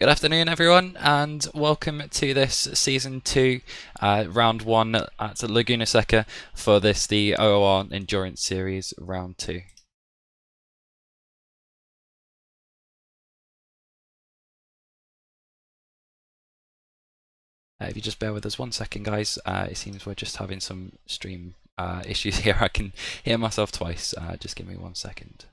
Good afternoon, everyone, and welcome to this Season 2, Round 1 at Laguna Seca for the OOR Endurance Series Round 2. If you just bear with us 1 second, guys, it seems we're just having some stream issues here. I can hear myself twice. Just give me 1 second.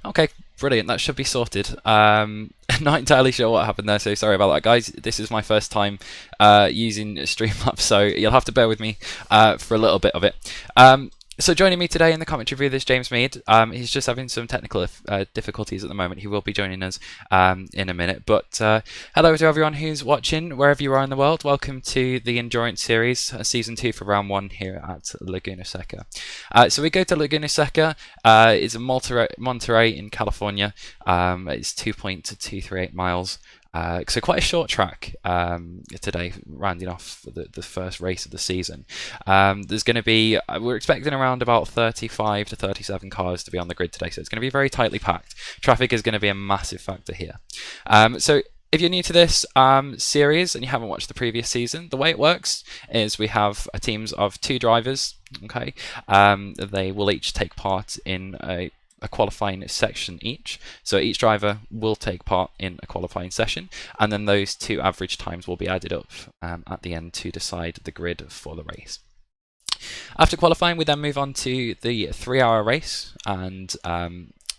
Okay, brilliant. That should be sorted. Not entirely sure what happened there, so sorry about that, guys. This is my first time using Streamlabs, so you'll have to bear with me for a little bit of it. So joining me today in the commentary booth is James Mead. He's just having some technical difficulties at the moment. He will be joining us in a minute. But hello to everyone who's watching, wherever you are in the world. Welcome to the Endurance Series, Season 2 for Round 1 here at Laguna Seca. So we go to Laguna Seca. It's in Monterey in California. It's 2.238 miles. So quite a short track today, rounding off the first race of the season. There's going to be, we're expecting around about 35 to 37 cars to be on the grid today, so it's going to be very tightly packed. Traffic is going to be a massive factor here. So if you're new to this series and you haven't watched the previous season, the way it works is we have teams of 2 drivers. Okay, they will each take part in a qualifying section each. So each driver will take part in a qualifying session, and then those 2 average times will be added up at the end to decide the grid for the race. After qualifying, we then move on to the 3-hour race, and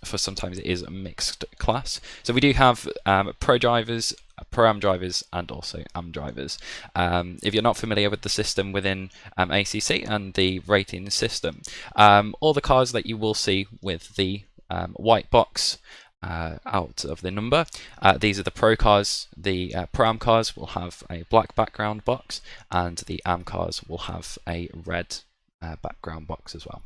for sometimes it is a mixed class. So we do have pro drivers, Pro-Am drivers, and also Am drivers. If you're not familiar with the system within ACC and the rating system, all the cars that you will see with the white box out of the number, these are the Pro cars. The Pro-Am cars will have a black background box, and the Am cars will have a red background box as well.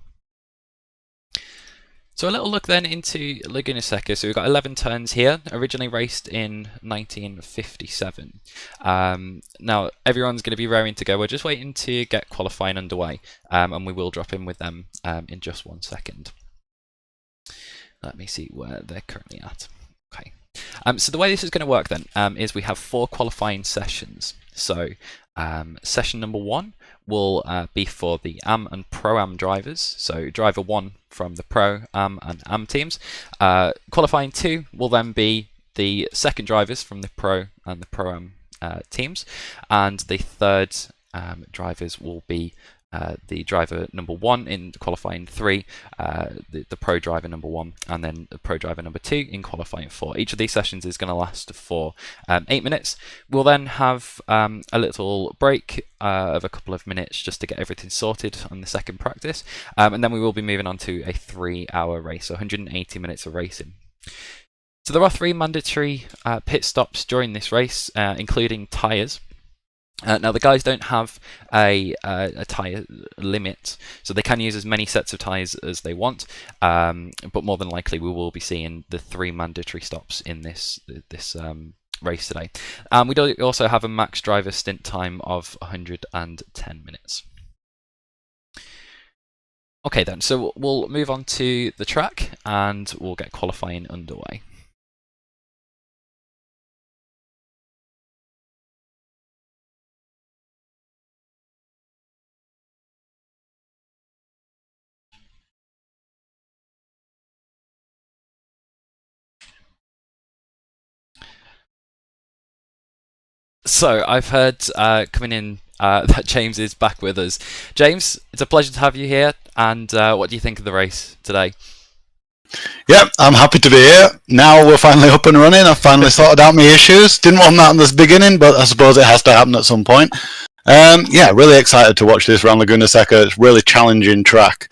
So a little look then into Laguna Seca. So we've got 11 turns here, originally raced in 1957. Now everyone's going to be raring to go. We're just waiting to get qualifying underway, and we will drop in with them in just 1 second. Let me see where they're currently at. Okay. So the way this is going to work then is we have 4 qualifying sessions. So session number 1 will be for the Am and Pro-Am drivers. So driver 1 from the Pro-Am and Am teams. Qualifying 2 will then be the second drivers from the Pro and the Pro-Am teams. And the third drivers will be the driver number 1 in qualifying 3, the pro driver number 1, and then the pro driver number 2 in qualifying 4. Each of these sessions is going to last for 8 minutes. We'll then have a little break of a couple of minutes just to get everything sorted on the second practice, and then we will be moving on to a 3-hour race, so 180 minutes of racing. So there are 3 mandatory pit stops during this race, including tyres. Now the guys don't have a tyre limit, so they can use as many sets of tyres as they want, but more than likely we will be seeing the 3 mandatory stops in this race today. We do also have a max driver stint time of 110 minutes. Okay then, so we'll move on to the track and we'll get qualifying underway. So I've heard coming in that James is back with us. James, it's a pleasure to have you here. And what do you think of the race today? Yeah, I'm happy to be here. Now we're finally up and running. I've finally sorted out my issues. Didn't want that in the beginning, but I suppose it has to happen at some point. Yeah, really excited to watch this round Laguna Seca. It's a really challenging track.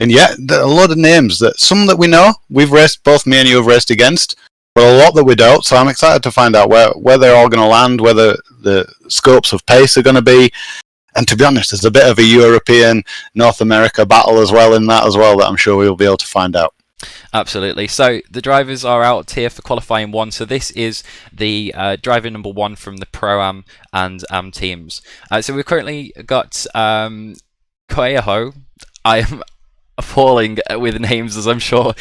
And yet, there are a lot of names that some that we know, we've raced, both me and you have raced against, but a lot that we don't. So I'm excited to find out where they're all going to land, where the scopes of pace are going to be. And to be honest, there's a bit of a European, North America battle as well in that as well that I'm sure we'll be able to find out. Absolutely. So the drivers are out here for qualifying 1. So this is the driver number 1 from the Pro-Am and Am teams. So we've currently got Koeho. I am appalling with names, as I'm sure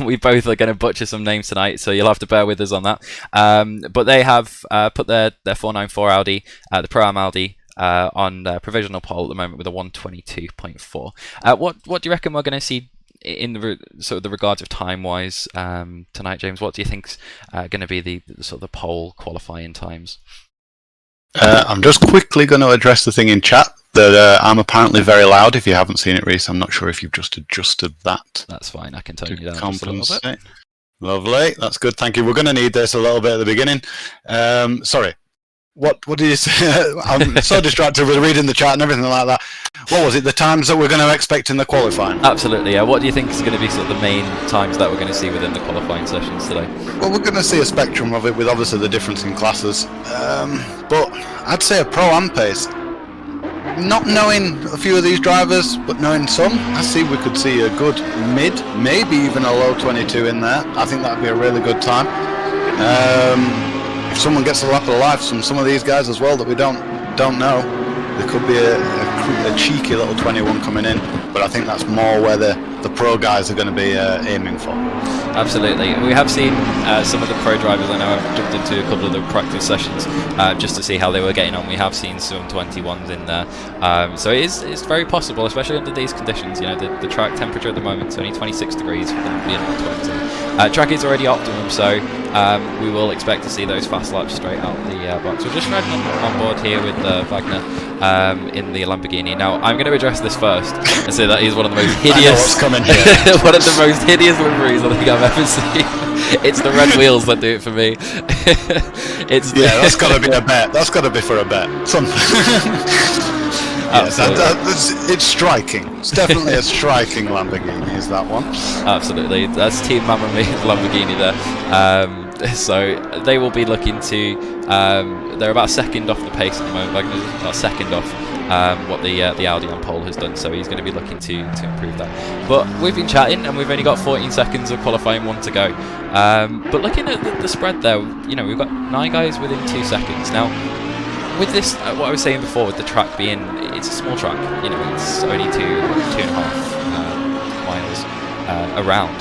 we both are going to butcher some names tonight, so you'll have to bear with us on that. But they have put their 494 Audi, the Pro-Am Audi, on provisional pole at the moment with a 122.4. What do you reckon we're going to see in the sort of the regards of time wise tonight, James? What do you think's going to be the sort of the pole qualifying times? I'm just quickly going to address the thing in chat that I'm apparently very loud. If you haven't seen it, Reese, I'm not sure if you've just adjusted that. That's fine. I can tone you down just a little bit. Lovely. That's good. Thank you. We're going to need this a little bit at the beginning. Sorry. What did you say? I'm so distracted with reading the chat and everything like that. What was it? The times that we're going to expect in the qualifying? Absolutely, yeah. What do you think is going to be sort of the main times that we're going to see within the qualifying sessions today? Well, we're going to see a spectrum of it with obviously the difference in classes. But I'd say a Pro-Am pace. Not knowing a few of these drivers, but knowing some, I see we could see a good mid, maybe even a low 22 in there. I think that'd be a really good time. If someone gets a lap of the life, some of these guys as well that we don't know, there could be a cheeky little 21 coming in, but I think that's more where the pro guys are going to be aiming for. Absolutely. We have seen some of the pro drivers. I know I've jumped into a couple of the practice sessions just to see how they were getting on. We have seen some 21s in there. So it's very possible, especially under these conditions. You know, the track temperature at the moment is only 26 degrees for them to be in 20. Track is already optimum, so we will expect to see those fast laps straight out the box. We're just riding on board here with Wagner in the Lamborghini. Now, I'm going to address this first and say that he's one of the most hideous, I know what's coming here. one of the most hideous liveries I think I've ever seen. It's the red wheels that do it for me. That's got to be a bet. That's got to be for a bet. Something. It's striking. It's definitely a striking Lamborghini, is that one? Absolutely. That's Team Mamma Mia's Lamborghini there. So they will be looking to... they're about a second off the pace at the moment. Wagner's about a second off what the Audi on pole has done, so he's going to be looking to improve that. But we've been chatting, and we've only got 14 seconds of qualifying 1 to go. But looking at the spread there, you know, we've got 9 guys within 2 seconds. Now, with this, what I was saying before, with the track being, it's a small track, you know, it's only 2.5 miles around.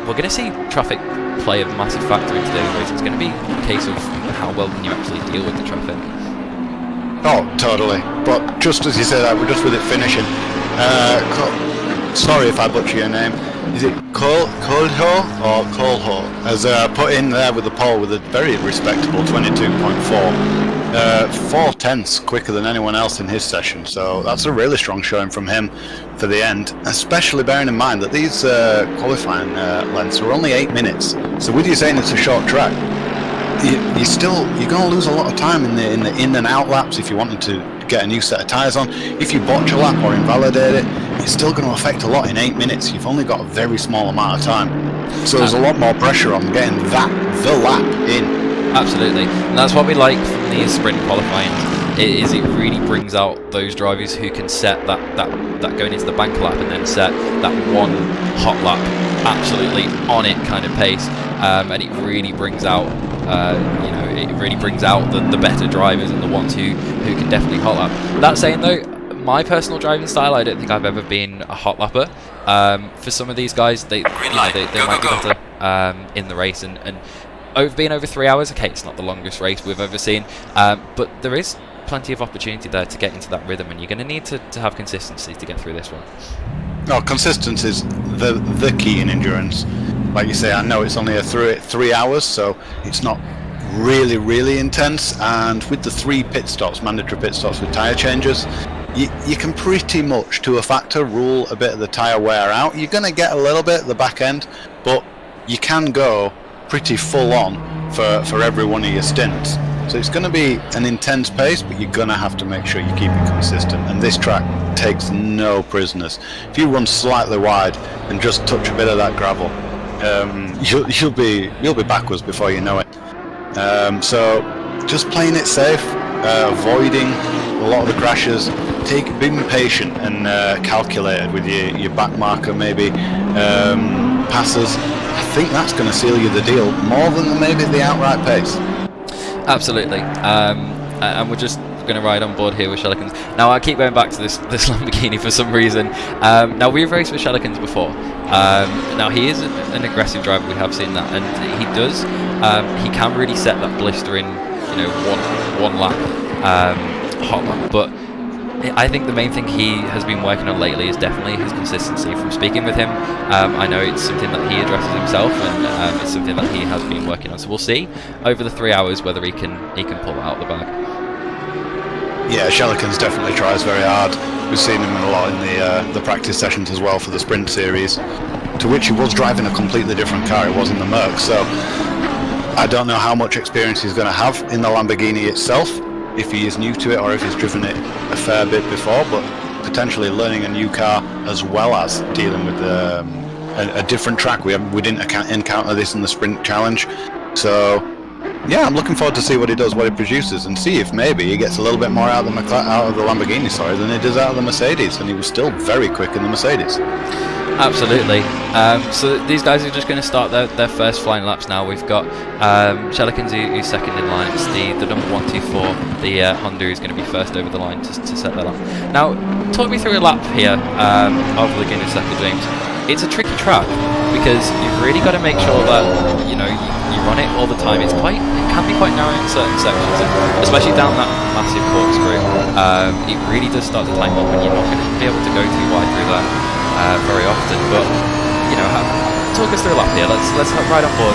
We're going to see traffic play a massive factor in today's race. It's going to be a case of how well can you actually deal with the traffic. Oh, totally. But just as you said that, we're just with it finishing. Sorry if I butcher your name. Is it Colho or Colho? As put in there with the pole with a very respectable 22.4. 4/10 quicker than anyone else in his session, so that's a really strong showing from him for the end, especially bearing in mind that these qualifying lengths are only 8 minutes. So with you saying it's a short track, you're going to lose a lot of time in the in and out laps if you wanted to get a new set of tyres on. If you botch a lap or invalidate it, it's still going to affect a lot in 8 minutes. You've only got a very small amount of time, so there's a lot more pressure on getting the lap in. Absolutely, and that's what we like from these sprint qualifying. It really brings out those drivers who can set that going into the bank lap and then set that one hot lap absolutely on it kind of pace, and it really brings out the better drivers and the ones who can definitely hot lap. That saying though, my personal driving style, I don't think I've ever been a hot lapper. For some of these guys, they might be better in the race, and being over 3 hours, okay, it's not the longest race we've ever seen, but there is plenty of opportunity there to get into that rhythm, and you're going to need to have consistency to get through this one. No, consistency is the key in endurance. Like you say, I know it's only 3 hours, so it's not really intense, and with the 3 pit stops, mandatory pit stops with tyre changes, you can pretty much, to a factor, rule a bit of the tyre wear out. You're going to get a little bit at the back end, but you can go pretty full on for every one of your stints. So it's going to be an intense pace, but you're going to have to make sure you keep it consistent. And this track takes no prisoners. If you run slightly wide and just touch a bit of that gravel, you'll be backwards before you know it. So just playing it safe, avoiding a lot of the crashes, being patient and calculated with your back marker, maybe passes. I think that's going to seal you the deal more than maybe the outright pace. Absolutely, and we're just going to ride on board here with Shelikans. Now I keep going back to this Lamborghini for some reason. Now we've raced with Shelikans before. Now he is an aggressive driver, we have seen that, and he does. He can really set that blister in, one lap, hot lap. But I think the main thing he has been working on lately is definitely his consistency. From speaking with him, I know it's something that he addresses himself, and it's something that he has been working on. So we'll see over the 3 hours whether he can pull that out of the bag. Yeah, Shelikans definitely tries very hard. We've seen him a lot in the practice sessions as well for the sprint series, to which he was driving a completely different car. It wasn't the Merc, so I don't know how much experience he's going to have in the Lamborghini itself, if he is new to it or if he's driven it a fair bit before, but potentially learning a new car as well as dealing with a different track. We didn't encounter this in the sprint challenge, so yeah, I'm looking forward to see what he does, what he produces, and see if maybe he gets a little bit more out of the Lamborghini, than he does out of the Mercedes, and he was still very quick in the Mercedes. Absolutely. So these guys are just going to start their first flying laps now. We've got Shelikans who's second in line. It's the number 124. The Honda who's going to be first over the line to set that up. Now, talk me through a lap here of Laguna Seca, James. It's a tricky track because you've really got to make sure that you run it all the time. It can be quite narrow in certain sections, especially down that massive corkscrew. It really does start to time up, and you're not going to be able to go too wide through that very often. But talk us through a lap here. Let's ride on board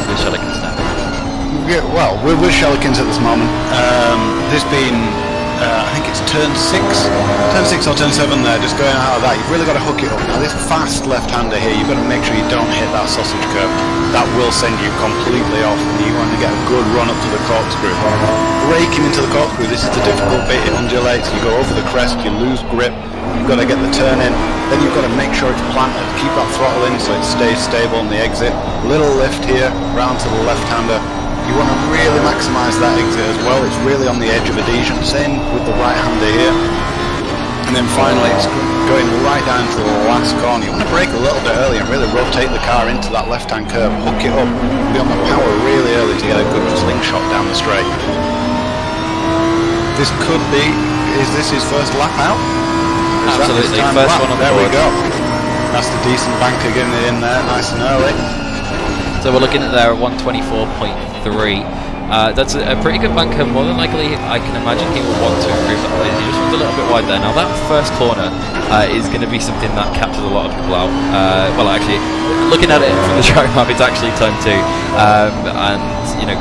with Shelikans now. Yeah, well, we're with Shelikans at this moment. This being I think it's turn 6 or turn 7 there, just going out of that. You've really got to hook it up. Now this fast left-hander here, you've got to make sure you don't hit that sausage curve. That will send you completely off, and you want to get a good run up to the corkscrew. Braking into the corkscrew, this is the difficult bit. It undulates, you go over the crest, you lose grip, you've got to get the turn in, then you've got to make sure it's planted, keep that throttle in so it stays stable on the exit. Little lift here, round to the left-hander. You want to really maximise that exit as well. It's really on the edge of adhesion. Same with the right-hander here. And then finally, it's going right down to the last corner. You want to brake a little bit early and really rotate the car into that left-hand curve. Hook it up. Be on the power really early to get a good slingshot down the straight. This could be... Is this his first lap out? Absolutely. First one on the board. There we go. That's the decent banker getting it in there, nice and early. So we're looking at there at 124.3. That's a pretty good banker. More than likely, I can imagine he will want to improve that. He just runs a little bit wide there. Now that first corner is going to be something that captures a lot of people out. Well, actually, looking at it from the track map, it's actually turn 2, and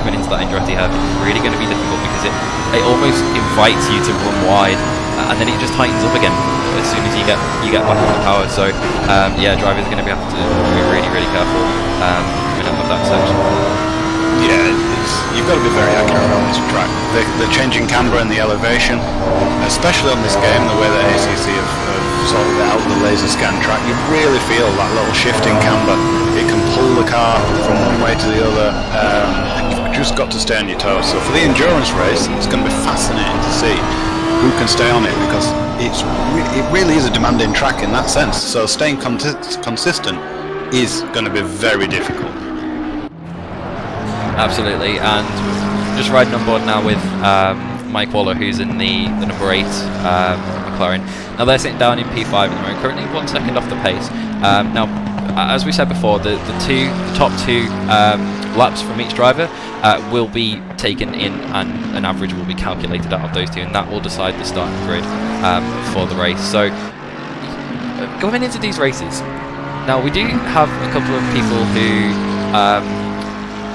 coming into that Andretti have really going to be difficult because it almost invites you to run wide, and then it just tightens up again as soon as you get back on the power. So yeah, drivers are going to have to be really careful coming up with that section. Yeah, you've got to be very accurate on this track. The changing camber and the elevation, especially on this game, the way that ACC have sorted out the laser scan track, you really feel that little shift in camber. It can pull the car from one way to the other, and you've just got to stay on your toes. So for the endurance race, it's going to be fascinating to see who can stay on it, because it really is a demanding track in that sense. So staying consistent is going to be very difficult. Absolutely, and just riding on board now with Mike Waller, who's in the number 8 McLaren. Now they're sitting down in P5 at the moment, currently 1 second off the pace. Now, as we said before, the top two laps from each driver will be taken in, and an average will be calculated out of those two, and that will decide the starting grid for the race. So going into these races, now we do have a couple of people who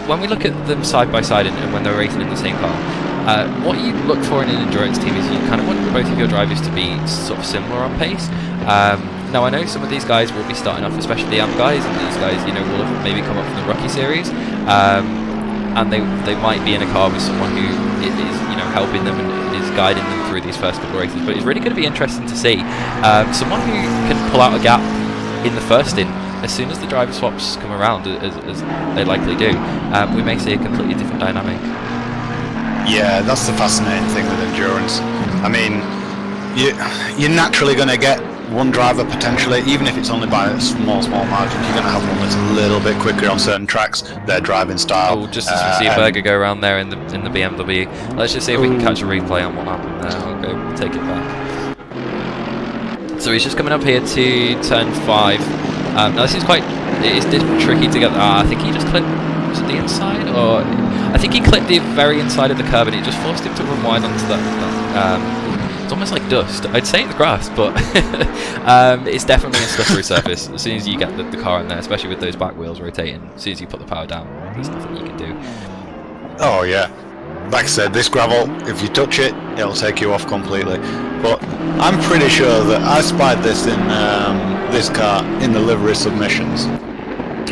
when we look at them side by side and when they're racing in the same car, what you look for in an endurance team is you kind of want both of your drivers to be sort of similar on pace. Now I know some of these guys will be starting off, especially the AMP guys, and these guys will have maybe come up from the rookie series. and they might be in a car with someone who is helping them and is guiding them through these first couple of races. But it's really going to be interesting to see someone who can pull out a gap in the first stint. As soon as the driver swaps come around, as they likely do, we may see a completely different dynamic. Yeah, that's the fascinating thing with endurance. I mean, you're naturally going to get one driver potentially, even if it's only by a small margin. You're going to have one that's a little bit quicker on certain tracks, their driving style. Oh, just as we see Berger go around there in the BMW. Let's just see if we can catch a replay on what happened there. I'll go take it back. So he's just coming up here to turn 5. Now this is it is tricky to get. I think he just clipped. Was it the inside, or I think he clipped the very inside of the curb, and it just forced him to run wide onto that. It's almost like dust. I'd say it's grass, but it's definitely a slippery surface. As soon as you get the car in there, especially with those back wheels rotating, as soon as you put the power down, there's nothing you can do. Oh yeah, like I said, this gravel, if you touch it, it'll take you off completely. But I'm pretty sure that I spied this in this car in the livery submissions,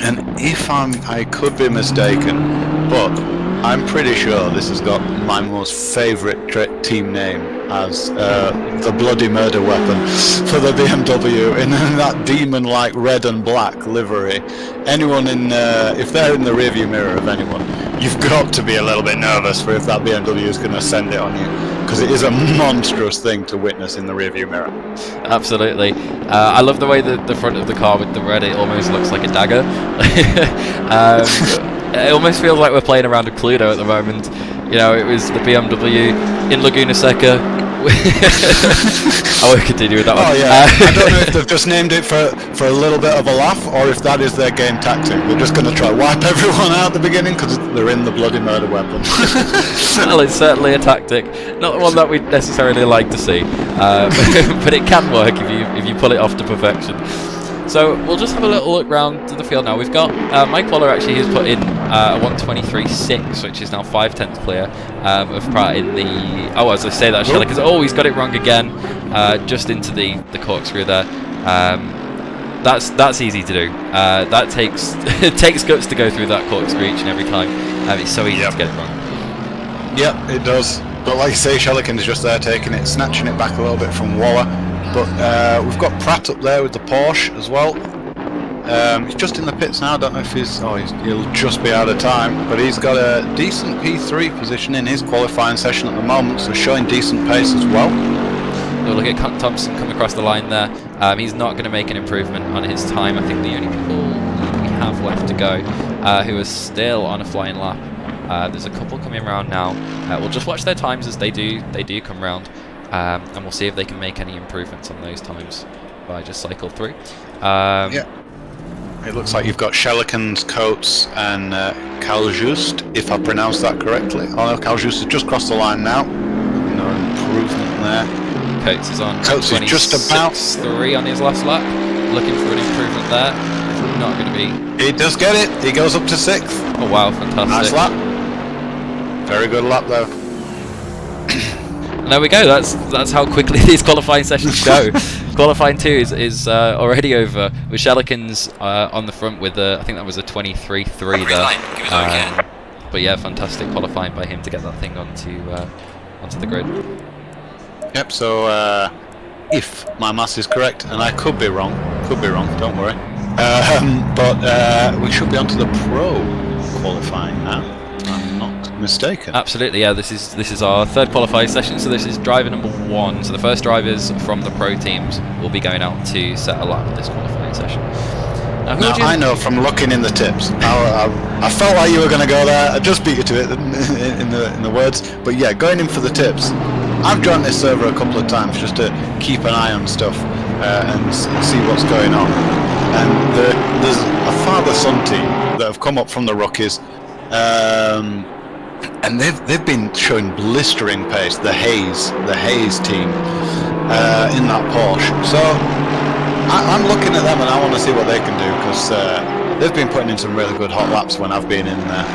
and if I could be mistaken, but I'm pretty sure this has got my most favourite team name as the bloody murder weapon for the BMW in that demon-like red and black livery. Anyone if they're in the rearview mirror of anyone, you've got to be a little bit nervous for if that BMW is going to send it on you, because it is a monstrous thing to witness in the rearview mirror. Absolutely. I love the way that the front of the car with the red, it almost looks like a dagger. It almost feels like we're playing around a Cluedo at the moment. It was the BMW in Laguna Seca. I won't continue with that one. Oh yeah, I don't know if they've just named it for a little bit of a laugh, or if that is their game tactic. They're just going to try wipe everyone out at the beginning because they're in the bloody murder weapon. Well, it's certainly a tactic, not one that we'd necessarily like to see, but it can work if you pull it off to perfection. So we'll just have a little look round to the field now. We've got Mike Waller actually has put in a 1:23.6, which is now 5/10 clear of Pratt in the. Oh, as I say that, Shelley, because he's got it wrong again, just into the corkscrew there. That's easy to do. That takes it takes guts to go through that corkscrew each and every time. It's so easy to get it wrong. Yep, it does. But like you say, Shelikin is just there taking it, snatching it back a little bit from Waller. But we've got Pratt up there with the Porsche as well. He's just in the pits now. I don't know if he'll just be out of time, but he's got a decent P3 position in his qualifying session at the moment, so showing decent pace as well. We'll look at Thompson come across the line there. He's not going to make an improvement on his time. I think the only people we have left to go who are still on a flying lap. There's a couple coming around now. We'll just watch their times as they do come round. And we'll see if they can make any improvements on those times by just cycle through. Yeah, it looks like you've got Shelikin's, Coates, and Caljust, if I pronounced that correctly. Oh no, Caljust has just crossed the line now. No improvement there. Coates is on. Coates is just about 3 on his last lap. Looking for an improvement there. It's not going to be. He does get it. He goes up to 6th. Oh wow, fantastic! Nice lap. Very good lap though. And there we go. That's how quickly these qualifying sessions go. Qualifying 2 is already over with Shelikin's on the front with I think that was a 23.3 there. But yeah, fantastic qualifying by him to get that thing onto the grid. Yep. So if my maths is correct, and I could be wrong, don't worry. But we should be onto the pro qualifying now. I'm not mistaken. Absolutely, yeah. This is our 3rd qualifying session, so this is driver number 1. So the first drivers from the pro teams will be going out to set a lap in this qualifying session. Now, I know from looking in the tips. I felt like you were going to go there. I just beat you to it in the words. But yeah, going in for the tips. I've joined this server a couple of times just to keep an eye on stuff and see what's going on. And there's a father-son team that have come up from the rookies. And they've been showing blistering pace. The Hayes team in that Porsche. So I'm looking at them and I want to see what they can do, because they've been putting in some really good hot laps when I've been in there.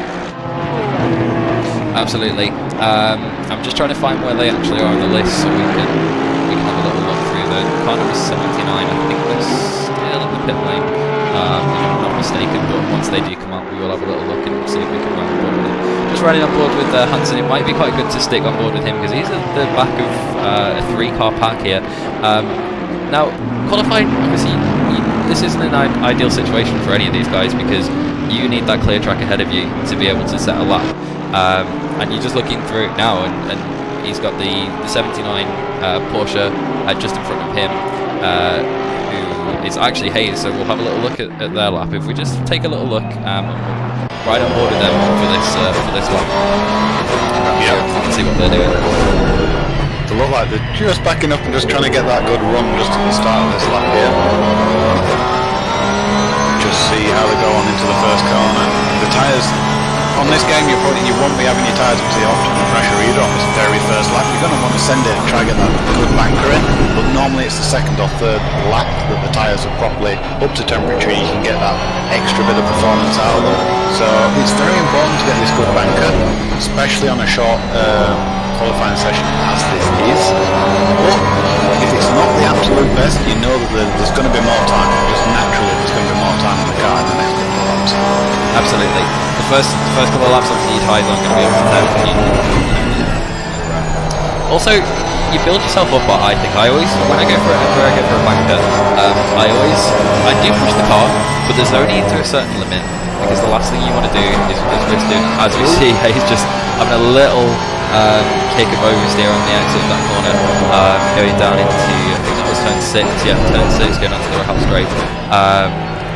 Absolutely. I'm just trying to find where they actually are on the list so we can have a little look through. The car number 79. I think they're still in the pit lane, if I'm not mistaken. But once they do come out, we will have a little look and see if we can run on board with them. Just running on board with Hansen, it might be quite good to stick on board with him because he's at the back of a 3-car pack here. Now, qualifying, obviously, this isn't an ideal situation for any of these guys because you need that clear track ahead of you to be able to set a lap. And you're just looking through it now, and he's got the 79 Porsche just in front of him, who is actually Hayes, so we'll have a little look at their lap. If we just take a little look, right on board with them for this lap. Yeah, you can see what they're doing. They look like they're just backing up and just trying to get that good run just at the start of this lap here. Just see how they go on into the first corner. The tyres on this game, you won't be having your tyres up to the optimum pressure either on this very first lap. You're going to want to send it and try to get that good banker in, but normally it's the second or third lap that the tyres are properly up to temperature. You can get that extra bit of performance out of them. So it's very important to get this good banker, especially on a short qualifying session as this is. But if it's not the absolute best, you know that there's going to be more time. Just naturally, there's going to be more time in the car in the next couple of laps. Absolutely. The first couple of laps, obviously, your tyres aren't going to be able to temp. Also, you build yourself up. I think I always, when I go for a banker, I do push the car, but there's only to a certain limit because the last thing you want to do is risk doing, as we see, he's just having a little kick of oversteer on the exit of that corner, going down into, I think that was turn 6, yeah, turn 6, going onto the house straight.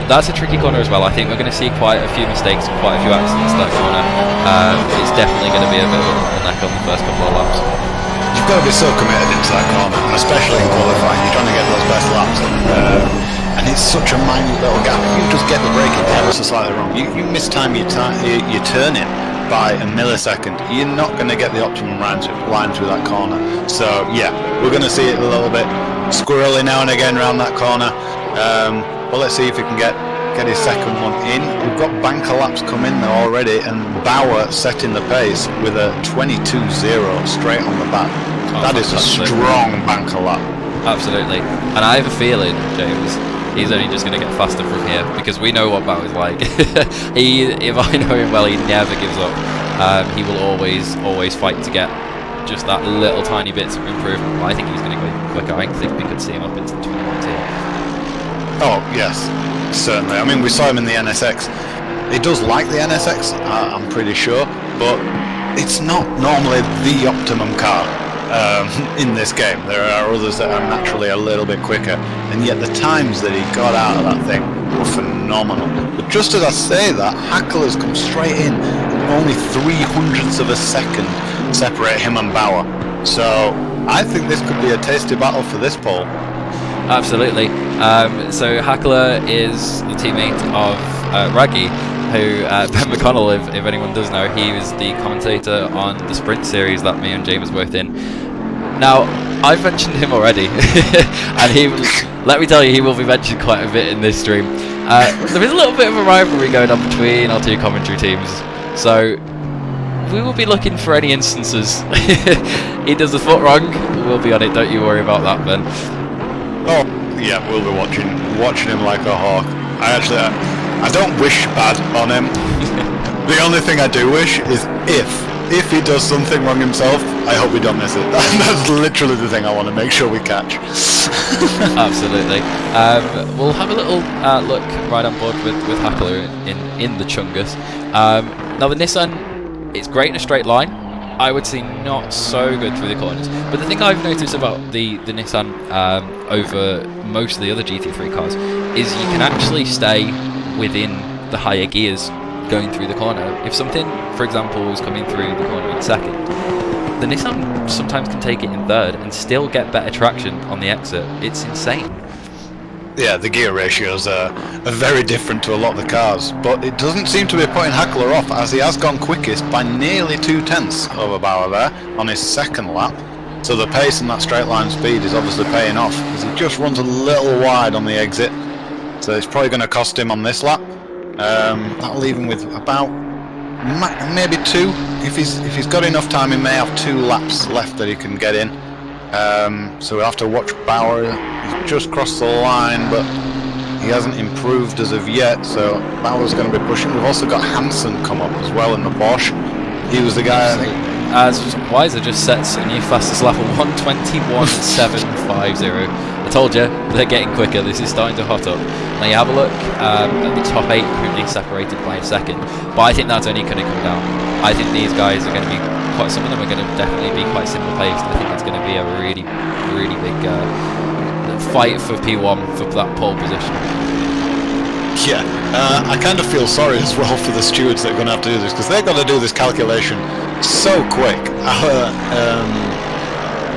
That's a tricky corner as well. I think we're going to see quite a few mistakes and quite a few accidents that corner. It's definitely going to be a bit of a bottleneck on the first couple of laps. You've got to be so committed into that corner, and especially in qualifying, you're trying to get those best laps, and it's such a minute little gap. If you just get the braking ever so slightly wrong, you mistime your turning by a millisecond, you're not going to get the optimum line through that corner. So yeah, we're going to see it a little bit squirrely now and again around that corner. Well, let's see if we can get his second one in. We've got banker laps come in there already, and Bauer setting the pace with a 22.0 straight on the back. That is a strong banker lap. Absolutely. And I have a feeling, James, he's only just going to get faster from here because we know what Bauer's like. If I know him well, he never gives up. He will always fight to get just that little tiny bits of improvement. I think he's going to go quicker. I think we could see him up into the 21 tier. Oh yes, certainly. I mean, we saw him in the NSX. He does like the NSX, I'm pretty sure, but it's not normally the optimum car in this game. There are others that are naturally a little bit quicker, and yet the times that he got out of that thing were phenomenal. But just as I say that, Hackle has come straight in, and only 0.03 of a second separate him and Bauer. So I think this could be a tasty battle for this pole. Absolutely. So Hackler is the teammate of Raggy, who Ben McConnell, if anyone does know, he was the commentator on the Sprint series that me and James were both in. Now, I've mentioned him already, and let me tell you, he will be mentioned quite a bit in this stream. There is a little bit of a rivalry going on between our two commentary teams, so we will be looking for any instances. He does the foot wrong, we'll be on it, don't you worry about that, Ben. Oh, yeah, we'll be watching him like a hawk. I don't wish bad on him. The only thing I do wish is if he does something wrong himself, I hope we don't miss it. That's literally the thing I want to make sure we catch. Absolutely. We'll have a little look right on board with Hackler in the Chungus. Now the Nissan, it's great in a straight line. I would say not so good through the corners. But the thing I've noticed about the Nissan over most of the other GT3 cars is you can actually stay within the higher gears going through the corner. If something, for example, was coming through the corner in second, the Nissan sometimes can take it in third and still get better traction on the exit. It's insane. Yeah, the gear ratios are very different to a lot of the cars, but it doesn't seem to be putting Hackler off, as he has gone quickest by nearly 0.2 over Bauer there on his second lap. So the pace and that straight line speed is obviously paying off, as he just runs a little wide on the exit. So it's probably going to cost him on this lap. That'll leave him with about maybe 2. If he's got enough time, he may have 2 laps left that he can get in. So we'll have to watch Bauer. He's just crossed the line, but He hasn't improved as of yet, so Bauer's going to be pushing. We've also got Hansen come up as well in the Porsche. He was the guy, I think. As Weiser just sets a new fastest lap of 1:21.750. I told you, they're getting quicker. This is starting to hot up. Now you have a look at the top 8 currently separated by a second, but I think that's only going to come down. I think these guys are going to be some of them are going to definitely be quite simple paced. I think it's going to be a really, really big fight for P1 for that pole position. Yeah, I kind of feel sorry as well for the stewards that are going to have to do this, because they're going to do this calculation so quick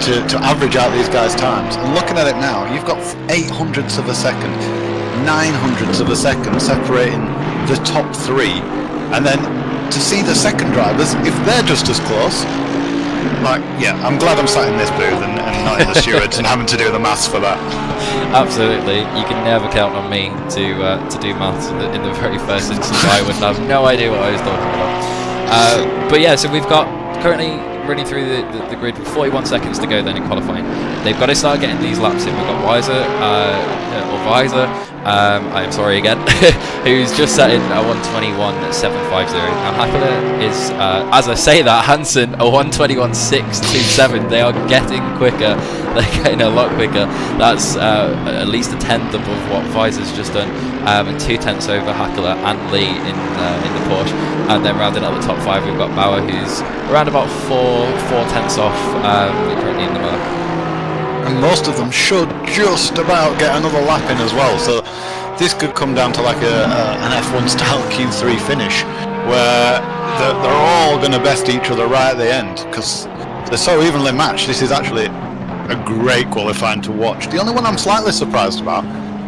to average out these guys' times. And looking at it now, you've got 800ths of a second, 900ths of a second separating the top 3, and then to see the second drivers, if they're just as close, like, yeah, I'm glad I'm sat in this booth and not in the stewards and having to do the maths for that. Absolutely, you can never count on me to do maths in the very first instance. I would have no idea what I was talking about. But yeah, so we've got currently running through the grid with 41 seconds to go then in qualifying. They've got to start getting these laps in. We've got Weiser, I'm sorry again, who's just set in a 1:21.750. Now Hackler is, as I say that, Hansen a 1:21.627. They are getting quicker. They're getting a lot quicker. That's at least a tenth above what Weiser's just done, and 2/10 over Hackler and Lee in the Porsche. And then rounding out the top 5, we've got Bauer, who's around about 4/10 off, currently in the mark. And most of them should just about get another lap in as well, so this could come down to like an F1 style Q3 finish, where they're all going to best each other right at the end, because they're so evenly matched. This is actually a great qualifying to watch. The only one I'm slightly surprised about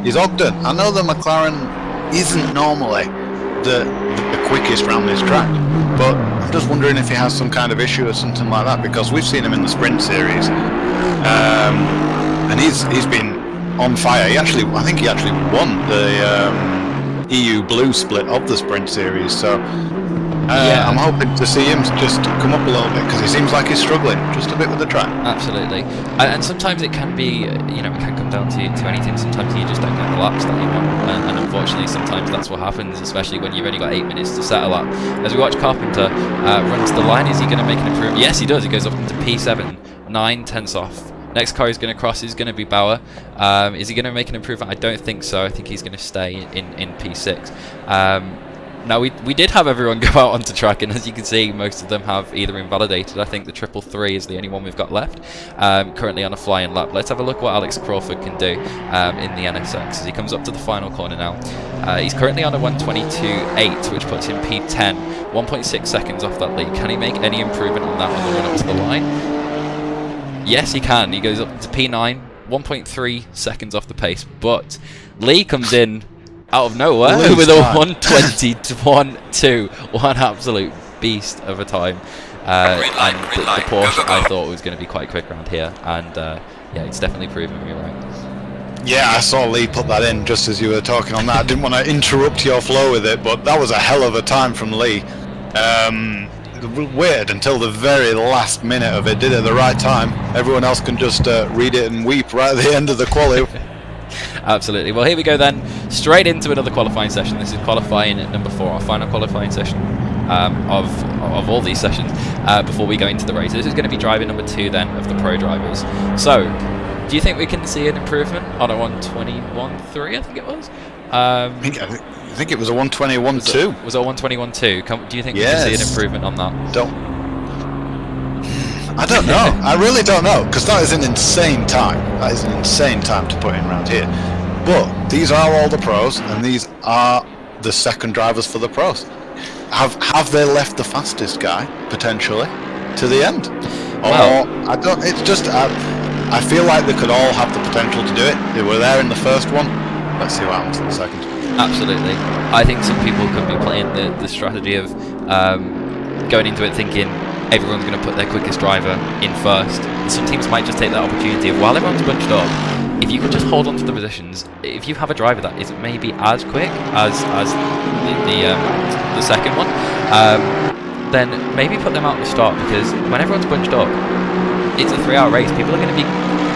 is Ogden. I know the McLaren isn't normally the quickest round this track, but I'm just wondering if he has some kind of issue or something like that, because we've seen him in the sprint series, and he's been on fire. I think he actually won the EU Blue split of the sprint series, so I'm hoping to see him just come up a little bit, because he seems like he's struggling just a bit with the track. Absolutely, and sometimes it can be, it can come down to anything. Sometimes you just don't get the laps that you want, and unfortunately sometimes that's what happens, especially when you've only got 8 minutes to set a lap. As we watch Carpenter run to the line, is he going to make an improvement? Yes, he does. He goes up into P7, 9/10 off. Next car he's going to cross is going to be Bauer. Is he going to make an improvement? I don't think so. I think he's going to stay in P6. Now, we did have everyone go out onto track, and as you can see, most of them have either invalidated. I think the 333 is the only one we've got left, currently on a flying lap. Let's have a look what Alex Crawford can do in the NSX as he comes up to the final corner now. He's currently on a 1:22.8, which puts him P10, 1.6 seconds off that lead. Can he make any improvement on that on the run up to the line? Yes, he can. He goes up to P9, 1.3 seconds off the pace, but Lee comes in out of nowhere with a 1:20.12, one absolute beast of a time. And the Porsche I thought was going to be quite quick around here, and yeah, it's definitely proven me right. Yeah, I saw Lee put that in just as you were talking on that. I didn't want to interrupt your flow with it, but that was a hell of a time from Lee. Waited until the very last minute of it, did it at the right time. Everyone else can just read it and weep right at the end of the quali. Absolutely. Well, here we go then, straight into another qualifying session. This is qualifying at number 4, our final qualifying session of all these sessions before we go into the race. This is going to be driving number 2 then of the pro drivers. So, do you think we can see an improvement on a 1:21.3? I think it was. I think it was a 1:21.2. Was it a 1:21.2? Do you think we can see an improvement on that? I don't know. I really don't know, because that is an insane time. That is an insane time to put in around here. But these are all the pros, and these are the second drivers for the pros. Have they left the fastest guy potentially to the end? Or I don't. It's just I feel like they could all have the potential to do it. They were there in the first one. Let's see what happens in the second. Absolutely. I think some people could be playing the strategy of going into it thinking everyone's going to put their quickest driver in first. And some teams might just take that opportunity of, while everyone's bunched up, if you can just hold on to the positions, if you have a driver that isn't maybe as quick as the second one, then maybe put them out at the start, because when everyone's bunched up, it's a 3-hour race. People are going to be,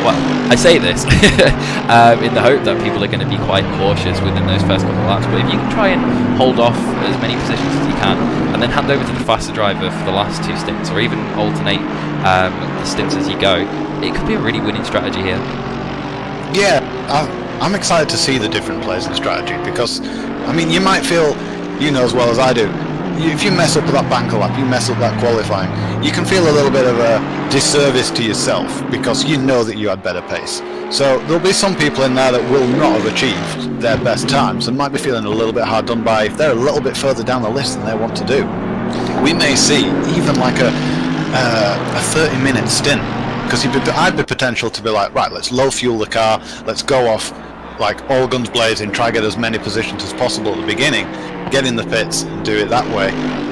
well, I say this in the hope that people are going to be quite cautious within those first couple of laps, but if you can try and hold off as many positions as you can, and then hand over to the faster driver for the last 2 stints, or even alternate the stints as you go, it could be a really winning strategy here. Yeah, I'm excited to see the different plays and strategy, because, I mean, you might feel, you know as well as I do, if you mess up that banker lap, you mess up that qualifying, you can feel a little bit of a disservice to yourself because you know that you had better pace. So there'll be some people in there that will not have achieved their best times and might be feeling a little bit hard done by if they're a little bit further down the list than they want to do. We may see even like a 30-minute stint, because I'd be potential to be like, right, let's low fuel the car, let's go off like all guns blazing, try to get as many positions as possible at the beginning, get in the pits and do it that way,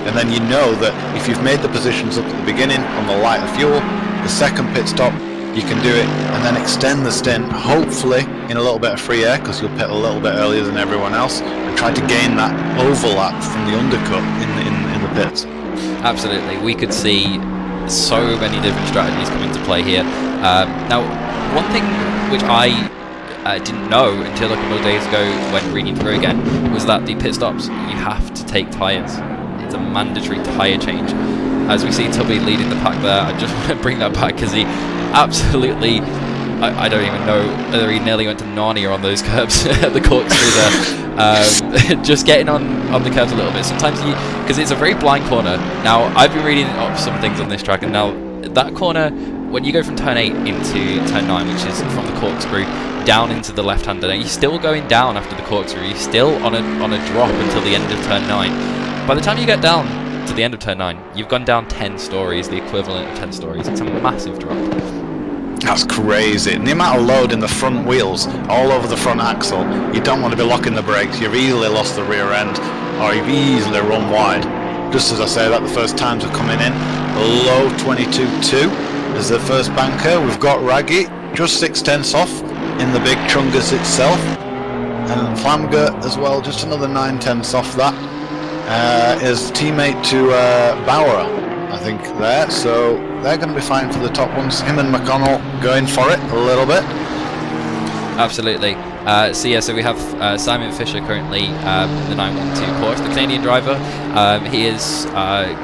and then you know that if you've made the positions up at the beginning on the lighter fuel, the second pit stop you can do it and then extend the stint, hopefully in a little bit of free air because you'll pit a little bit earlier than everyone else, and try to gain that overlap from the undercut in the pits. Absolutely, we could see so many different strategies come into play here. Now, one thing which I didn't know until a couple of days ago when reading through again was that the pit stops, you have to take tyres. It's a mandatory tyre change. As we see Tubby leading the pack there, I just want to bring that back because he absolutely, I don't even know whether he nearly went to Narnia on those curbs at the corkscrew there. Just getting on the curves a little bit. Sometimes because it's a very blind corner. Now, I've been reading up some things on this track, and now that corner, when you go from turn 8 into turn 9, which is from the corkscrew down into the left-hander, now you're still going down after the corkscrew, you're still on a drop until the end of turn 9. By the time you get down to the end of turn 9, you've gone down 10 stories, the equivalent of 10 stories. It's a massive drop. That's crazy. And the amount of load in the front wheels, all over the front axle, you don't want to be locking the brakes. You've easily lost the rear end, or you've easily run wide. Just as I say that, the first times are coming in. Low 22.2 is the first banker. We've got Raggy, just 6/10 off in the big Chungus itself. And Flamger as well, just another 9/10 off that. Is teammate to Bauer, I think, there. So they're going to be fighting for the top ones. Him and McConnell going for it a little bit. Absolutely. So we have Simon Fisher currently the 912 course, the Canadian driver. He is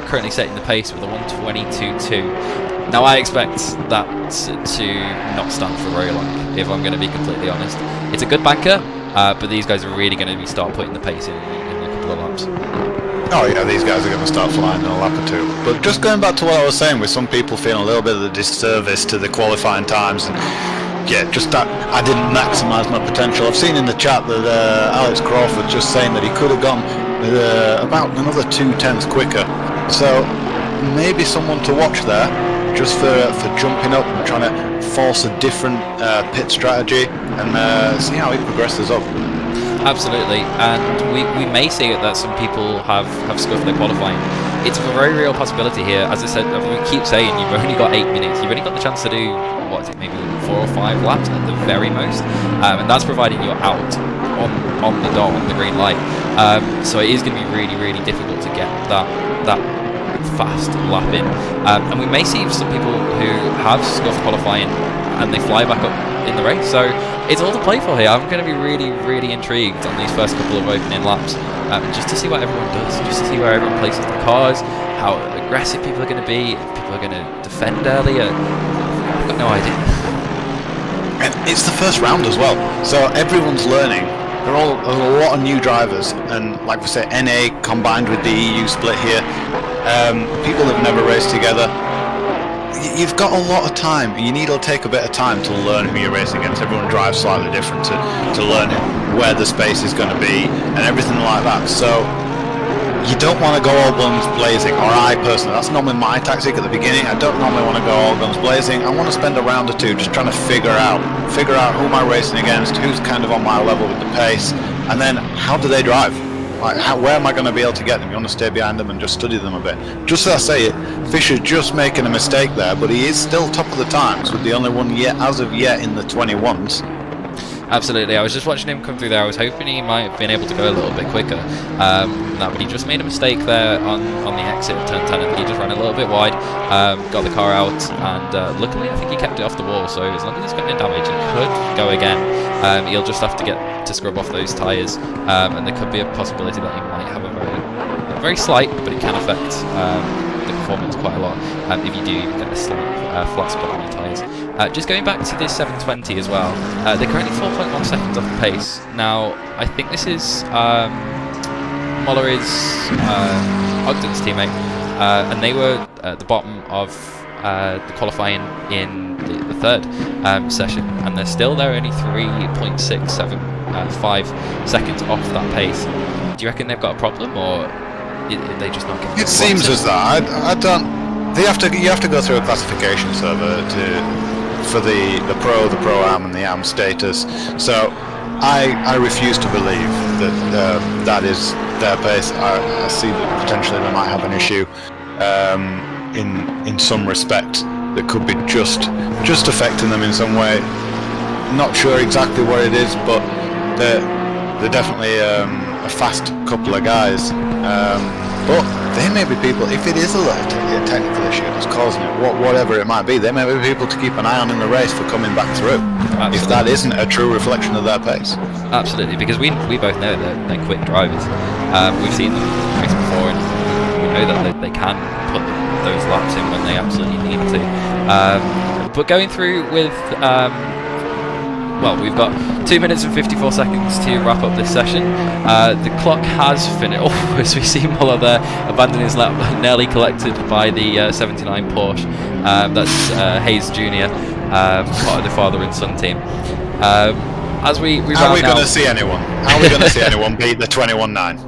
currently setting the pace with a 122.2. Now I expect that to not stand for very long, if I'm going to be completely honest. It's a good banker, but these guys are really going to start putting the pace in a couple of laps. Oh yeah, these guys are going to start flying in a lap or two. But just going back to what I was saying, with some people feeling a little bit of a disservice to the qualifying times, and yeah, just that I didn't maximise my potential. I've seen in the chat that Alex Crawford just saying that he could have gone about another 2/10 quicker. So maybe someone to watch there, just for jumping up and trying to force a different pit strategy and see how he progresses up. Absolutely, and we may see it that some people have scuffed their qualifying. It's a very real possibility here. As I said, we keep saying you've only got 8 minutes. You've only got the chance to do, what is it, maybe 4 or 5 laps at the very most, and that's providing you're out on the dot, on the green light. So it is going to be really, really difficult to get that fast lap in. And we may see some people who have scuffed qualifying and they fly back up in the race. So it's all to play for here. I'm going to be really, really intrigued on these first couple of opening laps, just to see what everyone does, just to see where everyone places the cars, how aggressive people are going to be, if people are going to defend earlier. I've got no idea. And it's the first round as well, so everyone's learning. There's a lot of new drivers, and like we say, NA combined with the EU split here. People have never raced together. You've got a lot of time. You need to take a bit of time to learn who you're racing against. Everyone drives slightly different to learn where the space is going to be and everything like that. So you don't want to go all guns blazing, or I personally, that's normally my tactic at the beginning. I don't normally want to go all guns blazing. I want to spend a round or two just trying to figure out who am I racing against, who's kind of on my level with the pace, and then how do they drive? Like, where am I going to be able to get them? You want to stay behind them and just study them a bit. Just as I say it, Fisher's just making a mistake there, but he is still top of the times with the only one yet, as of yet, in the 21s. Absolutely. I was just watching him come through there. I was hoping he might have been able to go a little bit quicker. No, but he just made a mistake there on the exit of turn 10, and he just ran a little bit wide, got the car out, and luckily I think he kept it off the wall, so as long as it's got no damage, it could go again. He'll just have to get to scrub off those tyres, and there could be a possibility that he might have a very slight, but it can affect the performance quite a lot if you do get a slight flat spot on your tyres. Just going back to this 720 as well, they're currently 4.1 seconds off the pace. Now, I think this is Muller's Ogden's teammate, and they were at the bottom of the qualifying in the third session, and they're still there, only 3.675 seconds off that pace. Do you reckon they've got a problem, or are they just not getting It seems as that. I don't. You have to go through a classification server for the pro, the pro-am, and the am status. So I refuse to believe that that is their pace. I see that potentially they might have an issue in some respect that could be just affecting them in some way. Not sure exactly what it is, but they're definitely a fast couple of guys. But they may be people, if it is a technical issue that's causing it, whatever it might be, they may be people to keep an eye on in the race for coming back through. Absolutely. If that isn't a true reflection of their pace. Absolutely, because we both know that they're quick drivers. We've seen them race before, and we know that they can put those laps in when they absolutely need to. But going through with... well, we've got 2 minutes and 54 seconds to wrap up this session. The clock has finished. Oh, as we see Muller there abandoning his lap, nearly collected by the 79 Porsche. That's Hayes Jr., part of the father and son team. As we round How are we going to see anyone? How are we going to see anyone beat the 21.9?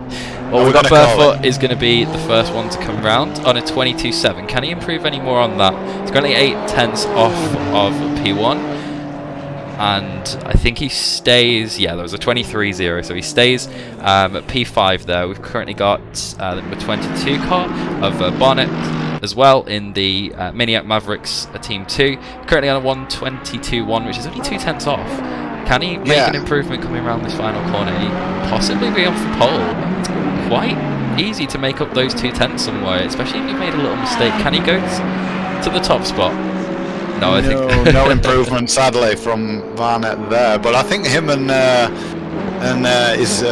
Well, we've got Burfoot is going to be the first one to come round on a 22.7. Can he improve any more on that? He's currently 8/10 off of P1. And I think he stays, yeah, there was a 23.0, so he stays at P5 there. We've currently got the number 22 car of Barnett as well in the Maniac Mavericks Team 2. Currently on a 122.1, which is only 2/10 off. Can he make an improvement coming around this final corner? He possibly be on for pole. It's quite easy to make up those 2/10 somewhere, especially if you've made a little mistake. Can he go to the top spot? No, I think no improvement, sadly, from Barnett there. But I think him and his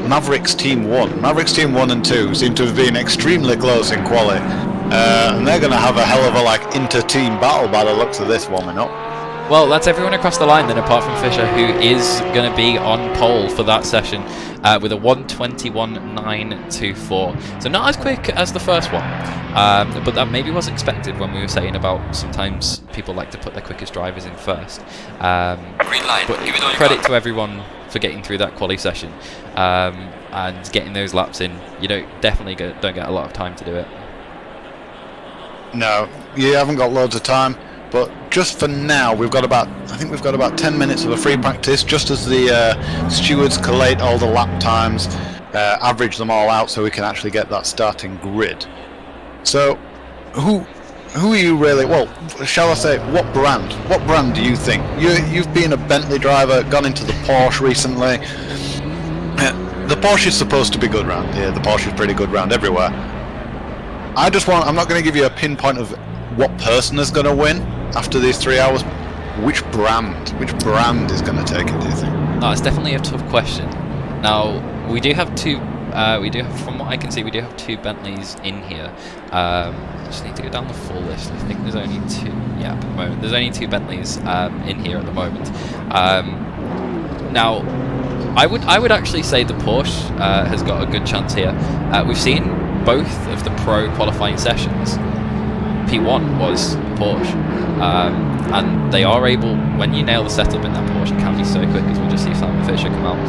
Mavericks Team 1. Mavericks Team 1 and 2 seem to have been extremely close in quali. And they're going to have a hell of a inter-team battle by the looks of this warming up. Well, that's everyone across the line then, apart from Fisher, who is going to be on pole for that session with a 1:21.924. So not as quick as the first one, but that maybe was expected when we were saying about sometimes people like to put their quickest drivers in first. But credit to everyone for getting through that quali session and getting those laps in. You don't get a lot of time to do it. No, you haven't got loads of time. But just for now, we've got about 10 minutes of a free practice, just as the stewards collate all the lap times, average them all out, so we can actually get that starting grid. So, who are you really? Well, shall I say, what brand? What brand do you think? You've been a Bentley driver, gone into the Porsche recently. The Porsche is supposed to be good round here. The Porsche is pretty good round everywhere. I'm not going to give you a pinpoint of what person is going to win after these 3 hours. Which brand is going to take it, do you think? No, it's definitely a tough question. Now, we do have from what I can see, we do have 2 Bentleys in here. Just need to go down the full list. I think there's only 2. Yeah, at the moment there's only 2 Bentleys in here at the moment. Now, I would actually say the Porsche has got a good chance here. We've seen both of the pro qualifying sessions. P1 was Porsche, and they are able, when you nail the setup in that Porsche, it can be so quick, as we'll just see Simon Fisher come out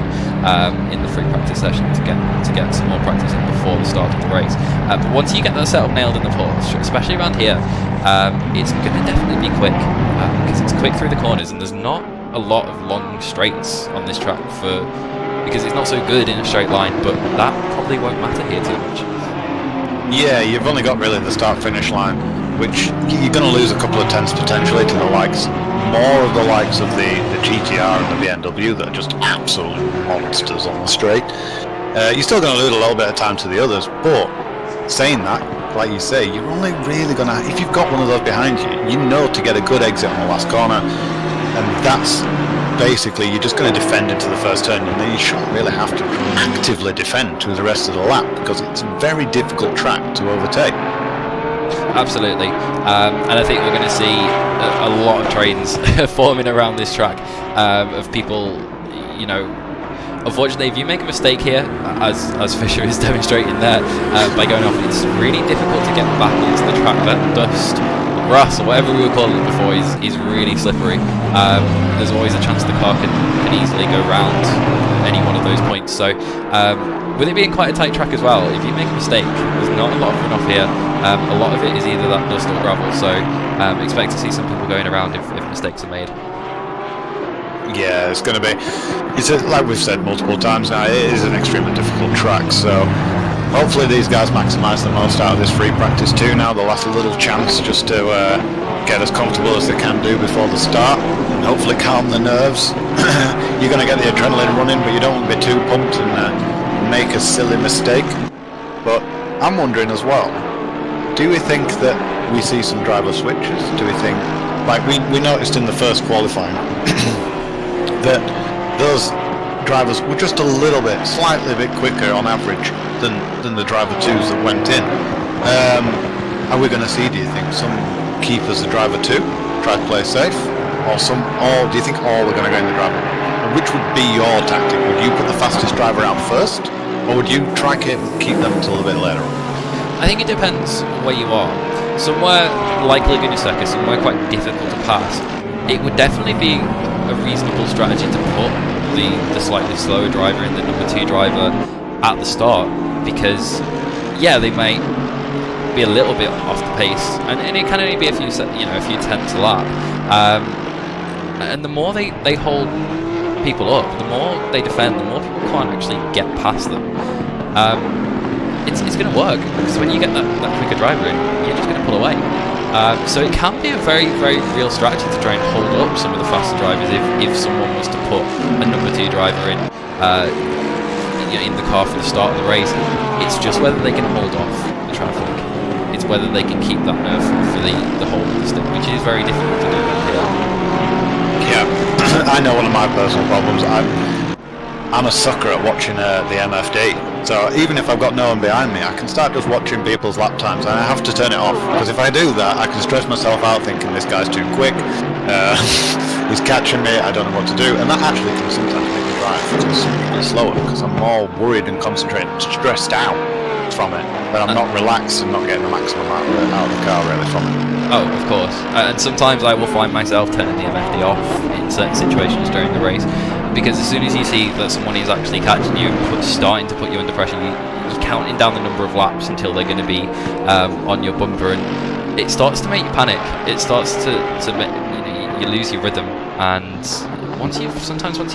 in the free practice session to get some more practice in before the start of the race. But once you get that setup nailed in the Porsche, especially around here, it's going to definitely be quick, because it's quick through the corners, and there's not a lot of long straights on this track because it's not so good in a straight line, but that probably won't matter here too much. Yeah, you've only got really the start-finish line, which you're going to lose a couple of tenths potentially to the likes, more of the likes of the GTR and the BMW that are just absolute monsters on the straight. You're still going to lose a little bit of time to the others, but saying that, like you say, you're only really going to, if you've got one of those behind you, you know to get a good exit on the last corner, and that's basically, you're just going to defend into the first turn, and then you shouldn't really have to actively defend through the rest of the lap, because it's a very difficult track to overtake. Absolutely, and I think we're going to see a lot of trains forming around this track of people, you know. Unfortunately, if you make a mistake here, as Fisher is demonstrating there, by going off, it's really difficult to get back into the track. That dust, grass, or whatever we were calling it before, is really slippery. There's always a chance the car can easily go round any one of those points. So, with it being quite a tight track as well, if you make a mistake, there's not a lot of runoff here. A lot of it is either that dust or gravel. So, expect to see some people going around if mistakes are made. Yeah, it's going to be, like we've said multiple times now, it is an extremely difficult track, so hopefully these guys maximise the most out of this free practice too now. They'll have a little chance just to get as comfortable as they can do before the start, and hopefully calm the nerves. You're going to get the adrenaline running, but you don't want to be too pumped and make a silly mistake. But I'm wondering as well, do we think that we see some driver switches? Do we think, like we noticed in the first qualifying, that those drivers were just a little bit, slightly bit quicker on average than the driver twos that went in. Are we going to see, do you think, some keep as the driver two, try to play safe, or do you think all are going to go in the driver one? And which would be your tactic? Would you put the fastest driver out first, or would you try to keep them until a bit later on? I think it depends where you are. Somewhere like Laguna Seca, somewhere quite difficult to pass, it would definitely be a reasonable strategy to put the slightly slower driver in the number two driver at the start, because yeah, they may be a little bit off the pace, and it can only be a few tenths a lap, and the more they hold people up, the more they defend, the more people can't actually get past them. It's going to work, because when you get that quicker driver in, you're just going to pull away. So it can be a very, very real strategy to try and hold up some of the faster drivers if someone was to put a number two driver in the car for the start of the race. It's just whether they can hold off the traffic. It's whether they can keep that nerve for the whole of the stint, which is very difficult to do here. Yeah, I know one of my personal problems. I'm a sucker at watching the MFD. So even if I've got no one behind me, I can start just watching people's lap times, and I have to turn it off, because if I do that, I can stress myself out thinking this guy's too quick, he's catching me, I don't know what to do, and that actually can sometimes make me drive just slower, because I'm more worried and concentrated and stressed out from it, but I'm not relaxed and not getting the maximum out of the car really from it. Oh, of course. And sometimes I will find myself turning the MFD off in certain situations during the race, because as soon as you see that someone is actually catching you and starting to put you under pressure, you're counting down the number of laps until they're going to be on your bumper, and it starts to make you panic. It starts to make, you lose your rhythm, and once you've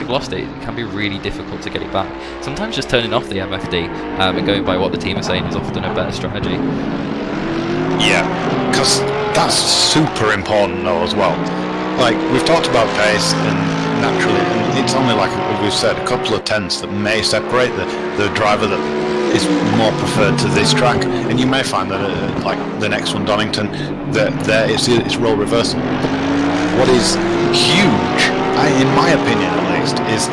lost it, it can be really difficult to get it back. Sometimes just turning off the MFD and going by what the team is saying is often a better strategy. Yeah, because that's super important though as well. Like, we've talked about pace, and naturally, and it's only like we've said, a couple of tenths that may separate the driver that is more preferred to this track, and you may find that like the next one, Donington, that it's role reversal. What is huge, in my opinion at least, is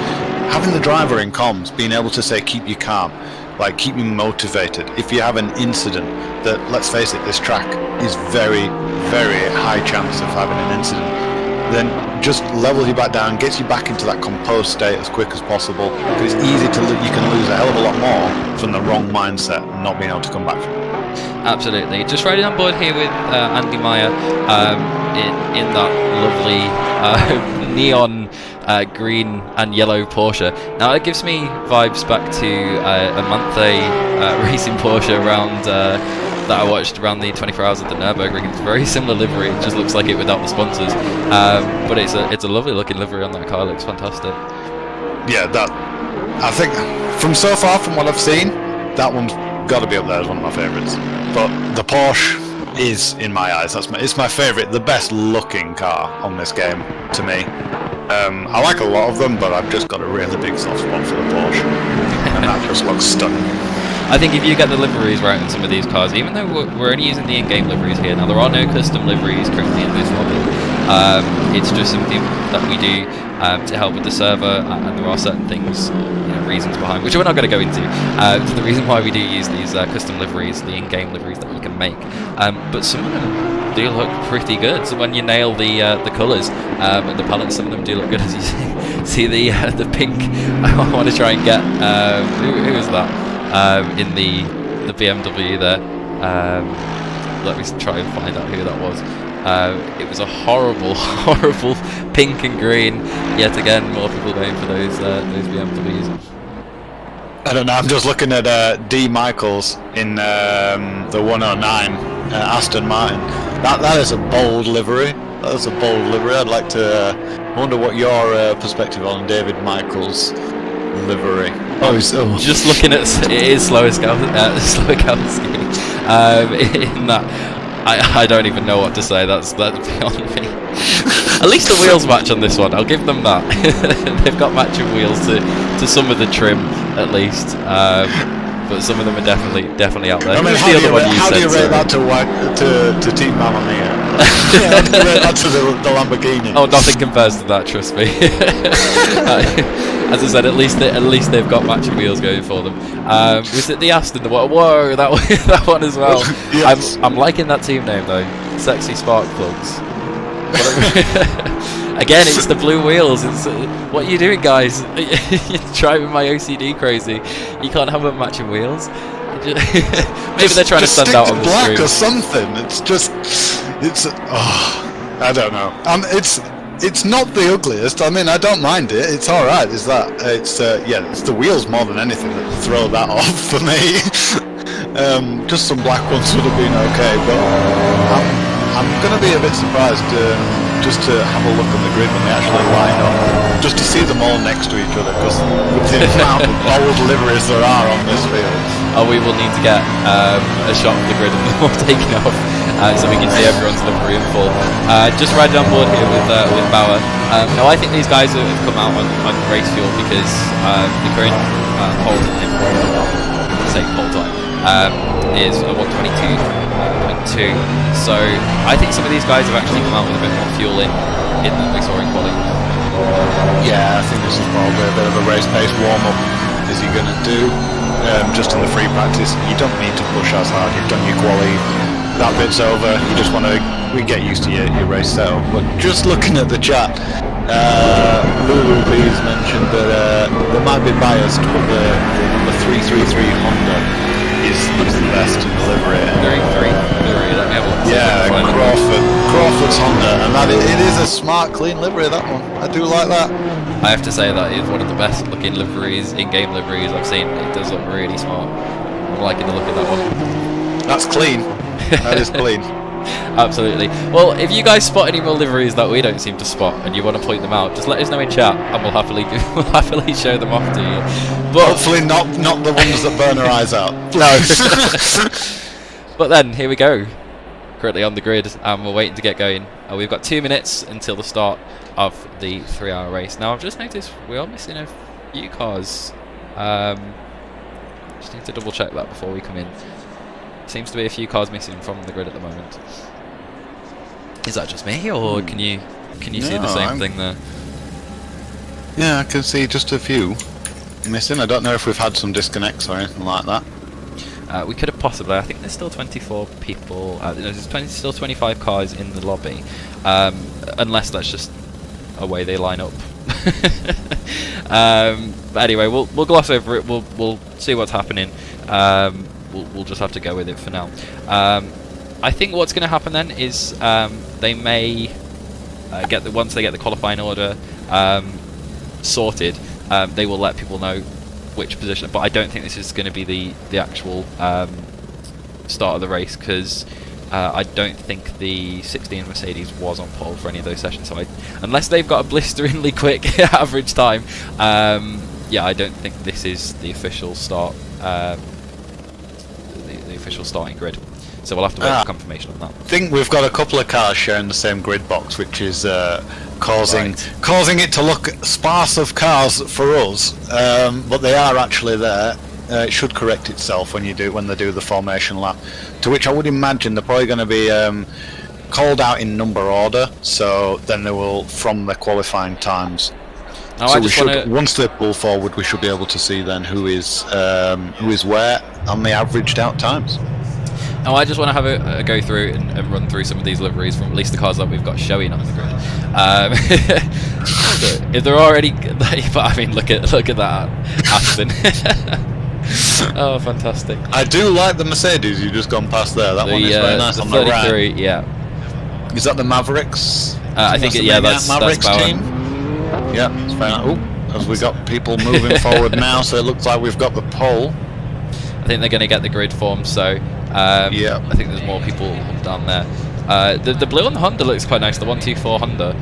having the driver in comms being able to say keep you calm, like keep you motivated. If you have an incident, that, let's face it, this track is very, very high chance of having an incident, then just levels you back down, gets you back into that composed state as quick as possible, because it's easy you can lose a hell of a lot more from the wrong mindset and not being able to come back from it. Absolutely. Just riding on board here with Andy Meyer in that lovely neon green and yellow Porsche. Now it gives me vibes back to a Manthe racing Porsche around that I watched around the 24 Hours of the Nürburgring. It's a very similar livery. It just looks like it without the sponsors, but it's a lovely looking livery on that car. It looks fantastic. Yeah, that I think from so far from what I've seen, that one's got to be up there as one of my favourites. But the Porsche, is, in my eyes, it's my favourite, the best looking car on this game to me. I like a lot of them, but I've just got a really big soft spot for the Porsche, and that just looks stunning. I think if you get the liveries right on some of these cars, even though we're only using the in-game liveries here, now there are no custom liveries currently in this lobby. It's just something that we do to help with the server, and there are certain things, reasons behind, which we're not going to go into. The reason why we do use these custom liveries, the in-game liveries that you can make, but some of them do look pretty good. So when you nail the colours and the palettes, some of them do look good. As you see the pink, I want to try and get who is that? In the BMW there. Let me try and find out who that was. It was a horrible, horrible pink and green. Yet again, more people going for those BMWs. I don't know. I'm just looking at D. Michaels in the 109 Aston Martin. That is a bold livery. That is a bold livery. I'd like to wonder what your perspective on David Michaels' livery. Just looking at it is Slowakowski. In that, I don't even know what to say. That's beyond me. At least the wheels match on this one. I'll give them that. They've got matching wheels to some of the trim at least. But some of them are definitely out there. I mean, how do you rate that to Team Mamma Mia? How do you rate that to the Lamborghini? Oh, nothing compares to that. Trust me. As I said, at least they've got matching wheels going for them. Was it the Aston? Whoa, that one as well. Yes. I'm liking that team name though. Sexy Spark Plugs. Again, it's the blue wheels. It's what are you doing, guys? You're driving my OCD crazy. You can't have them matching wheels. Maybe they're trying to stand out on the black screen. Or something. I don't know. It's not the ugliest. I mean, I don't mind it. It's all right. It's the wheels more than anything that throw that off for me. Just some black ones would have been okay, but I'm going to be a bit surprised just to have a look on the grid when they actually line up, just to see them all next to each other, because with the amount of bold liveries there are on this field. Oh, we will need to get a shot of the grid and them all taken off, so we can see everyone's livery in full. Just riding on board here with Bauer. Now I think these guys have come out on race fuel because the current pole time is a 122.2. So I think some of these guys have actually come out with a bit more fuel in than we saw in quali. Yeah, I think this is probably a bit of a race pace warm up. Is he going to do? Just in the free practice, you don't need to push as hard. You've done your quali. That bit's over. You just want to get used to your race setup. But just looking at the chat, Lulu B's mentioned that they might be biased, but the 333 Honda is the best in the livery. Yeah, Crawford's Honda, and it is a smart, clean livery. That one, I do like that. I have to say that is one of the best looking liveries, in-game liveries I've seen. It does look really smart. I'm liking the look of that one. That's clean. That is clean. Absolutely. Well, if you guys spot any more liveries that we don't seem to spot and you want to point them out, just let us know in chat and we'll happily show them off to you. But hopefully not the ones that burn our eyes out. No. But then here we go. Currently on the grid and we're waiting to get going. We've got 2 minutes until the start of the 3-hour race. Now I've just noticed we are missing a few cars. Just need to double check that before we come in. Seems to be a few cars missing from the grid at the moment. Is that just me, or can you see the same thing there? Yeah, I can see just a few missing. I don't know if we've had some disconnects or anything like that. We could have possibly. I think there's still 24 people. There's still 25 cars in the lobby, unless that's just a way they line up. But anyway, we'll gloss over it. We'll see what's happening. We'll just have to go with it for now. I think what's going to happen then is they may once they get the qualifying order sorted, they will let people know which position. But I don't think this is going to be the actual start of the race, because I don't think the 16 Mercedes was on pole for any of those sessions. So unless they've got a blisteringly quick average time, yeah, I don't think this is the official start. official starting grid. So we'll have to wait for confirmation on that. I think we've got a couple of cars sharing the same grid box, which is causing it to look sparse of cars for us, but they are actually there. It should correct itself when they do the formation lap, to which I would imagine they're probably going to be called out in number order, so then they will from their qualifying times. Now, so once they pull forward, we should be able to see then who is where on the averaged out times. Now I just want to have a go through and run through some of these liveries from at least the cars that we've got showing on the grid. If there are any, but I mean, look at that Aston. Oh, fantastic! I do like the Mercedes you've just gone past there. That one is very nice on the right. Yeah. Is that the Mavericks? I think that's Mavericks team. Yeah, it's very nice. Oh, as we got people moving forward now, so it looks like we've got the pole. I think they're going to get the grid formed, so I think there's more people down there. The blue on the Honda looks quite nice, the 124 Honda.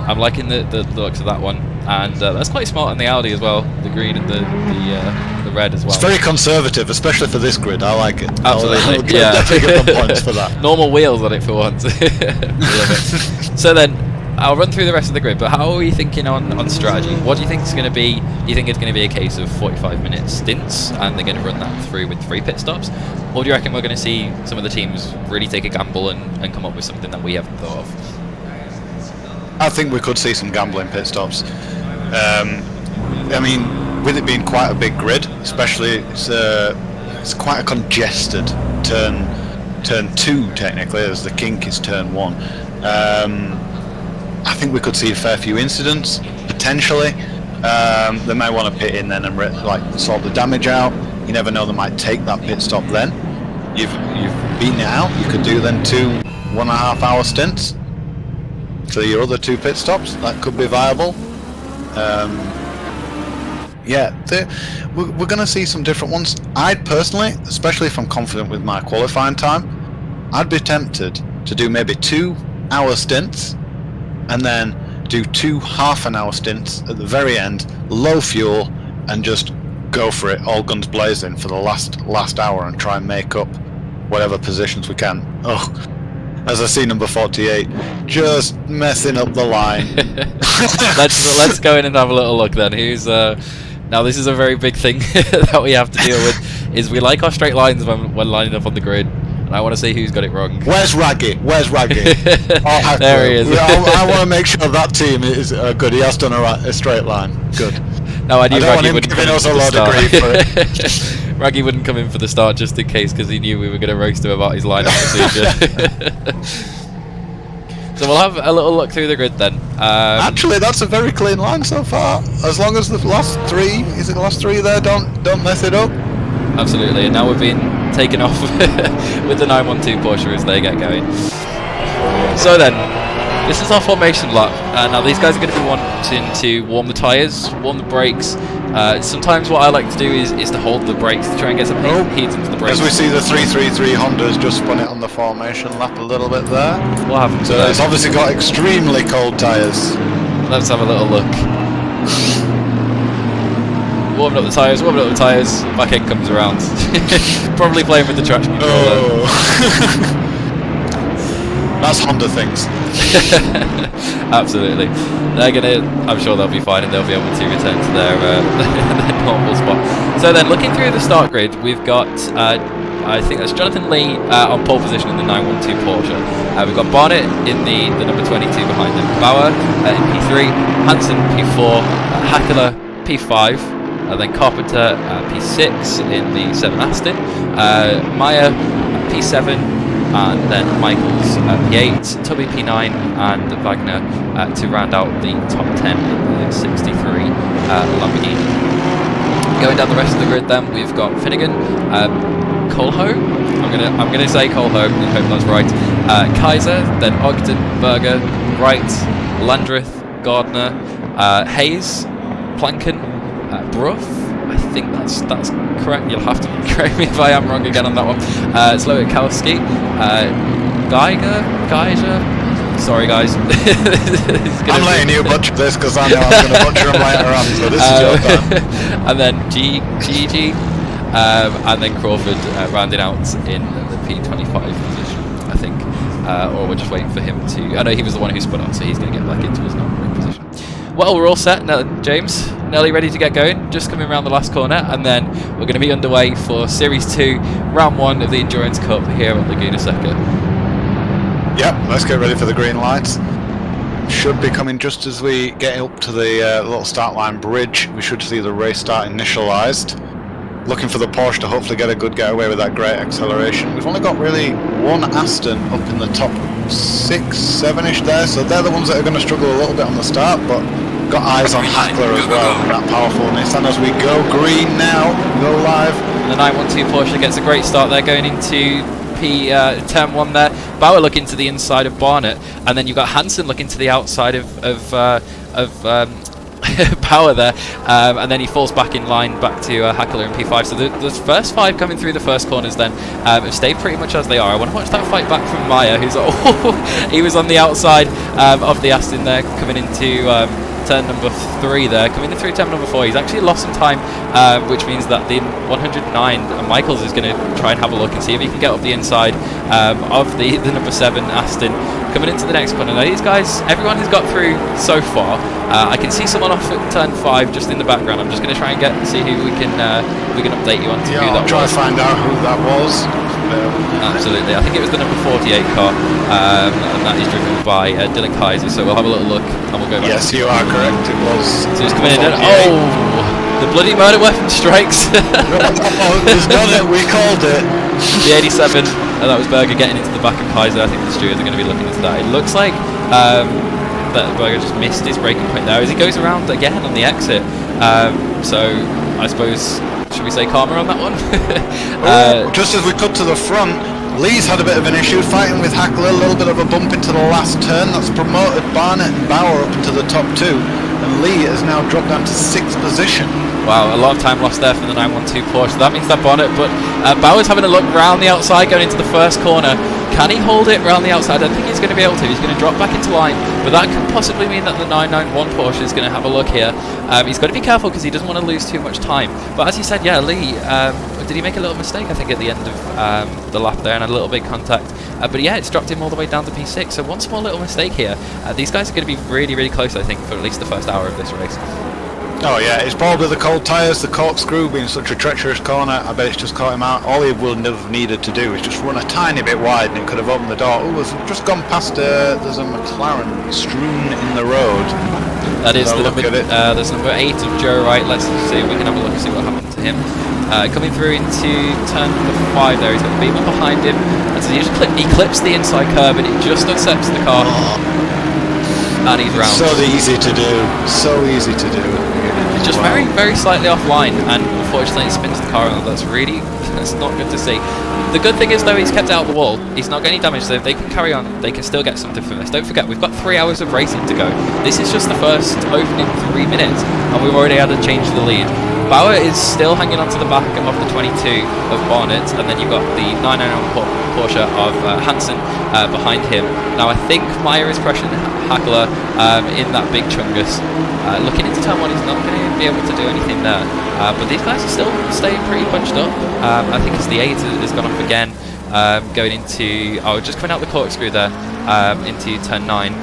I'm liking the looks of that one, and that's quite smart on the Audi as well, the green and the red as well. It's very conservative, especially for this grid. I like it. Absolutely, I'll definitely give them points for that. Normal wheels on it for once. Love it. So then, I'll run through the rest of the grid, but how are you thinking on strategy? What do you think it's going to be? Do you think it's going to be a case of 45-minute stints and they're going to run that through with 3 pit stops? Or do you reckon we're going to see some of the teams really take a gamble and come up with something that we haven't thought of? I think we could see some gambling pit stops. I mean, with it being quite a big grid, especially it's quite a congested turn 2 technically, as the kink is turn 1. I think we could see a fair few incidents, potentially. They may want to pit in then and sort the damage out. You never know, they might take that pit stop then. You've beaten it out. You could do then 2 1.5-hour stints. So your other 2 pit stops, that could be viable. We're going to see some different ones. I'd personally, especially if I'm confident with my qualifying time, I'd be tempted to do maybe 2-hour stints and then do 2 half-an-hour stints at the very end, low fuel, and just go for it, all guns blazing for the last hour and try and make up whatever positions we can. Oh, as I see number 48, just messing up the line. let's go in and have a little look then. Who's now this is a very big thing that we have to deal with, is we like our straight lines when lining up on the grid. And I want to see who's got it wrong. Where's Raggy? Oh, there he is. I want to make sure that team is good. He has done a straight line. Good. No, I knew Raggy wouldn't come in for the start. Raggy wouldn't come in for the start just in case, because he knew we were going to roast him about his lineup procedure. So we'll have a little look through the grid then. Actually, that's a very clean line so far. As long as the last 3, is it the last 3 there? Don't mess it up. Absolutely, and now we've been taken off with the 912 Porsche as they get going. So then, this is our formation lap. Now these guys are going to be wanting to warm the tyres, warm the brakes. Sometimes what I like to do is to hold the brakes to try and get some heat into the brakes. As we see the 333 Honda's just spun it on the formation lap a little bit there. What happened to it's obviously got extremely cold tyres. Let's have a little look. Warming up the tyres, back end comes around. Probably playing with the traction controller. That's Honda things. Absolutely. I'm sure they'll be fine and they'll be able to return to their normal spot. So then, looking through the start grid, we've got, I think that's Jonathan Lee on pole position in the 912 Porsche. We've got Barnett in the number 22 behind him. Bauer in P3, Hansen P4, Hackler P5, then Carpenter P6 in the 7 Aston, Meyer P7, and then Michaels P8, Tubby P9, and Wagner to round out the top 10 in the 63 Lamborghini. Going down the rest of the grid then, we've got Finnegan, Kohlholm, I'm gonna say Kohlholm and hope that's right, Kaiser, then Ogden, Berger, Wright, Landreth, Gardner, Hayes, Planken, Bruff, I think that's correct. You'll have to correct me if I am wrong again on that one. Slowikowski, Geiger. Sorry, guys. I'm letting you butcher this because I know I'm going to butcher them later on. So this is your time. And then GG, and then Crawford rounding out in the P25 position, I think. Or we're just waiting for him to... I know he was the one who spun up, so he's going to get back into his number position. Well, we're all set now, James. Nearly ready to get going. Just coming around the last corner, and then we're going to be underway for Series 2, Round 1 of the Endurance Cup here at Laguna Seca. Yep, let's get ready for the green lights. Should be coming just as we get up to the little start line bridge. We should see the race start initialised. Looking for the Porsche to hopefully get a good getaway with that great acceleration. We've only got really one Aston up in the top 6, 7-ish there, so they're the ones that are going to struggle a little bit on the start, but got eyes on Hackler as well, and that powerful Nissan as we go green now, go live. The 912 Porsche gets a great start there, going into turn 1 there. Bauer looking to the inside of Barnett, and then you've got Hansen looking to the outside of Power there, and then he falls back in line back to Hackler in P5. So the first 5 coming through the first corners then have stayed pretty much as they are. I want to watch that fight back from Meyer, who's he was on the outside of the Aston there, coming into turn number 3 there, coming in through turn number 4. He's actually lost some time, which means that the 109 Michaels is going to try and have a look and see if he can get up the inside of the number 7 Aston coming into the next corner. Now these guys, everyone has got through so far. I can see someone off at turn 5 just in the background. I'm just going to try and see who we can update you on to who that was. I'll try to find out who that was. Absolutely, I think it was the number 48 car, and that is driven by Dylan Kaiser, so we'll have a little look and we'll go back. Yes, you are correct, it was. So he's coming in and, the bloody murder weapon strikes. He's got it, we called it. The 87, that was Berger getting into the back of Kaiser. I think the stewards are going to be looking into that. It looks like that Berger just missed his braking point there as he goes around again on the exit. So I suppose, should we say karma on that one? Just as we cut to the front, Lee's had a bit of an issue fighting with Hackler, a little bit of a bump into the last turn. That's promoted Barnett and Bauer up into the top 2, and Lee has now dropped down to 6th position. Wow, a lot of time lost there for the 912 Porsche. That means that Barnett, but Bauer's having a look round the outside going into the first corner. Can he hold it round the outside? I don't think he's going to be able to. He's going to drop back into line, but that could possibly mean that the 991 Porsche is going to have a look here. He's got to be careful because he doesn't want to lose too much time. But as you said, yeah, Lee, did he make a little mistake, I think, at the end of the lap there and had a little bit of contact? But yeah, it's dropped him all the way down to P6, so one small little mistake here. These guys are going to be really, really close, I think, for at least the first hour of this race. Oh yeah, it's probably the cold tyres, the corkscrew being such a treacherous corner. I bet it's just caught him out. All he would have needed to do is just run a tiny bit wide and it could have opened the door. Oh, we've just gone past, there's a McLaren strewn in the road. That is the number, there's number 8 of Joe Wright. Let's see if we can have a look and see what happened to him. Coming through into turn number 5 there, he's got the Beamer behind him. And so he clips the inside curb and it just upsets the car. And he's round. So easy to do, so easy to do. It's just very, very slightly offline, and unfortunately it spins the car around. That's not good to see. The good thing is though, he's kept it out of the wall. He's not getting any damage, so if they can carry on, they can still get something from this. Don't forget, we've got 3 hours of racing to go. This is just the first opening 3 minutes, and we've already had to change the lead. Bauer is still hanging on to the back of the 22 of Barnett, and then you've got the 991 Porsche of Hansen behind him. Now I think Meyer is pressuring Hackler in that big chungus. Looking into turn 1, he's not going to be able to do anything there. But these guys are still staying pretty bunched up. I think it's the 8 has gone off again, going into, just coming out the corkscrew there, into turn 9.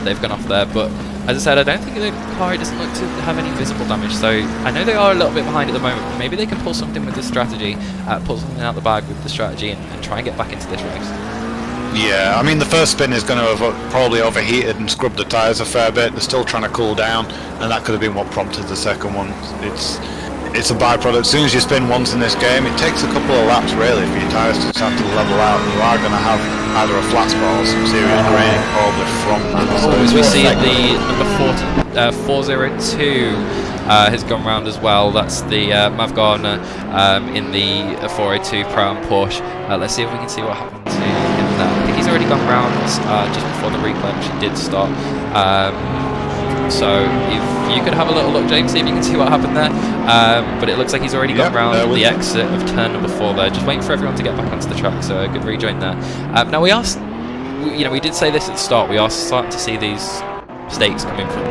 They've gone off there, but as I said, I don't think the car doesn't look to have any visible damage, so I know they are a little bit behind at the moment, but maybe they can pull something with the strategy, pull something out the bag with the strategy and try and get back into this race. Yeah, I mean the first spin is going to have probably overheated and scrubbed the tyres a fair bit. They're still trying to cool down, and that could have been what prompted the second one. It's a byproduct. As soon as you spin once in this game, it takes a couple of laps really for your tyres to start to level out. You are going to have either a flat spot or some serious graining probably from that. So as we see the number 402 has gone round as well. That's the Mav Gardner in the 402 Pro-Am Porsche. Let's see if we can see what happened to him there. I think he's already gone round just before the replay actually did start. So if you could have a little look, James, see if you can see what happened there. But it looks like he's already gone round the exit of turn number 4 there. Just waiting for everyone to get back onto the track, so a good rejoin there. Now we did say this at the start, we are starting to see these mistakes coming from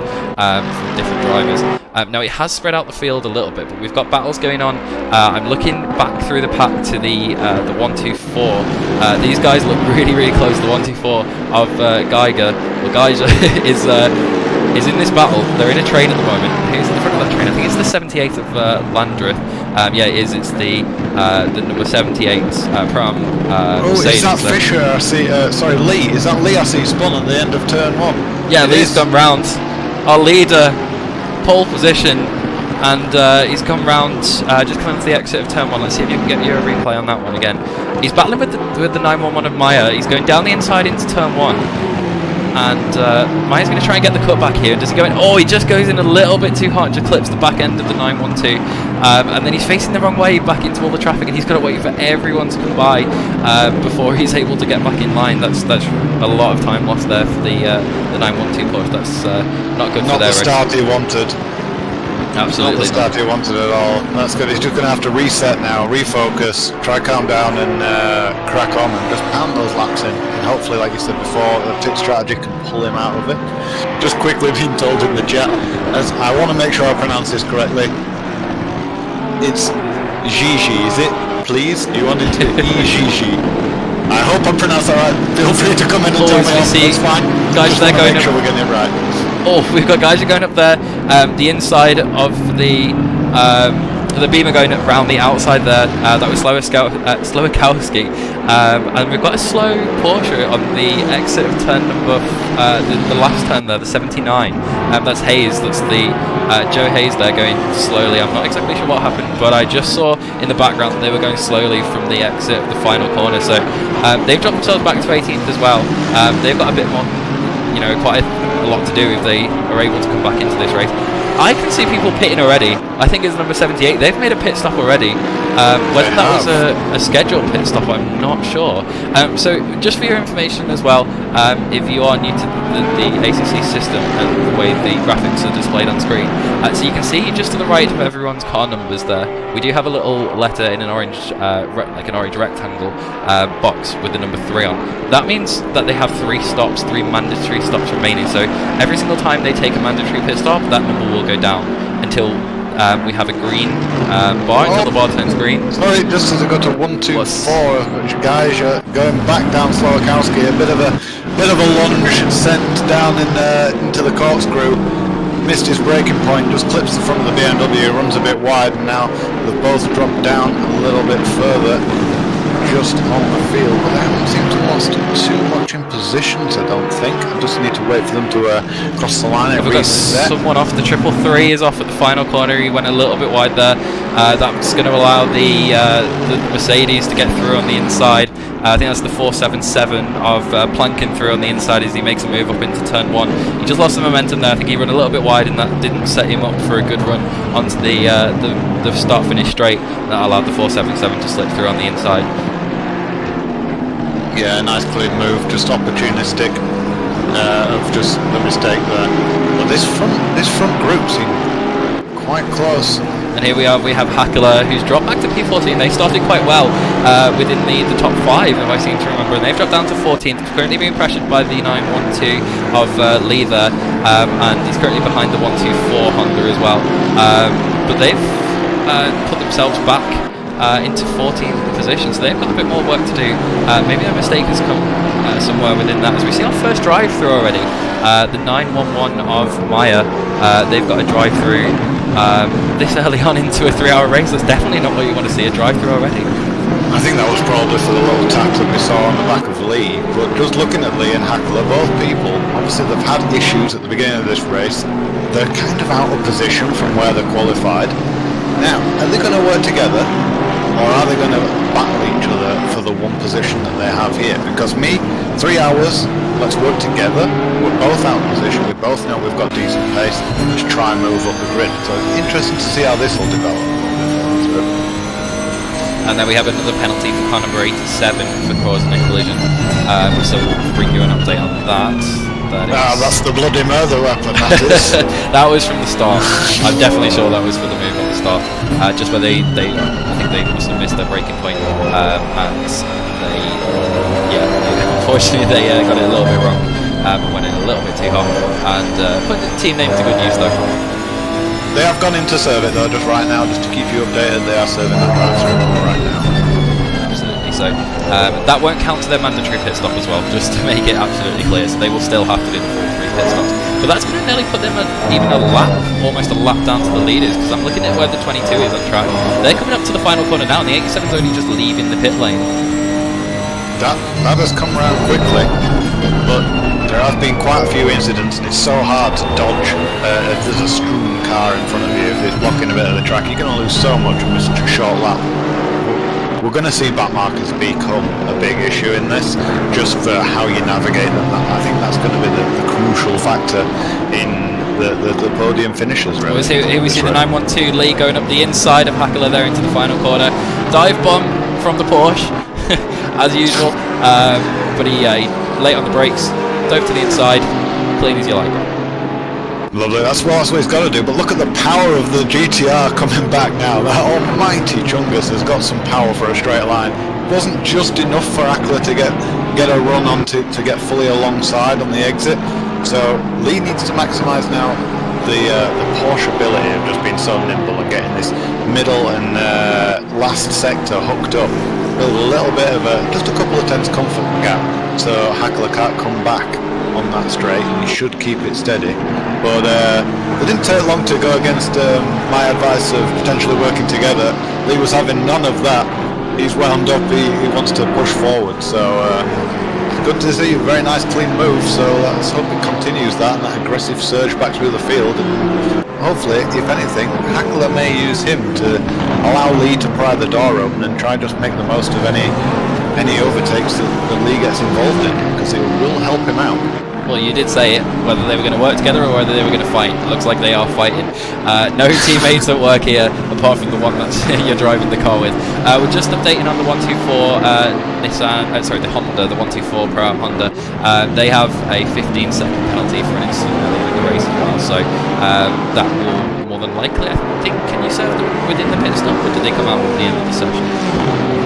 different drivers. Now it has spread out the field a little bit, but we've got battles going on. I'm looking back through the pack to the 124. These guys look really close. The 124 of Geiger. Well, Geiger is in this battle. They're in a train at the moment. Who's in the front of that train? I think it's the 78 of Landreth. Yeah, it is. It's the number 78 from Mercedes. Is that Fisher? I see. Sorry, Lee. Is that Lee? I see spun at the end of turn 1. Yeah, Lee's gone round. Our leader, pole position, and he's come round. Just coming to the exit of turn 1. Let's see if you can get your replay on that one again. He's battling with the 911 of Maya. He's going down the inside into turn 1. And Maya's going to try and get the cut back here. Does he go in? Oh, he just goes in a little bit too hard, just clips the back end of the 912. And then he's facing the wrong way back into all the traffic, and he's got to wait for everyone to come by before he's able to get back in line. That's a lot of time lost there for the 912 push. That's not good for their race. Not the start he wanted. Absolutely not the start he wanted at all. That's good. He's just going to have to reset now, refocus, try calm down and crack on and just pound those laps in. And hopefully, like you said before, the pit strategy can pull him out of it. Just quickly being told in the chat, as I want to make sure I pronounce this correctly. It's Gigi, is it? Please? You want it to be Gigi? I hope I pronounced that right. Feel free to come in and tell me off. That's fine. Guys, they're going make sure we're getting it right. Oh, we've got guys who are going up there. The inside of the Beamer going around the outside there. That was Slowakowski. And we've got a slow Porsche on the exit of turn number, the last turn there, the 79. That's Hayes. That's the Joe Hayes there going slowly. I'm not exactly sure what happened, but I just saw in the background that they were going slowly from the exit of the final corner. So they've dropped themselves back to 18th as well. They've got a bit more, quite a lot to do if they are able to come back into this race. I can see people pitting already. I think it's number 78. They've made a pit stop already. Whether that was a scheduled pit stop, I'm not sure. So just for your information as well, if you are new to the ACC system and the way the graphics are displayed on screen, so you can see just to the right of everyone's car numbers there, we do have a little letter in an orange, like an orange rectangle box with the number 3 on. That means that they have 3 stops, 3 mandatory stops remaining. So every single time they take a mandatory pit stop, that number will go down until we have a green bar, until the bar turns green. Sorry, just as I got to 124, guys, going back down Slowakowski, a bit of a lunge sent down into the corkscrew. Missed his braking point, just clips the front of the BMW, runs a bit wide, and now they've both dropped down a little bit further, just on the field. But they haven't seemed to have lost too much in positions, I don't think. I just need to wait for them to cross the line. We've got someone off. The 333 is off at the final corner. He went a little bit wide there. That's going to allow the Mercedes to get through on the inside. I think that's the 477 of planking through on the inside as he makes a move up into turn 1. He just lost the momentum there. I think he ran a little bit wide, and that didn't set him up for a good run onto the start-finish straight. That allowed the 477 to slip through on the inside. Yeah, nice clean move, just opportunistic of just the mistake there. But this front group seemed quite close. And here we have Hackler, who's dropped back to P14. They started quite well within the top 5, if I seem to remember, and they've dropped down to 14th. Currently being pressured by the 912 of Lee there, and he's currently behind the 124 Honda as well. But they've put themselves back into 14th position, so they've got a bit more work to do. Maybe a mistake has come somewhere within that, as we see our first drive-through already. The 911 of Maya, they've got a drive-through this early on into a 3-hour race. That's definitely not what you want to see, a drive-through already. I think that was probably for the little tap that we saw on the back of Lee, but just looking at Lee and Hackler, both people, obviously they've had issues at the beginning of this race. They're kind of out of position from where they're qualified. Now, are they going to work together, or are they going to battle each other for the one position that they have here? Because 3 hours, let's work together. We're both out of position. We both know we've got decent pace. Let's try and move up the grid. So it's interesting to see how this will develop. And then we have another penalty for car number 87 for causing a collision. So we'll bring you an update on that. That's the bloody murder weapon, that is. That was from the start. I'm definitely sure that was for the move on the start. Just where I think they must have missed their braking point, and unfortunately they got it a little bit wrong, but went in a little bit too hot, and put the team name to good use though. They have gone in to serve it though, just right now, just to keep you updated. They are serving that drive strip right now. Absolutely. So that won't count to their mandatory pit stop as well, just to make it absolutely clear. So they will still have to do the full 3 pit stops. But that's going to nearly put them even a lap, almost a lap down to the leaders, because I'm looking at where the 22 is on track. They're coming up to the final corner now, and the 87's only just leaving the pit lane. That has come around quickly, but there have been quite a few incidents, and it's so hard to dodge if there's a strewn car in front of you, if it's blocking a bit of the track. You're going to lose so much with such a short lap. We're going to see back markers become a big issue in this, just for how you navigate them. I think that's going to be the crucial factor in the podium finishes. Really. Here we see the 912 Lee going up the inside of Hackler there into the final corner. Dive bomb from the Porsche, as usual, but he late on the brakes, dove to the inside, clean as you like. Lovely, that's what he's got to do, but look at the power of the GTR coming back now. That almighty Chungus has got some power for a straight line. It wasn't just enough for Hackler to get a run on to get fully alongside on the exit, so Lee needs to maximise now the Porsche ability of just being so nimble and getting this middle and last sector hooked up. Build a little bit of just a couple of tenths comfort gap, so Hackler can't come back on that straight. He should keep it steady, but it didn't take long to go against my advice of potentially working together. Lee was having none of that. He's wound up, he wants to push forward, so it's good to see. Very nice clean move, so let's hope it continues that aggressive surge back through the field, and hopefully, if anything, Hackler may use him to allow Lee to pry the door open and try and just make the most of any overtakes that Lee gets involved in, because it will help him out. Well, you did say it, whether they were going to work together or whether they were going to fight. It looks like they are fighting. No teammates at work here, apart from the one that you're driving the car with. We're just updating on the 124 the Honda, the 124 Pro Honda. They have a 15-second penalty for an incident earlier in the race as well, so that will more than likely, I think, can you serve them within the pit stop, or do they come out at the end of the session?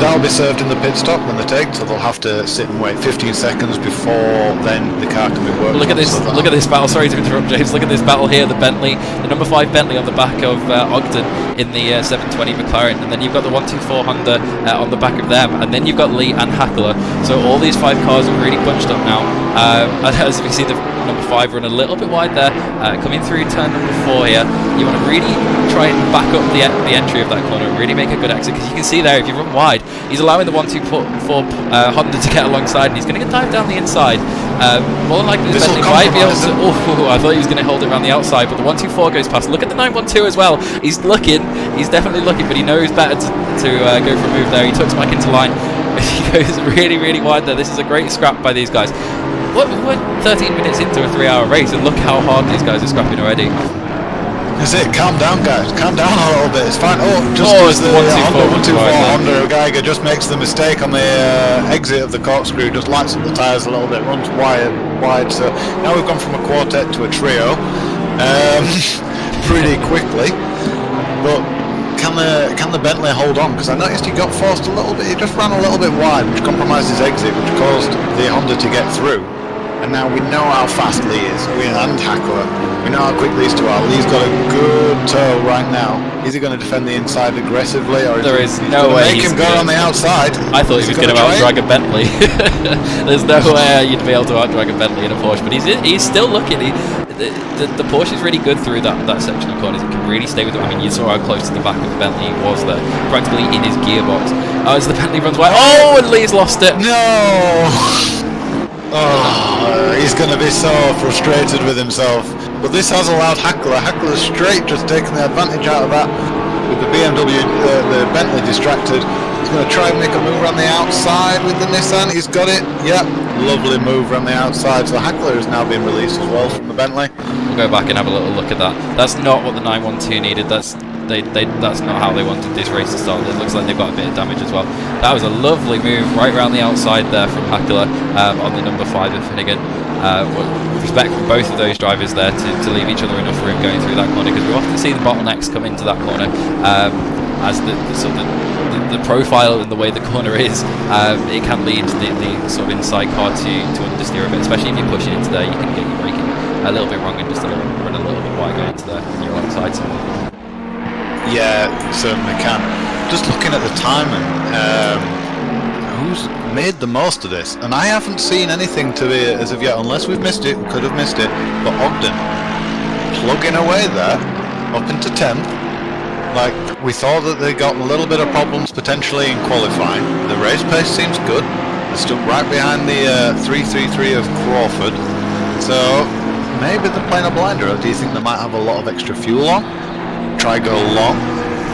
That'll be served in the pit stop when they take, so they'll have to sit and wait 15 seconds before then the car can be worked. Look at this! Look at this battle. Sorry to interrupt, James. Look at this battle here. The Bentley, the number 5 Bentley on the back of Ogden in the 720 McLaren, and then you've got the 124 Honda on the back of them, and then you've got Lee and Hackler. So all these 5 cars are really bunched up now. As we see, the number 5 run a little bit wide there, coming through turn number 4 here. You want to really try and back up the entry of that corner and really make a good exit, because you can see there, if you run wide, he's allowing the 124 Honda to get alongside, and he's going to get dived down the inside. More than likely, the Bentley might be able to. Oh, I thought he was going to hold it around the outside, but the 124 goes past. Look at the 912 as well. He's looking. He's definitely looking, but he knows better to go for a move there. He tucks back into line. He goes really, really wide there. This is a great scrap by these guys. We're 13 minutes into a 3-hour race, and look how hard these guys are scrapping already. Is it? Calm down, guys. Calm down a little bit. It's fine. It's the 124 Honda Geiger just makes the mistake on the exit of the corkscrew, just lights up the tyres a little bit, runs wide. So now we've gone from a quartet to a trio pretty quickly. But can the Bentley hold on? Because I noticed he got forced a little bit. He just ran a little bit wide, which compromised his exit, which caused the Honda to get through. And now we know how fast Lee is, and Hackler. We know how quick these two are. Lee's got a good toe right now. Is he going to defend the inside aggressively, or is no way make him go on the outside? I thought he was going to out-drag a Bentley. There's no way you'd be able to out-drag a Bentley in a Porsche, but he's still looking. The Porsche is really good through that section of corners. It can really stay with him. I mean, you saw how close to the back of the Bentley he was there, practically in his gearbox. As the Bentley runs wide, and Lee's lost it. No! He's going to be so frustrated with himself. But this has allowed Hackler straight just taking the advantage out of that. With the BMW, the Bentley distracted. He's going to try and make a move around the outside with the Nissan. He's got it. Yep, lovely move around the outside. So Hackler has now been released as well from the Bentley. We'll go back and have a little look at that. That's not what the 912 needed. That's not how they wanted this race to start. It looks like they've got a bit of damage as well. That was a lovely move right around the outside there from Hackler on the number 5 of Finnegan. Respect from both of those drivers there to leave each other enough room going through that corner, because we often see the bottlenecks come into that corner as the profile and the way the corner is. It can lead the sort of inside car to understeer a bit, especially if you're pushing into there. You can get your braking a little bit wrong and just run a little bit why going into there when you're alongside someone. Yeah, you certainly can. Just looking at the timing, who's made the most of this? And I haven't seen anything to be as of yet, unless we've missed it, we could have missed it, but Ogden plugging away there, up into 10th. Like, we thought that they got a little bit of problems potentially in qualifying. The race pace seems good. They're stuck right behind the 333 of Crawford. So, maybe they're playing a blinder, or do you think they might have a lot of extra fuel on? Try go long?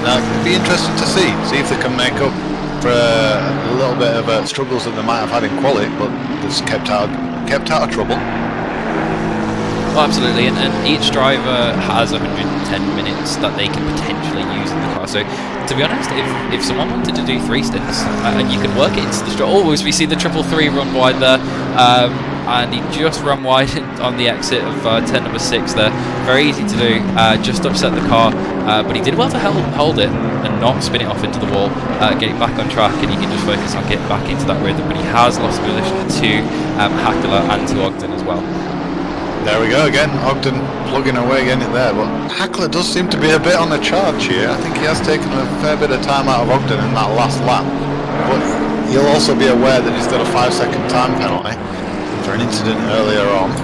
Now, it'd be interesting to see if they can make up for a little bit of struggles that they might have had in quali, but that's kept out of trouble. Well, absolutely, and each driver has 110 minutes that they can potentially use in the car. So, to be honest, if someone wanted to do 3 stints, and you can work it into the struggle. Oh, as we see the 333 run wide there, and he just ran wide on the exit of turn number 6 there. Very easy to do, just upset the car, but he did well to hold it and not spin it off into the wall, get it back on track, and you can just focus on getting back into that rhythm. But he has lost position to Hackler and to Ogden as well. There we go again, Ogden plugging away getting it there, but Hackler does seem to be a bit on the charge here. I think he has taken a fair bit of time out of Ogden in that last lap, but he'll also be aware that he's got a 5-second time penalty for an incident earlier on,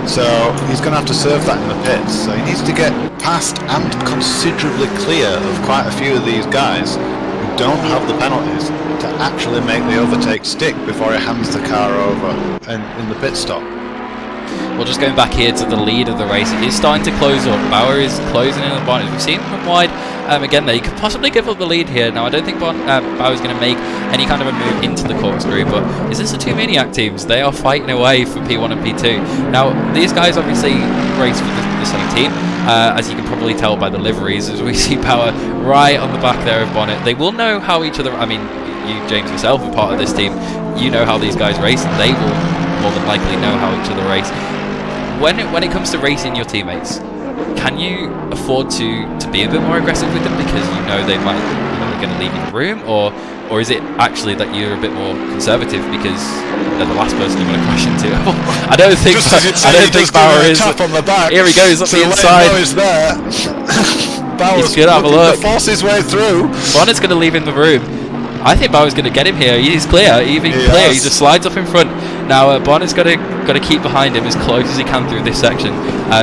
so he's going to have to serve that in the pits. So he needs to get past and considerably clear of quite a few of these guys who don't have the penalties to actually make the overtake stick before he hands the car over in the pit stop. Well, just going back here to the lead of the race, it is starting to close up. Bauer is closing in on Bond. We've seen him come wide again there. He could possibly give up the lead here. Now, I don't think Bauer's going to make any kind of a move into the corkscrew, but is this the two Maniac teams? They are fighting away for P1 and P2. Now, these guys obviously race for the same team, as you can probably tell by the liveries, as we see Bauer right on the back there of Bonnet. They will know how each other, I mean, you, James, yourself are part of this team. You know how these guys race, and they will more than likely know how each other race. When it comes to racing your teammates, can you afford to be a bit more aggressive with them because you know they're going to leave you the room, or is it actually that you're a bit more conservative because they're the last person you're going to crash into? I don't think Bauer is. On the back, here he goes up so the inside. Bauer's there. Bauer's going to have a look. To force his way through. Bonnet's going to leave him the room. I think Bauer's going to get him here. He's clear, He just slides up in front. Now Bonnet's got to keep behind him as close as he can through this section,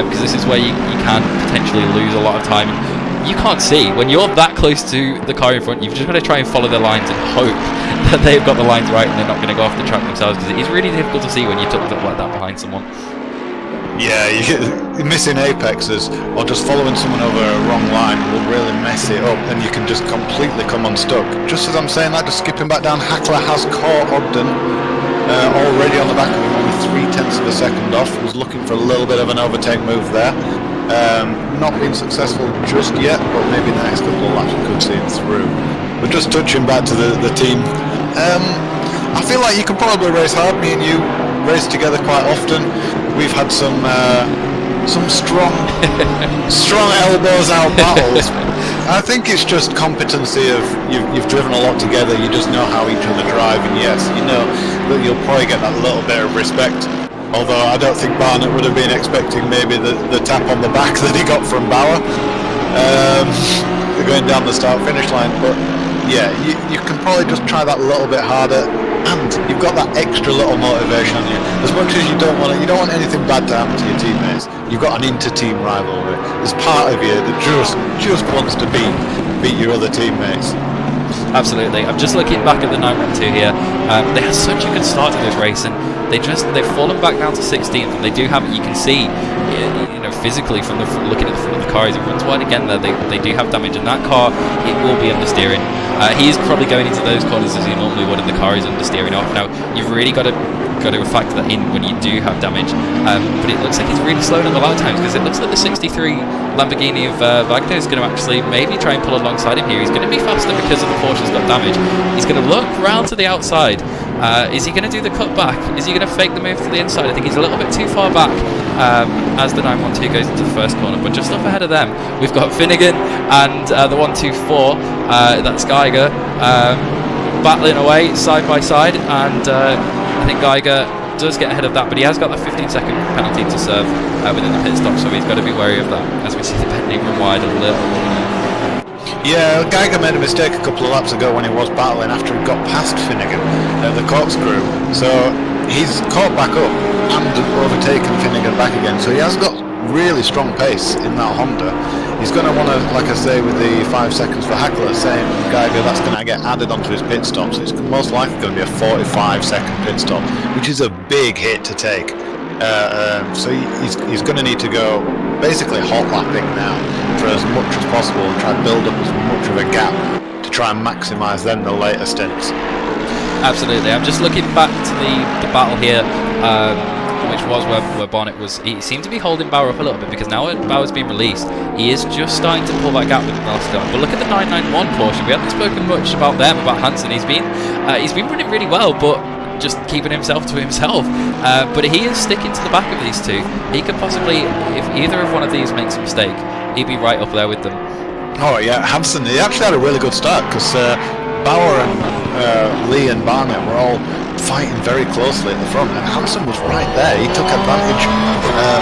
because this is where you can potentially lose a lot of time. You can't see when you're that close to the car in front. You've just got to try and follow their lines and hope that they've got the lines right and they're not going to go off the track themselves, because it is really difficult to see when you're tucked up like that behind someone. Yeah, you're missing apexes or just following someone over a wrong line will really mess it up, and you can just completely come unstuck. Just as I'm saying that, just skipping back down, Hackler has caught Ogden already on the back of him, only 0.3 of a second off. Was looking for a little bit of an overtake move there. Not been successful just yet, but maybe in the next couple of laps we could see him through. But just touching back to the team, I feel like you can probably race hard. Me and you race together quite often. We've had some strong elbows out battles. I think it's just competency of you've driven a lot together. You just know how each other drive, and yes, you know that you'll probably get that little bit of respect. Although I don't think Barnett would have been expecting maybe the tap on the back that he got from Bauer going down the start-finish line. But yeah, you can probably just try that a little bit harder, and you've got that extra little motivation on you. As much as you don't want anything bad to happen to your teammates, you've got an inter-team rivalry. There's part of you that just wants to beat your other teammates. Absolutely. I'm just looking back at the 912 here. They had such a good start to this race, and they've fallen back down to 16th, and they do have it. You can see, physically from looking at the front of the car, as it runs wide again there, they do have damage, and that car, it will be understeering. He is probably going into those corners as he normally would, and the car is understeering off. Now, you've really got to factor that in when you do have damage, but it looks like he's really slowed on the lap times, because it looks like the 63 Lamborghini of Wagner is going to actually maybe try and pull alongside him here. He's going to be faster because of the Porsche's got damage. He's going to look round to the outside. Is he going to do the cut back? Is he going to fake the move to the inside? I think he's a little bit too far back as the 912 goes into the first corner, but just up ahead of them we've got Finnegan and the 124, that's Geiger, battling away side by side, and I think Geiger does get ahead of that, but he has got that 15-second penalty to serve within the pit stop, so he's got to be wary of that, as we see the Bentley run wide a little bit. Yeah, Geiger made a mistake a couple of laps ago when he was battling after he got past Finnegan, the corkscrew. So he's caught back up and overtaken Finnegan back again. So he has got really strong pace in that Honda. He's going to want to, like I say, with the 5 seconds for Hackler, saying Geiger, that's going to get added onto his pit stop. So it's most likely going to be a 45-second pit stop, which is a big hit to take. So he's going to need to go basically hot lapping now for as much as possible and try and build up as much of a gap to try and maximise then the later stints. Absolutely. I'm just looking back to the battle here, which was where Bonnet was. He seemed to be holding Bauer up a little bit, because now that Bauer's been released, he is just starting to pull that gap with Nelson. But look at the 991 Porsche. We haven't spoken much about them, about Hansen. He's been running really well, but just keeping himself to himself. But he is sticking to the back of these two. He could possibly, if either of one of these makes a mistake, he'd be right up there with them. Oh yeah, Hansen, he actually had a really good start, because Bauer and Lee and Barnett were all fighting very closely at the front, and Hansen was right there. He took advantage. I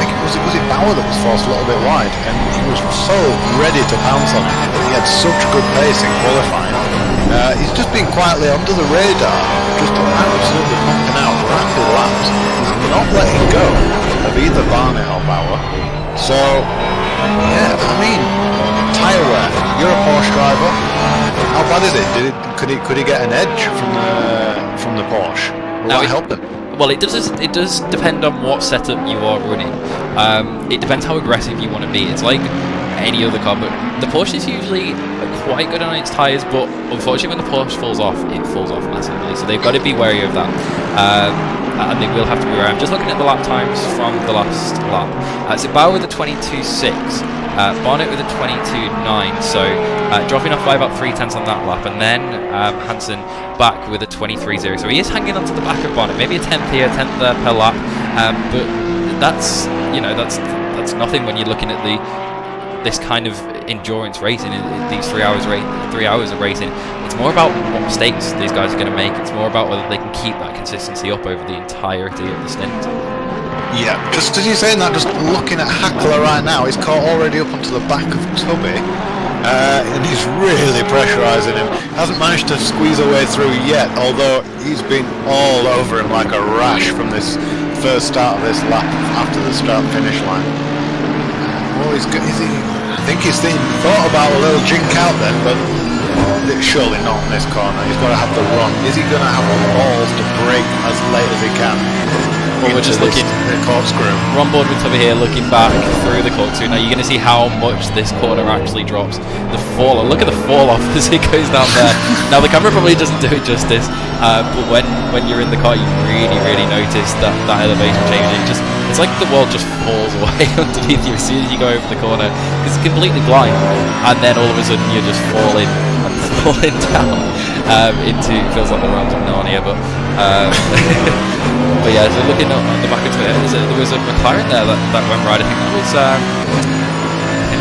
think it was Bauer that was forced a little bit wide, and he was so ready to pounce on it. He had such good pace in qualifying. He's just been quietly under the radar, just absolutely pumping out rapid laps. He's not letting go of either Barnett or Bauer. So yeah, I mean, tyre wear. You're a Porsche driver. How bad is it? Could he get an edge from the Porsche? Will that help him? Well, it does depend on what setup you are running. It depends how aggressive you want to be. It's like any other car, but the Porsche is usually quite good on its tyres, but unfortunately when the Porsche falls off, it falls off massively. So they've got to be wary of that. And they will have to be wary. I'm just looking at the lap times from the last lap. So Bauer with a 22.6. Barnett with a 22.9, so dropping off by about 0.3 on that lap, and then Hansen back with a 23.0. So he is hanging onto the back of Barnett, maybe a 10th here, 10th there per lap, but that's nothing when you're looking at this kind of endurance racing, these 3 hours of racing. It's more about what mistakes these guys are going to make. It's more about whether they can keep that consistency up over the entirety of the stint. Yeah, just as you're saying that, just looking at Hackler right now, he's caught already up onto the back of Tubby, and he's really pressurising him. Hasn't managed to squeeze a way through yet, although he's been all over him like a rash from this first start of this lap after the start-finish line. Oh, I think he's thought about a little jink out then, but surely not in this corner. He's got to have the run. Is he going to have the balls to brake as late as he can? Well, we're just looking the corkscrew. We're on board with Tubby here, looking back through the corkscrew. Now you're going to see how much this corner actually drops. The fall, look at the fall off as it goes down there. Now the camera probably doesn't do it justice, but when you're in the car, you really notice that elevation change. It's like the world just falls away underneath you as soon as you go over the corner, because it's completely blind, and then all of a sudden you're just falling down into, feels like the realms of Narnia, but but yeah, so looking at the back of it, there was a McLaren there that went right. I think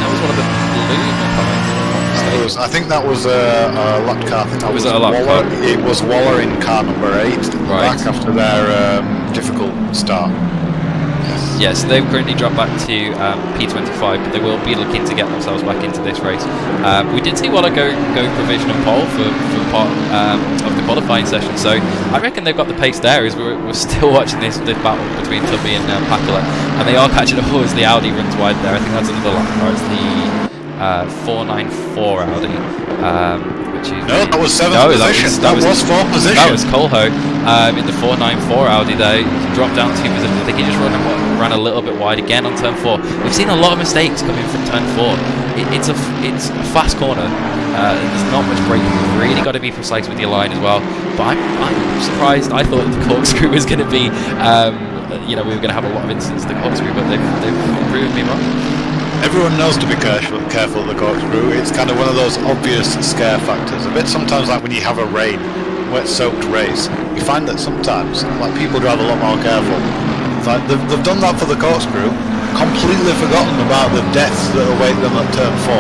that was one of the blue McLarens. I think that was a lap car. I think that was a lap Waller. car? It was Waller in car number 8, right, back after their difficult start. Yeah, so they've currently dropped back to P25, but they will be looking to get themselves back into this race. We did see Waller go provision and pole for part of the qualifying session, so I reckon they've got the pace there. As we're still watching this battle between Tubby and Pakula, and they are catching up as the Audi runs wide there. I think that's another lap car. It's the 494 Audi. No, that was 7th position. That was 4th position. That was Colho in the 494 Audi there. He dropped down 2 positions. I think he just ran a little bit wide again on turn 4. We've seen a lot of mistakes coming from turn 4. It's a fast corner. There's not much braking. You've really got to be precise with your line as well. But I'm surprised. I thought the corkscrew was going to be, we were going to have a lot of incidents with the corkscrew, but they've proved me wrong. Everyone knows to be careful of the corkscrew. It's kind of one of those obvious scare factors. A bit sometimes like when you have a wet-soaked race, you find that sometimes people drive a lot more careful. It's like they've done that for the corkscrew, completely forgotten about the deaths that await them at turn 4.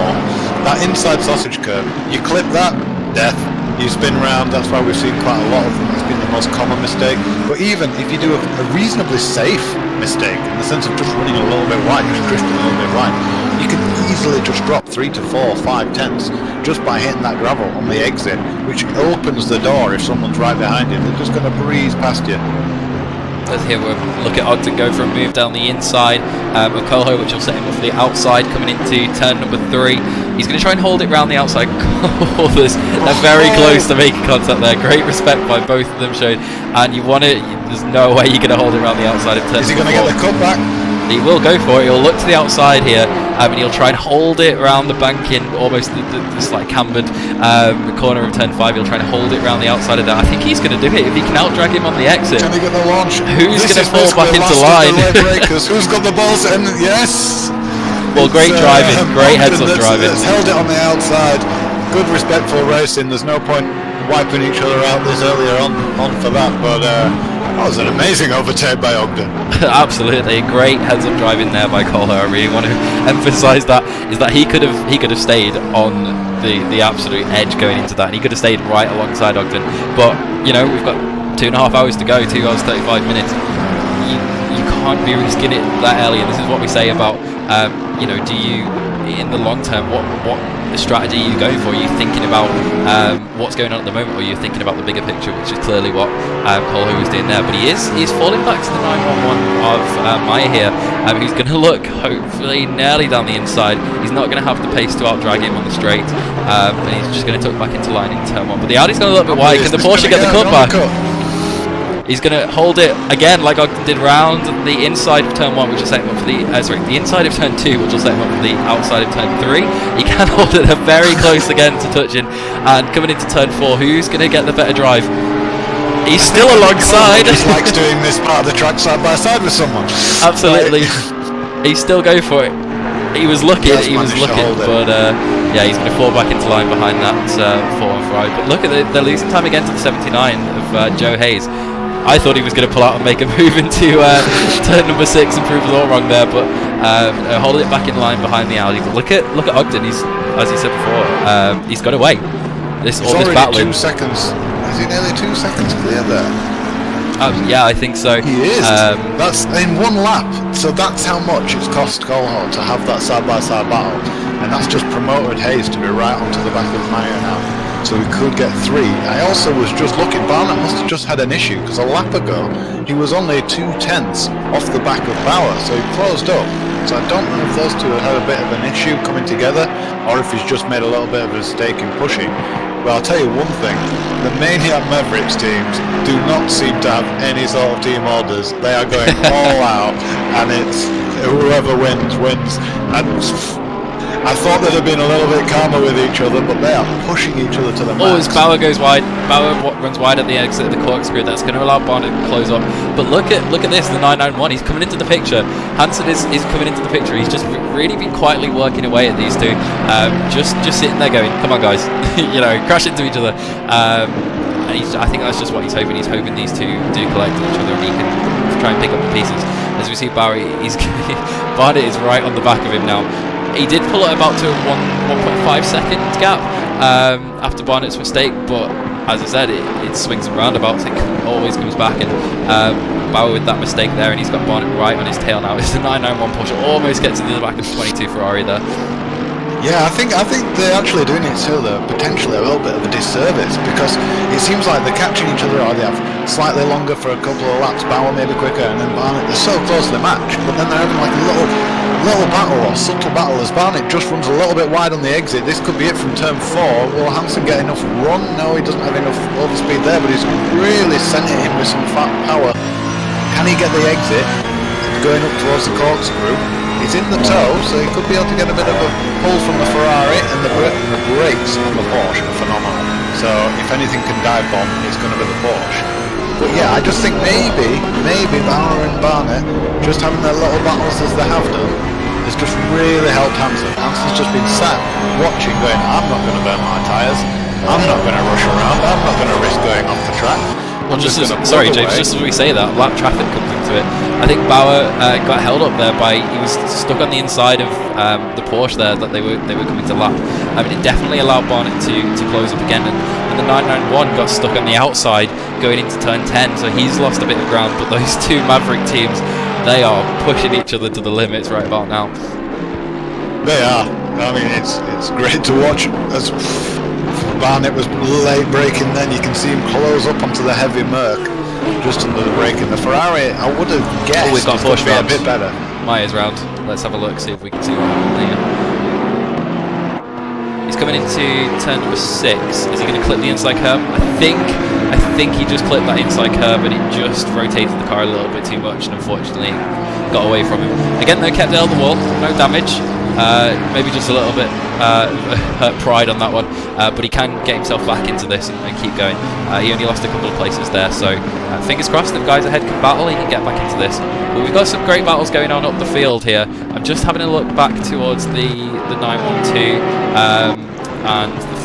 That inside sausage curve, you clip that, death. You spin round. That's why we've seen quite a lot of them. been the most common mistake. But even if you do a reasonably safe mistake, in the sense of just running a little bit wide, just drifting a little bit wide, you can easily just drop 3 to 4, 5 tenths just by hitting that gravel on the exit, which opens the door if someone's right behind you. They're just going to breeze past you. As here we'll look at Ogden go for a move down the inside of Coho, which will set him up for the outside coming into turn number 3. He's going to try and hold it round the outside corners. They're very close to making contact there. Great respect by both of them shown, and you want it. There's no way you're going to hold it round the outside of turn. Is he going to get the cut back? He will go for it. He'll look to the outside here, and he'll try and hold it around the banking, almost this like cambered corner of turn 5. He'll try and hold it around the outside of that. I think he's going to do it if he can outdrag him on the exit. Can he get the launch? Who's going to fall back into line? Who's got the balls? And yes. Well, great driving, great heads-up driving. It's held it on the outside. Good, respectful racing. There's no point wiping each other out this earlier on for that, but. That was an amazing overtake by Ogden. Absolutely, great heads-up driving there by Coho. I really want to emphasise that he could have stayed on the absolute edge going into that, and he could have stayed right alongside Ogden. But you know, we've got 2.5 hours to go, 2 hours 35 minutes. You can't be risking it that early, and this is what we say about you know, do you in the long term what strategy are you going for? Are you thinking about what's going on at the moment, or are you thinking about the bigger picture, which is clearly what Coho was doing there? But he's falling back to the 911 of Maya here, who's going to look hopefully nearly down the inside. He's not going to have the pace to outdrag him on the straight, and he's just going to tuck back into line in turn 1. But the Audi's going a little bit wide. Can the Porsche get the cut back? He's going to hold it again like Ogden did round the inside of turn 1, which will set him up for the inside of turn 2, which will set him up for the outside of turn 3. He can hold it very close again to touching, and coming into turn 4, who's going to get the better drive? He's still alongside. He just likes doing this part of the track side by side with someone. Absolutely. He's still going for it. He was looking, but yeah, he's going to fall back into line behind that 4 and 5. But look at they're losing time again to the 79 of Joe Hayes. I thought he was going to pull out and make a move into turn number 6 and prove us all wrong there, but holding it back in line behind the Audi. Look at Ogden. He's, as he said before, he's got away. This battling. 2 seconds. Is he nearly 2 seconds clear there? Yeah, I think so. He is. That's in 1 lap. So that's how much it's cost Coulthard to have that side-by-side battle, and that's just promoted Hayes to be right onto the back of Maya now. So we could get 3. I also was just looking, Barnett must have just had an issue, because a lap ago he was only 2 tenths off the back of Bauer, so he closed up. So I don't know if those two had a bit of an issue coming together, or if he's just made a little bit of a mistake in pushing. But I'll tell you one thing, the Maniac Mavericks teams do not seem to have any sort of team orders. They are going all out, and it's whoever wins, wins. And I thought they'd have been a little bit calmer with each other, but they are pushing each other to the max. Oh, as Bauer goes wide, Bauer runs wide at the exit of the corkscrew. That's going to allow Barnett to close up. But look at this, the 991. He's coming into the picture. Hansen is coming into the picture. He's just really been quietly working away at these two, just sitting there going, "Come on, guys, you know, crash into each other." And I think that's just what he's hoping. He's hoping these two do collect each other, and he can try and pick up the pieces. As we see, Bauer, Barnett is right on the back of him now. He did pull it about to a 1.5 second gap after Barnett's mistake, but as I said, it swings and roundabouts. It always comes back, and Bauer with that mistake there, and he's got Barnett right on his tail now. It's the 991 Porsche, almost gets into the back of the 22 Ferrari there. Yeah, I think they're actually doing it to potentially a little bit of a disservice, because it seems like they're catching each other, or they have slightly longer for a couple of laps, Bauer maybe quicker, and then Barnett, they're so closely matched, but then they're having like a little battle or subtle battle as Barnett just runs a little bit wide on the exit. This could be it from turn 4. Will Hansen get enough run? No, he doesn't have enough overspeed there, but he's really sent it in with some fat power. Can he get the exit? Going up towards the corkscrew. He's in the toe, so he could be able to get a bit of a pull from the Ferrari, and the brakes on the Porsche are phenomenal. So if anything can dive bomb, it's going to be the Porsche. But yeah, I just think maybe Bauer and Barnett just having their little battles as they have done has just really helped Hansen. Hansen's just been sat watching, going, I'm not going to burn my tyres, I'm not going to rush around, I'm not going to risk going off the track. Well, just going to sorry, James. Just as we say that, lap traffic comes into it. I think Bauer got held up there by he was stuck on the inside of the Porsche there that they were coming to lap. I mean, it definitely allowed Barnett to close up again, and the 991 got stuck on the outside going into turn 10, so he's lost a bit of ground. But those two Maverick teams, they are pushing each other to the limits right about now. They are. I mean, it's great to watch. As Barnett was late braking, then you can see him close up onto the heavy Merc just under the brake. In the Ferrari, I would have guessed we've got Porsche a bit better. Myers round. Let's have a look, see if we can see what happened here. He's coming into turn number 6. Is he going to clip the inside curb? I think he just clipped that inside curb, and it just rotated the car a little bit too much, and unfortunately got away from him. Again, though, kept it on the wall, no damage. Maybe just a little bit hurt pride on that one, but he can get himself back into this and keep going. He only lost a couple of places there, so fingers crossed the guys ahead can battle, he can get back into this. But we've got some great battles going on up the field here. I'm just having a look back towards the 912 and the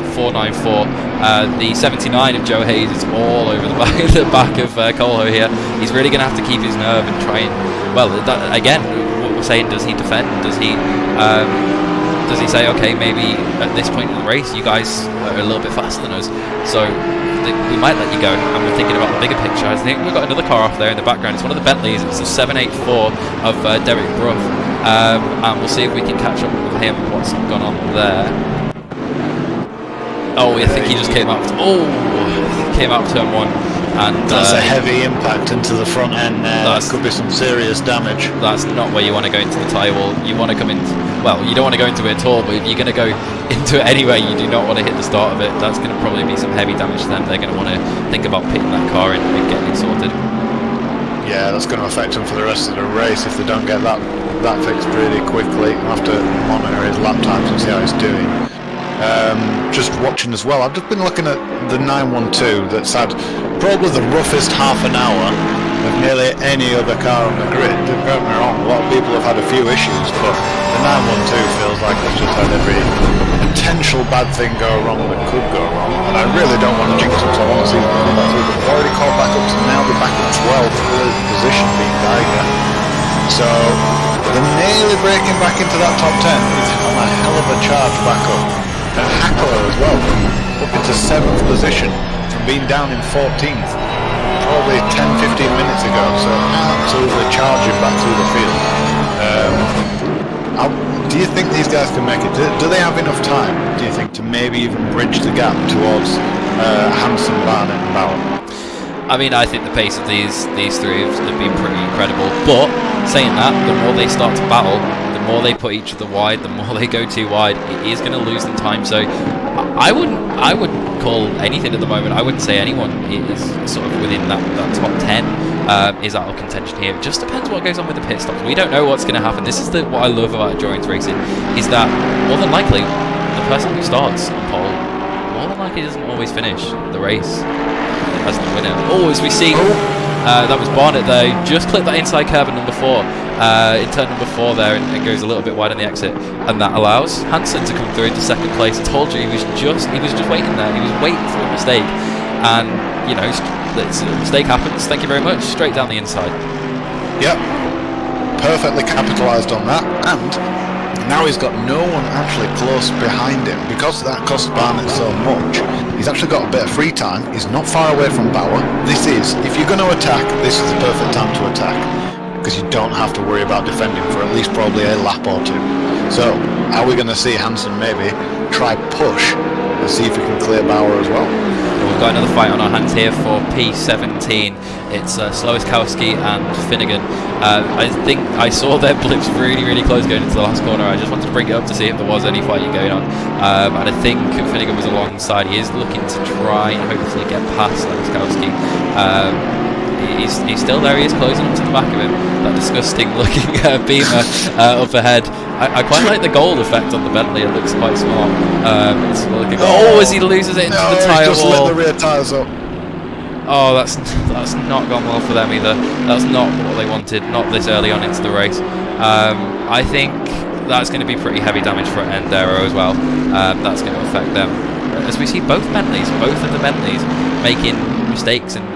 494. The 79 of Joe Hayes is all over the back of Coelho here. He's really going to have to keep his nerve and try and, well, again, saying, does he defend? Does he say, okay, maybe at this point in the race you guys are a little bit faster than us, so we might let you go, and we're thinking about the bigger picture. I think we've got another car off there in the background. It's one of the Bentleys. It's the 784 of Derek Brough, and we'll see if we can catch up with him and what's gone on there. Oh, I think he just came out. Came out turn 1. And that's a heavy impact into the front end there. That could be some serious damage. That's not where you want to go into the tyre wall. You want to come in. Well, you don't want to go into it at all, but if you're going to go into it anyway, you do not want to hit the start of it. That's going to probably be some heavy damage to them. They're going to want to think about pitting that car in and getting it sorted. Yeah, that's going to affect him for the rest of the race if they don't get that fixed really quickly. We'll have to monitor his lap times and see how he's doing. Just watching as well, I've just been looking at the 912 that's had probably the roughest half an hour of nearly any other car on the grid. Don't get me wrong, a lot of people have had a few issues, but the 912 feels like it's just had every potential bad thing go wrong that could go wrong, and I really don't want to jinx them, so I want to see them come back through. They've already called back up to now, they're back at 12th position, being Geiger. So they're nearly breaking back into that top 10. It's on a hell of a charge back up. And Hackler as well, up into 7th position from being down in 14th probably 10-15 minutes ago, so absolutely charging back through the field. Do you think these guys can make it? Do they have enough time, do you think, to maybe even bridge the gap towards Hansen, Barnett and Bauer? I mean, I think the pace of these three have been pretty incredible, but saying that, the more they start to battle, the more they put each other wide, the more they go too wide, it is going to lose them time. So I wouldn't call anything at the moment. I wouldn't say anyone is sort of within that top 10 is out of contention here. It just depends what goes on with the pit stops. We don't know what's going to happen. This is what I love about endurance racing, is that more than likely the person who starts on pole more than likely doesn't always finish the race as the winner. As we see, that was Barnett there. Just clipped that inside curb at number 4. In turn number 4 there, and it goes a little bit wide on the exit, and that allows Hansen to come through into 2nd place. I told you he was just waiting there. He was waiting for a mistake, and you know, a mistake happens. Thank you very much. Straight down the inside. Yep, perfectly capitalised on that, and now he's got no one actually close behind him because that cost Barnett so much. He's actually got a bit of free time. He's not far away from Bauer. This is, if you're going to attack, this is the perfect time to attack, because you don't have to worry about defending for at least probably a lap or 2. So, are we going to see Hansen maybe try push and see if we can clear Bauer as well? We've got another fight on our hands here for P17. It's Slowiskowski and Finnegan. I think I saw their blips really close going into the last corner. I just wanted to bring it up to see if there was any fighting going on. And I think Finnegan was alongside. He is looking to try and hopefully get past Slowiskowski. He's still there. He is closing up to the back of him. That disgusting looking Beamer up ahead. I quite like the gold effect on the Bentley. It looks quite smart. It's looking. As he loses it into the tyre wall. Just lit the rear tyres up. Oh, that's not gone well for them either. That's not what they wanted. Not this early on into the race. I think that's going to be pretty heavy damage for Endero as well. That's going to affect them. As we see both of the Bentleys making mistakes and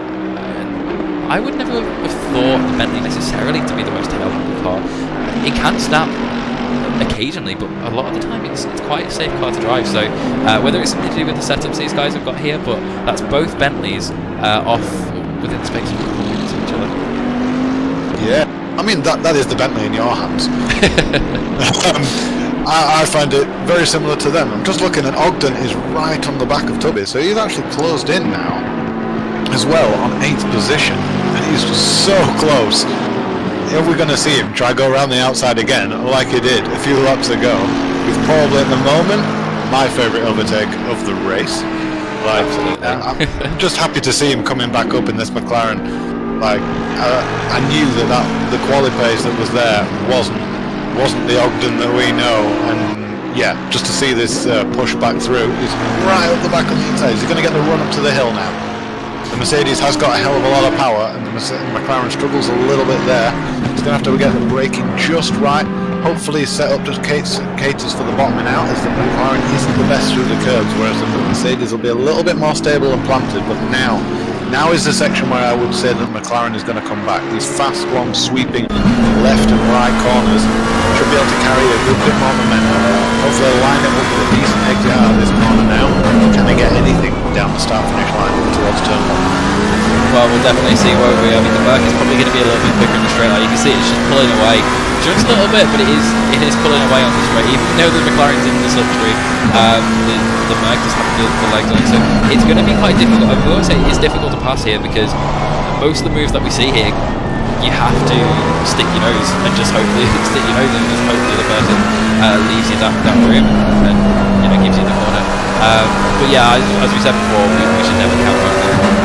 I would never have thought the Bentley necessarily to be the most tail-happy car. It can snap occasionally, but a lot of the time it's quite a safe car to drive. So whether it's something to do with the setups these guys have got here, but that's both Bentleys off within the space of a couple of minutes of each other. Yeah, I mean that is the Bentley in your hands. I find it very similar to them. I'm just looking, and Ogden is right on the back of Tubby, so he's actually closed in now as well on 8th position, and he's just so close. Are we going to see him try go around the outside again like he did a few laps ago? With probably at the moment my favourite overtake of the race. Like, I'm just happy to see him coming back up in this McLaren. Like, I knew that the quali pace that was there wasn't the Ogden that we know, and yeah, just to see this push back through, he's right up the back on the inside. Is he going to get the run up to the hill now? The Mercedes has got a hell of a lot of power, and the McLaren struggles a little bit there. He's going to have to get the braking just right. Hopefully he's set up just caters for the bottoming out, as the McLaren isn't the best through the curves, whereas the Mercedes will be a little bit more stable and planted. But now is the section where I would say that McLaren is going to come back. These fast, long, sweeping left and right corners should be able to carry a good bit more momentum. Hopefully they'll line it up with a decent exit out of this corner now. Can they get anything down the start-finish line towards turn 1? Well, we'll definitely see, won't we? I mean, the Merc is probably going to be a little bit quicker in the straight line. You can see it's just pulling away just a little bit, but it is pulling away on the straight. Even though the McLaren's in the slipstream, the Merc just have the legs on it. So it's going to be quite difficult. I will say it is difficult to pass here, because most of the moves that we see here, you have to stick your nose and just hopefully stick your nose in, and just hope the other person leaves you that room and gives you the corner. But yeah, as we said before, we should never count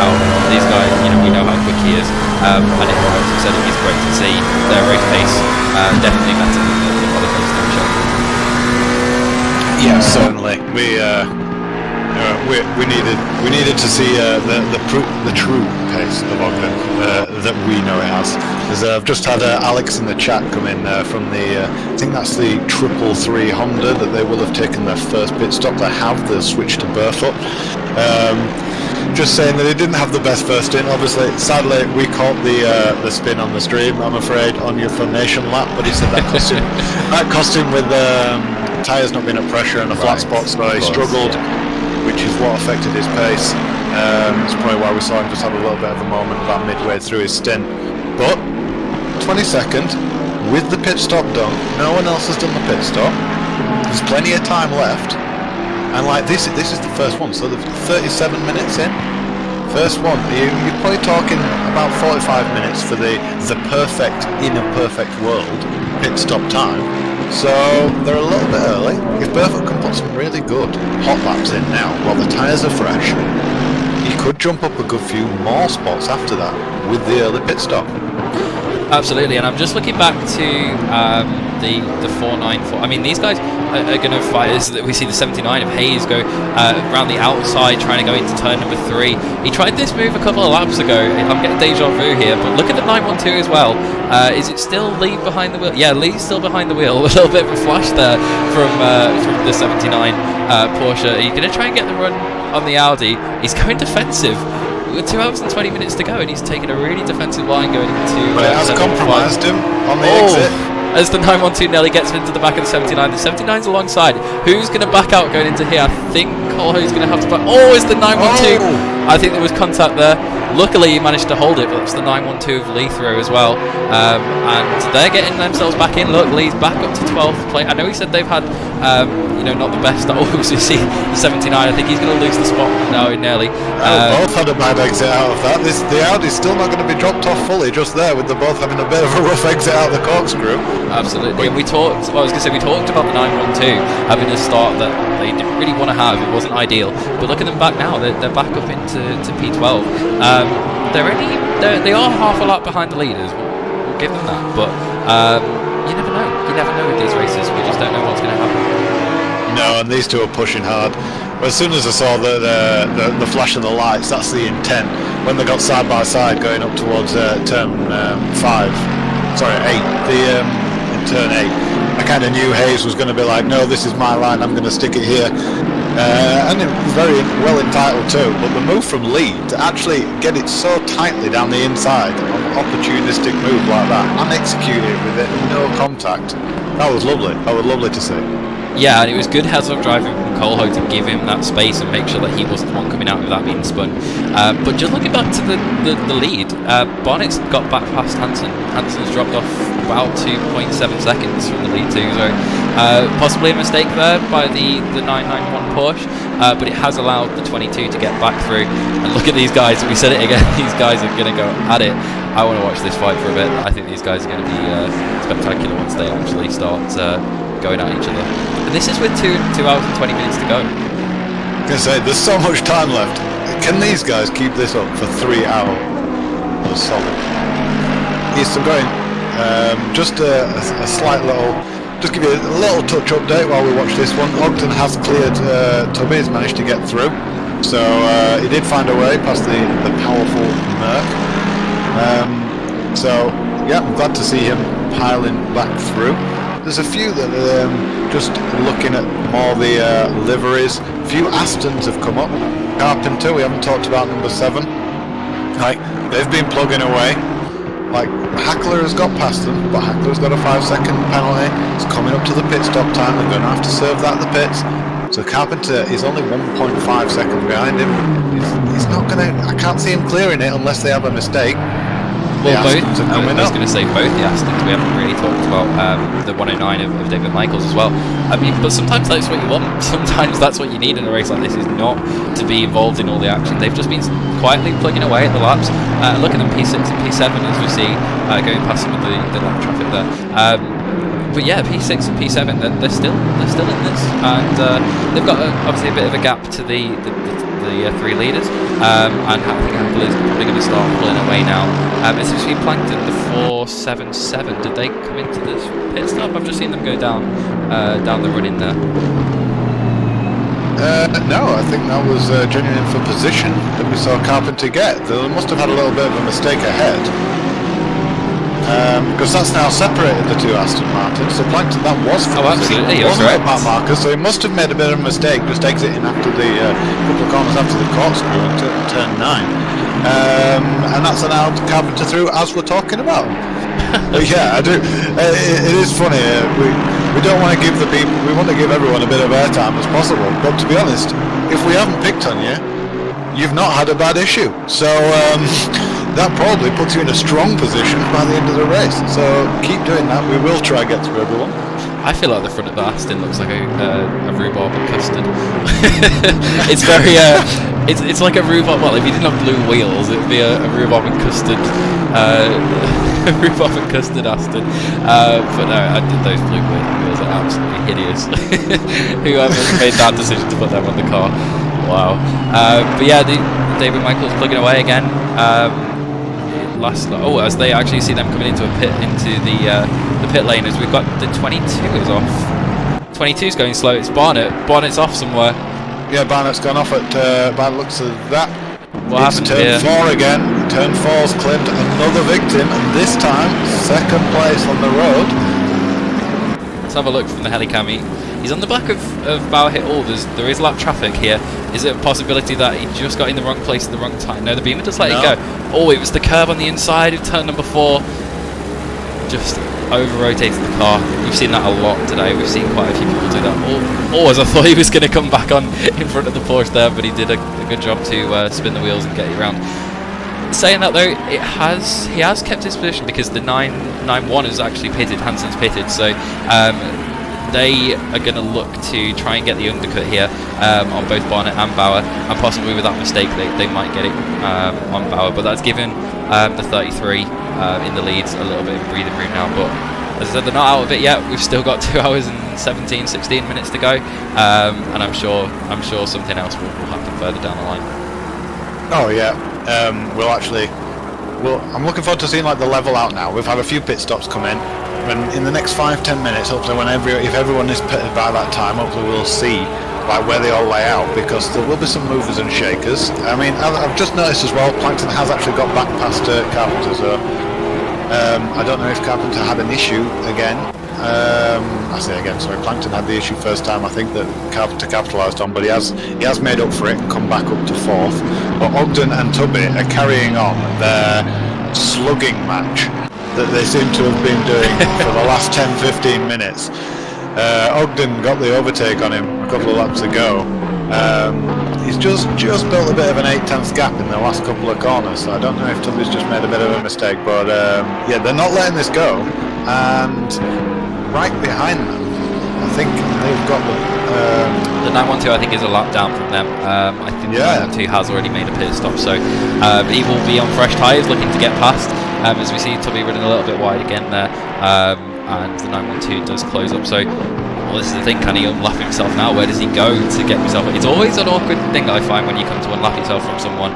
out these guys. We know how quick he is, and as we said, it is great to see their race pace definitely better than the other races that we showed. Yeah, certainly. We needed to see the true pace of Ogden that we know it has. I've just had Alex in the chat come in from the I think that's the 333 Honda that they will have taken their first pit stop. They have the switch to barefoot. Just saying that it didn't have the best first stint. Obviously, sadly, we caught the spin on the stream, I'm afraid, on your Funation lap. But he said that cost him with tyres not being at pressure and a flat spot, so he struggled. Yeah. Which is what affected his pace. It's probably why we saw him just have a little bit of a moment about midway through his stint. But 22nd, with the pit stop done, no one else has done the pit stop. There's plenty of time left, and like this is the first one. So the 37 minutes in, first one. You're probably talking about 45 minutes for the perfect in a perfect world pit stop time. So they're a little bit early. If Barefoot can put some really good hot laps in now while the tyres are fresh, he could jump up a good few more spots after that with the early pit stop. Absolutely, and I'm just looking back to the 494. I mean, these guys are going to fight. We see the 79 of Hayes go around the outside, trying to go into turn number 3. He tried this move a couple of laps ago. I'm getting deja vu here, but look at the 912 as well. Is it still Lee behind the wheel? Yeah, Lee's still behind the wheel. A little bit of a flash there from the 79 Porsche. He's going to try and get the run on the Audi. He's going defensive. With 2 hours and 20 minutes to go, and he's taken a really defensive line going into. But it has compromised him on the exit. As the 912 nearly gets into the back of the 79. The 79's alongside. Who's going to back out going into here? I think Colho's going to have to back. Oh, it's the 912. Oh. I think there was contact there. Luckily, he managed to hold it, but it's the 912 of Lee through as well. And they're getting themselves back in. Look, Lee's back up to 12th place. I know he said they've had, not the best. We see the 79. I think he's going to lose the spot now in nearly. Both had a bad exit out of that. The Audi's still not going to be dropped off fully just there, with them both having a bit of a rough exit out of the corkscrew. Absolutely. And we talked about the 912 having a start that they didn't really want to have. It wasn't ideal. But look at them back now. They're back up into P12. They are half a lap behind the leaders. We'll give them that. But you never know. You never know with these races. We just don't know what's going to happen. No, and these two are pushing hard. But as soon as I saw the flash of the lights, that's the intent. When they got side by side going up towards turn 8, in turn 8, I kind of knew Hayes was going to be like, no, this is my line, I'm going to stick it here. And it was very well entitled too, but the move from lead to actually get it so tightly down the inside, an opportunistic move like that, and execute it with it, no contact, that was lovely. That was lovely to see. Yeah, and it was good heads-up driving from Coleho to give him that space and make sure that he wasn't the one coming out without being spun. But just looking back to the lead, Bonnet's got back past Hansen. Hansen's dropped off about 2.7 seconds from the lead too, so possibly a mistake there by the 991 Porsche, but it has allowed the 22 to get back through. And look at these guys, we said it again, these guys are going to go at it. I want to watch this fight for a bit. I think these guys are going to be spectacular once they actually start going at each other. And this is with 2 hours and 20 minutes to go. I was going to say, there's so much time left. Can these guys keep this up for 3 hours? That's solid. He's still going. Just a slight little, just give you a little touch update while we watch this one. Ogden has cleared Tubby, he's managed to get through. So he did find a way past the powerful Merc. So yeah, I'm glad to see him piling back through. There's a few that just looking at more the liveries. A few Astons have come up. Carpenter, we haven't talked about number 7. Like, they've been plugging away. Like, Hackler has got past them, but Hackler's got a 5-second penalty. It's coming up to the pit stop time. They're going to have to serve that at the pits. So Carpenter is only 1.5 seconds behind him. He's not going to... I can't see him clearing it unless they have a mistake. Well, both. I was going to say both the Astons. We haven't really talked about the 109 of David Michaels as well. I mean, but sometimes that's what you want. Sometimes that's what you need in a race like this, is not to be involved in all the action. They've just been quietly plugging away at the laps. Look at them, P6 and P7 as we see going past some of the lap traffic there. But yeah, P6 and P7, they're still in this, and they've got obviously a bit of a gap to the 3 leaders, and I think Apple is probably going to start pulling away now. It's actually Plankton, the 477. Did they come into this pit stop? I've just seen them go down the run in there. No, I think that was genuine for position that we saw Carpenter get. They must have had a little bit of a mistake ahead. Because that's now separated the 2 Aston Martins, so Plankton, that was for absolutely, it you're wasn't correct. a back marker, so he must have made a bit of a mistake just exiting after the couple of corners after the corkscrew into turn 9. And that's allowed Carpenter through as we're talking about. But yeah, I do. It is funny. We don't want to give the people. We want to give everyone a bit of airtime as possible. But to be honest, if we haven't picked on you, you've not had a bad issue. So that probably puts you in a strong position by the end of the race. So keep doing that. We will try and get through everyone. I feel like the front of the Aston looks like a rhubarb and custard. It's very, it's like a rhubarb. Well, if you didn't have blue wheels, it would be a rhubarb and custard, rhubarb and custard Aston. But no, those blue wheels are absolutely hideous. Whoever made that decision to put them on the car, wow. But yeah, David Michaels plugging away again. As they actually see them coming into the pit lane, as we've got the 22 is off. 22's going slow. It's Barnett. Barnett's off somewhere. Yeah, Barnett's gone off at by the looks of that. What it's happened turn here? 4 again. Turn 4's clipped another victim, and this time 2nd place on the road. Let's have a look from the helicam. He's on the back of Bauer hit all. There is lap traffic here. Is it a possibility that he just got in the wrong place at the wrong time? No, the Beamer just let it go. Oh, it was the curb on the inside of turn number 4. Just over-rotated the car. We've seen that a lot today. We've seen quite a few people do that. As I thought he was going to come back on in front of the Porsche there, but he did a good job to spin the wheels and get it around. Saying that though, he has kept his position because the 991 is actually pitted. Hansen's pitted, so they are going to look to try and get the undercut here on both Barnett and Bauer, and possibly with that mistake they might get it on Bauer, but that's given the 33 in the leads a little bit of breathing room now. But as I said, they're not out of it yet. We've still got 2 hours and 16 minutes to go, and I'm sure something else will happen further down the line. Oh yeah, I'm looking forward to seeing like the level out now. We've had a few pit stops come in, and in the next 5-10 minutes, hopefully if everyone is pitted by that time, hopefully we'll see like where they all lay out, because there will be some movers and shakers. I mean, I've just noticed as well, Plankton has actually got back past Carpenter, so I don't know if Carpenter had an issue again. I say again, sorry, Plankton had the issue first time, I think, that Carpenter capitalised on, but he has made up for it and come back up to 4th. But Ogden and Tubby are carrying on their slugging match that they seem to have been doing for the last 10-15 minutes. Ogden got the overtake on him a couple of laps ago. He's just built a bit of an 8/10 gap in the last couple of corners, so I don't know if Tubby's just made a bit of a mistake, but yeah, they're not letting this go. And right behind them, I think they've got the 912, I think, is a lap down from them. I think the 912 has already made a pit stop, so he will be on fresh tyres looking to get past. As we see Tubby running a little bit wide again there, and the 912 does close up. So, well, this is the thing, can he unlap himself now? Where does he go to get himself? It's always an awkward thing I find when you come to unlap yourself from someone.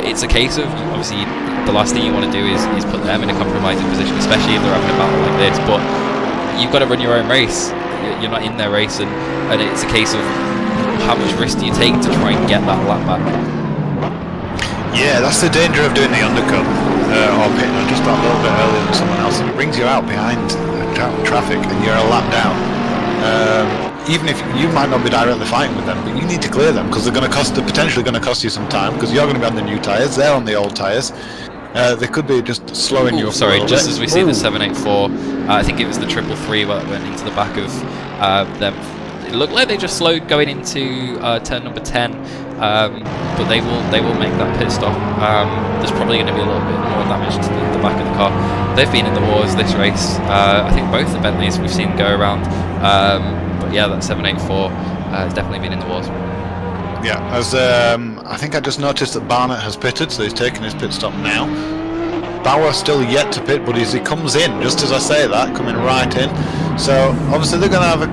It's a case of, obviously, the last thing you want to do is put them in a compromising position, especially if they're having a battle like this. But you've got to run your own race. You're not in their race, and it's a case of how much risk do you take to try and get that lap back. Yeah, that's the danger of doing the undercut or pitting just a little bit earlier than someone else. It brings you out behind traffic and you're a lap down. Even if you might not be directly fighting with them, but you need to clear them because they're potentially going to cost you some time because you're going to be on the new tyres, they're on the old tyres. They could be just slowing you up. Sorry, just bit. As we see the 784, I think it was the 333 that went into the back of them. It looked like they just slowed going into turn number 10, but they will make that pit stop. There's probably going to be a little bit more damage to the back of the car. They've been in the wars this race. I think both the Bentleys we've seen go around, but yeah, that 784 has definitely been in the wars. Yeah, as I think I just noticed that Barnett has pitted, so he's taking his pit stop now. Bauer still yet to pit, but as he comes in, just as I say that, coming right in. So obviously they're going to have a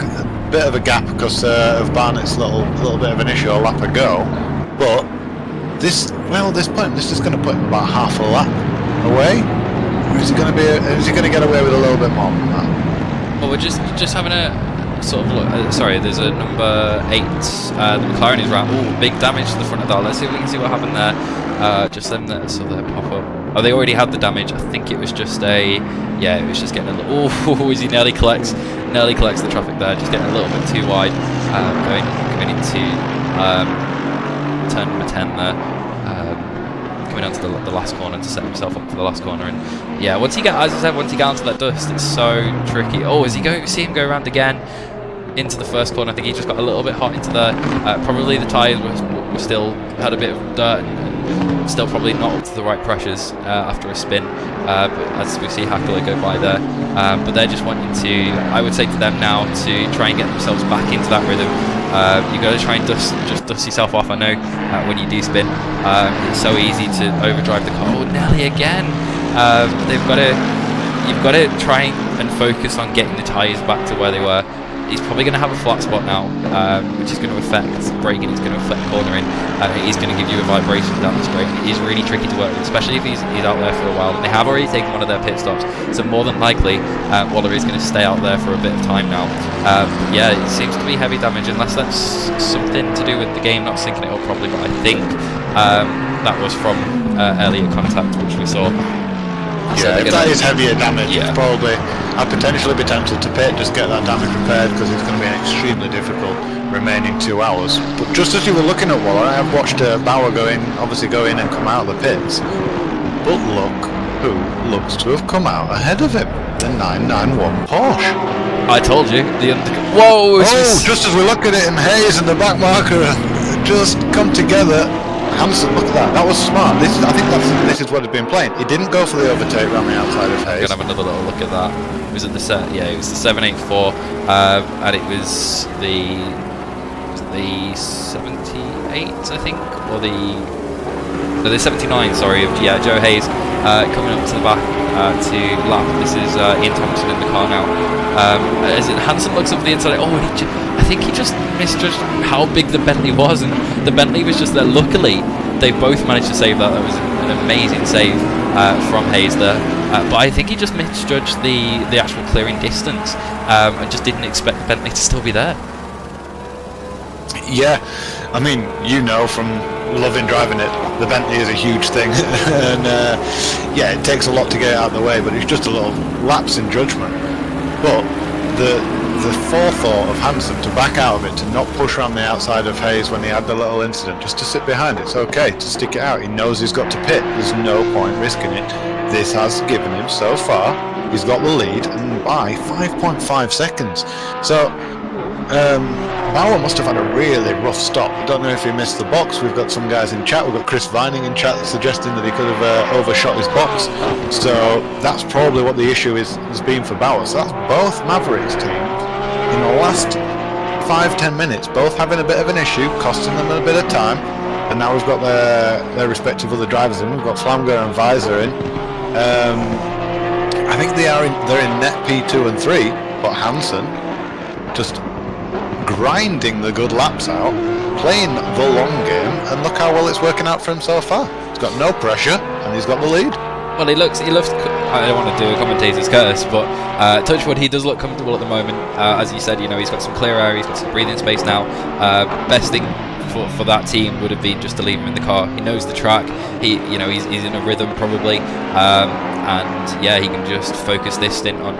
bit of a gap because of Barnett's little bit of an issue a lap ago. But this point, this is going to put him about half a lap away. Or is he going to get away with a little bit more than that? Well, we're just having a sort of look. Sorry, there's a number 8. The McLaren is round. Oh, big damage to the front of that. Let's see if we can see what happened there. Just them that saw that pop up. Oh, they already had the damage. I think it was just it was just getting a little. Oh, as he nearly collects the traffic there. Just getting a little bit too wide. Going into turn number 10 there. Coming onto the last corner to set himself up for the last corner, and yeah, once he got onto that dust, it's so tricky. Oh, see him go around again into the first corner. I think he just got a little bit hot into there. Probably the tyres were still had a bit of dirt and still probably not up to the right pressures after a spin. But as we see Hackler go by there, but they're just wanting to. I would say to them now to try and get themselves back into that rhythm. You've got to try and dust yourself off. I know when you do spin, it's so easy to overdrive the car. Oh, Nelly again. You've got to try and focus on getting the tyres back to where they were. He's probably going to have a flat spot now, which is going to affect braking. It's going to affect cornering. It is going to give you a vibration down the straight. It is really tricky to work with, especially if he's out there for a while. And they have already taken one of their pit stops, so more than likely, Waller is going to stay out there for a bit of time now. Yeah, it seems to be heavy damage, unless that's something to do with the game not syncing it up properly. But I think that was from earlier contact, which we saw. Yeah, if that is heavier damage, it's probably. I'd potentially be tempted to pit, just get that damage repaired, because it's going to be an extremely difficult remaining 2 hours. But just as you were looking at Waller, I have watched Bauer obviously go in and come out of the pits. But look who looks to have come out ahead of him, the 991 Porsche. I told you, whoa! Just as we look at it, and Hayes and the back marker just come together. Hansen, look at that. That was smart. I think this is what had been playing. He didn't go for the overtake around the outside of Hayes. I'm gonna have another little look at that. Was it the set? Yeah, it was the 784, and it was the 78, I think, or the 79. Sorry, of Joe Hayes coming up to the back to lap. This is Ian Thompson in the car now. As Hansen looks up the inside, I think he just misjudged how big the Bentley was, and the Bentley was just there. Luckily, they both managed to save that. That was an amazing save from Hayes there. But I think he just misjudged the actual clearing distance and just didn't expect the Bentley to still be there. Yeah, I mean, from loving driving it, the Bentley is a huge thing, and it takes a lot to get it out of the way, but it's just a little lapse in judgment. But the forethought of Hansen to back out of it, to not push around the outside of Hayes when he had the little incident, just to sit behind it. It's okay to stick it out. He knows he's got to pit. There's no point risking it. This has given him, so far, he's got the lead, and by 5.5 seconds. So Bauer must have had a really rough stop. I don't know if he missed the box. We've got some guys in chat. We've got Chris Vining in chat suggesting that he could have overshot his box. So that's probably what the issue has been for Bauer. So that's both Mavericks team in the last 5-10 minutes, both having a bit of an issue, costing them a bit of time. And now we've got their respective other drivers in. We've got Flamger and Visor in. I think they're in net P2 and 3, but Hansen just grinding the good laps out, playing the long game, and look how well it's working out for him so far. He's got no pressure, and he's got the lead. Well, he looks. I don't want to do a commentator's curse, but touch wood, he does look comfortable at the moment. As you said, he's got some clear air, he's got some breathing space now. Best thing for that team would have been just to leave him in the car. He knows the track. He's in a rhythm probably, and yeah, he can just focus this stint on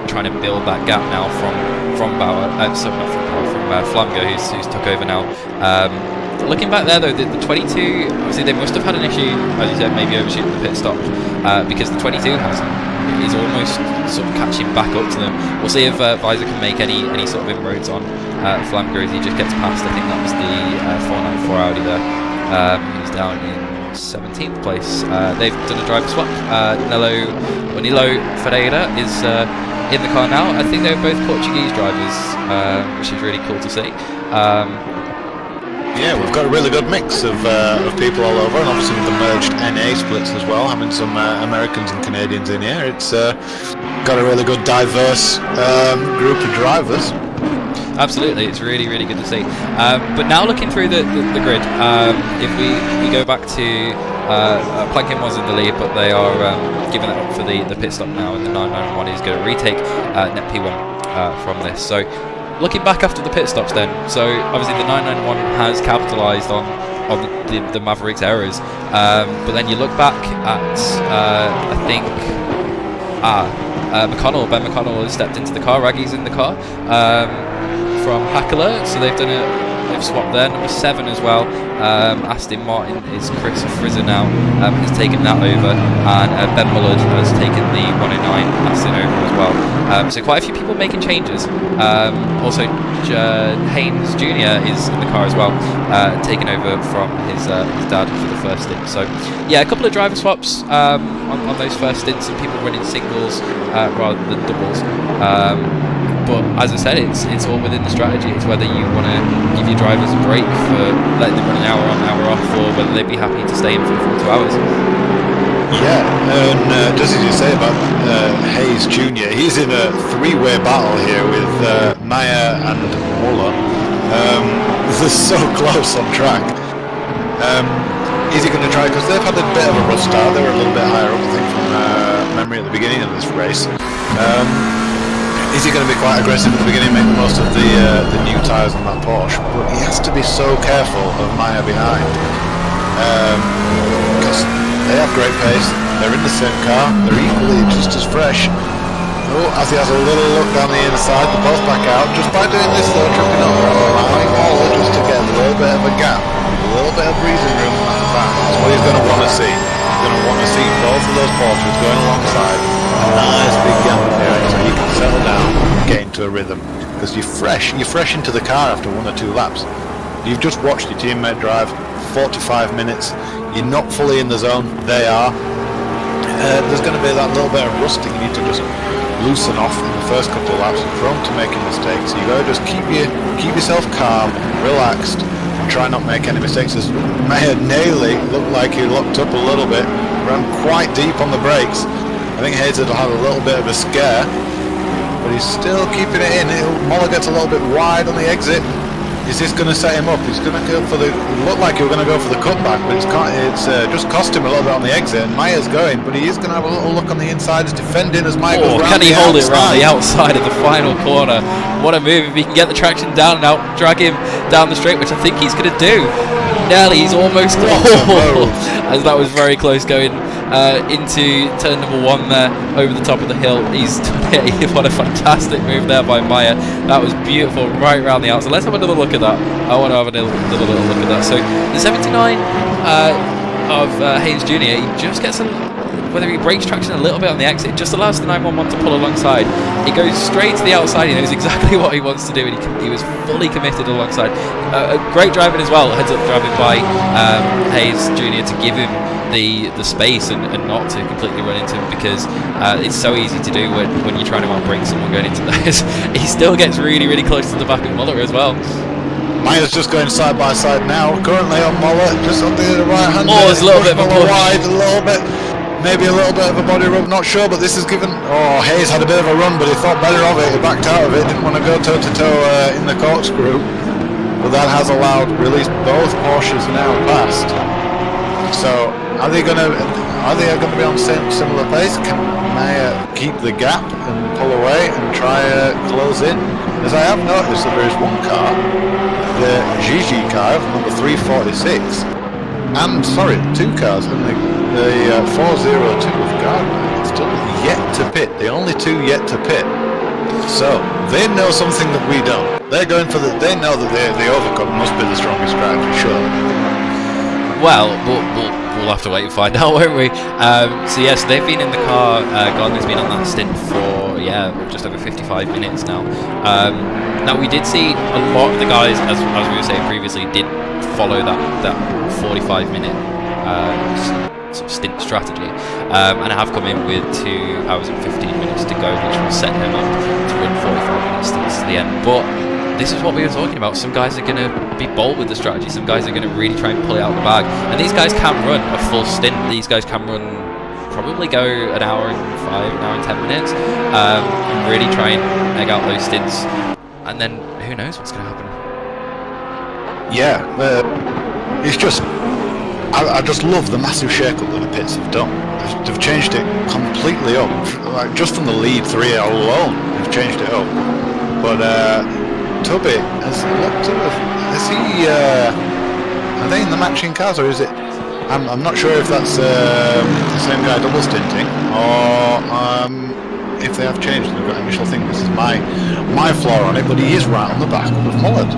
trying to build that gap now from Bauer. So not from Bauer, from Flamger, who's took over now. Looking back there though, the 22, obviously they must have had an issue, as you said, maybe overshooting the pit stop, because the 22 is almost sort of catching back up to them. We'll see if Visor can make any sort of inroads on Flamger as he just gets past. I think that was the 494 Audi there. He's down in 17th place. They've done a driver swap. Nilo Ferreira is in the car now. I think they're both Portuguese drivers, which is really cool to see. Yeah, we've got a really good mix of people all over, and obviously with the merged NA splits as well, having some Americans and Canadians in here. It's got a really good, diverse group of drivers. Absolutely, it's really, really good to see. But now looking through the grid, if we go back to Plankin was in the lead, but they are giving it up for the pit stop now, and the 991 is going to retake net P1 from this. So looking back after the pit stops then, so obviously the 991 has capitalised on the Mavericks' errors, but then you look back at, I think, Ben McConnell has stepped into the car, Raggy's in the car, from Hackler, so they've swapped there. Number 7 as well, Aston Martin is Chris Frizzer now, has taken that over, and Ben Mullard has taken the 109 Aston over as well. So quite a few people making changes. Also Haynes Jr. is in the car as well, taking over from his dad for the first stint. So yeah, a couple of driver swaps on those first stints, and people running singles rather than doubles. But as I said, it's all within the strategy. It's whether you want to give your drivers a break for letting them run an hour on, hour off, or whether they'd be happy to stay in for the full 2 hours. Yeah, and just as you say about Hayes Jr., he's in a 3-way battle here with Meyer and Muller. They're so close on track. Is he going to try? Because they've had a bit of a rough start. They were a little bit higher up, I think, from memory at the beginning of this race. Is he going to be quite aggressive at the beginning, make the most of the new tyres on that Porsche? But he has to be so careful of Meyer behind, because they have great pace, they're in the same car, they're equally just as fresh. Oh, as he has a little look down the inside, they're both back out. Just by doing this though, tripping over, allowing Muller just to get a little bit of a gap, a little bit of breathing room at the back. That's what he's going to want to see. He's going to want to see both of those Porsches going alongside. A nice big gap there, so you can settle down and get into a rhythm. Because you're fresh into the car after 1 or 2 laps. You've just watched your teammate drive 45 minutes. You're not fully in the zone. They are. There's going to be that little bit of rusting you need to just loosen off in the first couple of laps. You're prone to making mistakes. You got to just keep yourself calm, relaxed, and try not make any mistakes. As Mayer nearly looked like he locked up a little bit, ran quite deep on the brakes. I think Hayes will have a little bit of a scare, but he's still keeping it in. Muller gets a little bit wide on the exit. Is this going to set him up? He's going to go for the... Looked like he was going to go for the cutback, but it's just cost him a little bit on the exit. And Meyer's going, but he is going to have a little look on the inside. He's defending as Meyer goes round. Can he hold it around the outside of the final corner? What a move! If he can get the traction down and out, drag him down the straight, which I think he's going to do. nearly, he's almost as that was very close going into turn number 1 there, over the top of the hill. He's done it. What a fantastic move there by Maya. That was beautiful, right around the outside. Let's have another look at that. I want to have another little look at that. So the 79 of Haynes Jr., he just gets whether he breaks traction a little bit on the exit, just allows the 911 to pull alongside. He goes straight to the outside. He knows exactly what he wants to do, and he was fully committed alongside. A great driving as well, heads up driving by Hayes Jr. to give him the space and not to completely run into him, because it's so easy to do when you're trying to outbrake someone going into those. He still gets really, really close to the back of Muller as well. Maya's just going side by side now, currently on Muller, just on the right hand. Oh, there's a little bit of a push. Wide, a little bit. Maybe a little bit of a body rub, not sure, but this is given... Oh, Hayes had a bit of a run, but he thought better of it. He backed out of it, didn't want to go toe-to-toe in the corkscrew. But that has allowed, released both Porsches now past. So, are they going to be on the same similar pace? Can Maya keep the gap and pull away and try close in? As I have noticed that there is one car, the Gigi car, number 346, and, sorry, 2 cars, and the 402 of Gardner still yet to pit. The only 2 yet to pit. So they know something that we don't. They're going for they know that the overcut must be the strongest strategy, sure. Well, we'll have to wait and find out, won't we? So yes, they've been in the car. Gardner's been on that stint for just over 55 minutes now. Now we did see a lot of the guys, as we were saying previously, did follow that 45-minute sort of stint strategy, and have come in with 2 hours and 15 minutes to go, which will set them up to run 45-minute stints to the end. But this is what we were talking about. Some guys are going to be bold with the strategy. Some guys are going to really try and pull it out of the bag. And these guys can run a full stint. These guys can run, probably go an hour and 5, an hour and 10 minutes, and really try and egg out those stints. And then who knows what's going to happen. Yeah, it's just... I just love the massive shake-up that the pits have done. They've changed it completely up. Like, just from the lead 3 alone, they've changed it up. But Tubby has looked at is he are they in the matching cars, or is it I'm not sure if that's the same guy double stinting, or if they have changed and they've got initial thing. This is my flaw on it, but he is right on the back of Mullard.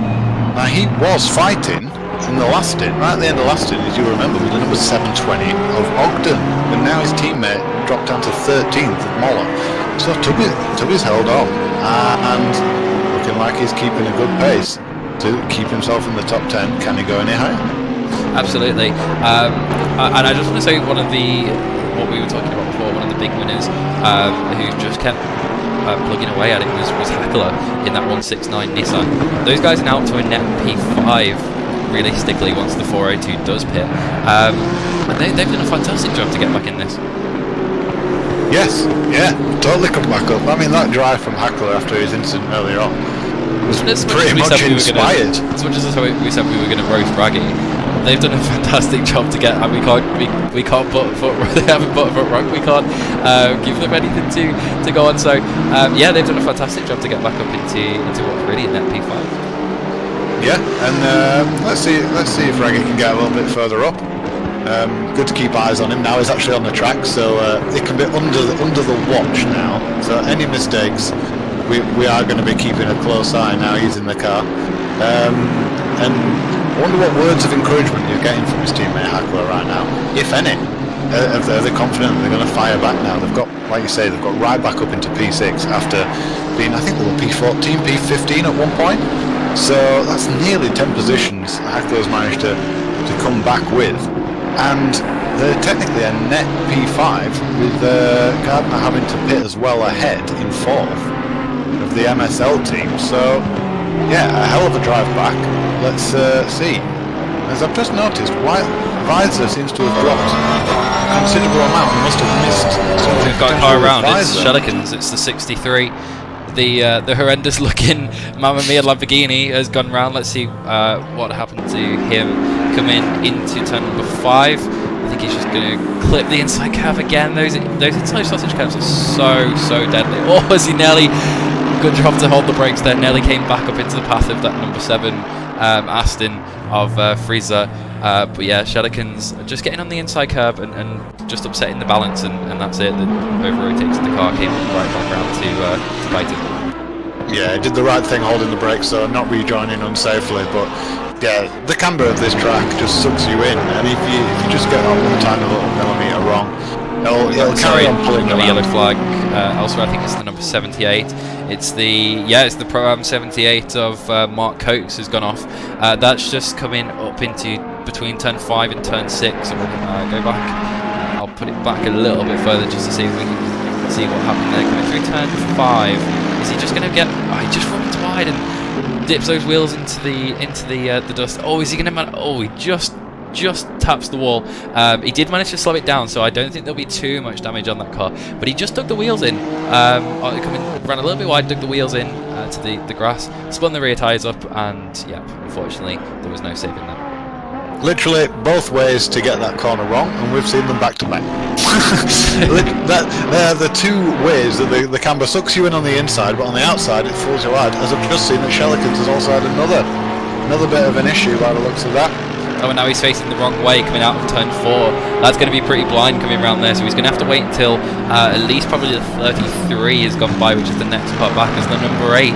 Now he was fighting in the last stint, right at the end of the last stint, as you remember, with the number 720 of Ogden, and now his teammate dropped down to 13th of Muller. So Tubby's held on, and looking like he's keeping a good pace to keep himself in the top 10. Can he go any higher? Absolutely. And I just want to say what we were talking about before, one of the big winners who just kept plugging away at it was Hackler in that 169 Nissan. Those guys are now up to a net P5 realistically once the 402 does pit, and they've done a fantastic job to get back in this. Yes, yeah, totally come back up. I mean, that drive from Hackler after his incident earlier on was pretty much inspired. As much as we said we were going to roast Braggy, they've done a fantastic job to get, and we can't put foot wrong. They haven't put foot wrong. We can't give them anything to go on. So yeah, they've done a fantastic job to get back up into what's really a net P5. Yeah, and let's see if Raggy can get a little bit further up. Good to keep eyes on him. Now he's actually on the track, so it can be under the watch now. So any mistakes, we are going to be keeping a close eye now. He's in the car, and I wonder what words of encouragement he's getting from his teammate Hackler right now, if any. Are they confident that they're going to fire back now? They've got, like you say, they've got right back up into P6 after being, I think they were P14, P15 at one point. So that's nearly 10 positions Hackler's managed to come back with, and they're technically a net P5 with Gardner having to pit as well ahead in 4th of the MSL team. So yeah, a hell of a drive back. Let's see. As I've just noticed, Visor seems to have dropped a considerable amount. He must have missed. We've got a car around. It's Shelikins. It's the 63. The horrendous looking Mamma Mia Lamborghini has gone round. Let's see what happened to him coming into turn number 5. I think he's just going to clip the inside cab again. Those inside sausage cabs are so deadly. Oh, as he nearly, good job to hold the brakes there, nearly came back up into the path of that number 7 Aston of Frieza. But yeah, Shelikin's just getting on the inside curb and just upsetting the balance, and that's it. The over-rotates the car, came right back around to fight it. Yeah, did the right thing holding the brakes, so not rejoining unsafely, but yeah, the camber of this track just sucks you in, and if you just get that one tiny little millimetre wrong, it'll carry on pulling a around. yellow flag elsewhere. I think it's the number 78. It's the Pro-Am 78 of Mark Coates has gone off. That's just coming up into between turn 5 and turn 6. So we'll go back. I'll put it back a little bit further just to see if we can see what happened there. Coming through turn 5. Is he just going to get? Oh, he just runs wide and dips those wheels into the dust. Oh, is he going to? Oh, he just taps the wall. He did manage to slow it down, so I don't think there'll be too much damage on that car. But he just dug the wheels in. Ran a little bit wide, dug the wheels in to the grass, spun the rear tyres up, and yeah, unfortunately there was no saving that. Literally both ways to get that corner wrong, and we've seen them back to back. They're the two ways that the camber sucks you in on the inside, but on the outside it fools you wide. As I've just seen that Shelikin's has also had another bit of an issue by the looks of that. Oh, and now he's facing the wrong way coming out of turn 4. That's going to be pretty blind coming around there, so he's going to have to wait until at least probably the 33 has gone by, which is the next car back as the number 8.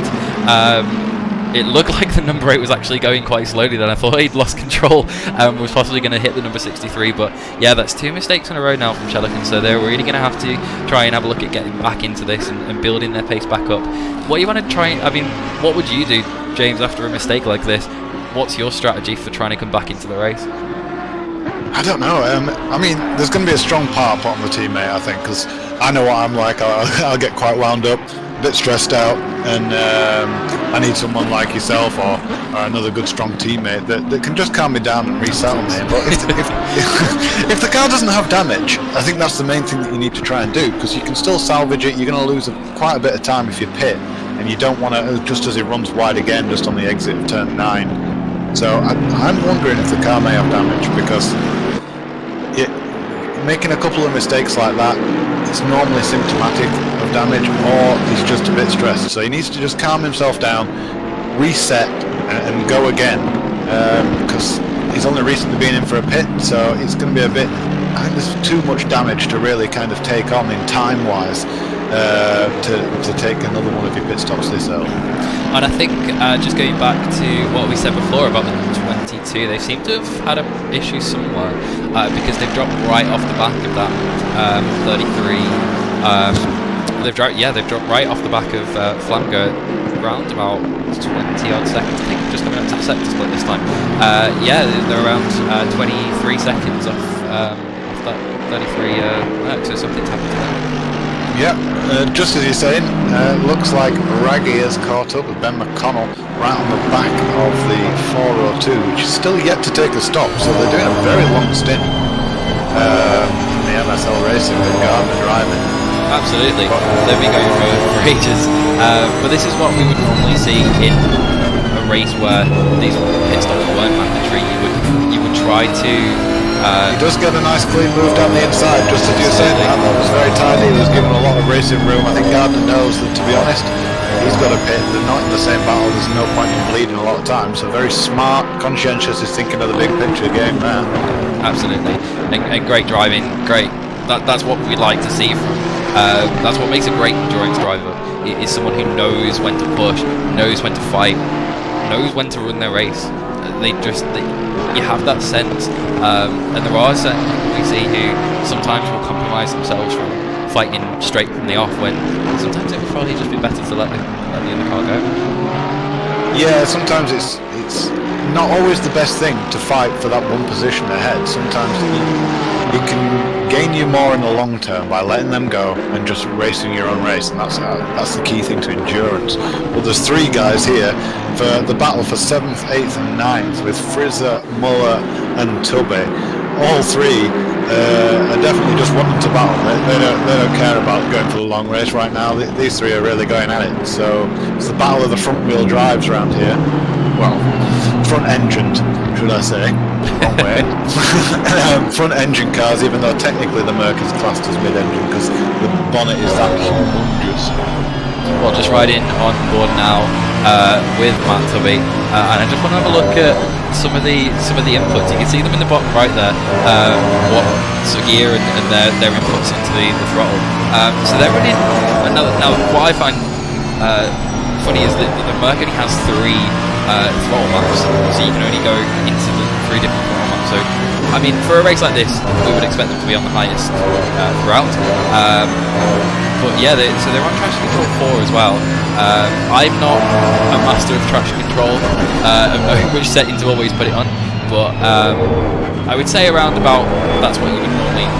It looked like the number 8 was actually going quite slowly then. I thought he'd lost control and was possibly going to hit the number 63, but yeah, that's 2 mistakes in a row now from Shelikin, so they're really going to have to try and have a look at getting back into this and building their pace back up. What you want to try, I mean, what would you do, James, after a mistake like this? What's your strategy for trying to come back into the race? I don't know. I mean, there's going to be a strong part put on the teammate, I think, because I know what I'm like. I'll get quite wound up, a bit stressed out, and I need someone like yourself or another good, strong teammate that can just calm me down and resettle me. But if the car doesn't have damage, I think that's the main thing that you need to try and do, because you can still salvage it. You're going to lose quite a bit of time if you pit, and you don't want to, just as it runs wide again, just on the exit of turn 9. So I'm wondering if the car may have damage, because making a couple of mistakes like that, it's normally symptomatic of damage, or he's just a bit stressed. So he needs to just calm himself down, reset, and go again, because he's only recently been in for a pit, so it's going to be a bit, I think there's too much damage to really kind of take on in time-wise to take another one of your pit stops this early. And I think just going back to what we said before about the 22, they seem to have had an issue somewhere because they've dropped right off the back of that 33. They've dropped right off the back of Flamgo around about 20 odd seconds. I think just coming up to the sector split this time. They're around 23 seconds off that 33 so something's happened to them. Yeah, just as you're saying, looks like Raggy has caught up with Ben McConnell right on the back of the 402, which is still yet to take a stop, so they're doing a very long stint in the MSL Racing with Gardner driving. Absolutely, they've been going for ages, but this is what we would normally see in a race where these pit stops weren't mandatory. You would try to he does get a nice clean move down the inside, just as you said. That was very tiny. He was given a lot of racing room. I think Gardner knows that, to be honest, he's got a pit. They're not in the same battle. There's no point in bleeding a lot of time. So very smart, conscientious. Is thinking of the big picture game there. Absolutely, and great driving. Great. That's what we'd like to see from. That's what makes a great endurance driver. It is someone who knows when to push, knows when to fight, knows when to run their race. You have that sense, and there are certain people we see who sometimes will compromise themselves from fighting straight from the off, when sometimes it would probably just be better to let the other car go. Yeah, sometimes it's not always the best thing to fight for that one position ahead. Sometimes it can gain you more in the long term by letting them go and just racing your own race, and that's the key thing to endurance. Well, there's 3 guys here for the battle for 7th, 8th and 9th with Frizzer, Muller and Tubby. All 3 are definitely just wanting to battle. They don't care about going for the long race right now. These 3 are really going at it. So it's the battle of the front wheel drives around here. Well, front engined, should I say? Wrong way. Front engine cars, even though technically the Merc is classed as mid-engine because the bonnet is that humongous. Well, just riding on board now with Matt Tubby, and I just want to have a look at some of the inputs. You can see them in the bottom right there. What gear and their inputs into the throttle. So they're running another. Now, what I find funny is that the Merc only has 3 throttle maps, so you can only go into the 3 different throttle maps. So, I mean, for a race like this, we would expect them to be on the highest throughout. But yeah, so they're on traction control 4 as well. I'm not a master of traction control, of knowing which setting to always put it on, but I would say around about that's what you would normally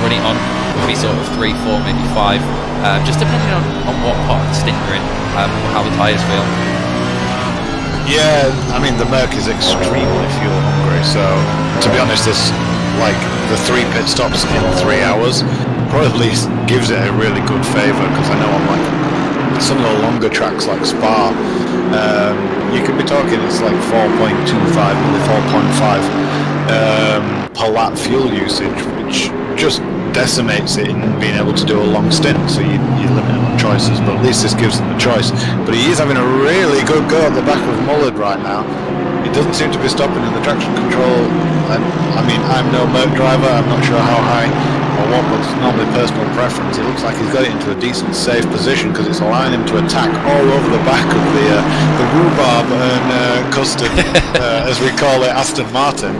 run it on. Would be sort of 3, 4, maybe 5, just depending on what part of the stint you're in, how the tyres feel. Yeah, I mean the Merc is extremely fuel hungry, so to be honest, this like the 3 pit stops in 3 hours probably gives it a really good favour, because I know on like some of the longer tracks like Spa, you could be talking it's like 4.25, nearly 4.5 per lap fuel usage, which just decimates it in being able to do a long stint, so you're limited on choices, but at least this gives them a choice. But he is having a really good go at the back of Mullard right now. He doesn't seem to be stopping in the traction control, and I mean, I'm no Merc driver, I'm not sure how high or what, but it's normally personal preference. It looks like he's got it into a decent safe position, because it's allowing him to attack all over the back of the rhubarb and custard, as we call it, Aston Martin.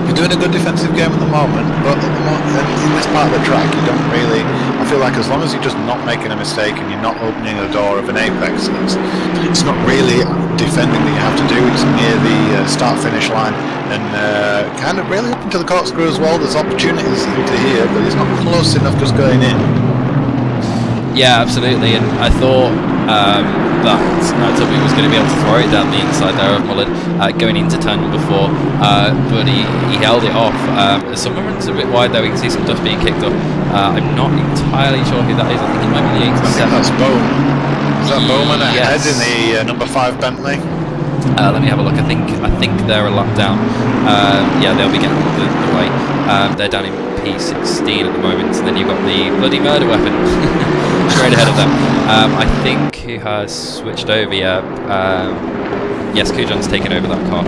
You're doing a good defensive game at the moment, but at the moment, in this part of the track, you don't really. I feel like as long as you're just not making a mistake and you're not opening a door of an apex, it's not really defending that you have to do. It's near the start-finish line, and kind of really up into the corkscrew as well. There's opportunities into here, but it's not close enough just going in. Yeah, absolutely, and I thought that Tubby was going to be able to throw it down the inside there of Mullard going into turn number 4, but he held it off. Someone's a bit wide though, we can see some dust being kicked up. I'm not entirely sure who that is. I think it might be the 87. I think that's Bowman. Is that Bowman ahead Yes. in the number 5 Bentley? Let me have a look. I think they're a lap down. Yeah, they'll be getting the way. They're down in P16 at the moment, and then you've got the bloody murder weapon straight ahead of them. I think who has switched over. Yeah, yes, Kujan's taken over that car.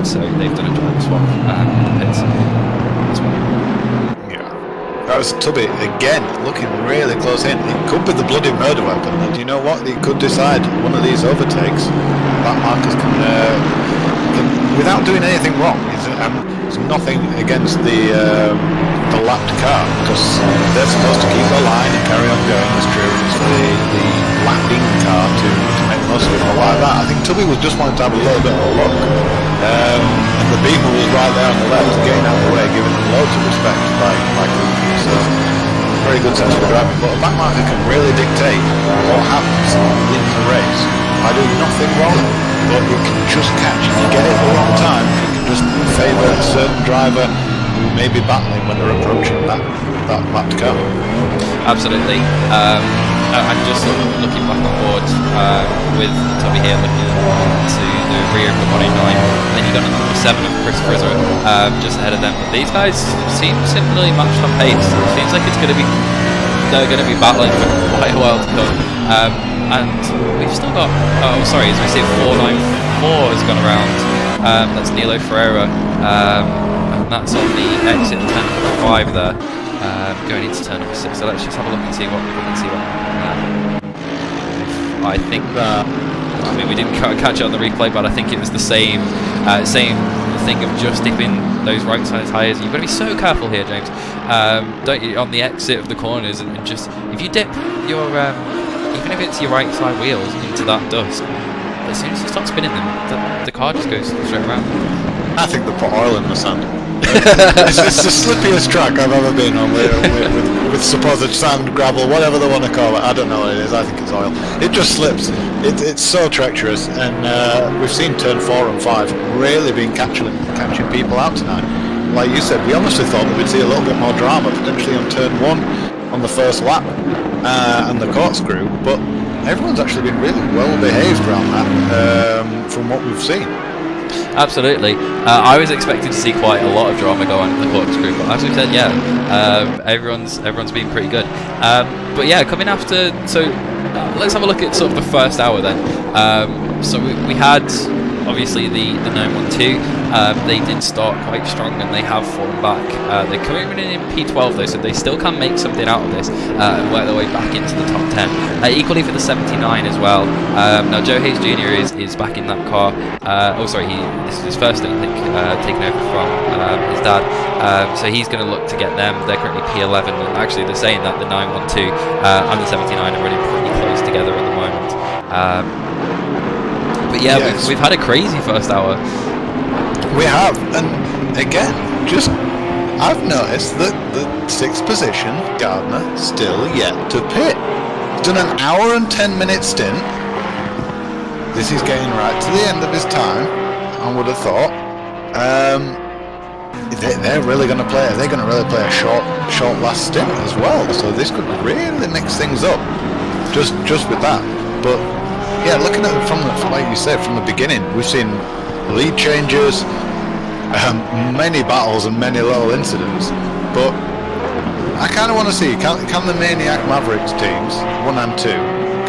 So they've done a driver swap in the pits as well. That was Tubby again, looking really close in. It could be the bloody murder weapon, and do you know what? It could decide one of these overtakes. That Marcus can without doing anything wrong. It's nothing against the lapped car, because they're supposed to keep the line and carry on going as true. It's for the lapping car to make most of it. But like that, I think Tubby was just wanting to have a little bit of a look. And the Beamer was right there on the left, getting out of the way, giving them loads of respect by Cooper. So very good sense of driving. But a back marker can really dictate what happens in the race. I do nothing wrong, but you can just catch. If you get it at the wrong time, you can just favour a certain driver who may be battling when they're approaching that lapped car. Absolutely. I'm just sort of looking back on board with Tubby here, looking to the rear of the 109. And then you've got number 7 of Chris Frizzer just ahead of them. But these guys seem similarly matched on pace. It seems like they're going to be battling for quite a while to come. And we've still got, as we see 494 has gone around. That's Nilo Ferreira. And that's on the exit of turn number 5 there. Going into turn number 6, so let's just have a look and see what I think. I mean, we didn't catch it on the replay, but I think it was the same thing of just dipping those right side tyres. You've got to be so careful here, James. Don't you, on the exit of the corners, and just if you dip your even if it's your right side wheels into that dust, as soon as you start spinning them, the car just goes straight around. I think they put oil in the sand. It's the slippiest track I've ever been on with supposed sand, gravel, whatever they want to call it. I don't know what it is. I think it's oil. It just slips. It's so treacherous, and we've seen turn 4 and 5 really been catching people out tonight. Like you said, we honestly thought that we'd see a little bit more drama potentially on turn 1 on the first lap and the corkscrew, but everyone's actually been really well behaved around that from what we've seen. Absolutely. I was expecting to see quite a lot of drama go on in the corkscrew, but as we said, yeah, everyone's been pretty good. But yeah, coming after, so let's have a look at sort of the first hour then. So we had obviously the 912. They did start quite strong and they have fallen back. They're coming in P12 though, so they still can make something out of this and work their way back into the top 10. Equally for the 79 as well. Now Joe Hayes Jr. is back in that car. This is his first stint, I think, taken over from his dad. So he's going to look to get them. They're currently P11, and actually they're saying that the 912 and the 79 are running pretty close together at the moment. But yeah, yes. we've had a crazy first hour. We have, and again, I've noticed that the 6th position Gardner still yet to pit. He's done an hour and 10 minute stint. This is getting right to the end of his time, I would have thought. They're really going to play. They're going to really play a short last stint as well. So this could really mix things up, just with that. But yeah, looking at it from like you said, from the beginning, we've seen lead changes, many battles and many little incidents. But I kind of want to see, can the Maniac Mavericks teams 1 and 2,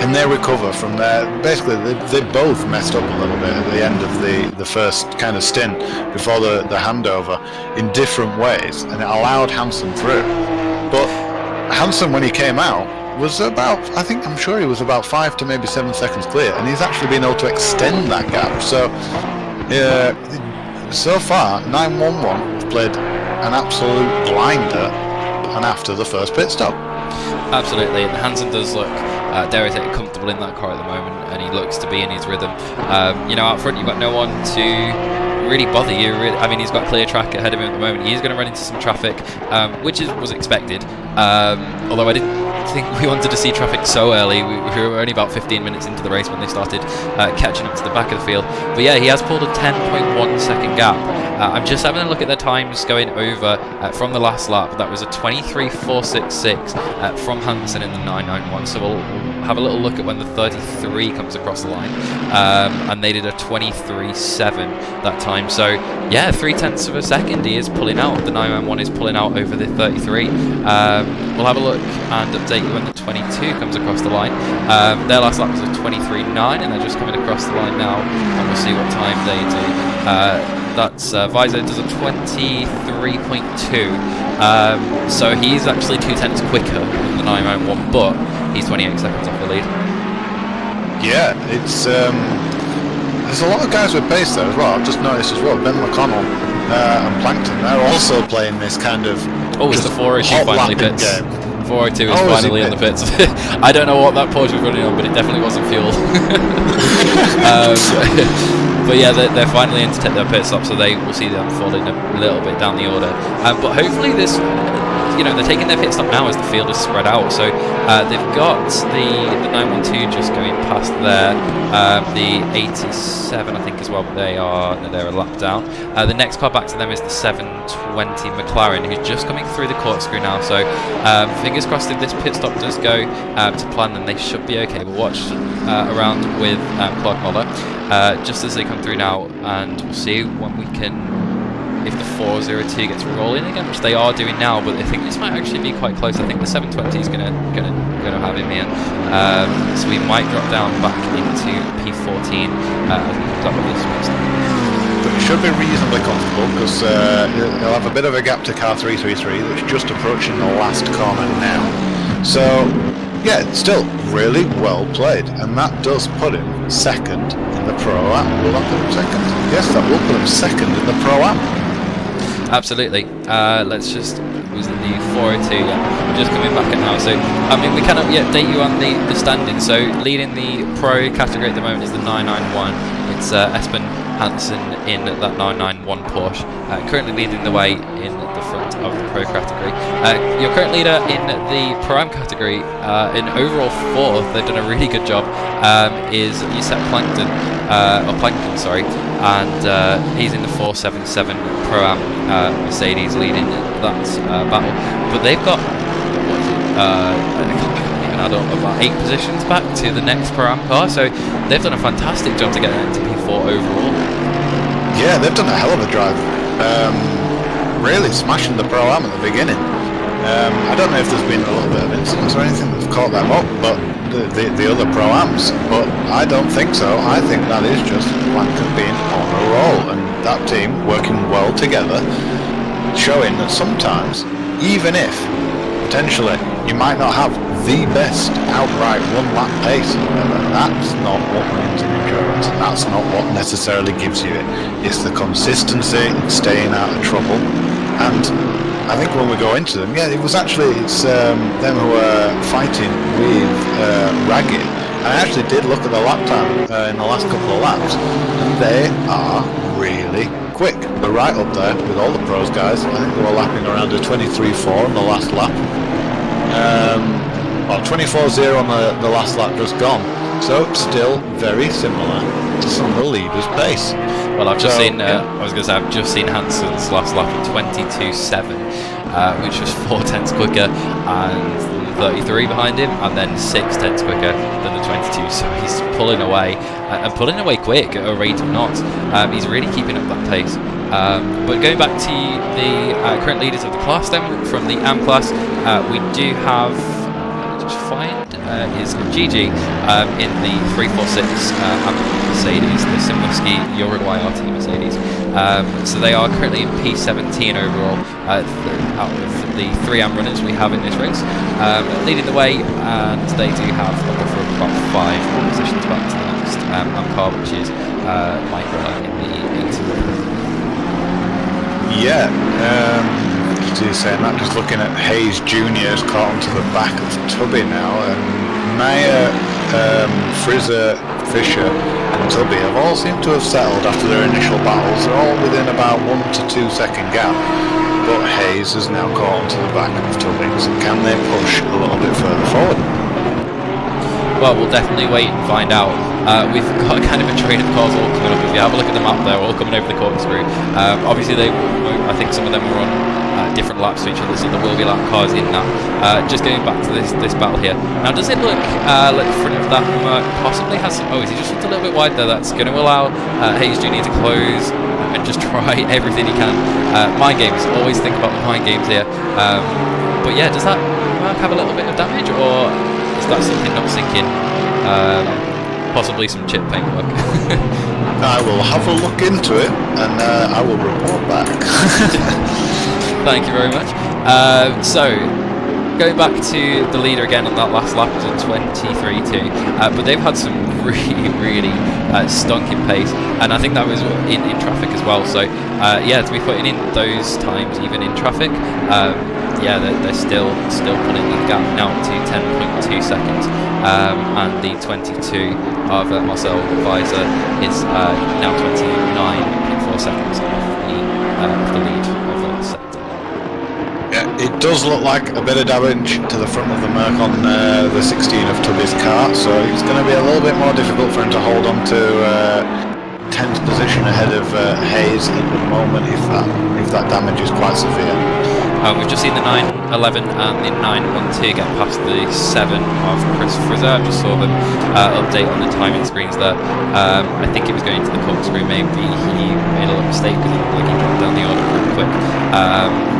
can they recover from their, basically they both messed up a little bit at the end of the first kind of stint before the handover in different ways, and it allowed Hansen through. But Hansen, when he came out, was about, I'm sure he was about 5 to maybe 7 seconds clear, and he's actually been able to extend that gap. So so far 911 have played an absolute blinder and after the first pit stop. Absolutely, and Hansen does look, dare I say, comfortable in that car at the moment, and he looks to be in his rhythm. Out front you've got no one to really bother you. He's got clear track ahead of him at the moment. He's going to run into some traffic, which was expected. Although I didn't think we wanted to see traffic so early. We were only about 15 minutes into the race when they started catching up to the back of the field. But yeah, he has pulled a 10.1 second gap. I'm just having a look at their times going over from the last lap. That was a 23.466 from Hansen in the 991. So we'll have a little look at when the 33 comes across the line. And they did a 23.7 that time. So yeah, 0.3 of a second he is pulling out. The 991 is pulling out over the 33. We'll have a look and update you when the 22 comes across the line. Their last lap was a 23.9 and they're just coming across the line now, and we'll see what time they do. That's Visor does a 23.2, so he's actually 0.2 quicker than the 991, but he's 28 seconds off the lead. Yeah, it's there's a lot of guys with pace there as well. I've just noticed as well, Ben McConnell and Plankton, they're also playing this kind of it's the 402 finally pits. Game. 402 is finally in the pits. I don't know what that Porsche was running on, but it definitely wasn't fuel. But yeah, they're finally in to take their pit stop, so they will see them falling a little bit down the order. But hopefully this, they're taking their pit stop now as the field is spread out. So they've got the 912 just going past there, the 87 I think as well, but they're a lap down. The next car back to them is the 720 McLaren, who's just coming through the corkscrew now. So fingers crossed if this pit stop does go to plan, then they should be okay. We'll watch around with Clark Muller just as they come through now, and we'll see when we can. If the 402 gets rolling again, which they are doing now, but I think this might actually be quite close. I think the 720 is gonna have him in, so we might drop down back into P14 as we come up with this next. But it should be reasonably comfortable because he'll have a bit of a gap to car 333 that's just approaching the last corner now. So yeah, still really well played, and that does put him second in the Pro-Am. Will that put him second? Yes, that will put him second in the Pro-Am. Absolutely. Let's just, was it the 402? Yeah, we're just coming back at now. So, we cannot yet update you on the standings. So, leading the Pro category at the moment is the 991. It's Espen Hansen in that 991 Porsche, currently leading the way in the front of the Pro category. Your current leader in the Pro-Am category, in overall 4th, they've done a really good job, is Yusef Plankton, and he's in the 477 Pro-Am Mercedes leading that battle. But they've got, add up about 8 positions back to the next Pro-Am car, so they've done a fantastic job to get into P4 overall. Yeah, they've done a hell of a drive. Really smashing the Pro-Am at the beginning. I don't know if there's been a little bit of incidents or anything that's caught them up, but the other Pro-Ams, but I don't think so. I think that is just Blanca being on a roll, and that team working well together, showing that sometimes, even if potentially you might not have the best outright one-lap pace, that's not what wins in endurance, and that's not what necessarily gives you it. It's the consistency, staying out of trouble, and I think when we go into them, yeah, it's them who are fighting with Ragged. And I actually did look at the lap time in the last couple of laps, and they are really quick. They're right up there with all the pros guys. I think they were lapping around a 23.4 on the last lap. Well, 24.0 on the last lap just gone. So still very similar to some of the leaders' pace. Well, I've just seen. I was going to say I've just seen Hansen's last lap at 22.7, which was 4 tenths quicker, and 33 behind him, and then 6 tenths quicker than the 22. So he's pulling away, and pulling away quick at a rate of knots. He's really keeping up that pace. But going back to the current leaders of the class, then from the AM class, we do have. Is Gigi in the 346 Mercedes, the Simlowski Uruguay RT Mercedes. So they are currently in P17 overall out of the 3 AM runners we have in this race, leading the way, and they do have a buffer of about 5 positions back to the next AM car, which is Mike Ryan in the 8. Saying that, just looking at Hayes Jr.'s caught onto the back of Tubby now, and Meyer, Frizzer, Fisher and Tubby have all seemed to have settled after their initial battles. They're all within about 1 to 2 second gap, but Hayes has now caught onto the back of Tubby, so can they push a little bit further forward? Well, we'll definitely wait and find out. We've got kind of a train of cars all coming up. If you have a look at the map, they're all coming over the corkscrew. Obviously, I think some of them are on different laps to each other, so there will be lap cars in that. Just going back to this battle here. Now, does it look like front of that Merc possibly has some... Oh, is he just a little bit wide there? That's going to allow Hayes Jr. to close and just try everything he can. Mind games. Always think about the mind games here. But yeah, does that Merc have a little bit of damage, or is that something not sinking? Possibly some chip paint work. I will have a look into it, and I will report back. Thank you very much. So, going back to the leader again on that last lap was a 23.2, but they've had some really stonking pace, and I think that was in traffic as well. So, yeah, to be putting in those times even in traffic, yeah, they're still putting the gap now to 10.2 seconds, and the 22 of Marcel Weiser is now 29.4 seconds off the lead of the sector. Yeah, it does look like a bit of damage to the front of the Merc on the 16 of Tubby's car, so it's going to be a little bit more difficult for him to hold on to 10th position ahead of Hayes at the moment if that damage is quite severe. We've just seen the 911 and the 912 get past the 7 of Chris Frizzer. I just saw them update on the timing screens there. I think it was going to the corkscrew. Maybe he made a little mistake because it looked like he got down the order pretty quick.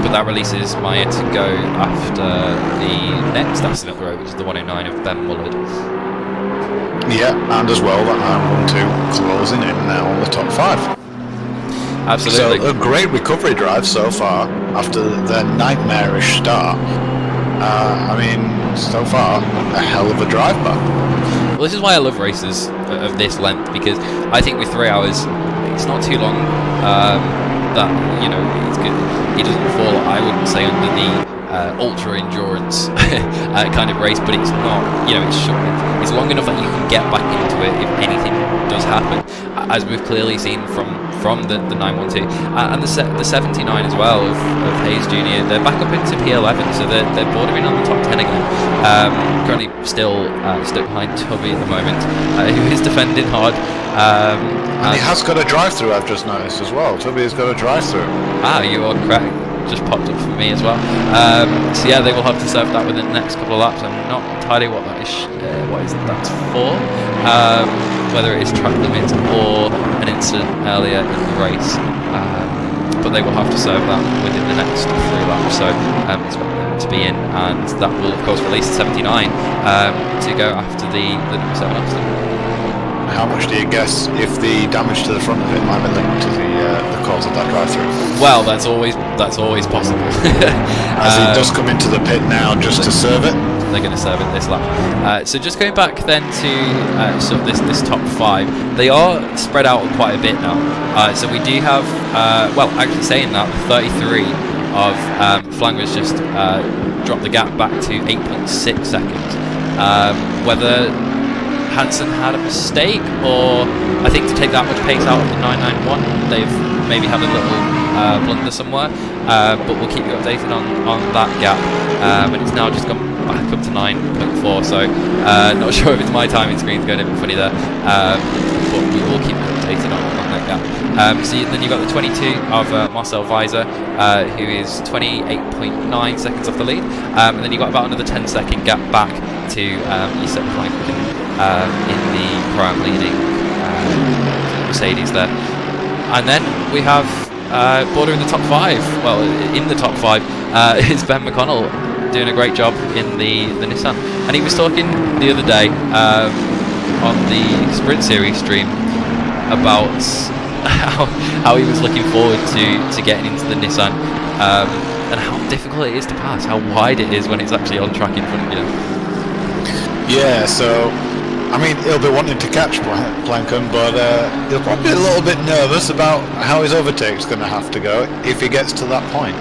But that releases Maya to go after the next accident row, which is the 109 of Ben Mullard. Yeah, and as well that 912 closing in now on the top 5. Absolutely. So a great recovery drive so far after the nightmarish start. I mean, so far, a hell of a drive back. Well, this is why I love races of this length, because I think with 3 hours, it's not too long. That, you know, it's good. He doesn't fall, I wouldn't say, under the ultra endurance kind of race, but it's not, you know, it's short. It's long enough that you can get back into it if anything does happen, as we've clearly seen from the 912 and the 79 as well of Hayes Jr. They're back up into P11, so they're bordering on the top 10 again. Currently still stuck behind Tubby at the moment, who is defending hard. And he has got a drive-through, I've just noticed as well. Tubby has got a drive-through. You are correct. just popped up for me as well. So yeah, they will have to serve that within the next couple of laps. I'm not entirely what that is. What is that's for? Whether it is track limits or an incident earlier in the race. But they will have to serve that within the next 3 laps. So expect them to be in, and that will of course release the 79 to go after the number 7 Austin. How much do you guess if the damage to the front of it might be linked to the cause of that drive-through? Well, that's always possible. As he does come into the pit now just to serve it. They're going to serve it this lap. So just going back then to sort of this top 5, they are spread out quite a bit now. So we do have, well, actually saying that, 33 of Flangers just dropped the gap back to 8.6 seconds. Whether Hansen had a mistake, or I think to take that much pace out of the 991, they've maybe had a little blunder somewhere, but we'll keep you updated on that gap. And it's now just gone back up to 9.4, so not sure if it's my timing screen's going a bit funny there, but we will keep you updated on that gap. So then you've got the 22 of Marcel Weiser, who is 28.9 seconds off the lead, and then you've got about another 10-second gap back to Josep Klein in the Pro-Am leading Mercedes there. And then we have bordering the top 5, well, in the top 5 is Ben McConnell doing a great job in the Nissan. And he was talking the other day on the Sprint Series stream about how he was looking forward to getting into the Nissan, and how difficult it is to pass, how wide it is when it's actually on track in front of you. Yeah, so I mean, he'll be wanting to catch Planken, but he'll probably be a little bit nervous about how his overtake's going to have to go if he gets to that point.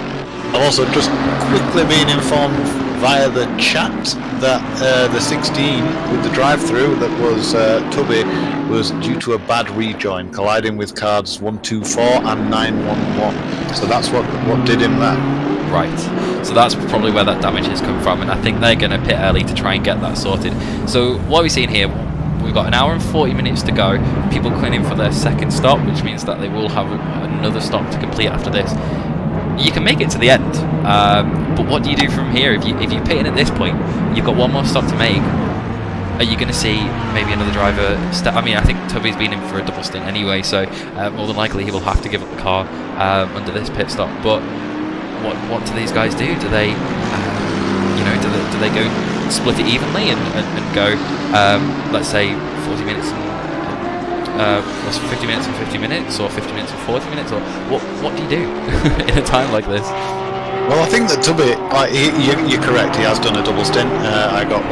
I've also just quickly been informed via the chat that the 16 with the drive-through that was Tubby was due to a bad rejoin, colliding with cards 124 and 911. So that's what did him that. Right, so that's probably where that damage has come from, and I think they're going to pit early to try and get that sorted. So what are we seeing here? We've got an hour and 40 minutes to go. People cleaning for their second stop, which means that they will have another stop to complete after this. You can make it to the end, but what do you do from here? If you pit in at this point, you've got one more stop to make. Are you going to see maybe another driver I mean, I think Tubby's been in for a double stint anyway, so more than likely he will have to give up the car under this pit stop. But what do these guys do? Do they, do they go split it evenly and go, let's say 40 minutes and 50 minutes and 50 minutes, or 50 minutes and 40 minutes, or what do you do in a time like this? Well, I think that Tubby, you're correct, he has done a double stint. I got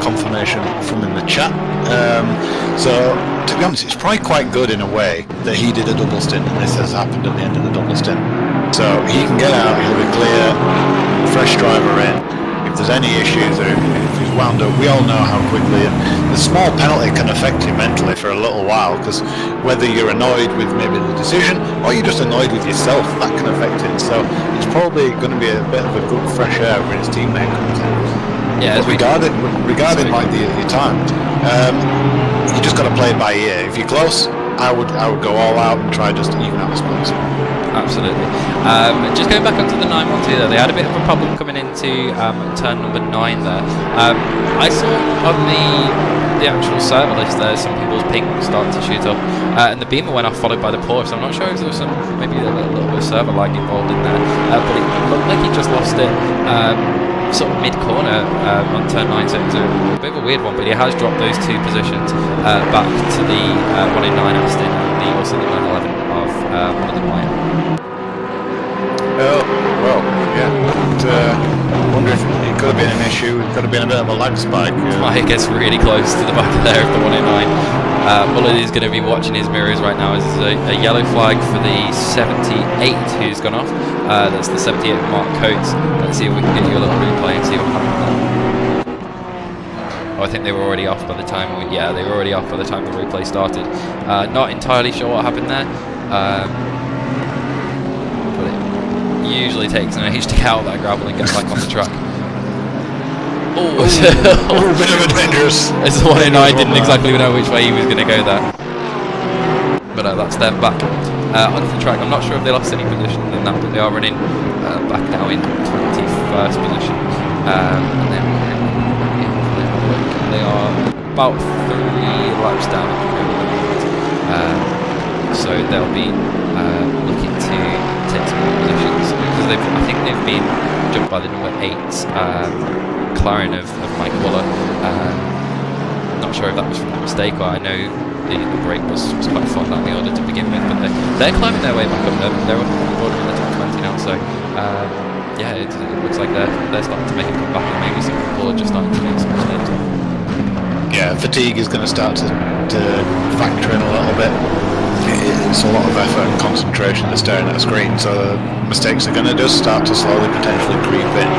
confirmation from in the chat. So, to be honest, it's probably quite good in a way that he did a double stint and this has happened at the end of the double stint. So, he can get out, he'll be clear, fresh driver in. If there's any issues or if he's wound up, we all know how quickly the small penalty can affect you mentally for a little while, because whether you're annoyed with maybe the decision or you're just annoyed with yourself, that can affect it. So it's probably going to be a bit of a good fresh air when his teammate comes in. Yeah, regarding like the time, you just got to play it by ear. If you're close, I would go all out and try just to even out the splits. Absolutely. Just going back onto the 912 there, they had a bit of a problem coming into turn number 9 there. I saw on the actual server list there some people's ping started to shoot up, and the Beamer went off followed by the Porsche. So I'm not sure if there was maybe a little bit of server lag involved in there, but it looked like he just lost it sort of mid-corner on turn 9, so it was a bit of a weird one, but he has dropped those 2 positions back to the 109 Aston and also the 911 of one of the Wyatt. Oh, well, yeah. I wonder if it could have been an issue. It could have been a bit of a lag spike. It gets really close to the back of there of the 109. Bullet is going to be watching his mirrors right now. There's a yellow flag for the 78 who's gone off. That's the 78 of Mark Coates. Let's see if we can get you a little replay and see what happened there. Oh, I think they were already off by the time they were already off by the time the replay started. Not entirely sure what happened there. But it usually takes an age to get out of that gravel and get back on the track. Oh, a bit of a dangerous. It's the 109, didn't exactly know which way he was going to go there. But that's them back onto the track. I'm not sure if they lost any position in that, but they are running back now in 21st position. And then they are about 3 laps down at the moment. So they'll be looking to take some more positions, because I think they've been jumped by the number 8 McLaren of Mike Waller. Not sure if that was from a mistake, or I know the break was quite far down the order to begin with, but they're climbing their way back up there. They're on the border in the top 20 now, so yeah, it looks like they're starting to make a comeback, and maybe some people are just starting to make some mistakes. Yeah, fatigue is going to start to factor in a little bit. It's a lot of effort and concentration that's staring at a screen, so mistakes are going to just start to slowly potentially creep in.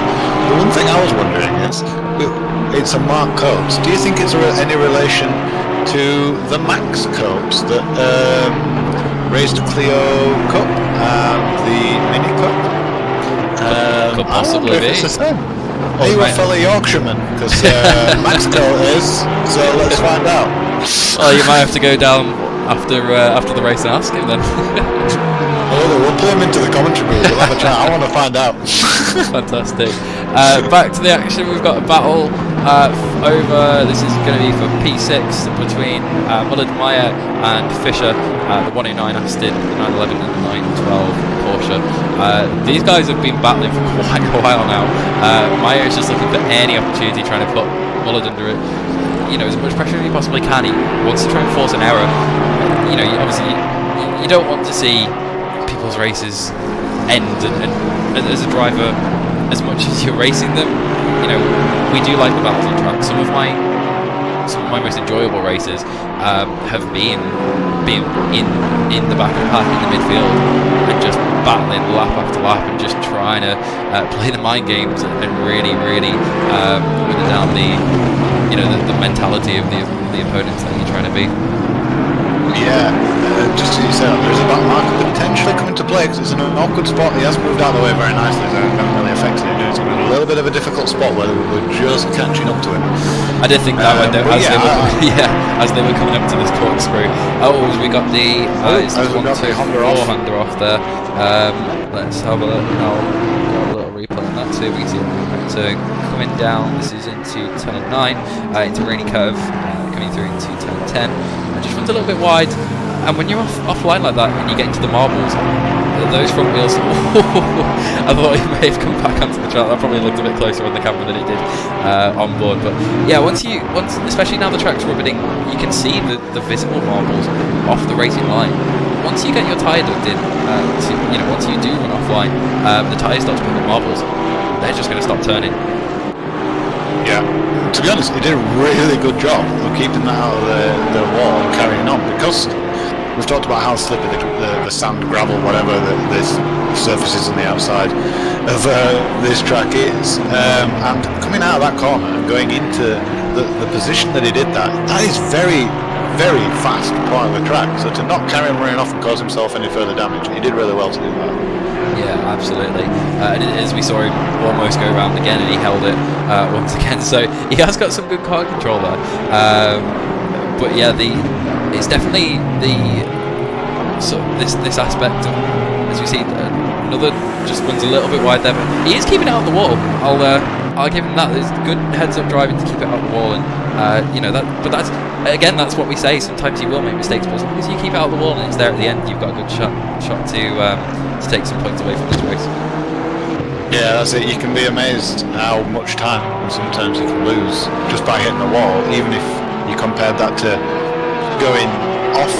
The one thing I was wondering is, it's a Mark Copes. Do you think it's any relation to the Max Copes that raced Clio Cup and the Mini Cup? Could possibly be. It's the same. Are you a fellow Yorkshireman? Because Max Cope is, so let's find out. Well, you might have to go down after the race and ask him then. Oh, we'll play him into the commentary booth. We'll have a chat. I want to find out. Fantastic. Back to the action. We've got a battle over. This is going to be for P6 between Mullard Meyer and Fisher, the 109 Aston, the 911 and the 912 Porsche. These guys have been battling for quite a while now. Meyer is just looking for any opportunity, trying to put Mullard under it. As much pressure as he possibly can. He wants to try and force an error. Obviously you don't want to see people's races end, and as a driver, as much as you're racing them, we do like the battles on track. Some of my most enjoyable races have been in the back of the pack, in the midfield, and just battling lap after lap and just trying to play the mind games and really wither down the mentality of the opponents that you're trying to beat. Yeah, just as you said, there's a back marker potentially coming to play, because it's in an awkward spot. He has moved out of the way very nicely, so it hasn't really affected him. It's a little bit of a difficult spot where we're just catching up to him. I did think that when as they were coming up to this corkscrew. We got the Honda off there. Let's have a look. I'll got a little replay on that too. We can see so coming down. This is into turn 9, into rainy curve, coming through into turn 10. Just runs a little bit wide, and when you're offline like that and you get into the marbles, those front wheels, I thought he may have come back onto the track. That probably looked a bit closer on the camera than it did on board. But yeah, once especially now the track's rubbeting, you can see the visible marbles off the racing line. Once you get your tyre duct in, once you do run offline, the tyre starts picking up marbles. They're just going to stop turning. Yeah, to be honest, he did a really good job of keeping that out of the wall and carrying on, because we've talked about how slippy the sand, gravel, whatever this surfaces on the outside of this track is, and coming out of that corner and going into the position that he did, that is very, very fast part of the track. So to not carry him running off and cause himself any further damage, he did really well to do that. Yeah, absolutely. And as we saw him almost go round again, and he held it once again. So he has got some good car control there. But yeah, it's definitely this aspect of, as we see, another just runs a little bit wide there, but he is keeping it out the wall. I'll give him that. There's good heads-up driving to keep it out the wall, and But that's what we say. Sometimes you will make mistakes, but as long as you keep it out the wall and it's there at the end, you've got a good shot to take some points away from this race. Yeah, that's it. You can be amazed how much time sometimes you can lose just by hitting the wall, even if you compared that to going off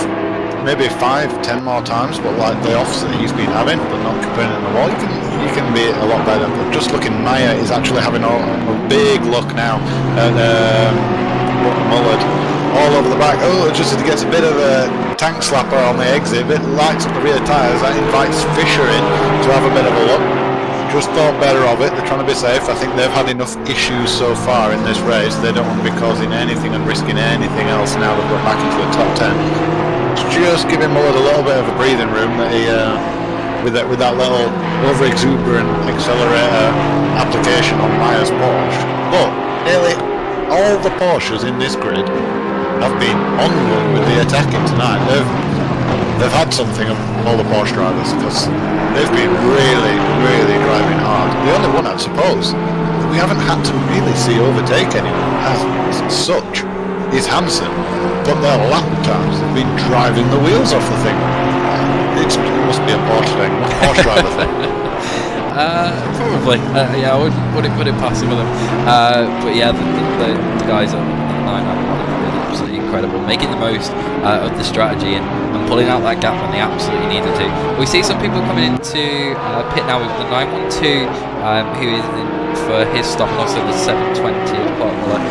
maybe 5-10 more times, but like the offs that he's been having, but not comparing it in the wall, you can be a lot better. But just looking, Maya is actually having a big look now at Mullard all over the back. Oh, just as he gets a bit of a tank slapper on the exit, a bit lights up the rear tyres, that invites Fisher in to have a bit of a look. Just thought better of it. They're trying to be safe. I think they've had enough issues so far in this race. They don't want to be causing anything and risking anything else now that we're back into the top 10. Just giving Mullard a little bit of a breathing room that he, with that little over-exuberant accelerator application on Maya's Porsche. But nearly all the Porsches in this grid have been onward with the attacking tonight. they've had something of all the Porsche drivers, because they've been really, really driving hard. The only one, I suppose, that we haven't had to really see overtake anyone as such is Hansen, but their lap times have been driving the wheels off the thing. It must be a Porsche thing, a Porsche driver thing. Probably. Yeah, I wouldn't put it past some of them. But yeah, the guys at the 9 have been absolutely incredible, making the most of the strategy and pulling out that gap when they absolutely needed to. We see some people coming into pit now with the 912, who is in for his stop, and also the 720 of Muller.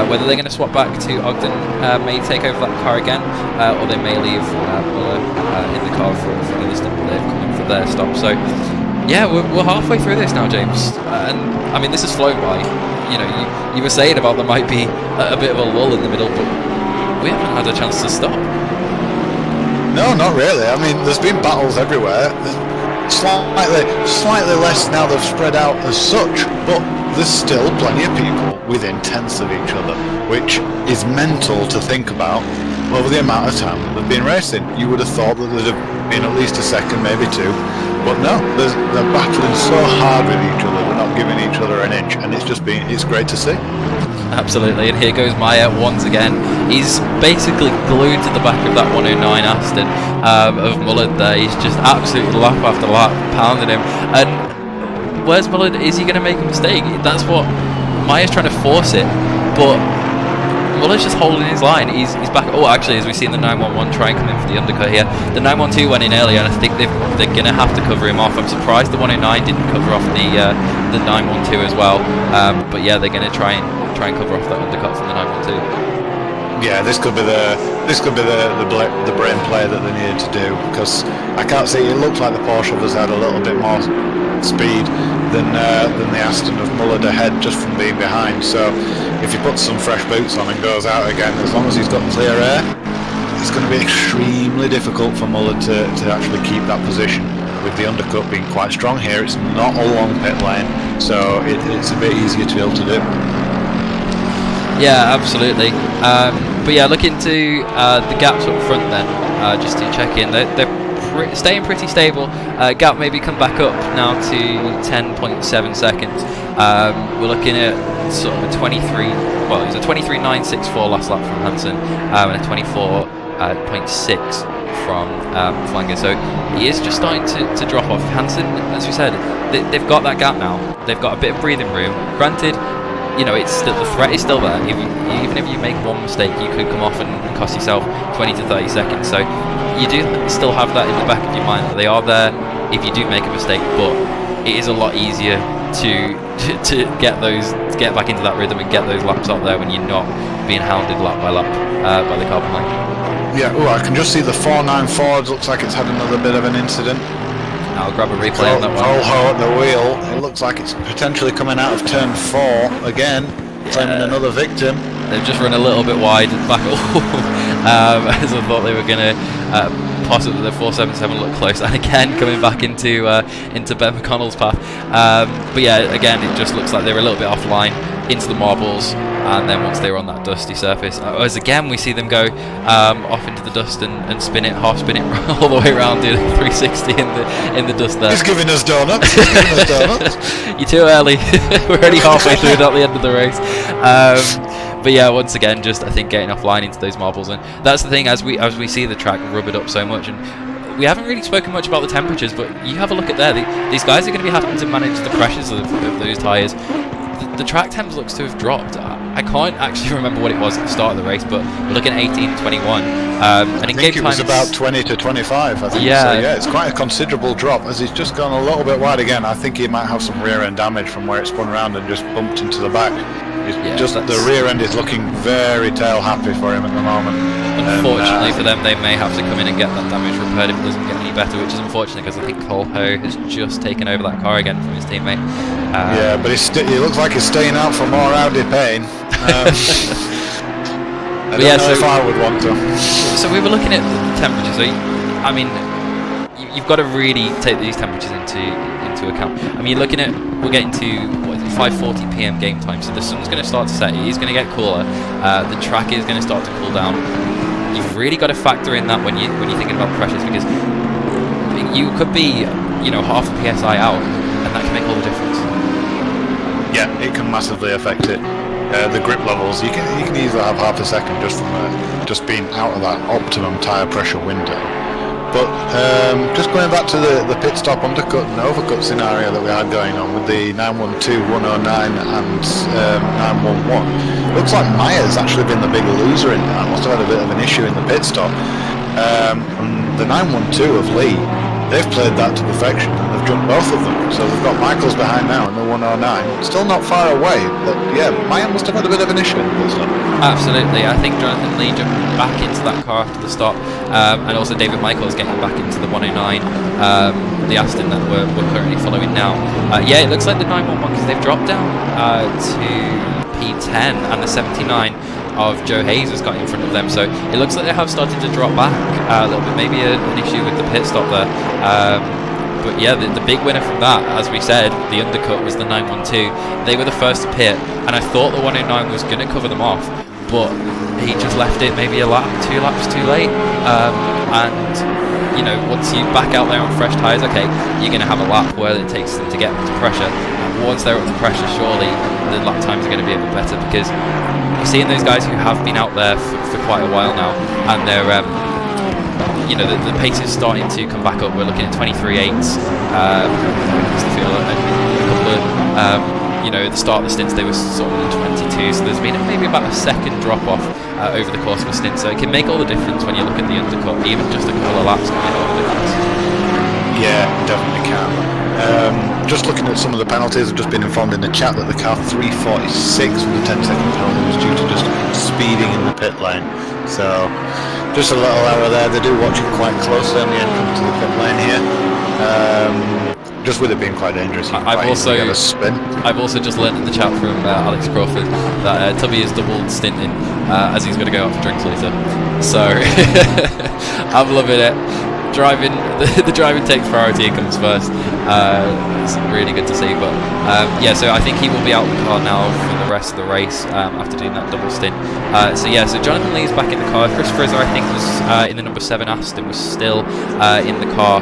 Whether they're going to swap back to Ogden, may take over that car again, or they may leave Muller in the car for the other stop that they've come in for their stop. So yeah, we're halfway through this now, James, and I mean this has flown by. You know, you were saying about there might be a bit of a lull in the middle, but we haven't had a chance to stop. No, not really. I mean, there's been battles everywhere. Slightly less now they've spread out as such, but there's still plenty of people within tenths of each other, which is mental to think about over the amount of time that they've been racing. You would have thought that there'd have been at least a second, maybe two, but no, they're battling so hard with each other, they're not giving each other an inch, and it's great to see. Absolutely, and here goes Meyer once again. He's basically glued to the back of that 109 Aston of Muller there. He's just absolutely lap after lap pounding him. And where's Muller? Is he going to make a mistake? That's what Meyer's trying to force it, but Muller's just holding his line. He's back. Oh, actually, as we see in the 911 try and come in for the undercut here. The 912 went in earlier, and I think they're going to have to cover him off. I'm surprised the 109 didn't cover off the 912 as well. But yeah, they're going to try and cover off that undercut from the 912. Yeah, this could be the brain play that they needed to do, because I can't see. It looks like the Porsche has had a little bit more speed than the Aston of Muller ahead just from being behind. So if he puts some fresh boots on and goes out again, as long as he's got clear air, it's going to be extremely difficult for Muller to actually keep that position. With the undercut being quite strong here, it's not a long pit lane, so it's a bit easier to be able to do. Yeah, absolutely. But yeah, look into the gaps up front then, just to check in. They're staying pretty stable. Gap maybe come back up now to 10.7 seconds. We're looking at sort of a 23. Well, it was a 23.964 last lap from Hansen, and a 24.6 from Flanger. So he is just starting to drop off. Hansen, as we said, they've got that gap now. They've got a bit of breathing room. Granted, you know, it's still, the threat is still there. Even if you make one mistake, you could come off and cost yourself 20 to 30 seconds. So you do still have that in the back of your mind that they are there if you do make a mistake. But it is a lot easier to get back into that rhythm and get those laps out there when you're not being hounded lap by lap by the carbon line. Yeah, I can just see the 494. Looks like it's had another bit of an incident. I'll grab a replay on that one. At the wheel. It looks like it's potentially coming out of turn 4 again, claiming another victim. They've just run a little bit wide back, as I thought they were going to possibly the 477 look close, and again coming back into Ben McConnell's path. But yeah, again, it just looks like they were a little bit offline into the marbles, and then once they were on that dusty surface, as again we see them go off into the dust and half spin it all the way around, do 360 in the dust there. He's giving us donuts. You're too early. We're already halfway through, not the end of the race. But yeah, once again, just I think getting offline into those marbles, and that's the thing as we see the track rubbered up so much, and we haven't really spoken much about the temperatures, but you have a look at there. These guys are going to be having to manage the pressures of those tyres. The track temps looks to have dropped. I can't actually remember what it was at the start of the race, but we're looking at 18-21. And in game it was about 20 to 25, I think. Yeah. So yeah, it's quite a considerable drop, as he's just gone a little bit wide again. I think he might have some rear end damage from where it spun around and just bumped into the back. The rear end is looking very tail happy for him at the moment. Unfortunately for them, they may have to come in and get that damage repaired if it doesn't get any better, which is unfortunate because I think Cole Ho has just taken over that car again from his teammate. Yeah, but he looks like he's staying out for more Audi pain. I don't know if I would want to. So we were looking at the temperature. So I mean, you've got to really take these temperatures into account. I mean, you're looking at, we're getting to 5:40 p.m. game time, so the sun's going to start to set. It is going to get cooler. The track is going to start to cool down. you've really got to factor in that when you're thinking about pressures, because you could be, half a psi out, and that can make all the difference. Yeah, it can massively affect it. The grip levels, you can easily have half a second just from just being out of that optimum tyre pressure window. But just going back to the pit stop undercut and overcut scenario that we had going on with the 912, 109 and 911, looks like Maya's actually been the big loser in that. Must have had a bit of an issue in the pit stop. And the 912 of Lee, they've played that to perfection and they've jumped both of them. So we've got Michaels behind now in the 109, still not far away. But yeah, Maya must have had a bit of an issue in the pit stop. Absolutely, I think Jonathan Lee jumped back into that car after the stop, and also David Michaels getting back into the 109, the Aston that we're currently following now. Yeah, it looks like the 911, because they've dropped down to P10, and the 79 of Joe Hayes has got in front of them, so it looks like they have started to drop back a little bit, maybe an issue with the pit stop there. But yeah, the big winner from that, as we said, the undercut, was the 912. They were the first to pit, and I thought the 109 was going to cover them off, but he just left it maybe a lap, 2 laps too late. And once you back out there on fresh tyres, okay, you're going to have a lap where it takes them to get up to pressure. And once they're up to pressure, surely the lap times are going to be a bit better, because you're seeing those guys who have been out there for quite a while now, and they're the pace is starting to come back up. We're looking at 23.8s. A couple of at the start of the stints they were sort of in 22, so there's been maybe about a second drop off over the course of a stint, so it can make all the difference when you look at the undercut. Even just a couple of laps can make all the difference. Yeah, definitely can. Just looking at some of the penalties, I've just been informed in the chat that the car 346 with the 10-second penalty was due to just speeding in the pit lane. So just a little error there. They do watch it quite closely on the entrance to the pit lane here. Just with it being quite dangerous, I've also just learned in the chat from Alex Crawford that Tubby is double stinting as he's going to go out for drinks later. So I'm loving it. The driving takes priority and comes first. It's really good to see. But yeah, so I think he will be out of the car now for the rest of the race after doing that double stint. So Jonathan Lee's back in the car. Chris Frizzer, I think, was in the number 7 Aston, was still in the car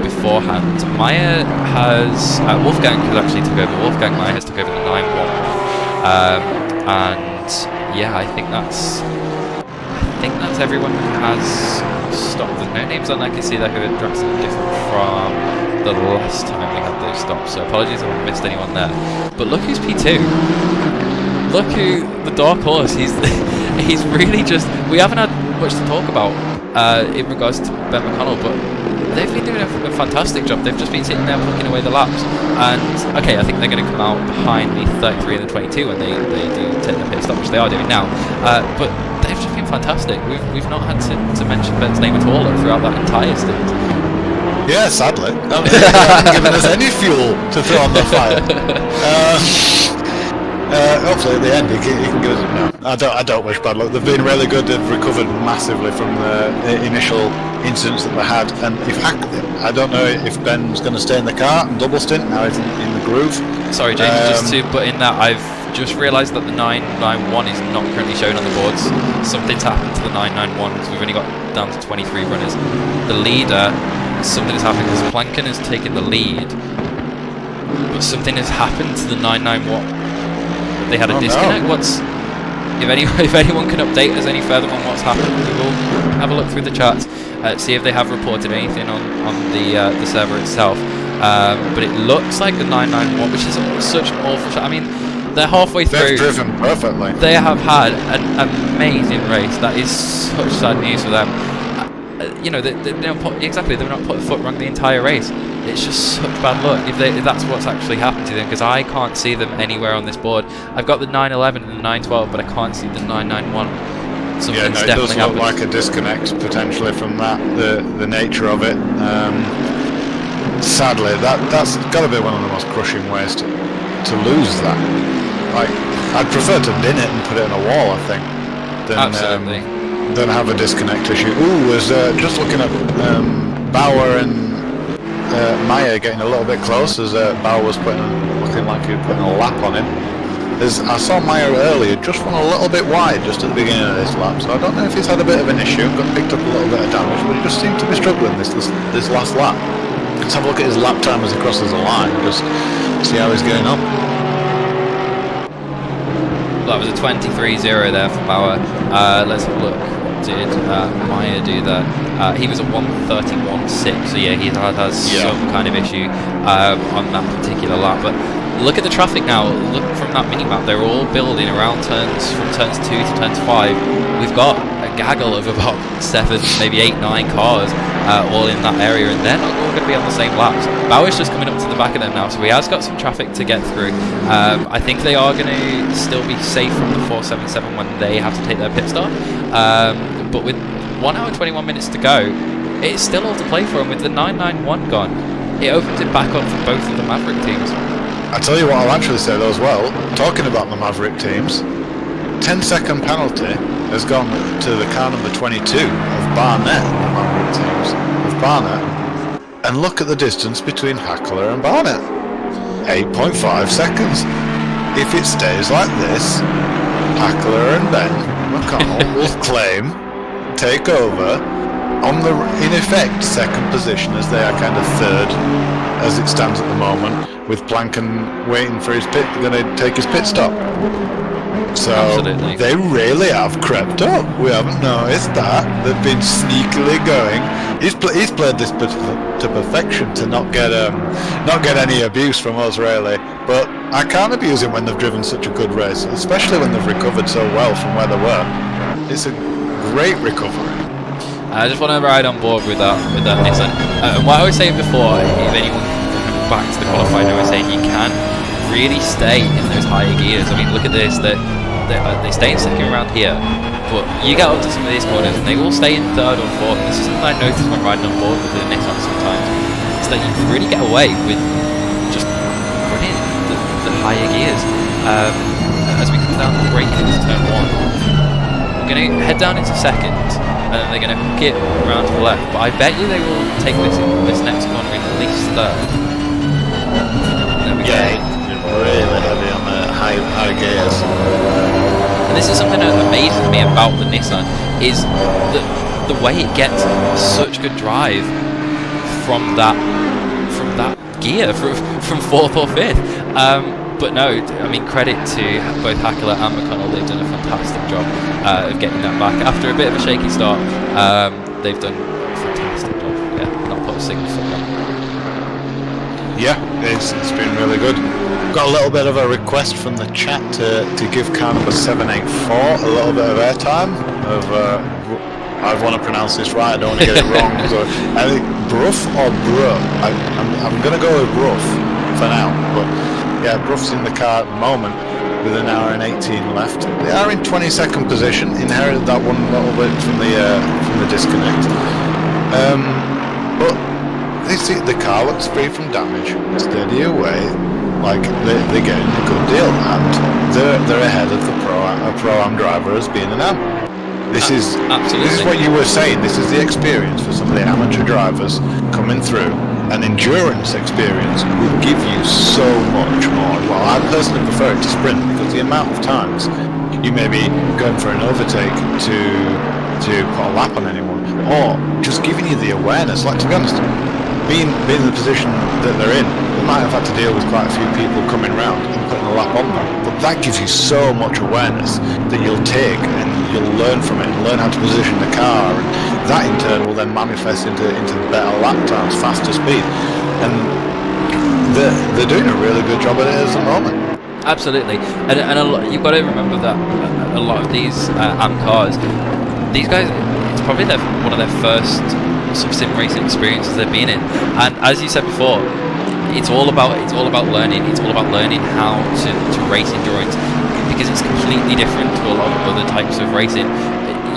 beforehand. Maya has Wolfgang has actually took over. Wolfgang Maya has took over the 9-1, and yeah, I think that's everyone who has stopped. There's no names on I can see that who are drastically different from the last time we had those stops, so apologies if I missed anyone there. But look who's P2. Look who the dark horse. He's really just, we haven't had much to talk about in regards to Ben McConnell, but they've been doing a fantastic job. They've just been sitting there plucking away the laps, and okay, I think they're going to come out behind the 33 and the 22 when they do take the pit stop, which they are doing now, but they've just been fantastic. We've not had to mention Ben's name at all throughout that entire stint. Yeah, sadly. They haven't given us any fuel to throw on the fire. Hopefully at the end he can give us. No, I don't wish bad luck. They've been really good. They've recovered massively from the initial incidents that they had, and I don't know if Ben's going to stay in the car and double stint. Now he's in the groove. Sorry, James, just to put in that, I've just realised that the 991 is not currently shown on the boards. Something's happened to the 991 because we've only got down to 23 runners. The leader, something has happened because Plankin has taken the lead, but something has happened to the 991. They had a disconnect. No. If anyone can update us any further on what's happened, we will have a look through the chats, see if they have reported anything on the server itself. But it looks like the 991, which is such an awful shot. I mean, they're halfway through. They've driven perfectly. They have had an amazing race. That is such sad news for them. They've not put a foot wrong the entire race. It's just such bad luck if that's what's actually happened to them, because I can't see them anywhere on this board. I've got the 911 and the 912, but I can't see the 991. Something's it definitely does look happened. like a disconnect potentially from that, the nature of it. Sadly, that's got to be one of the most crushing ways to lose that. Like, I'd prefer to bin it and put it in a wall, I think, than have a disconnect issue. Ooh, was just looking at Bauer and Maya getting a little bit close as Bauer was looking like he was putting a lap on him. As I saw Meyer earlier just run a little bit wide just at the beginning of this lap, so I don't know if he's had a bit of an issue, got picked up a little bit of damage, but he just seemed to be struggling this last lap. Let's have a look at his lap time as he crosses the line, just see how he's going on. That was a 23.0 there for Bauer. Let's have a look. What did Meyer do there? He was a 1:31.6, so yeah, he has some kind of issue on that particular lap. But look at the traffic now. Look from that mini-map, they're all building around turns, from turns 2 to turns 5. We've got a gaggle of about 7, maybe 8, 9 cars all in that area, and they're not all going to be on the same laps. Bauer's just coming up to the back of them now, so he has got some traffic to get through. I think they are going to still be safe from the 477 when they have to take their pit stop. But with 1 hour 21 minutes to go, it's still all to play for, and with the 991 gone, it opens it back up for both of the Maverick teams. I tell you what, I'll actually say though as well, talking about the Maverick teams, 10-second penalty has gone to the car number 22 of Barnett, the Maverick teams of Barnett. And look at the distance between Hackler and Barnett, 8.5 seconds. If it stays like this, Hackler and Ben McConnell will take over on the, in effect, second position, as they are kind of third as it stands at the moment, with Blanken waiting for his pit, going to take his pit stop. So Absolutely. They really have crept up. We haven't noticed that. They've been sneakily going. He's played this to perfection to not get any abuse from us, really. But I can't abuse him when they've driven such a good race, especially when they've recovered so well from where they were. It's a great recovery. I just want to ride on board with that Nissan. And what I was saying before, if anyone back to the qualified, I was saying you can really stay in those higher gears. I mean, look at this. They stay in second round here, but you get up to some of these corners and they will stay in third or fourth. This is something I noticed when riding on board with the Nissan sometimes. Is that you can really get away with just running the higher gears. As we come down the brake into turn 1, we're going to head down into second, and then they're going to hook it around to the left. But I bet you they will take this next corner in at least third. There we go. Really heavy on the high gears. And this is something that amazes me about the Nissan, is the way it gets such good drive from that gear, from 4th or 5th. But no, I mean, credit to both Hackler and McConnell. They've done a fantastic job of getting that back. After a bit of a shaky start, they've done a fantastic job. Yeah, not put a single foot down. Yeah, it's been really good. Got a little bit of a request from the chat to give car number 784 a little bit of airtime. I want to pronounce this right, I don't want to get it wrong. So I think Bruff or Bruh. I'm going to go with Bruff for now. But yeah, Bruff's in the car at the moment with an hour and 18 left. They are in 22nd position, inherited that one little bit from the disconnect. But they see the car looks free from damage, steady away, like they're getting a good deal, and they're ahead of a pro-am driver as being an am. This is what you were saying. This is the experience for some of the amateur drivers coming through. An endurance experience will give you so much more. Well, I personally prefer it to sprint, because the amount of times you may be going for an overtake to put a lap on anyone, or just giving you the awareness. Like, to be honest, being in the position that they're in, they might have had to deal with quite a few people coming round and putting a lap on them, but that gives you so much awareness that you'll take, and you'll learn from it and learn how to position the car, and that in turn will then manifest into better lap times, faster speed, and they're doing a really good job at it at the moment. Absolutely, and you've got to remember that a lot of these AM cars, these guys, it's probably one of their first sort of sim racing experiences they've been in, and as you said before, it's all about learning. It's all about learning how to race endurance, because it's completely different to a lot of other types of racing.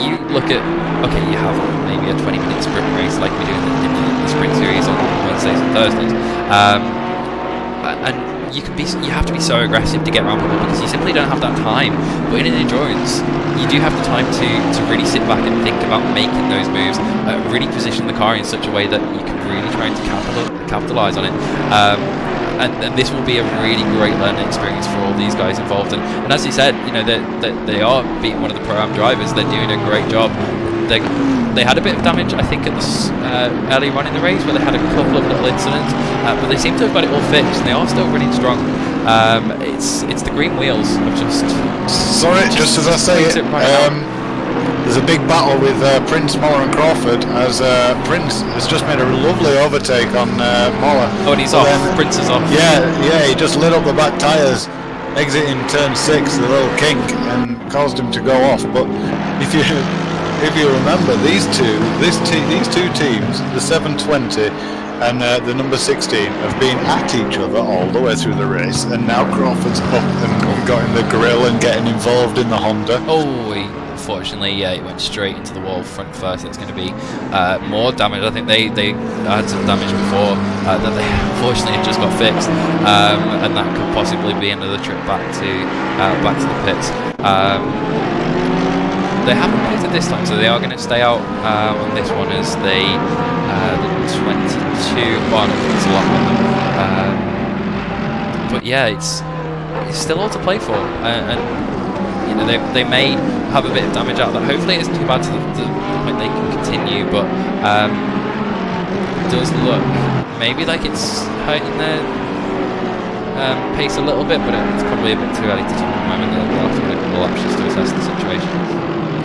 You look at, okay, you have maybe a 20-minute sprint race like we do in the sprint series on Wednesdays and Thursdays, and you have to be so aggressive to get around people, because you simply don't have that time. But in an endurance, you do have the time to really sit back and think about making those moves, really position the car in such a way that you can really try to capitalise on it. and this will be a really great learning experience for all these guys involved. And as you said, you know, they are beating one of the Pro-Am drivers. They're doing a great job. They had a bit of damage, I think, at the early on in the race, where they had a couple of little incidents, but they seem to have got it all fixed, and they are still running strong. It's the green wheels of just as I say it, there's a big battle with Prince, Moller and Crawford, as Prince has just made a lovely overtake on Moller. Oh, and he's off. Prince is off. Yeah, he just lit up the back tyres, exiting turn 6, the little kink, and caused him to go off. But if you remember, these two teams, the 720 and the number 16, have been at each other all the way through the race, and now Crawford's up and got in the grill and getting involved in the Honda. Oh, unfortunately, yeah, it went straight into the wall front first. That's going to be more damage. I think they had some damage before that they unfortunately just got fixed, and that could possibly be another trip back to the pits. They haven't pitted this time, so they are going to stay out on this one as the 22 one. It's a lot on them, but yeah, it's still all to play for, and you know, they may have a bit of damage out of that. Hopefully it isn't too bad to the point they can continue, but it does look maybe like it's hurting their pace a little bit, but it's probably a bit too early to talk at the moment. They'll have to wait a couple of laps just to assess the situation.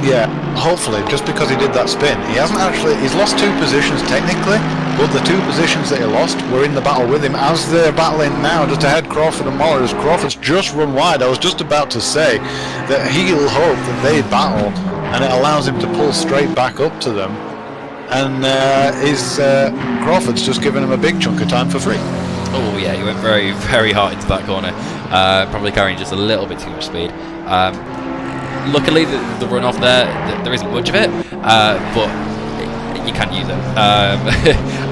Yeah, hopefully, just because he did that spin. He's lost 2 positions technically, but the 2 positions that he lost were in the battle with him, as they're battling now just ahead Crawford and Moller, as Crawford's just run wide. I was just about to say that he'll hope that they battle and it allows him to pull straight back up to them, and Crawford's just given him a big chunk of time for free. Oh yeah, he went very, very hard into that corner, probably carrying just a little bit too much speed. Luckily, the runoff there isn't much of it, but you can use it,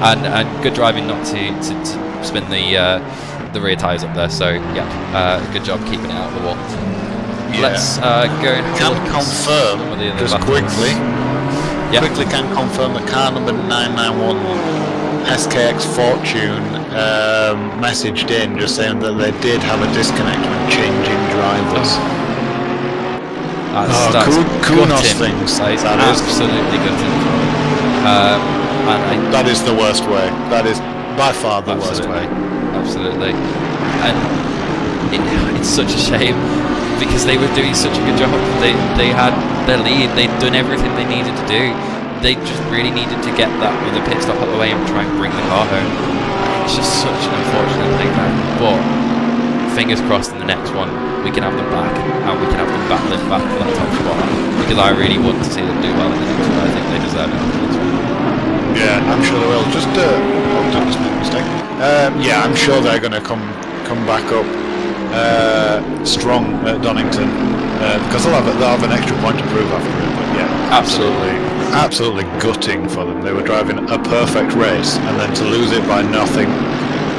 and good driving not to spin the rear tyres up there. So yeah, good job keeping it out of the wall. Yeah. Let's go and confirm just quickly. Quickly can confirm the car number 991 SKX Fortune messaged in just saying that they did have a disconnect when changing drivers. That's kudos things. That is absolutely gutting. That is the worst way. That is by far the worst way. Absolutely. And it's such a shame, because they were doing such a good job. They had their lead. They'd done everything they needed to do. They just really needed to get that with a pit stop out of the way and try and bring the car home. It's just such an unfortunate thing, man. But fingers crossed in the next one we can have them back, and we can have them battling back for that top spot, because I really want to see them do well in the next one. I think they deserve it for this one. Yeah, I'm sure they will. Just made a mistake. Yeah, I'm sure they're going to come back up strong at Donington, because they'll have an extra point to prove after it. But yeah, absolutely gutting for them. They were driving a perfect race, and then to lose it by nothing,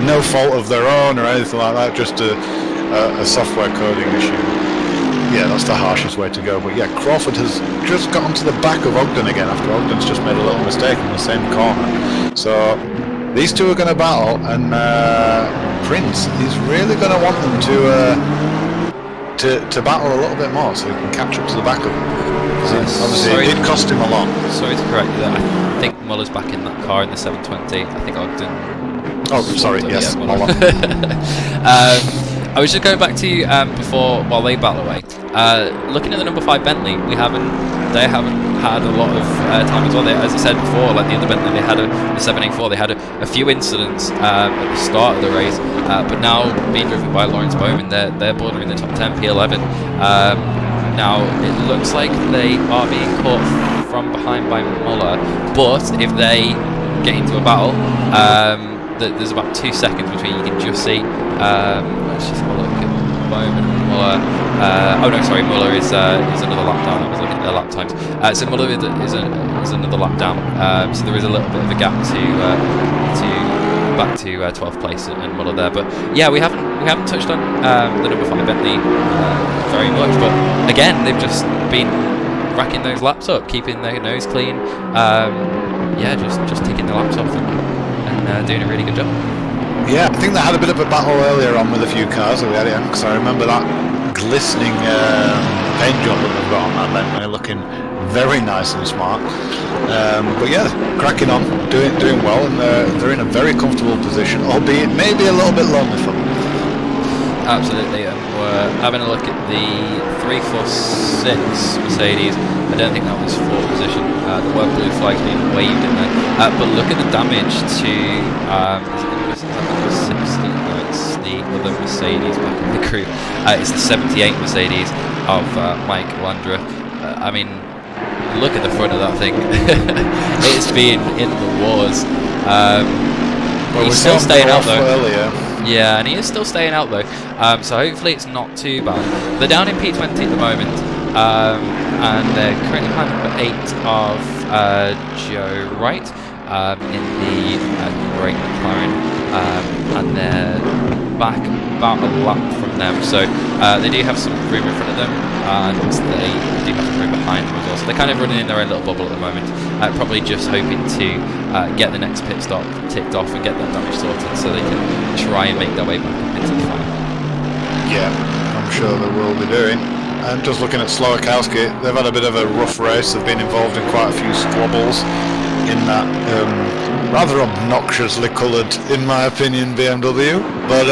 no fault of their own or anything like that, just a software coding issue. Yeah, that's the harshest way to go. But yeah, Crawford has just got onto the back of Ogden again after Ogden's just made a little mistake in the same corner. So these two are going to battle, and Prince is really going to want them to battle a little bit more so he can catch up to the back of them. Obviously, it did cost him a lot. Sorry to correct you there. I think Muller's back in that car in the 720. I think Ogden. Oh, sorry. Yes, Muller. I was just going back to while they battle away. Looking at the number 5 Bentley, they haven't had a lot of time as well. As I said before, like the other Bentley, they had the 784. They had a few incidents at the start of the race, but now being driven by Lawrence Bowman, they're bordering the top 10, P11. Now it looks like they are being caught from behind by Muller, but if they get into a battle, there's about 2 seconds between. You can just see. Let's just have a look at Bowman and Muller. Oh no, sorry, Muller is another lap down. I was looking at their lap times. So Muller is another lap down. So there is a little bit of a gap to back to 12th place and Muller there. But yeah, we haven't touched on the number 5 Bentley very much. But again, they've just been racking those laps up, keeping their nose clean. Yeah, just ticking the laps off and doing a really good job. Yeah, I think they had a bit of a battle earlier on with a few cars at the end, because I remember that glistening paint job that they've got on that Bentley looking very nice and smart. But yeah, cracking on, doing well, and they're in a very comfortable position, albeit maybe a little bit lonely for them. Absolutely, and we're having a look at the 346 Mercedes. I don't think that was fourth position. The word blue flags being waved in there. But look at the damage to is it number 60? No, it's the other Mercedes back in the crew. It's the 78 Mercedes of Mike Landra. I mean, look at the front of that thing. It's been in the wars. Well, he's still staying out though. Earlier. Yeah, and he is still staying out though, so hopefully it's not too bad. They're down in P20 at the moment, and they're currently behind number 8 of Joe Wright in the great McLaren, and they're back about a lap from them, so they do have some room in front of them, and they do have some room behind them as well, so they're kind of running in their own little bubble at the moment, probably just hoping to get the next pit stop ticked off and get that damage sorted so they can try and make their way back up into the final. Yeah, I'm sure they will be doing. And just looking at Slowakowski, they've had a bit of a rough race. They've been involved in quite a few squabbles in that rather obnoxiously coloured, in my opinion, BMW. But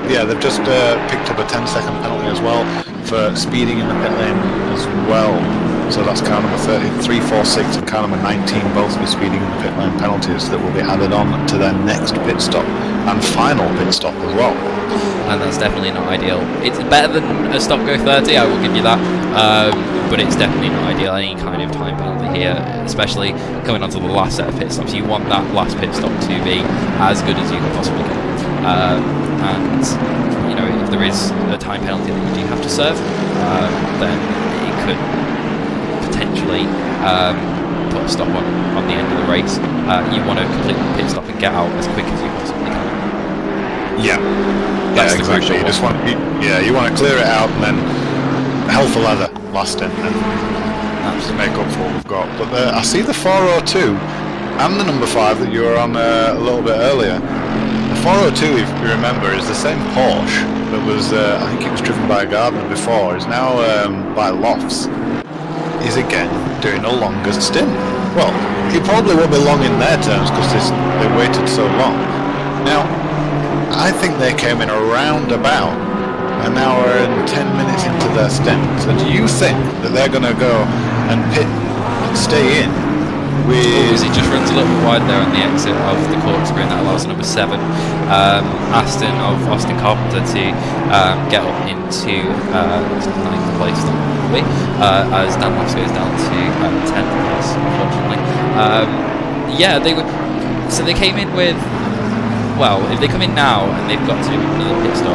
yeah, they've just picked up a 10-second penalty as well for speeding in the pit lane as well. So that's car number 346 and car number 19 both be speeding in the pit lane penalties that will be added on to their next pit stop and final pit stop as well. And that's definitely not ideal. It's better than a stop go 30, I will give you that, but it's definitely not ideal. Any kind of time penalty here, especially coming onto the last set of pit stops, you want that last pit stop to be as good as you can possibly get. And you know, if there is a time penalty that you do have to serve, then it could potentially put a stop on the end of the race. You want to complete the pit stop and get out as quick as you possibly can. Yeah, that's the exactly. You want to clear it out and then hell for leather last in and to make up for what we've got. But I see the 402 and the number 5 that you were on a little bit earlier. The 402, if you remember, is the same Porsche that was I think it was driven by a Gardner before. Is now by Lofts. Is again doing a longer stint. Well, he probably won't be long in their terms because they waited so long. Now, I think they came in around about an hour and 10 minutes into their stint. So do you think that they're going to go and pit and stay in with... He just runs a little bit wide there on the exit of the corkscrew, and that allows number 7, Aston of Austin Carpenter to get up into 9th place, as Dan Loss goes down to 10th place, unfortunately. Yeah, so they came in with... Well, if they come in now and they've got to do another pit stop,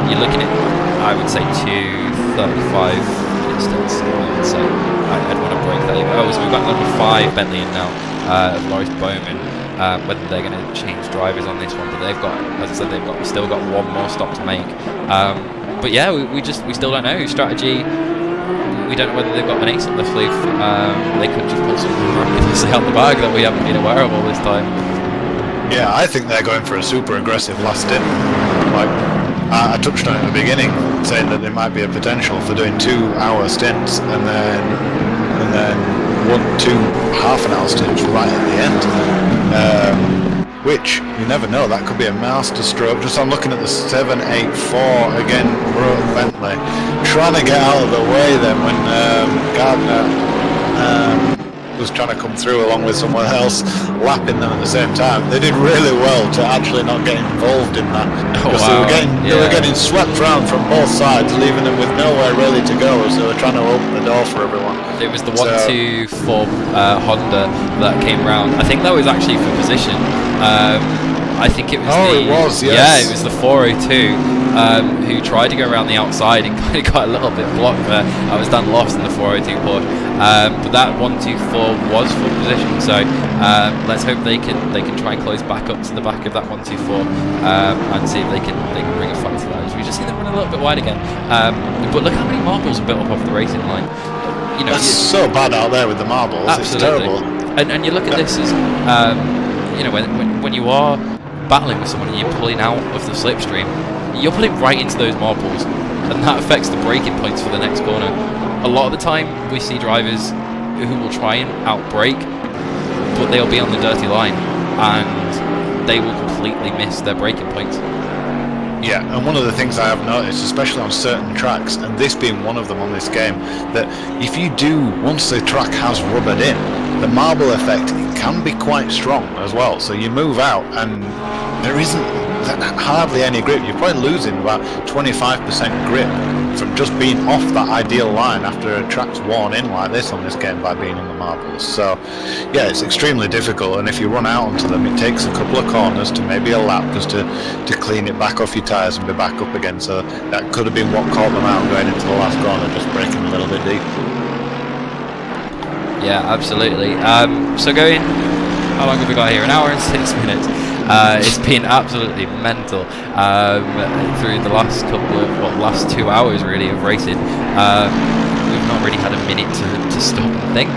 you're looking at, I would say, 2:35 minute stints. I would say I'd want to break that even. Oh, so we've got number 5 Bentley in now, Loris Bowman. Whether they're going to change drivers on this one, but they've got, as I said, still got one more stop to make. But yeah, we still don't know strategy. We don't know whether they've got an ace up their sleeve. They could just pull something miraculously out the bag that we haven't been aware of all this time. Yeah, I think they're going for a super aggressive last stint. Like I touched on it at the beginning, saying that there might be a potential for doing 2-hour stints and then 1-2 half-an-hour stints right at the end. Which you never know, that could be a master stroke. Just I'm looking at the 784 again, Brooke Bentley trying to get out of the way then when Gardner was trying to come through along with someone else, lapping them at the same time. They did really well to actually not get involved in that, because they were getting swept round from both sides, leaving them with nowhere really to go as they were trying to open the door for everyone. It was the 124 Honda that came round. I think that was actually for position. I think it was it was, yes. Yeah, it was the 402 who tried to go around the outside and kind of got a little bit blocked there. I was done lost in the 402 Porsche. But that 124 was for position, so let's hope they can try and close back up to the back of that 124 and see if they can bring a fight to that. We just see them run a little bit wide again. But look how many marbles are built up off the racing line. You know, that's so bad out there with the marbles. Absolutely. It's terrible. And you look at this as you know, when you are battling with someone and you're pulling out of the slipstream, you're pulling right into those marbles, and that affects the braking points for the next corner. A lot of the time we see drivers who will try and outbrake, but they'll be on the dirty line and they will completely miss their braking points. Yeah, and one of the things I have noticed, especially on certain tracks, and this being one of them on this game, that if you do, once the track has rubbered in, the marble effect can be quite strong as well. So you move out and there isn't hardly any grip. You're probably losing about 25% grip from just being off that ideal line after a track's worn in like this on this game by being in the marbles. So yeah, it's extremely difficult, and if you run out onto them, it takes a couple of corners to maybe a lap just to clean it back off your tyres and be back up again. So that could have been what caught them out going into the last corner, just braking a little bit deep. Yeah, absolutely. So going, how long have we got here? An hour and 6 minutes. It's been absolutely mental through the last last 2 hours really of racing. We've not really had a minute to stop and think.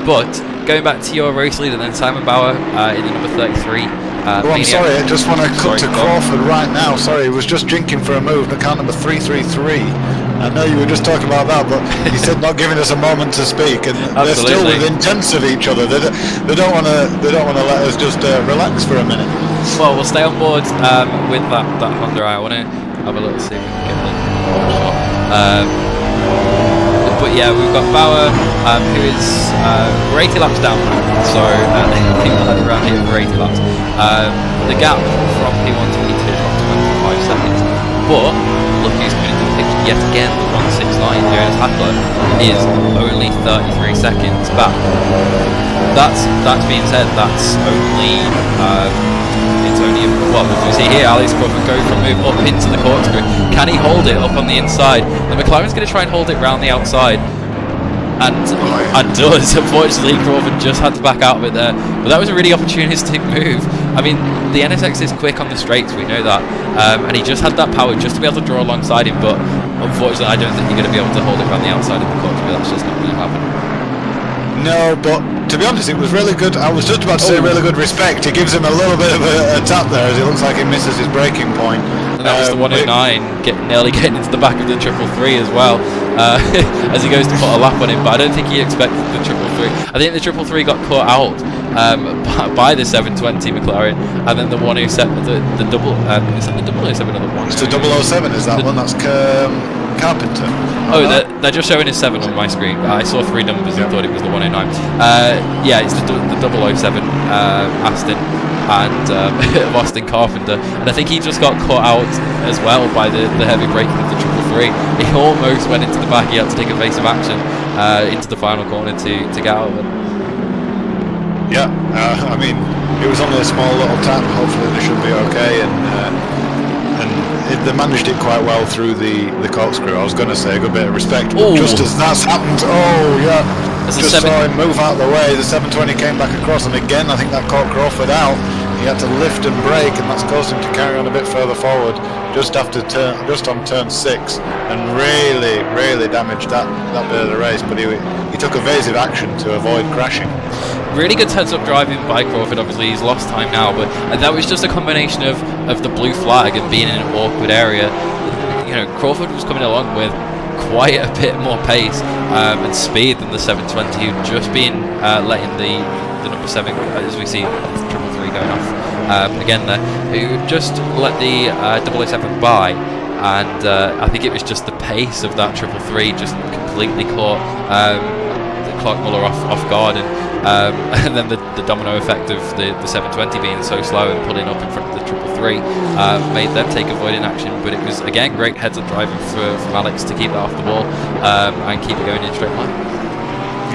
But going back to your race leader then, Simon Bauer in the number 33. I'm sorry, I just want to cut to Crawford right now. Sorry, he was just drinking for a move, account number 333. I know you were just talking about that, but he said not giving us a moment to speak, and they're still within tenths of each other. They don't want to let us just relax for a minute. Well, we'll stay on board with that Honda. I want to have a look, see if we can get a little shot. But yeah, we've got Bauer, who is we're 80 laps down, so I think we'll head around here for 80 laps. The gap from P1 to P2 dropped to 25 seconds, but look who's coming into the picture yet again with 169, Jonas Hackler, is only 33 seconds back. That's being said, that's only well, as we see here, Alex Crawford go for a move up into the corkscrew. Can he hold it up on the inside? The McLaren's going to try and hold it round the outside, and does. Unfortunately, Crawford just had to back out of it there, but that was a really opportunistic move. I mean, the NSX is quick on the straights, we know that, and he just had that power just to be able to draw alongside him, but unfortunately I don't think you're going to be able to hold it around the outside of the corkscrew. That's just not going to happen. No, but to be honest, it was really good. I was just about to say really good respect. He gives him a little bit of a tap there as it looks like he misses his braking point. And that was the 109, nearly getting into the back of the 333 as well, as he goes to put a lap on him, but I don't think he expected the 333. I think the 333 got caught out by the 720 McLaren, and then the 107, the double, is that the 007 or the 109? It's the 007, is that one? That's Carpenter. Oh, they're just showing a 7 on my screen. I saw 3 numbers and thought it was the 109. Yeah, it's the 007 Aston and of Austin Carpenter, and I think he just got caught out as well by the heavy braking of the 333. He almost went into the back. He had to take evasive action into the final corner to get out of it. Yeah, I mean, it was only a small little tap. Hopefully they should be okay, and they managed it quite well through the corkscrew. I was going to say a good bit of respect, but just as that's happened, just saw him move out of the way. The 720 came back across, and again I think that caught Crawford out. He had to lift and brake, and that's caused him to carry on a bit further forward just on turn 6, and really damaged that bit of the race. But he took evasive action to avoid crashing. Really good heads-up driving by Crawford. Obviously he's lost time now, but that was just a combination of the blue flag and being in an awkward area. You know, Crawford was coming along with quite a bit more pace and speed than the 720, who'd just been letting the number 7, as we see 333 going off again there, who just let the 007 by, and I think it was just the pace of that 333 just completely caught Clark Muller off guard, and then the domino effect of the 720 being so slow and pulling up in front of the 333 made them take avoiding action. But it was again great heads-up driving from Alex to keep that off the wall and keep it going in a straight line.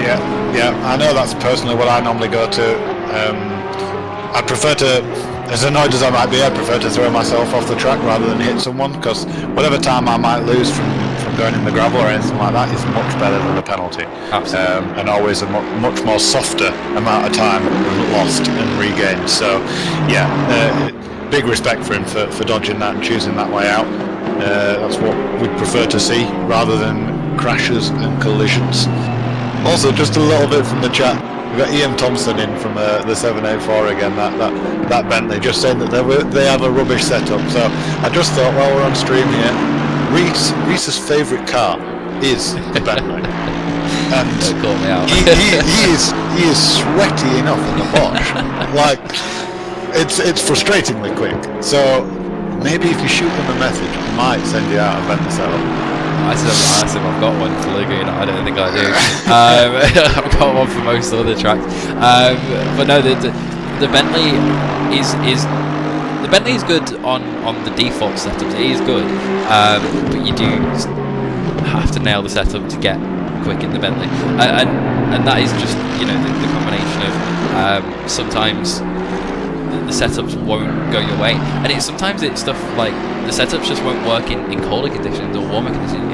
Yeah, I know that's personally what I normally go to. I prefer to, as annoyed as I might be, I prefer to throw myself off the track rather than hit someone, because whatever time I might lose from going in the gravel or anything like that is much better than the penalty. Absolutely. And always a much more softer amount of time lost and regained. So yeah, big respect for him for dodging that and choosing that way out. That's what we'd prefer to see rather than crashes and collisions. Also, just a little bit from the chat, We've got Ian Thompson in from the 784 again. That Bentley, just saying that they have a rubbish setup. So I just thought, while we're on stream here, Reese's favourite car is the Bentley, and he is sweaty enough in the Porsche. Like it's frustratingly quick. So maybe if you shoot them a message, I might send you out a Bentley setup. I said I've got one for Laguna. I don't think I do. I've got one for most other tracks. But no, the Bentley is good on the default setups. It is good, but you do have to nail the setup to get quick in the Bentley, and that is just, you know, the combination of sometimes the setups won't go your way, and sometimes it's stuff like the setups just won't work in colder conditions or warmer conditions.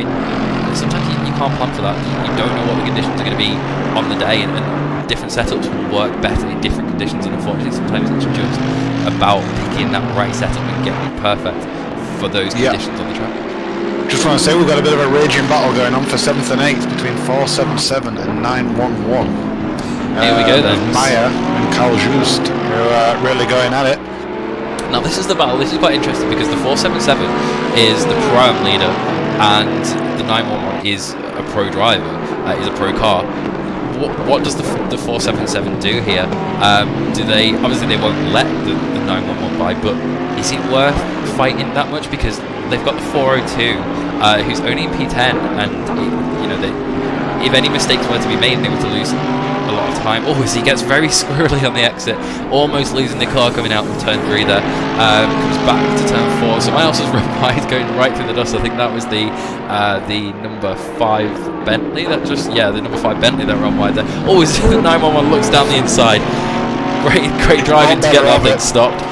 Sometimes you can't plan for that. You don't know what the conditions are going to be on the day, and different setups will work better in different conditions, and unfortunately sometimes it's just about picking that right setup and getting it perfect for those conditions on the track. Just want to say we've got a bit of a raging battle going on for 7th and 8th between 477 and 911. Here we go then. Maya and Carl Just, who are really going at it. Now this is the battle. This is quite interesting because the 477 is the pro-am leader and the 911 is a pro driver, is a pro car. What does the 477 do here? Do they, obviously they won't let the 911 by, but is it worth fighting that much? Because they've got the 402, who's only in P10, and if any mistakes were to be made, they were to lose a lot of time. Oh, as he gets very squirrely on the exit, almost losing the car coming out of turn 3 there. Comes back to turn 4. Someone else has run wide, going right through the dust. I think that was the number 5 Bentley. That the number 5 Bentley that ran wide there. Oh, as the 911 looks down the inside. Great driving to get that thing stopped.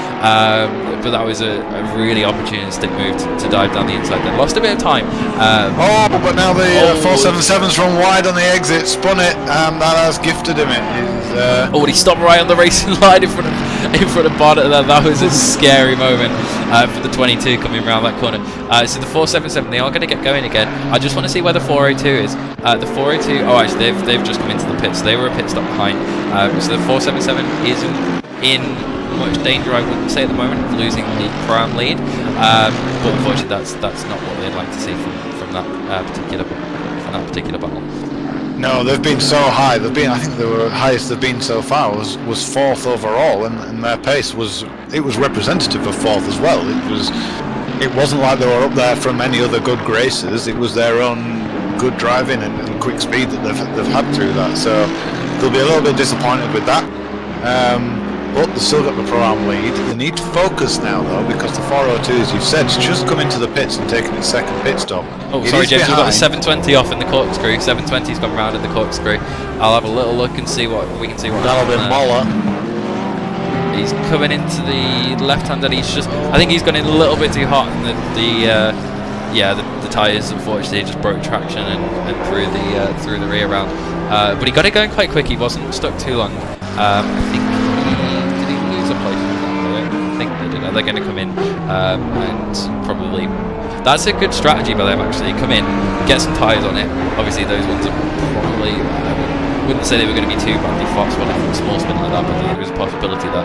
But that was a really opportunistic move to dive down the inside there. Lost a bit of time. But now the 477's run wide on the exit, spun it, and that has gifted him it. And he stopped right on the racing line in front of Barnett there. That was a scary moment for the 22 coming around that corner. So the 477, they are going to get going again. I just want to see where the 402 is. The 402, actually they've just come into the pits. They were a pit stop behind. So the 477 isn't in much danger, I wouldn't say at the moment, of losing the pro-am lead, but unfortunately that's not what they'd like to see from that particular battle. No, they've been so high. I think the highest they've been so far was 4th overall, and their pace was representative of 4th as well. It wasn't like they were up there from any other good races. It was their own good driving and quick speed that they've had through that. So they'll be a little bit disappointed with that. But they've still got the pro-am lead. They need to focus now, though, because the 402, as you've said, has just come into the pits and taken its second pit stop. Oh, sorry, James, we've got the 720 off in the corkscrew. 720's gone round in the corkscrew. I'll have a little look and see what we can see. That'll be Moller. He's coming into the left-hand, and I think he's gone in a little bit too hot, and the tyres, unfortunately, just broke traction and threw the rear round. But he got it going quite quick. He wasn't stuck too long. I think did he lose a place? I think they did. They're going to come in and probably. That's a good strategy by them, actually. Come in, get some tyres on it. Obviously, those ones are probably. I wouldn't say they were going to be too badly fast when a small spin like that, but there was a possibility that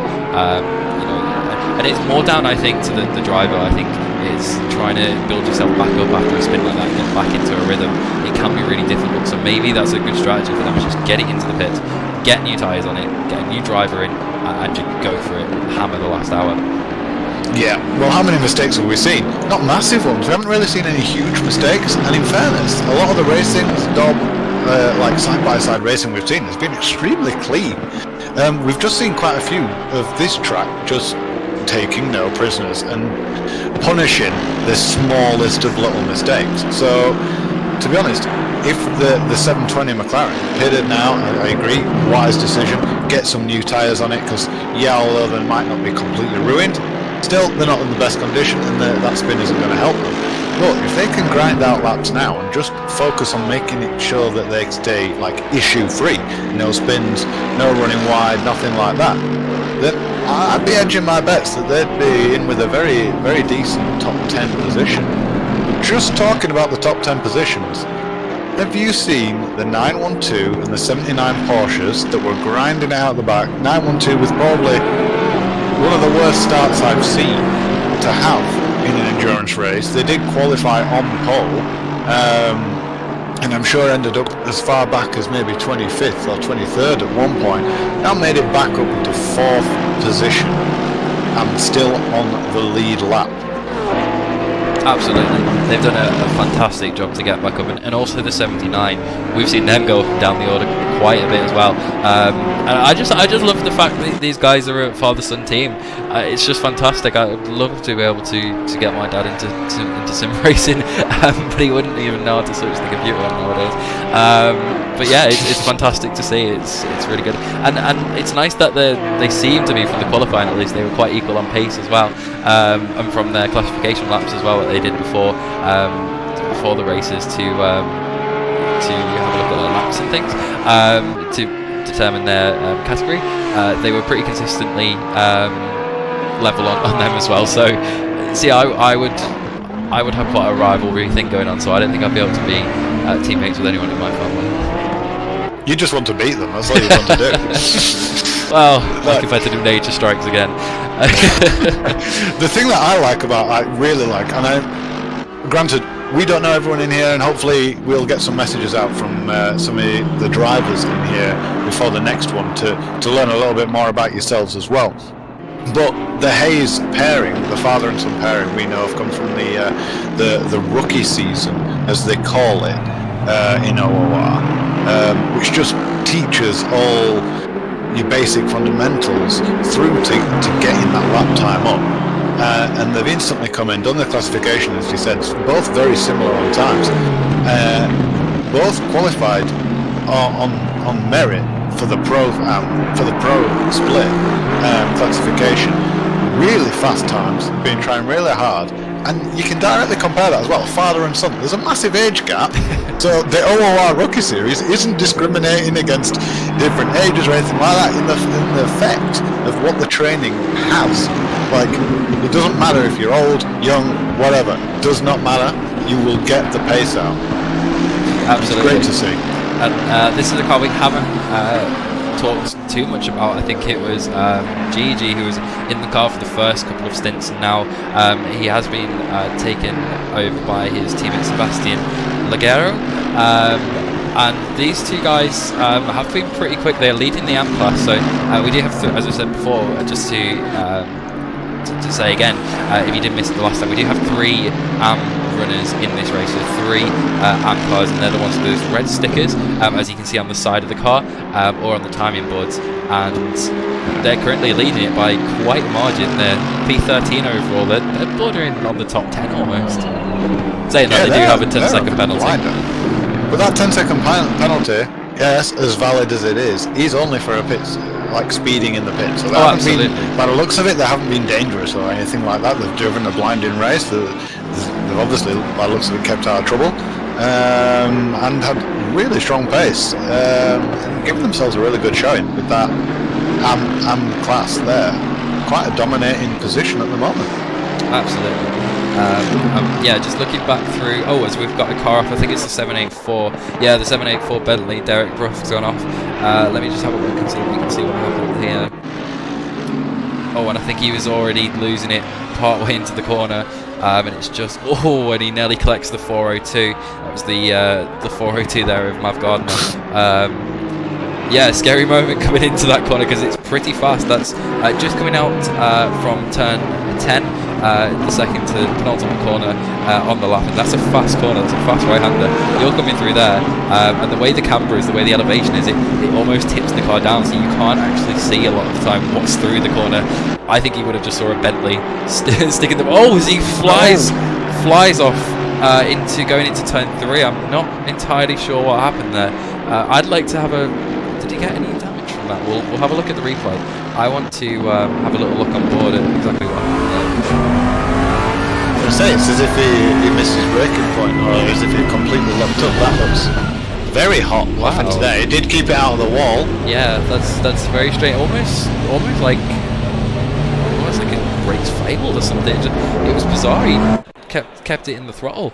and it's more down, I think, to the driver. I think it's trying to build yourself back up after a spin like that, get back into a rhythm. It can be really difficult, so maybe that's a good strategy for them. Just get it into the pits, get new tyres on it, get a new driver in, and just go for it, hammer the last hour. Yeah, well, how many mistakes have we seen? Not massive ones. We haven't really seen any huge mistakes, and in fairness, a lot of the racing, like side-by-side racing we've seen, has been extremely clean. We've just seen quite a few of this track just taking no prisoners and punishing the smallest of little mistakes. So, to be honest, if the 720 McLaren pitted now, I agree, wise decision, get some new tyres on it, because although they might not be completely ruined, still they're not in the best condition, and that spin isn't going to help them. But if they can grind out laps now and just focus on making it sure that they stay like issue free, no spins, no running wide, nothing like that, then I'd be edging my bets that they'd be in with a very, very decent top 10 position. Just talking about the top 10 positions, have you seen the 912 and the 79 Porsches that were grinding out the back? 912 was probably one of the worst starts I've seen to have in an endurance race. They did qualify on pole, and I'm sure ended up as far back as maybe 25th or 23rd at one point. Now made it back up into 4th position and still on the lead lap. Absolutely, they've done a fantastic job to get back up, and also the 79. We've seen them go down the order quite a bit as well. And I just love the fact that these guys are a father-son team. It's just fantastic. I would love to be able to get my dad into sim racing, but he wouldn't even know how to switch the computer on nowadays. But yeah, it's fantastic to see. It's really good, and it's nice that they seem to be, from the qualifying at least, they were quite equal on pace as well, and from their classification laps as well that they did before the races to have a look at their laps and things to determine their category. They were pretty consistently level on them as well. So see, I would have quite a rivalry thing going on. So I don't think I'd be able to be teammates with anyone in my family. You just want to beat them, that's all you want to do. Well, my competitive nature strikes again. The thing that I really like, granted, we don't know everyone in here, and hopefully we'll get some messages out from some of the drivers in here before the next one to learn a little bit more about yourselves as well. But the Hayes pairing, the father and son pairing, we know have come from the rookie season, as they call it, in OOR. Which just teaches all your basic fundamentals through to getting that lap time up. And they've instantly come in, done the classification, as you said, both very similar on times. Both qualified on merit for the pro split classification. Really fast times, been trying really hard. And you can directly compare that as well, father and son. There's a massive age gap, so the OOR Rookie Series isn't discriminating against different ages or anything like that in the effect of what the training has. Like, it doesn't matter if you're old, young, whatever. It does not matter. You will get the pace out. Absolutely. It's great to see. And this is a car we haven't talked too much about. I think it was Gigi who was in the car for the first couple of stints, and now he has been taken over by his teammate Sebastian Laguna. And these two guys have been pretty quick. They're leading the AMP class, so we do have to, as I said before, just to say again, if you did miss it the last time, we do have 3 AMP runners in this race, so 3 AMP cars, and they're the ones with those red stickers, as you can see on the side of the car, or on the timing boards, and they're currently leading it by quite a margin. They're P13 overall, they're bordering on the top 10 almost. Saying that, they do have a 10-second penalty. But that 10-second penalty, yes, as valid as it is only for a pit, like speeding in the pit. So absolutely. By the looks of it, they haven't been dangerous or anything like that. They've driven a blinding race. They've obviously, by the looks of it, kept out of trouble, and had really strong pace, and given themselves a really good showing with that AM class there. Quite a dominating position at the moment. Absolutely. Yeah, just looking back through. Oh, as we've got a car off, I think it's the 784. Yeah, the 784 Bentley. Derek Bruff's gone off. Let me just have a look and see if we can see what happened here. Oh, and I think he was already losing it part way into the corner. And it's just, and he nearly collects the 402. That was the 402 there of Mav Gardner. Yeah, scary moment coming into that corner because it's pretty fast. That's just coming out from turn 10. The second to penultimate corner on the lap, and that's a fast corner, that's a fast right-hander. You're coming through there, and the way the camber is, the way the elevation is, it almost tips the car down, so you can't actually see a lot of the time what's through the corner. I think he would have just saw a Bentley sticking them. Oh, as he flies off going into turn 3. I'm not entirely sure what happened there. I'd like to have a. Did he get any damage from that? We'll have a look at the replay. I want to have a little look on board at exactly what happened there. I say it's as if he missed his braking point, or as if he completely locked up. That looks very hot. Wow. Today, it did keep it out of the wall. Yeah, that's very strange. Almost like it brakes failed or something. It was bizarre. He kept it in the throttle.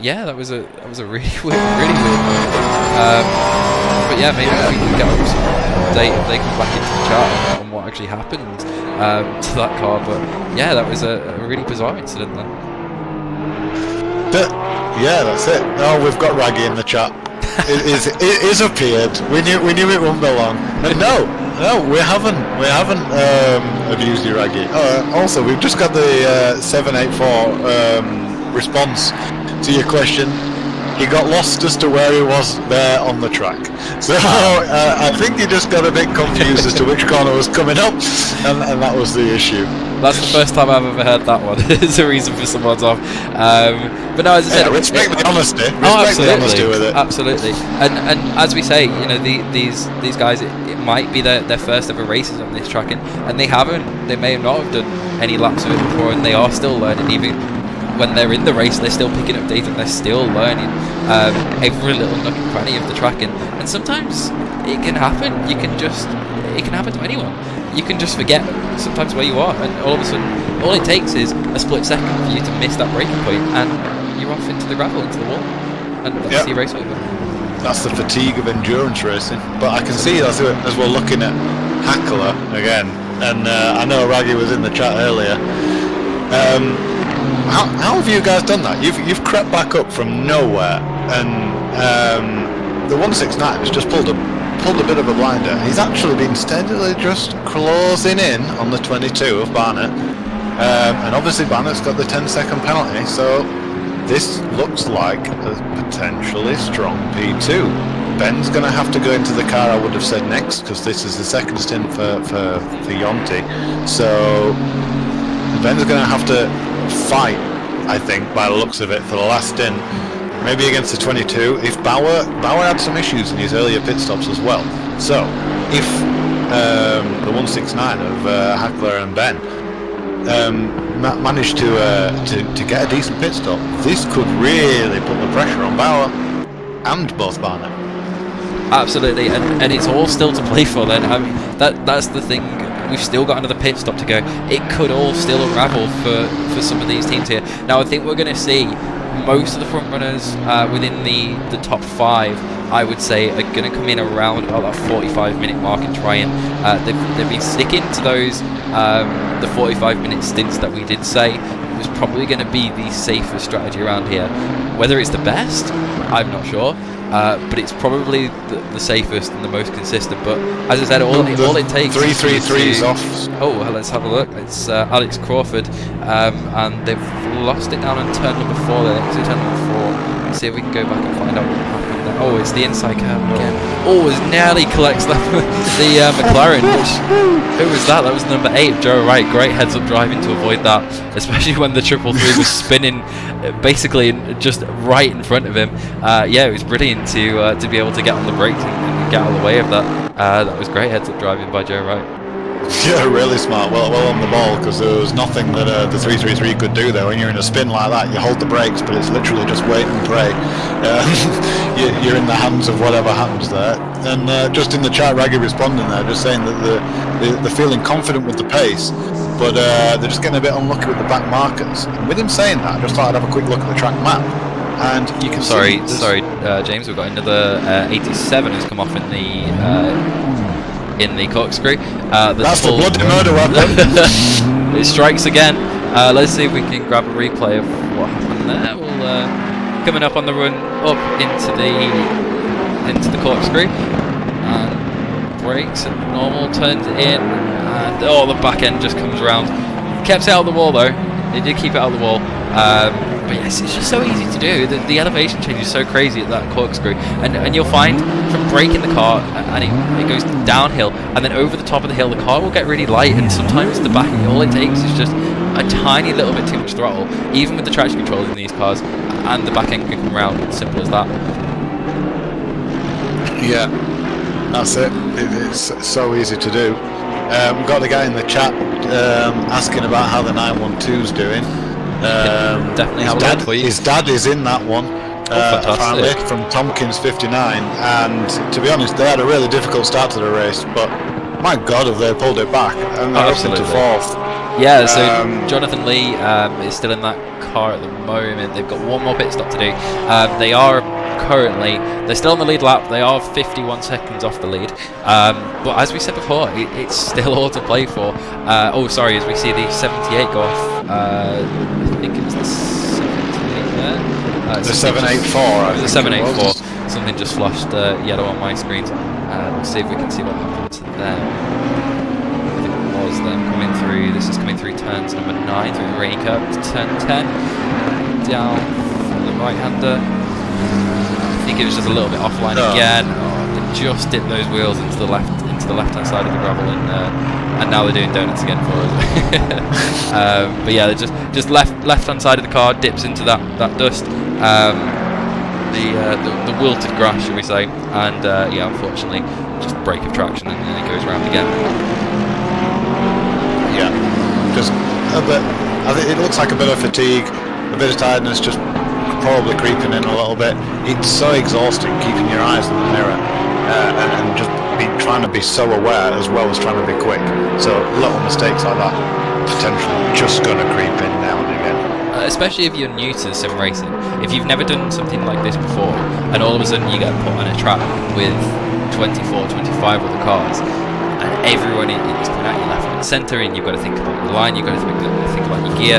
yeah, that was a really really weird moment. But yeah, maybe we can get up some date if they come back into the chat on what actually happened to that car. But yeah, that was a really bizarre incident then. Yeah, that's it. Oh, we've got Raggy in the chat. It is appeared. We knew it wouldn't be long. No, we haven't abused you, Raggy. Also, we've just got the 784 response to your question. He got lost as to where he was there on the track. So I think he just got a bit confused as to which corner was coming up, and that was the issue. That's the first time I've ever heard that one. It's a reason for someone's off. But no, as I said, respect the honesty. Respect the honesty with it. Absolutely. And as we say, you know, these guys, it might be their first ever races on this track, and they haven't. They may not have done any laps of it before, and they are still learning. Even when they're in the race, they're still picking up data, and they're still learning every little nook and cranny of the track. And sometimes it can happen. It can happen to anyone. You can just forget sometimes where you are, and all of a sudden, all it takes is a split second for you to miss that braking point, and you're off into the gravel, into the wall, and that's the race over. That's the fatigue of endurance racing. But I can see as we're looking at Hackler again, and I know Raggy was in the chat earlier. How have you guys done that? You've crept back up from nowhere, and the 169 has just pulled a bit of a blinder. He's actually been steadily just closing in on the 22 of Barnett, and obviously Barnett's got the 10-second penalty, so this looks like a potentially strong P2. Ben's going to have to go into the car, I would have said, next, because this is the second stint for Yonti, so Ben's going to have to fight, I think, by the looks of it, for the last stint. Maybe against the 22. If Bauer had some issues in his earlier pit stops as well. So if the 169 of Hackler and Ben managed to get a decent pit stop, this could really put the pressure on Bauer and both Barnett. Absolutely, and it's all still to play for then. I mean, that's the thing. We've still got another pit stop to go. It could all still unravel for some of these teams here. Now I think we're going to see most of the front runners within the top 5, I would say, are going to come in around about that 45-minute mark and try and they've been sticking to those the 45-minute stints that we did say. It was probably going to be the safest strategy around here. Whether it's the best, I'm not sure. But it's probably the safest and the most consistent. But as I said, all it takes 333 is off. Oh, well, let's have a look. It's Alex Crawford, and they've lost it down on turn number 4. They're next to turn number 4. Let's see if we can go back and find out what happened there. Oh, it's the inside curve again. Oh, it nearly collects the McLaren. Who was that? That was number 8, Joe Wright. Great heads-up driving to avoid that, especially when the 333 was spinning basically just right in front of him. Yeah, it was brilliant to be able to get on the brakes and get out of the way of that. That was great heads-up driving by Joe Wright. Yeah, really smart. Well on the ball, because there was nothing that the 333 could do there. When you're in a spin like that, you hold the brakes, but it's literally just wait and pray. You're in the hands of whatever happens there. And just in the chat, Raggy responding there, just saying that they're feeling confident with the pace, but they're just getting a bit unlucky with the back markers. And with him saying that, I just thought I'd have a quick look at the track map. And you can see... Sorry, James, we've got another 87 has come off in the corkscrew. That's the bloody murder weapon. It strikes again. Let's see if we can grab a replay of what happened there. We'll coming up on the run up into the corkscrew, and brakes at normal, turns it in, and the back end just comes around. Kept it out of the wall though. They did keep it out of the wall. But yes, it's just so easy to do. The elevation change is so crazy at that corkscrew, and you'll find from braking the car and it goes downhill, and then over the top of the hill the car will get really light, and sometimes the back, all it takes is just a tiny little bit too much throttle, even with the traction control in these cars, and the back end can come around. It's simple as that. Yeah, that's it. It's so easy to do. We've got a guy in the chat asking about how the 912's doing. Definitely have a look for you. His dad is in that one, apparently, from Tompkins 59, and to be honest, they had a really difficult start to the race, but my God, have they pulled it back, and they're up into 4th. Yeah, so Jonathan Lee is still in that car at the moment. They've got one more pit stop to do. They are currently, they're still on the lead lap. They are 51 seconds off the lead. But as we said before, it's still all to play for. Oh, sorry, as we see the 78 go off. I think it was the 78 there. The 784. The 784. Something just flashed yellow on my screen. We'll see if we can see what happened to them. Them coming through. This is coming through turns number 9 through the rain curve to turn 10. Down from the right hander. I think it was just a little bit offline again. Oh, they just dipped those wheels into the left hand side of the gravel, and now they're doing donuts again for us. But yeah, they're just left hand side of the car dips into that dust. The wilted grass, shall we say, and yeah, unfortunately, just break of traction, and then it goes around again. Yeah, just a bit. I think it looks like a bit of fatigue, a bit of tiredness, just probably creeping in a little bit. It's so exhausting keeping your eyes in the mirror and just trying to be so aware as well as trying to be quick. So little mistakes like that potentially just going to creep in now and again. Especially if you're new to sim racing. If you've never done something like this before, and all of a sudden you get put on a track with 24, 25 other cars, and everyone is coming at you left and centre, and you've got to think about your line, you've got to think about your gear,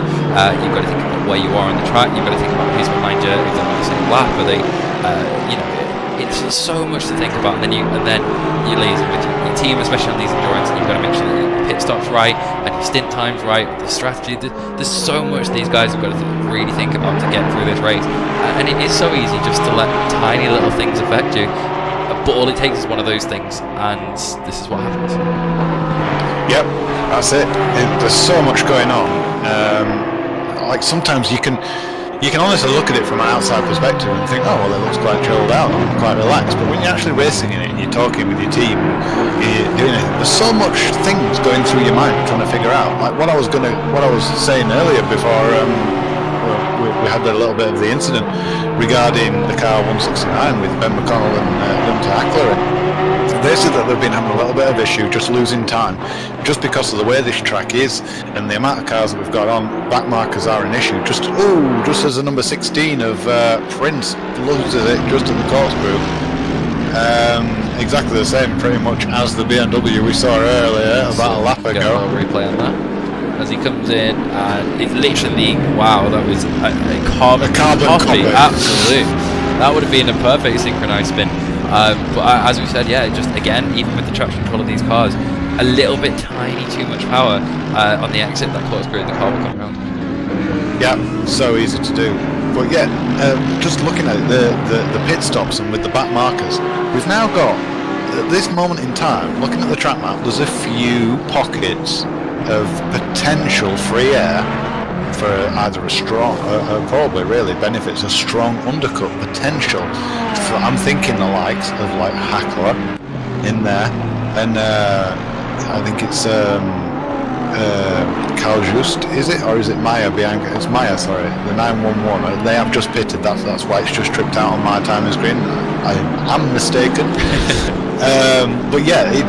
you've got to think about where you are on the track, you've got to think about who's behind you, who's on the same lap, are they, it's just so much to think about, and then you're liaising with your team, especially on these endurance, and you've got to make sure that your pit stop's right, and your stint time's right, the strategy, there's so much these guys have got to really think about to get through this race, and it is so easy just to let tiny little things affect you. But all it takes is one of those things, and this is what happens. Yep, that's it. There's so much going on. Like sometimes you can honestly look at it from an outside perspective and think, oh well, it looks quite chilled out, and quite relaxed. But when you're actually racing in it, and you're talking with your team, you're doing it. There's so much things going through your mind trying to figure out. Like what I was saying earlier before. We had a little bit of the incident regarding the car 169 with Ben McConnell and Gunter Hackler. They said that they've been having a little bit of issue just losing time, just because of the way this track is and the amount of cars that we've got on. Back markers are an issue. Just as the number 16 of Prince loses it just in the corkscrew. Exactly the same, pretty much as the BMW we saw earlier about a lap ago. Get a little replay on that. As he comes in, and it's literally, wow, that was a carbon copy. Absolutely, that would have been a perfect synchronized spin. But as we said, yeah, just again, even with the traction control of these cars, a little bit tiny too much power on the exit that corkscrew, the car will come around. Yeah, so easy to do. But yeah, just looking at the pit stops and with the back markers, we've now got at this moment in time, looking at the track map, there's a few pockets of potential free air for either a strong, probably really benefits a strong undercut potential. I'm thinking the likes of like Hackler in there, and I think it's Carl Just, is it, or is it Maya behind? It's Maya, sorry, the 911. They have just pitted. That's why it's just tripped out on my timing screen. I am mistaken. But yeah, it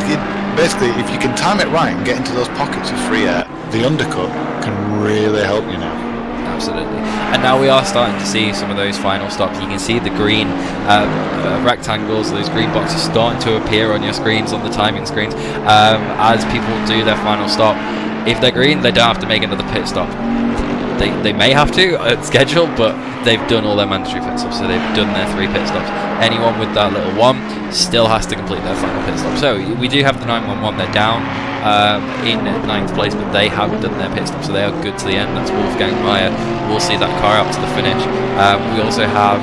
basically, if you can time it right and get into those pockets of free air, the undercut can really help you now. Absolutely. And now we are starting to see some of those final stops. You can see the green rectangles, those green boxes starting to appear on your screens, on the timing screens, as people do their final stop. If they're green, they don't have to make another pit stop. They may have to at schedule, but they've done all their mandatory pit stops, so they've done their 3 pit stops. Anyone with that little 1 still has to complete their final pit stop. So we do have the 911, they're down in 9th place, but they have done their pit stop, so they are good to the end. That's Wolfgang Meyer. We'll see that car out to the finish. We also have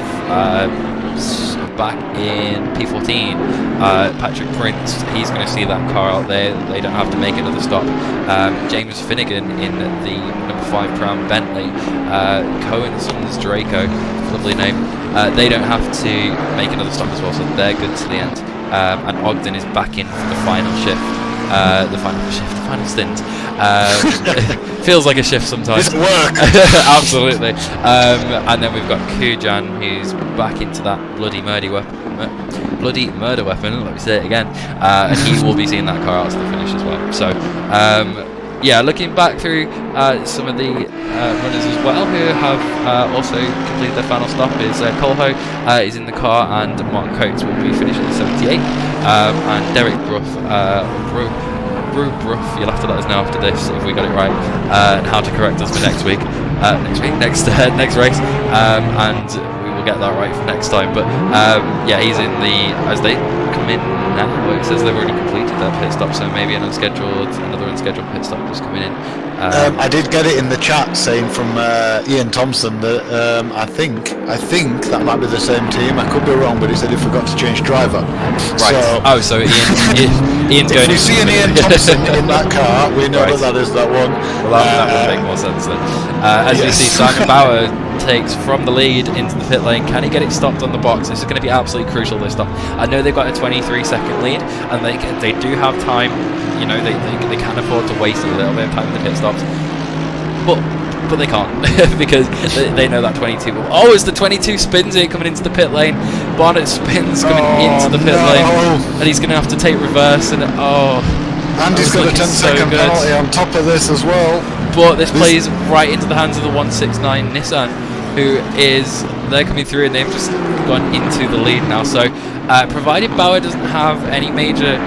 back in P14, Patrick Prince, he's going to see that car out there. They don't have to make another stop. James Finnegan in the number 5 Crown Bentley, Cohen Sons Draco, lovely name, they don't have to make another stop as well, so they're good to the end. And Ogden is back in for the final shift. The final stint. Feels like a shift sometimes. It's work. Absolutely. And then we've got Kujan, who's back into that bloody murder weapon. Let me say it again. And he will be seeing that car out to the finish as well. So yeah, looking back through some of the runners as well who have also completed their final stop is Colho is in the car, and Martin Coates will be finishing at 78, and Derek Bruff, you'll have to let us know after this if we got it right, and how to correct us for next race, and we will get that right for next time. But yeah, he's in the, as they come in now, it says they've already completed their pit stop, so maybe another unscheduled pit stop is coming in. I did get it in the chat saying from Ian Thompson that I think that might be the same team. I could be wrong, but he said he forgot to change driver. Right. So Ian's going. If you see an Ian Thompson in that car, we know that is that one. Well, that would make more sense then. As you see, Simon Bauer takes from the lead into the pit lane. Can he get it stopped on the box? This is going to be absolutely crucial, this stop. I know they've got a 23-second lead, and they do have time. You know, they can afford to waste a little bit of time in the pit stops, but they can't because they know that 22 will. Oh, as the 22 spins here coming into the pit lane, Barnett spins coming into the pit lane, and he's going to have to take reverse, and and he's got a 10-second penalty on top of this as well. But this plays right into the hands of the 169 Nissan, who they're coming through, and they've just gone into the lead now. So provided Bauer doesn't have any major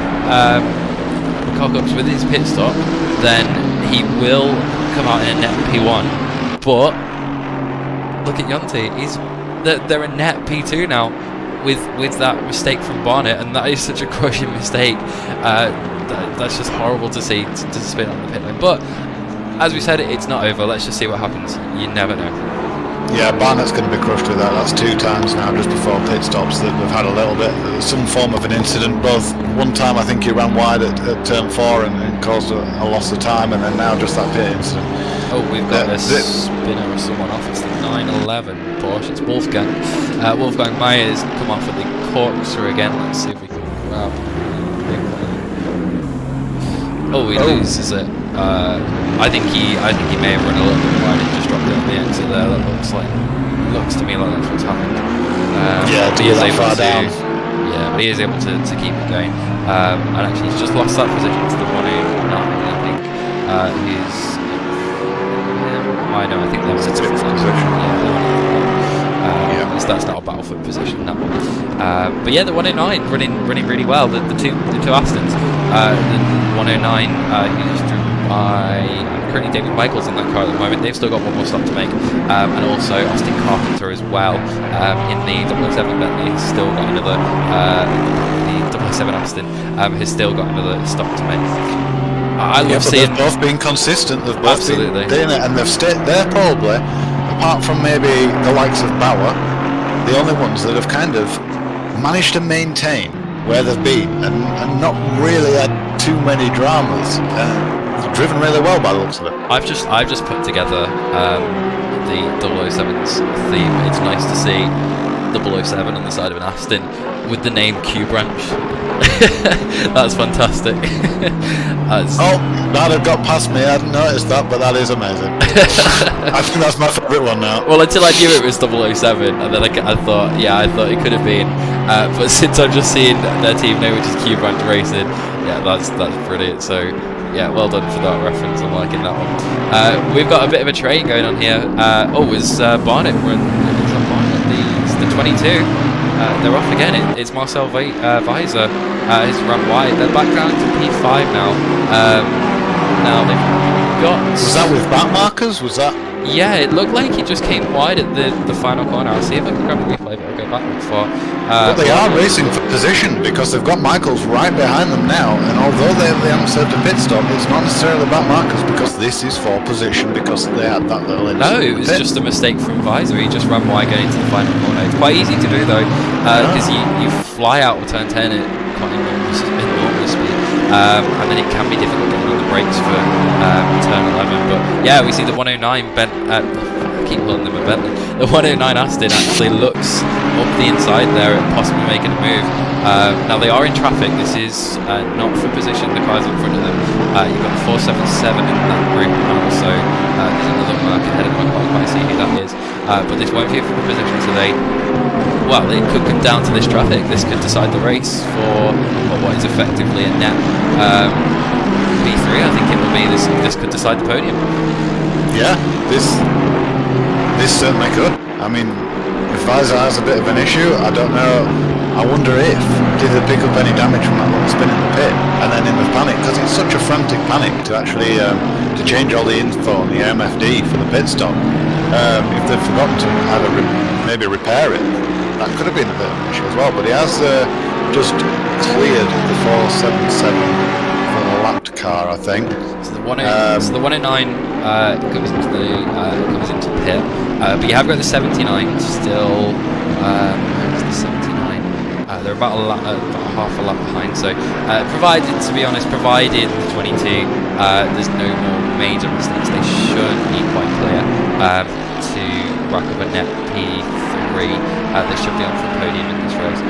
cock-ups with his pit stop, then he will come out in a net P1. But look at Yonti, they're a net P2 now with that mistake from Barnett, and that is such a crushing mistake. That's just horrible to see, to spin on the pit lane. But as we said, it's not over. Let's just see what happens. You never know. Yeah, Barnett's going to be crushed with that. That's 2 times now just before pit stops that we've had a little bit, some form of an incident. Both one time I think he ran wide at turn 4 and caused a loss of time, and then now just that pit incident. Oh, we've got a spinner of someone off. It's the 911 Porsche. It's Wolfgang. Wolfgang Myers come off at the corkscrew again. Let's see if we can grab. Oh, he loses it. I think he may have run a little bit wide and just dropped it at the exit there. That looks to me like that's what's happened. Yeah, he is able far down. Yeah, but he is able to keep it going. And actually, he's just lost that position to the 109. I think I think that was a different position. That's not a Battlefield position, that one. But yeah, the 109 running really well. The two Astons, the 109 who's driven by currently David Michaels in that car at the moment. They've still got one more stop to make, and also Austin Carpenter as well in the 007 Bentley. He's still got another. The 007 Aston has still got another stop to make. I love seeing. They've both been consistent. They've both absolutely been doing it, and they've stayed. They're probably, apart from maybe the likes of Bauer, the only ones that have kind of managed to maintain where they've been and not really had too many dramas. Driven really well by the looks of it. I've just put together the 007's theme. It's nice to see 007 on the side of an Aston with the name Q Branch. That's fantastic. That had got past me. I hadn't noticed that, but that is amazing. I think that's my favourite one now. Well, until I knew it was 007, and then I thought it could have been. But since I'm just seeing their team name, which is Q Branch Racing, yeah, that's brilliant. So yeah, well done for that reference. I'm liking that one. We've got a bit of a train going on here. It's Barnett. It's the 22. They're off again. It's Marcel Weiser. He's run wide. They're back down to P5 now. Now they've got. Was that with back markers? Was that? Yeah, it looked like he just came wide at the final corner. I'll see if I can grab a replay, but I'll go back before. But they are racing for position because they've got Michaels right behind them now, and although they haven't served a pit stop, it's not necessarily back markers because this is for position because they had that little incident. No, it was just a mistake from Weiser. He just ran wide going into the final corner. It's quite easy to do though, because you fly out of turn 10 at quite enormous speed, and then it can be difficult getting on the brakes for turn 11. But yeah, we see the 109 I keep calling them a Bentley. The 109 Aston actually looks up the inside there and possibly making a move. Now they are in traffic. This is not for position. The cars in front of them. You've got 477 in that group, and also there's another market ahead of them. I can't quite see who that is. But this won't be for position today. Well, it could come down to this traffic. This could decide the race for what is effectively a net P3, I think it will be. This could decide the podium. Yeah, this certainly could. I mean, if Visa has a bit of an issue, I don't know. I wonder if did they pick up any damage from that little spin in the pit, and then in the panic, because it's such a frantic panic to actually to change all the info on the MFD for the pit stop. If they've forgotten to either maybe repair it, that could have been a bit of an issue as well. But he has just cleared the 477 for the lapped car, I think. So the 109 comes into pit, but you have got the 79 still. Where's the 79? They're about half a lap behind. So, provided the 22, there's no more major mistakes, they should be quite clear to rack up a net P3. They should be on for the podium in this race.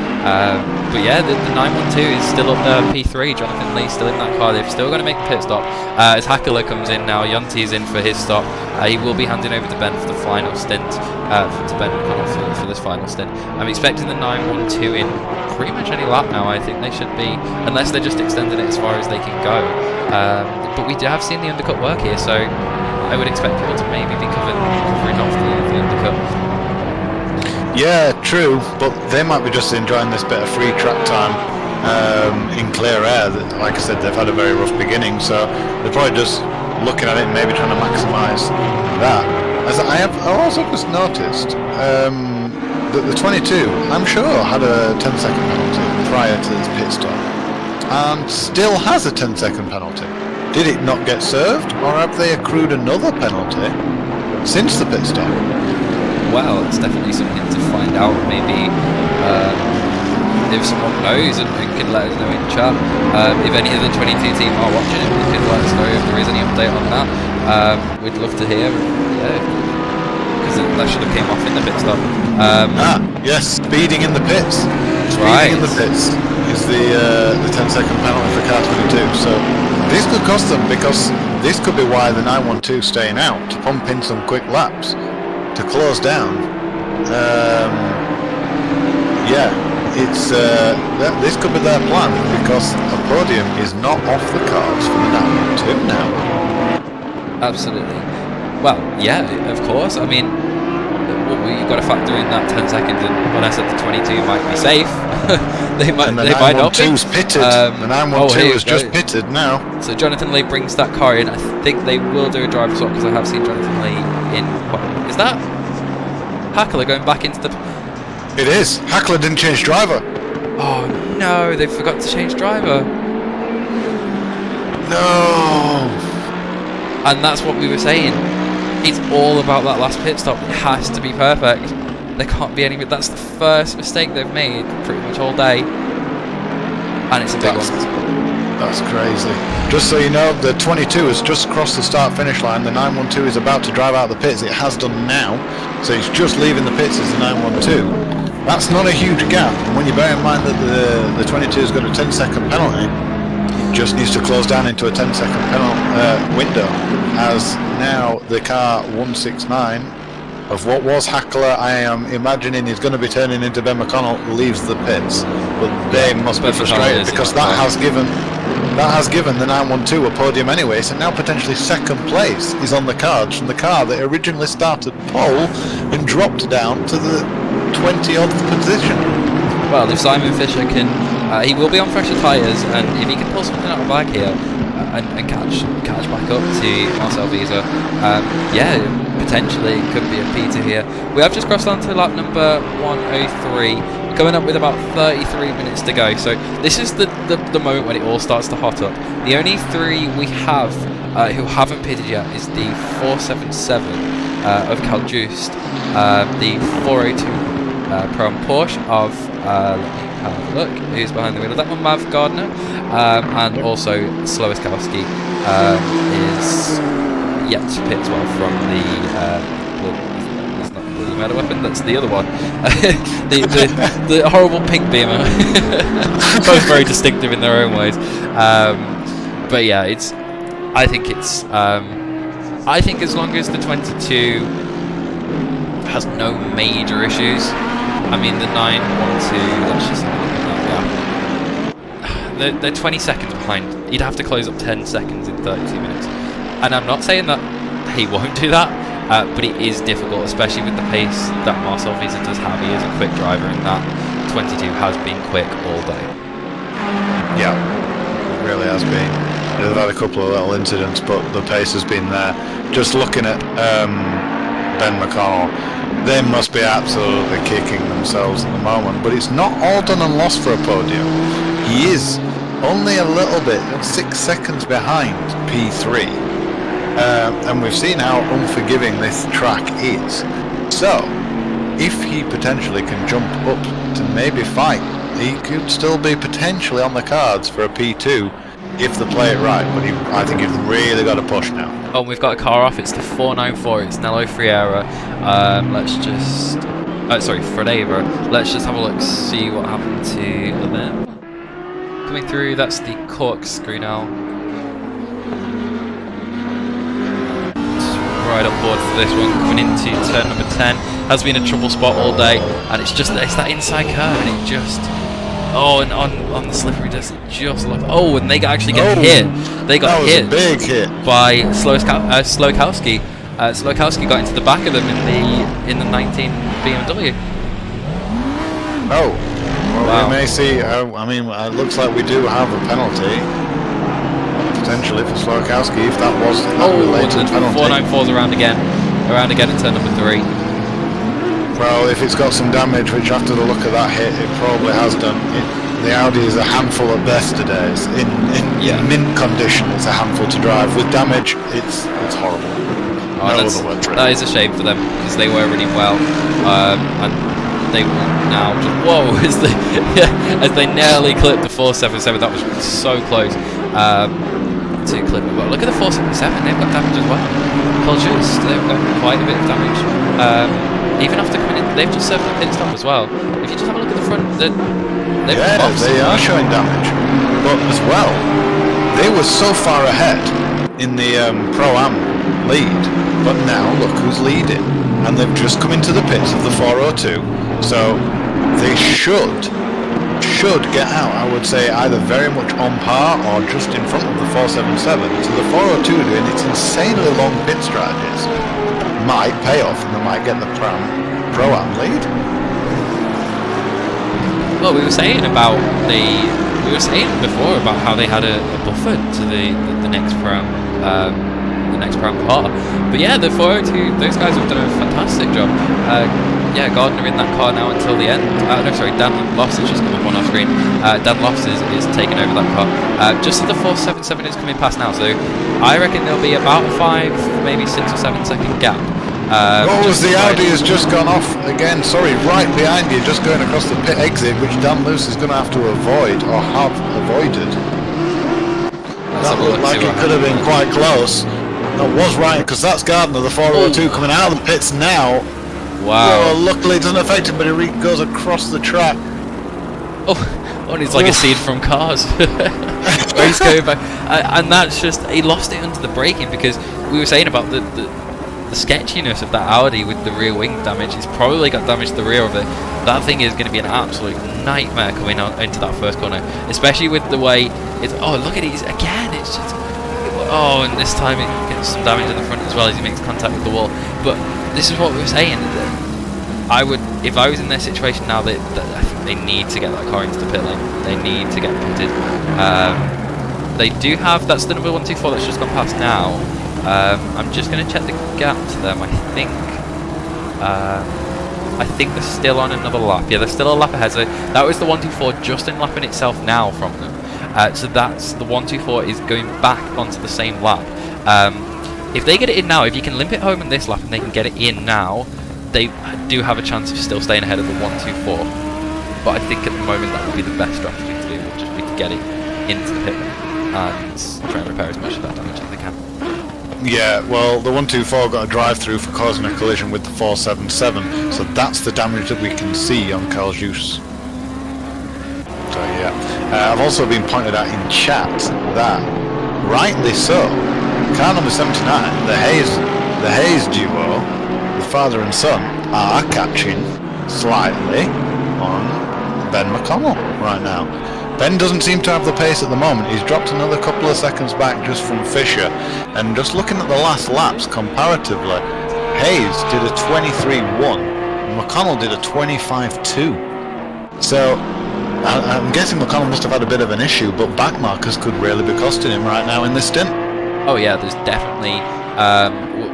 But yeah, the 912 is still up there, P3. Jonathan Lee's still in that car. They've still got to make the pit stop. As Hackler comes in now, Yonti's in for his stop. He will be handing over to Ben for the final stint. To Ben McConnell for this final stint. I'm expecting the 912 in pretty much any lap now. I think they should be, unless they're just extending it as far as they can go. But we have seen the undercut work here, so I would expect people to maybe be covering off the undercut. Yeah, true, but they might be just enjoying this bit of free track time in clear air. Like I said, they've had a very rough beginning, so they're probably just looking at it and maybe trying to maximise that. As I have also just noticed that the 22, I'm sure, had a 10-second penalty prior to this pit stop, and still has a 10-second penalty. Did it not get served, or have they accrued another penalty since the pit stop? Well, it's definitely something to find out. Maybe if someone knows and can let us know in chat. If any of the 22 team are watching it, they can let us know if there is any update on that. We'd love to hear. Because that should have came off in the pit stop. Yes, speeding in the pits. Right. Speeding in the pits is the 10-second penalty for car 22. So this could cost them, because this could be why the 912 staying out, to pump in some quick laps to close down. This could be their plan, because a podium is not off the cards for the 912 now. Absolutely. Well, yeah, of course. I mean, you've got to factor in that 10 seconds, and when I said the 22 might be safe, they might not be. Pitted. The 912 is just pitted now. So Jonathan Lee brings that car in. I think they will do a driver swap, because I have seen Jonathan Lee in. Is that Hackler going back into the? It is. Hackler didn't change driver. Oh no, they forgot to change driver. No. And that's what we were saying. It's all about that last pit stop. It has to be perfect. There can't be any. That's the first mistake they've made pretty much all day, and it's a big one. That's crazy. Just so you know, the 22 has just crossed the start-finish line. The 912 is about to drive out of the pits. It has done now, so he's just leaving the pits as the 912. That's not a huge gap. And when you bear in mind that the 22 has got a 10-second penalty, it just needs to close down into a 10-second penalty window. As now the car 169 of what was Hackler, I am imagining is going to be turning into Ben McConnell, leaves the pits. But they must be frustrated, because that has given the 912 a podium anyway, so now potentially second place is on the cards from the car that originally started pole and dropped down to the 20th position. Well, if Simon Fisher can, he will be on fresher tyres, and if he can pull something out of the bag here and catch back up to Marcel Visa, potentially it could be a P2 here. We have just crossed on to lap number 103, coming up with about 33 minutes to go. So this is the moment when it all starts to hot up. The only three we have who haven't pitted yet is the 477 of Cal Just, the 402 Pro Porsche of let me have a look who's behind the wheel of that one, Mav Gardner, and also Slowiskowski is yet to pit as well from the that's not the murder weapon, that's the other one. the horrible pink Beamer. Both very distinctive in their own ways. But yeah, I think as long as the 22 has no major issues. I mean, the 912, let's just have a look at that gap. they're 20 seconds behind. You'd have to close up 10 seconds in 32 minutes. And I'm not saying that he won't do that, but it is difficult, especially with the pace that Marcel Visa does have. He is a quick driver, and that 22 has been quick all day. Yeah, it really has been. They've had a couple of little incidents, but the pace has been there. Just looking at Ben McConnell, they must be absolutely kicking themselves at the moment, but it's not all done and lost for a podium. He is only a little bit, 6 seconds behind P3, and we've seen how unforgiving this track is. So, if he potentially can jump up to maybe fight, he could still be potentially on the cards for a P2 if they play it right, but I think he's really got to push now. Oh, we've got a car off. It's the 494. It's Nello Friera. Let's just... sorry, Fredeva. Let's just have a look, see what happened to them. Coming through, that's the corkscrew now. Right on board for this one, coming into turn number 10. Has been a trouble spot all day, and it's that inside curve, and it just... Oh, and on the slippery disc, it just looked... Oh, and they actually get hit. They got hit. That was a big hit. By Slowakowski. Slowakowski got into the back of them in the 19 BMW. Oh, well, wow. We may see. I mean, it looks like we do have a penalty potentially for Slowakowski if that was that related penalty. 494's around again at turn number 3. Well, if it's got some damage, which after the look of that hit, it probably has done. The Audi is a handful at best today. It's in mint condition, it's a handful to drive. With damage, it's horrible. Oh, that is a shame for them because they were really well, and they will now just as they nearly clipped the 477. That was so close to clip it. But look at the 477; they've got damage as well. Cultures, they've got quite a bit of damage. Even after coming in, they've just served a pit stop as well. If you just have a look at the front, they are showing damage, but as well, they were so far ahead in the Pro-Am lead, but now look who's leading, and they've just come into the pits of the 402, so they should get out, I would say, either very much on par or just in front of the 477. So the 402 doing its insanely long pit strategies might pay off, and they might get the Pro-Am lead. Well, we were saying before about how they had a buffer to the next Pro-Am. The next Pro-Am car, but yeah, the 402, those guys have done a fantastic job. Yeah, Gardner in that car now until the end. No, sorry, Dan Loss has just come up on our screen. Dan Loss is taking over that car. Just as the 477 is coming past now, so I reckon there'll be about a 5, maybe 6 or 7 second gap. The Audi has just gone off again. Sorry, right behind you, just going across the pit exit, which Dan Luce is going to have to avoid or have avoided. That looked like it could have been quite close. That was right, because that's Gardner, the 402, coming out of the pits now. Wow. Well, luckily it doesn't affect him, but he goes across the track. Oh, and it's like a scene from Cars. He's going back. And that's just, he lost it under the braking, because we were saying about the sketchiness of that Audi with the rear wing damage. He's probably got damage to the rear of it. That thing is going to be an absolute nightmare coming on into that first corner, especially with the way it's... Oh, look at it again. It's just... Oh, and this time it gets some damage in the front as well as he makes contact with the wall. But this is what we were saying. I would, if I was in their situation now, I think they need to get that car into the pit lane. They need to get pitted. They do have, that's the number 124 that's just gone past now. I'm just going to check the gap to them. I think they're still on another lap. Yeah, they're still a lap ahead. So that was the 124 just in lapping itself now from them. So that's the 124 is going back onto the same lap. If they get it in now, if you can limp it home in this lap and they can get it in now, they do have a chance of still staying ahead of the 124. But I think at the moment that would be the best strategy to do, would just be to get it into the pit and try and repair as much of that damage as they can. Yeah, well, the 124 got a drive-through for causing a collision with the 477, so that's the damage that we can see on Carl Juice. So yeah, I've also been pointed out in chat that, rightly so, car number 79, the Hayes duo, the father and son, are catching slightly on Ben McConnell right now. Ben doesn't seem to have the pace at the moment. He's dropped another couple of seconds back just from Fisher. And just looking at the last laps comparatively, Hayes did a 23.1 and McConnell did a 25.2. So I'm guessing McConnell must have had a bit of an issue, but backmarkers could really be costing him right now in this stint. Oh yeah, there's definitely.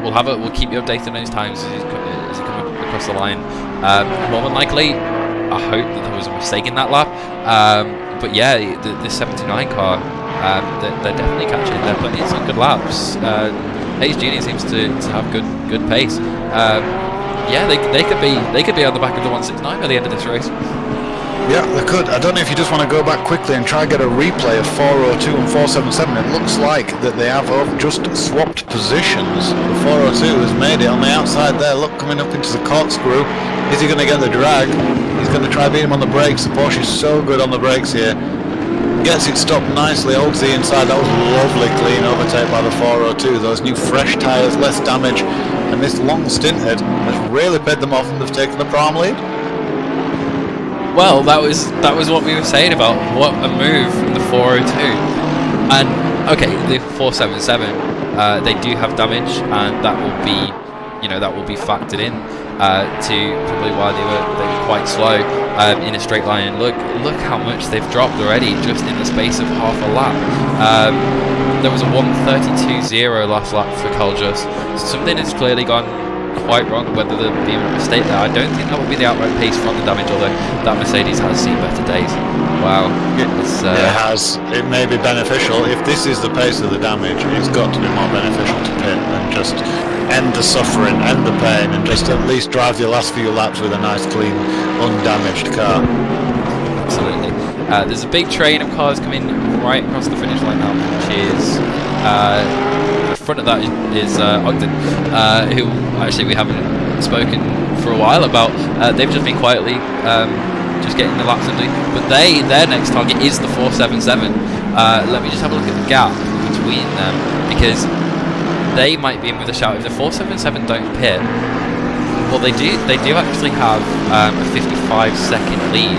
We'll keep you updated on his times as he comes across the line. More than likely, I hope that there was a mistake in that lap. But yeah, the 79 car, they're definitely catching. They're putting in some good laps. Hayes Jr. seems to have good pace. Yeah, they could be on the back of the 169 by the end of this race. Yeah, they could. I don't know if you just want to go back quickly and try and get a replay of 402 and 477. It looks like that they have just swapped positions. The 402 has made it on the outside there. Look, coming up into the corkscrew. Is he going to get the drag? He's going to try beat him on the brakes. The Porsche is so good on the brakes here. Gets it stopped nicely, holds the inside. That was lovely clean overtake by the 402. Those new fresh tyres, less damage, and this long stint has really paid them off, and they've taken the prom lead. Well, that was what we were saying about what a move from the 402. And okay, the 477, they do have damage, and that will be, factored in to probably why they were quite slow in a straight line. Look how much they've dropped already just in the space of half a lap. There was a 132.0 last lap for Coljus. Something has clearly gone quite wrong, whether there be a mistake there. I don't think that would be the outright pace from the damage, although that Mercedes has seen better days. Wow. It has. It may be beneficial. If this is the pace of the damage, it's got to be more beneficial to pit and just end the suffering, end the pain, and just at least drive your last few laps with a nice, clean, undamaged car. Absolutely. There's a big train of cars coming right across the finish line now, which is the front of that is Ogden, who actually we haven't spoken for a while about. They've just been quietly just getting the laps under, but their next target is the 477. Let me just have a look at the gap between them, because they might be in with a shout if the 477 don't pit. Well, they do actually have a 55-second lead.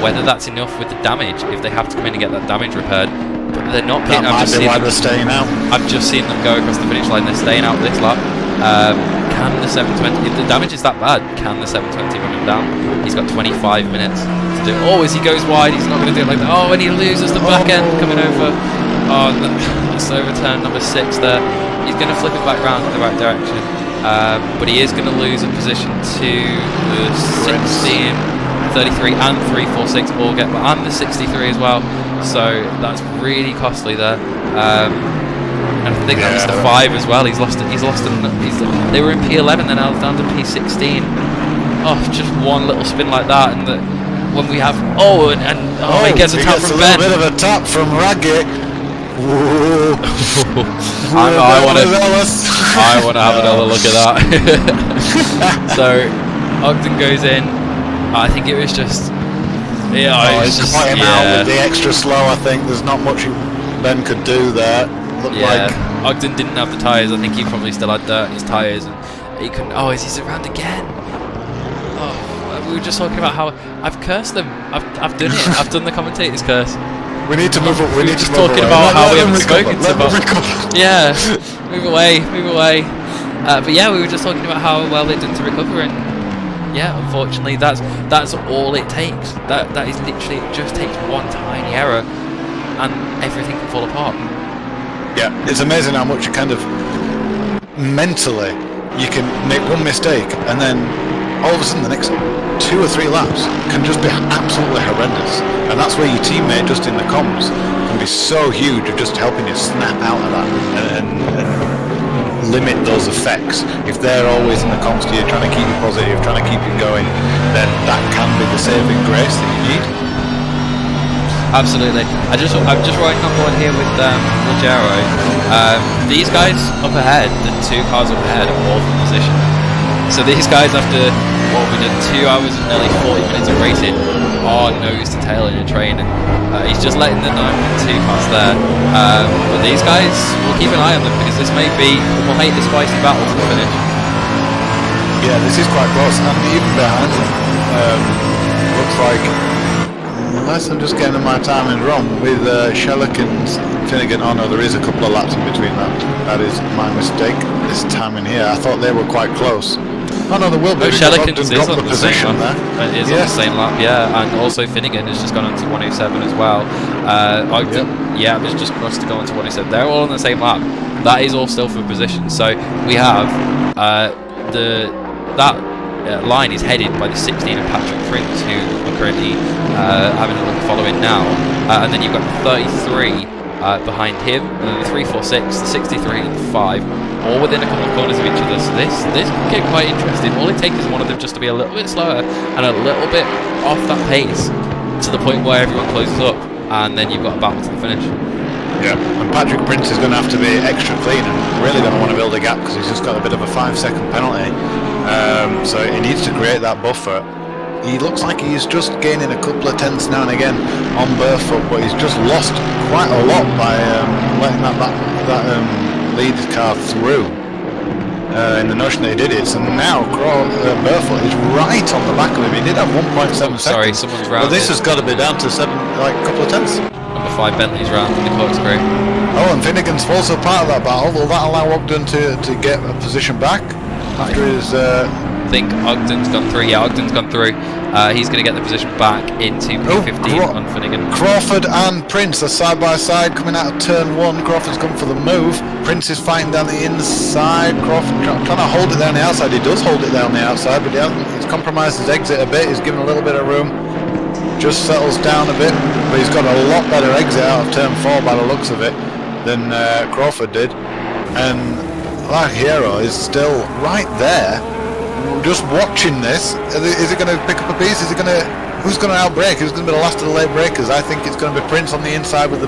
Whether that's enough with the damage, if they have to come in and get that damage repaired, but they're not pitting. That might be why they're staying out. I've just seen them go across the finish line. They're staying out this lap. Can the 720, if the damage is that bad, can the 720 run him down? He's got 25 minutes to do it. Oh, as he goes wide, he's not going to do it like that. Oh, and he loses the back end coming over. Oh, that's overturn number 6 there. He's going to flip it back round in the right direction. But he is going to lose a position to the 16, 33 and 346 all get, and the 63 as well. So that's really costly there. And I think that was the 5 as well. They were in P11, then now down to P16. Oh, just one little spin like that, and when we have he gets a tap from Ben. A little bit of a tap from Raggett. I want to have another look at that. So Ogden goes in. I think it was just it's just quite out with the extra slow. I think there's not much Ben could do there. Like Ogden didn't have the tyres. I think he probably still had dirt in his tyres, and he couldn't. Oh, is he around again? Oh, we were just talking about how I've cursed them. I've done it. I've done the commentator's curse. We need to move up. We need to talking about how we haven't spoken about. Yeah, move away. But yeah, we were just talking about how well they've done to recover, and yeah, unfortunately, that's all it takes. That is literally, it just takes one tiny error, and everything can fall apart. Yeah, it's amazing how much kind of mentally you can make one mistake, and then all of a sudden the next 2 or 3 laps can just be absolutely horrendous. And that's where your teammate just in the comms can be so huge at just helping you snap out of that and limit those effects. If they're always in the comms to you, trying to keep you positive, trying to keep you going, then that can be the saving grace that you need. Absolutely. I'm just writing on board here with Legero. These guys up ahead, the 2 cars up ahead, are all from position. So these guys, after what we did 2 hours and nearly 40 minutes of racing, are nose to tail in a train, and he's just letting the 9.2 pass there. But these guys, we'll keep an eye on them, because this may be the spicy battle to the finish. Yeah, this is quite close, and even behind them, looks like unless I'm just getting my timing wrong with Shellick and Finnegan. Oh no, there is a couple of laps in between that. That is my mistake. This timing here, I thought they were quite close. Oh no, there will be. Shellickens is on the same there. lap. It is on the same lap, yeah. And also Finnegan has just gone on to 107 as well. Ogden, yeah, has just crossed to go on to 107. They're all on the same lap. That is all still for position. So we have that line is headed by the 16 and Patrick Prince, who are currently having a look following now. And then you've got the 33 behind him, the 346, the 63 and the 5, all within a couple of corners of each other. So this can get quite interesting. All it takes is one of them just to be a little bit slower and a little bit off that pace to the point where everyone closes up, and then you've got a battle to the finish. Yeah, and Patrick Prince is going to have to be extra clean and really going to want to build a gap because he's just got a bit of a 5-second penalty. So he needs to create that buffer. He looks like he's just gaining a couple of tenths now and again on Burfoot, but he's just lost quite a lot by letting that lead car through. In the notion that he did it, so now Burfoot is right on the back of him. He did have 1.7 seconds. Sorry, someone's round. But this has got to be down to a couple of tenths. Number 5 Bentley's round in the corkscrew. Oh, and Finnegan's also part of that battle. Will that allow Ogden to get a position back after his? I think Ogden's gone through. Yeah, Ogden's gone through. He's going to get the position back into P15 on Finnegan. Crawford and Prince are side by side coming out of turn 1. Crawford's gone for the move. Prince is fighting down the inside. Crawford trying to hold it down the outside. He does hold it down the outside, but he's compromised his exit a bit. He's given a little bit of room. Just settles down a bit, but he's got a lot better exit out of turn 4 by the looks of it than Crawford did. And La Hierro is still right there, just watching this. Is he going to pick up a piece? Who's going to outbrake? Who's going to be the last of the late breakers? I think it's going to be Prince on the inside with the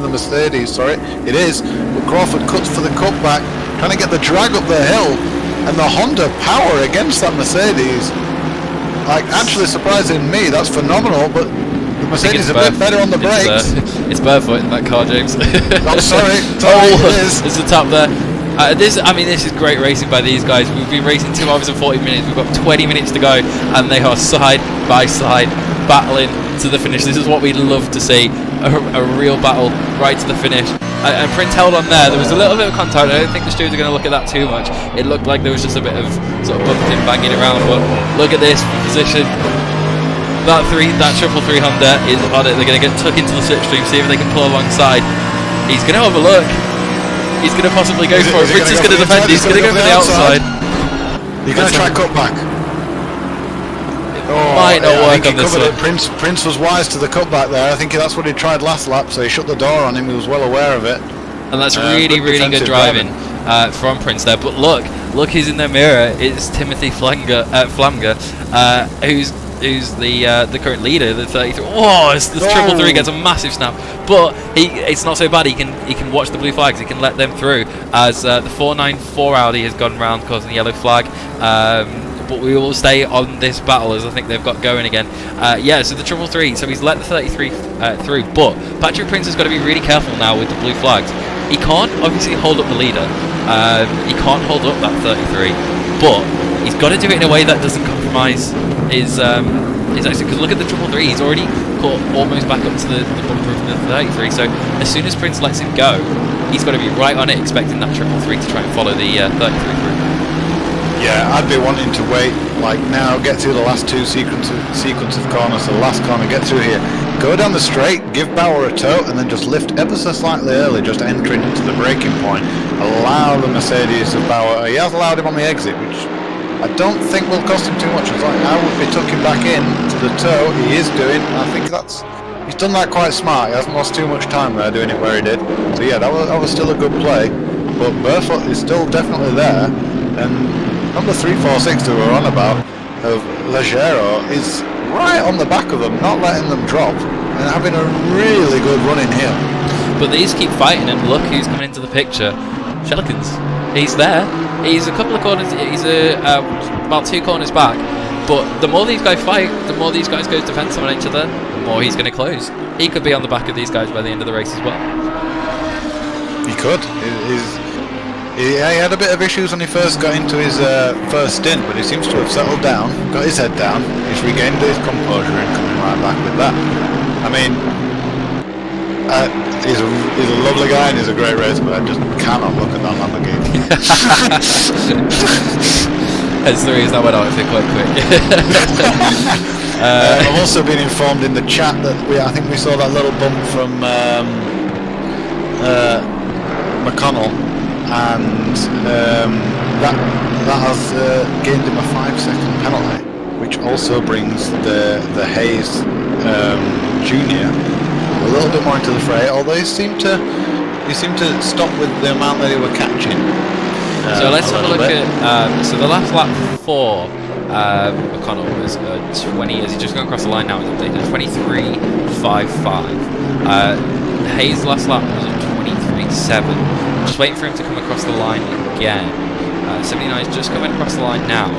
Mercedes. Sorry, it is. But Crawford cuts for the cutback, trying to get the drag up the hill, and the Honda power against that Mercedes. Like, actually surprising me. That's phenomenal. But the Mercedes is a bit better on the brakes. It's Burfoot in that car, James. I'm sorry. It is. There's a tap there. This is great racing by these guys. We've been racing 2 hours and 40 minutes. We've got 20 minutes to go, and they are side by side battling to the finish. This is what we love to see, a real battle right to the finish. And Prince held on there. There was a little bit of contact. I don't think the stewards are going to look at that too much. It looked like there was just a bit of sort of bumping, banging around. But look at this position. That 333 Honda is on it. They're going to get tucked into the slipstream, see if they can pull alongside. He's going to have a look. He's going to possibly go for it. Prince is going to defend. He's going to go for the outside. He's going to try cut back. Might not work on this one. Prince was wise to the cutback there. I think that's what he tried last lap, so he shut the door on him. He was well aware of it. And that's really good driving from Prince there. But look who's in their mirror. It's Timothy Flamger, who's the current leader, the 33. Oh, the 333 gets a massive snap. But it's not so bad. He can watch the blue flags. He can let them through as the 494 Audi has gone round causing the yellow flag. But we will stay on this battle as I think they've got going again. So the 333, so he's let the 33 through, but Patrick Prince has got to be really careful now with the blue flags. He can't obviously hold up the leader, he can't hold up that 33, but he's got to do it in a way that doesn't compromise his exit, because look at the 333, he's already caught almost back up to the bumper of the 33, so as soon as Prince lets him go, he's got to be right on it, expecting that 333 to try and follow the 33 through. Yeah, I'd be wanting to wait, like now, get through the last 2 sequence of corners, the last corner, get through here, go down the straight, give Bauer a toe, and then just lift ever so slightly early, just entering into the braking point, allow the Mercedes of Bauer. He has allowed him on the exit, which I don't think will cost him too much. It's like I would be tucking back in to the toe. He is doing, I think he's done that quite smart. He hasn't lost too much time there doing it where he did. So yeah, that was still a good play, but Burfoot is still definitely there, and number 346 that we're on about, of Laguna, is right on the back of them, not letting them drop, and having a really good run in here. But these keep fighting, and look who's coming into the picture. Shellikens. He's there. He's a couple of corners, he's about 2 corners back, but the more these guys fight, the more these guys go defensive on each other, the more he's going to close. He could be on the back of these guys by the end of the race as well. He could. He had a bit of issues when he first got into his first stint, but he seems to have settled down, got his head down, he's regained his composure and coming right back with that. I mean, he's a lovely guy and he's a great racer, but I just cannot look at that Lamborghini. That's the reason I went out with it quite quick. I've also been informed in the chat that I think we saw that little bump from McConnell, and that has gained him a 5-second penalty, which also brings the Hayes Junior a little bit more into the fray. Although he seemed to stop with the amount that he were catching. So let's have a look at so the last lap for McConnell was 20. As he's just gone across the line now, it's updated 23.55. Hayes' last lap was at 23.7. Just waiting for him to come across the line again. 79 is just coming across the line now.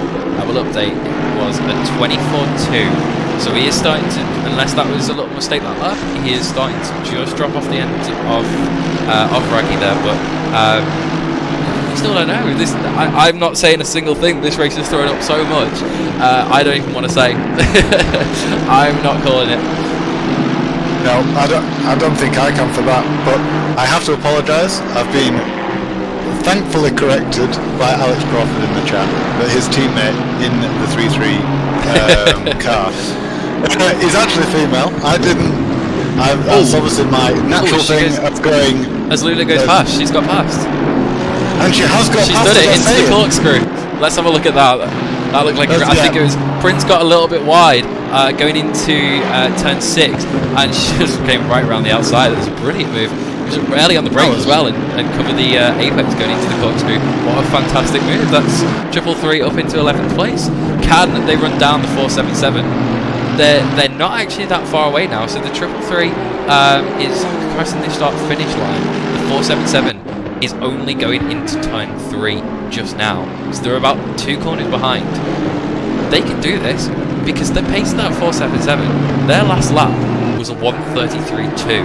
I will update. It was at 24.2. So he is starting to, unless that was a little mistake that lap, he is starting to just drop off the end of Raggy there. But I still don't know. I'm not saying a single thing. This race is throwing up so much. I don't even want to say. I'm not calling it. No, I don't think I can for that. But I have to apologise. I've been thankfully corrected by Alex Crawford in the chat that his teammate in the 3-3 car is actually female. I didn't. That's obviously my natural thing of going. As Luna goes past, she's got past. And she has got She's past. She's done it into the corkscrew. Let's have a look at that. That looked like I think it was Prince got a little bit wide going into turn 6, and she just came right around the outside. It was a brilliant move. It was early on the brake as well, and covered the apex going into the corkscrew. What a fantastic move. That's 333 up into 11th place. Can they run down the 477? They're not actually that far away now. So the 333 is crossing the start-finish line. The 477 is only going into turn 3 just now. So they're about 2 corners behind. They can do this because they're pacing that 477. Their last lap was a 1:33.2.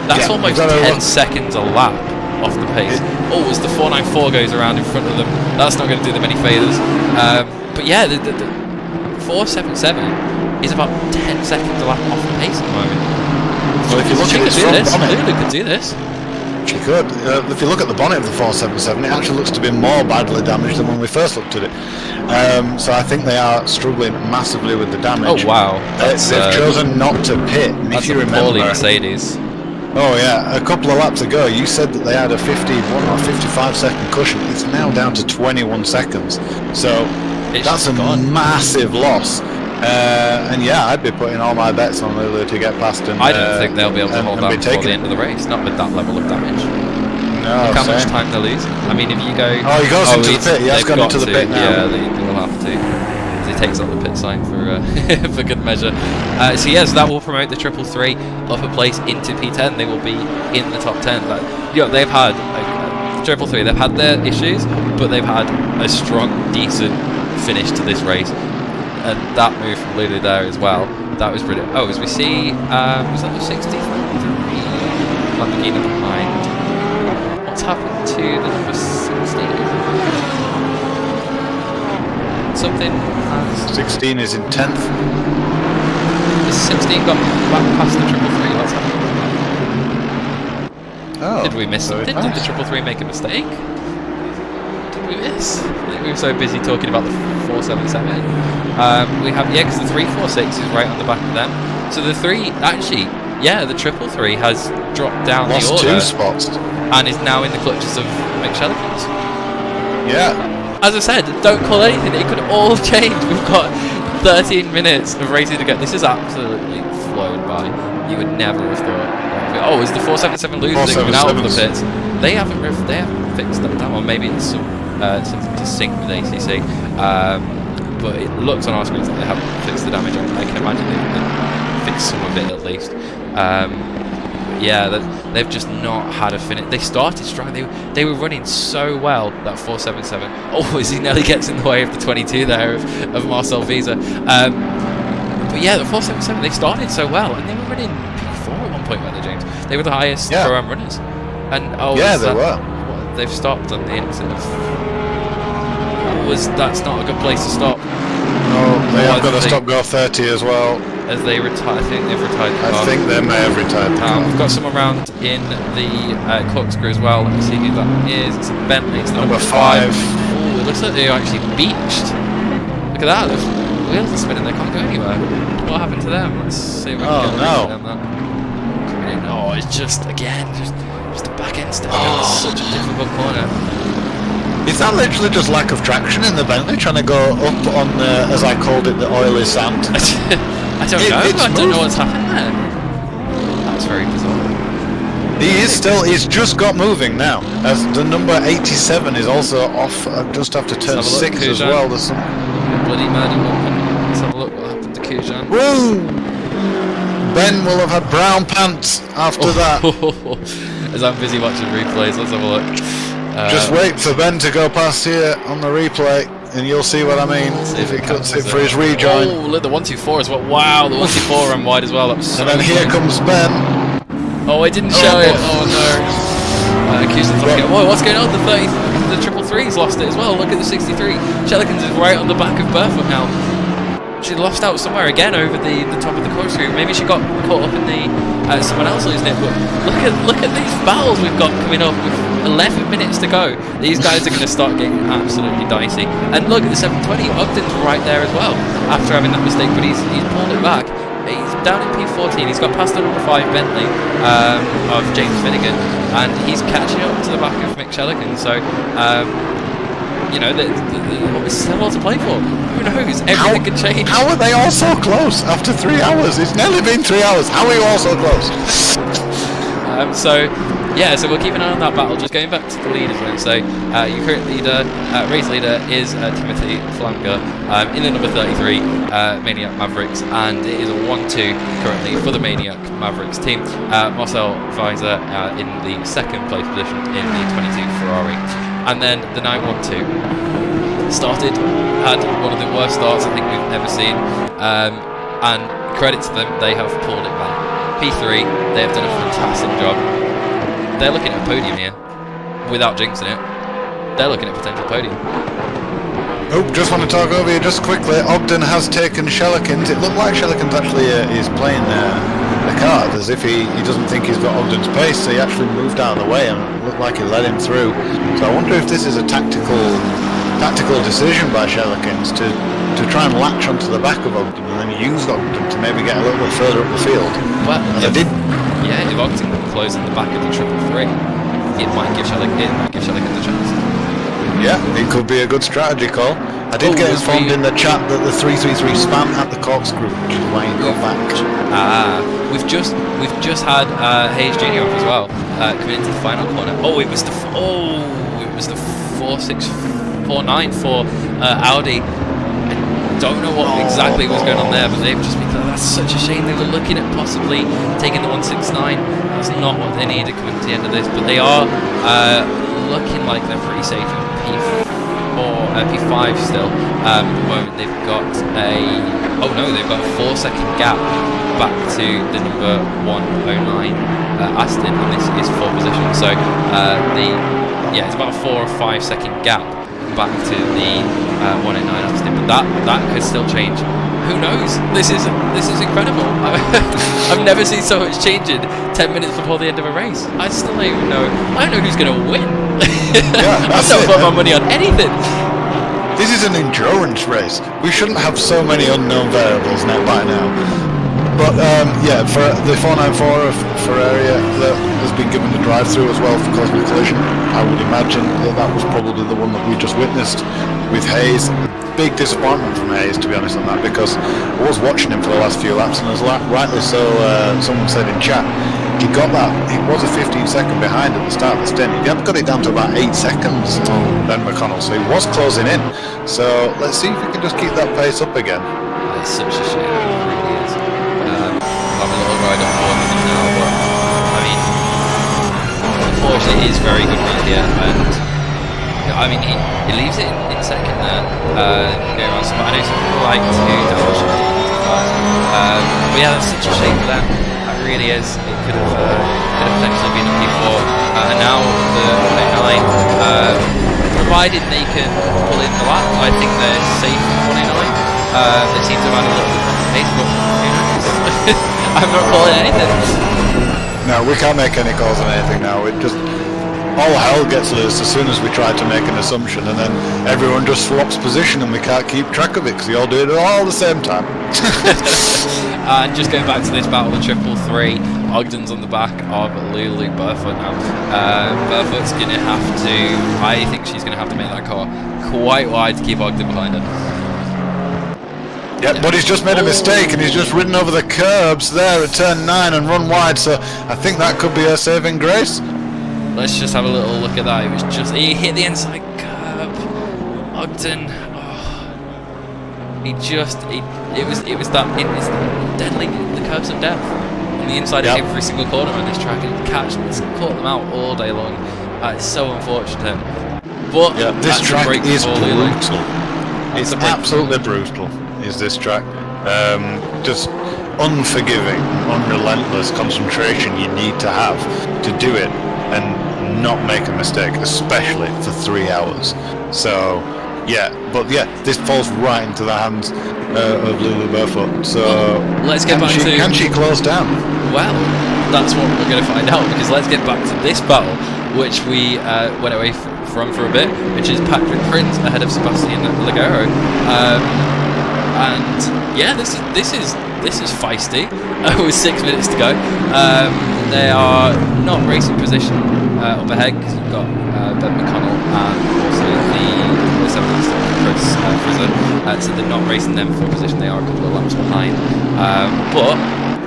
That's almost 10 seconds a lap off the pace. Oh, as the 494 goes around in front of them, that's not going to do them any favours. But yeah, the 477 is about 10 seconds a lap off the pace at the moment. Well, if you look at this, Luna could do this. She could. If you look at the bonnet of the 477, it actually looks to be more badly damaged than when we first looked at it. So I think they are struggling massively with the damage. Oh wow! They've chosen not to pit. And that's if you remember, poorly Mercedes. Oh yeah, a couple of laps ago you said that they had a 51 or 55 second cushion. It's now down to 21 seconds. So that's a massive loss. And yeah, I'd be putting all my bets on Lulu to get past him. I don't think they'll be able to hold on before the end of the race, not with that level of damage. No, look how much time they lose. I mean, if you go... Oh, he goes into the pit. He has gone into the pit now. Yeah, they will have to. He takes up the pit sign for for good measure. So yes, that will promote the 333 up a place into P10. They will be in the top 10. But, you know, they've had 333. They've had their issues, but they've had a strong, decent finish to this race. And that move from Lulu there as well, that was brilliant. Oh, as we see, was that the 63 Lamborghini behind? What's happened to the number 16? Something has... 16 is in 10th. The 16 got back past the 333. What's happened? Oh, did we miss something? Did the 333 make a mistake? Did we miss? I think we were so busy talking about the 477. We have, yeah, because the 346 is right on the back of them. So the 3, actually, yeah, the 333 has dropped down Lost the order. 2 spots. And is now in the clutches of McShellicans. Yeah. As I said, don't call anything, it could all change. We've got 13 minutes of racing to go. This is absolutely flown by. You would never have thought. Oh, is the 477 losing coming out of the pits? They haven't fixed that down. Or maybe it's something to sync with ACC. But it looks on our screens that they haven't fixed the damage. I can imagine they've fixed some of it at least. Yeah, they've just not had a finish. They started strong. They were running so well, that 477. Oh, as he nearly gets in the way of the 22 there of Marcel Visa. But yeah, the 477, they started so well, and they were running P4 at one point, weren't they, James? They were the highest Pro-Am runners. And yeah, they were. They've stopped on the exit of... That's not a good place to stop. No, they have got a stop-go 30 as well. as they retire. I think they've retired the car. I think they may have retired the car. We've got someone around in the corkscrew as well. Let me see who that is. It's a Bentley. It's number 5. Oh, it looks like they're actually beached. Look at that. The wheels are spinning. They can't go anywhere. What happened to them? Let's see if we can get them. Oh, it's just again, just a back end step. It's such a difficult corner. Is that literally just lack of traction in the Bentley, trying to go up on the, as I called it, the oily sand? I don't know. I don't know what's happened there. That's very bizarre. He's just got moving now, as the number 87 is also off just after turn 6 as well. There's some bloody murder weapon. Let's have a look what happened to Kujan. Woo! Ben will have had brown pants after that. As I'm busy watching replays, let's have a look. Just wait for Ben to go past here on the replay, and you'll see what I mean. If he cuts it for his rejoin. Oh, look, the 124 as well. Wow, the 124 ran wide as well. That was so and then here comes Ben. Oh, I didn't show it. Oh no. Kujan's lost it. Whoa, what's going on? The 30, the 333's lost it as well. Look at the 63. Shelikins is right on the back of Bertha now. She lost out somewhere again over the top of the corkscrew. Maybe she got caught up in the someone else losing it. But look at these battles we've got coming up with 11 minutes to go. These guys are going to start getting absolutely dicey. And look at the 720. Ogden's right there as well after having that mistake, but he's pulled it back. He's down in P14. He's got past the number 5 Bentley of James Finnegan, and he's catching up to the back of Mick Sheligan. So. You know, there's still a lot to play for. Who knows? Everything could change. How are they all so close after 3 hours? It's nearly been 3 hours. How are you all so close? So we'll keep an eye on that battle. Just going back to the leaders then. So your current leader, race leader, is Timothy Flanger in the number 33 Maniac Mavericks, and it is a 1-2 currently for the Maniac Mavericks team. Marcel Weiser in the second place position in the 22 Ferrari. And then the 912 had one of the worst starts I think we've ever seen, and credit to them, they have pulled it back. P3, they have done a fantastic job. They're looking at a podium here, without jinxing it. They're looking at potential podium. Oh, just want to talk over you just quickly. Ogden has taken Shelikins. It looked like Shelikins actually is playing the card as if he doesn't think he's got Ogden's pace, so he actually moved out of the way and it looked like he let him through. So I wonder if this is a tactical decision by Shelikins to try and latch onto the back of Ogden and then use Ogden to maybe get a little bit further up the field. Well, if Ogden can close in the back of the 333, it might give Shelikins a chance. Yeah, it could be a good strategy call. I did get informed in the chat that the 333 spam at the corkscrew, which is why he got back. We've just had Hayes Jr. off as well, coming into the final corner. It was the 4649 for Audi. I don't know what exactly was going on there, but they've just been. That's such a shame. They were looking at possibly taking the 169. That's not what they needed coming to the end of this, but they are looking like they're pretty safe in P5 still. At the moment they've got they've got a 4-second gap back to the number 109 Aston, and this is 4th position. So it's about a 4 or 5 second gap back to the 109 Aston, but that could still change. Who knows? This is incredible. I've never seen so much changing 10 minutes before the end of a race. I still don't even know. I don't know who's going to win. I've never put my money on anything. This is an endurance race. We shouldn't have so many unknown variables now by now. But for the 494 Ferrari that has been given the drive-through as well for causing a collision, I would imagine that was probably the one that we just witnessed with Hayes. Big disappointment from Hayes, to be honest, on that, because I was watching him for the last few laps, and as rightly so, someone said in chat, he was a 15-second behind at the start of the stint. He got it down to about 8 seconds, Ben McConnell, so he was closing in. So let's see if we can just keep that pace up again. It's such a shame, it really is. I'll have a little ride on board with him now, but I mean, unfortunately, he is very good right here, and I mean, he leaves it in second there. Go around some. I know some people like to dash it. But yeah, that's such a shame for them. That really is. It could have potentially been a P4. And now the 109, provided they can pull in the lap, I think they're safe at 109. They seem to have had a little bit of pace, but who knows? I'm not calling anything. No, we can't make any calls on anything now. It just all hell gets loose as soon as we try to make an assumption, and then everyone just swaps position, and we can't keep track of it because we all do it all at the same time. And just going back to this battle of triple three, Ogden's on the back of Lulu Burfoot now. Burfoot's going to have to, I think she's going to have to make that car quite wide to keep Ogden behind her. Yeah, but he's just made a mistake, and he's just ridden over the curbs there at turn 9 and run wide, so I think that could be her saving grace. Let's just have a little look at that. It was just, he hit the inside curb. Ogden, it was deadly, the curbs of death on the inside of every single corner on this track. It's caught them out all day long. It's so unfortunate. But yeah, this track is brutal. It's absolutely brutal. Is this track just unforgiving, unrelentless concentration you need to have to do it and not make a mistake, especially for 3 hours. So this falls right into the hands of Lulu Burfoot. So let's get back to, can she close down? Well, that's what we're going to find out, because let's get back to this battle, which we went away from for a bit, which is Patrick Prince ahead of Sebastian Laguna. And yeah, this is feisty. With 6 minutes to go, they are not racing position up ahead because you've got Ben McConnell and also the 7th Chris Frizzer, so they're not racing them for position. They are a couple of laps behind, but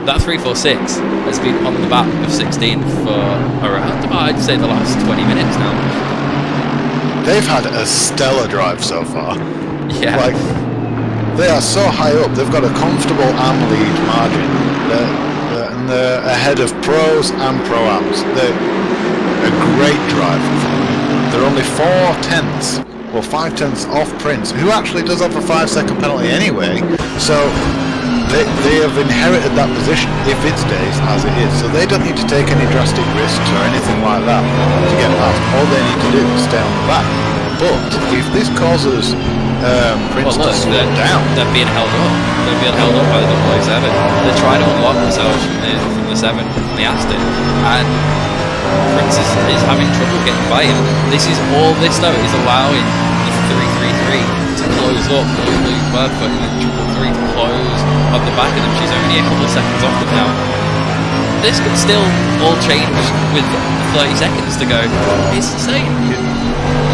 that 346 has been on the back of 16 for around about, I'd say, the last 20 minutes now. They've had a stellar drive so far. Yeah. They are so high up, they've got a comfortable AM lead margin. And they're ahead of pros and pro-ams. They're a great drive. They're only 5 tenths off Prince, who actually does have a 5-second penalty anyway. So they have inherited that position if it stays as it is. So they don't need to take any drastic risks or anything like that to get past. All they need to do is stay on the back. But if this causes Prince to slow down, they're being held up. They're being held up by the 007. They're trying to unlock themselves from the 7, from the Aston, and Prince is having trouble getting by him. This though is allowing the 333 to close up, Lulu Burfoot and the triple 3 to close on the back of them. She's only a couple of seconds off them now. This could still all change with 30 seconds to go. It's insane.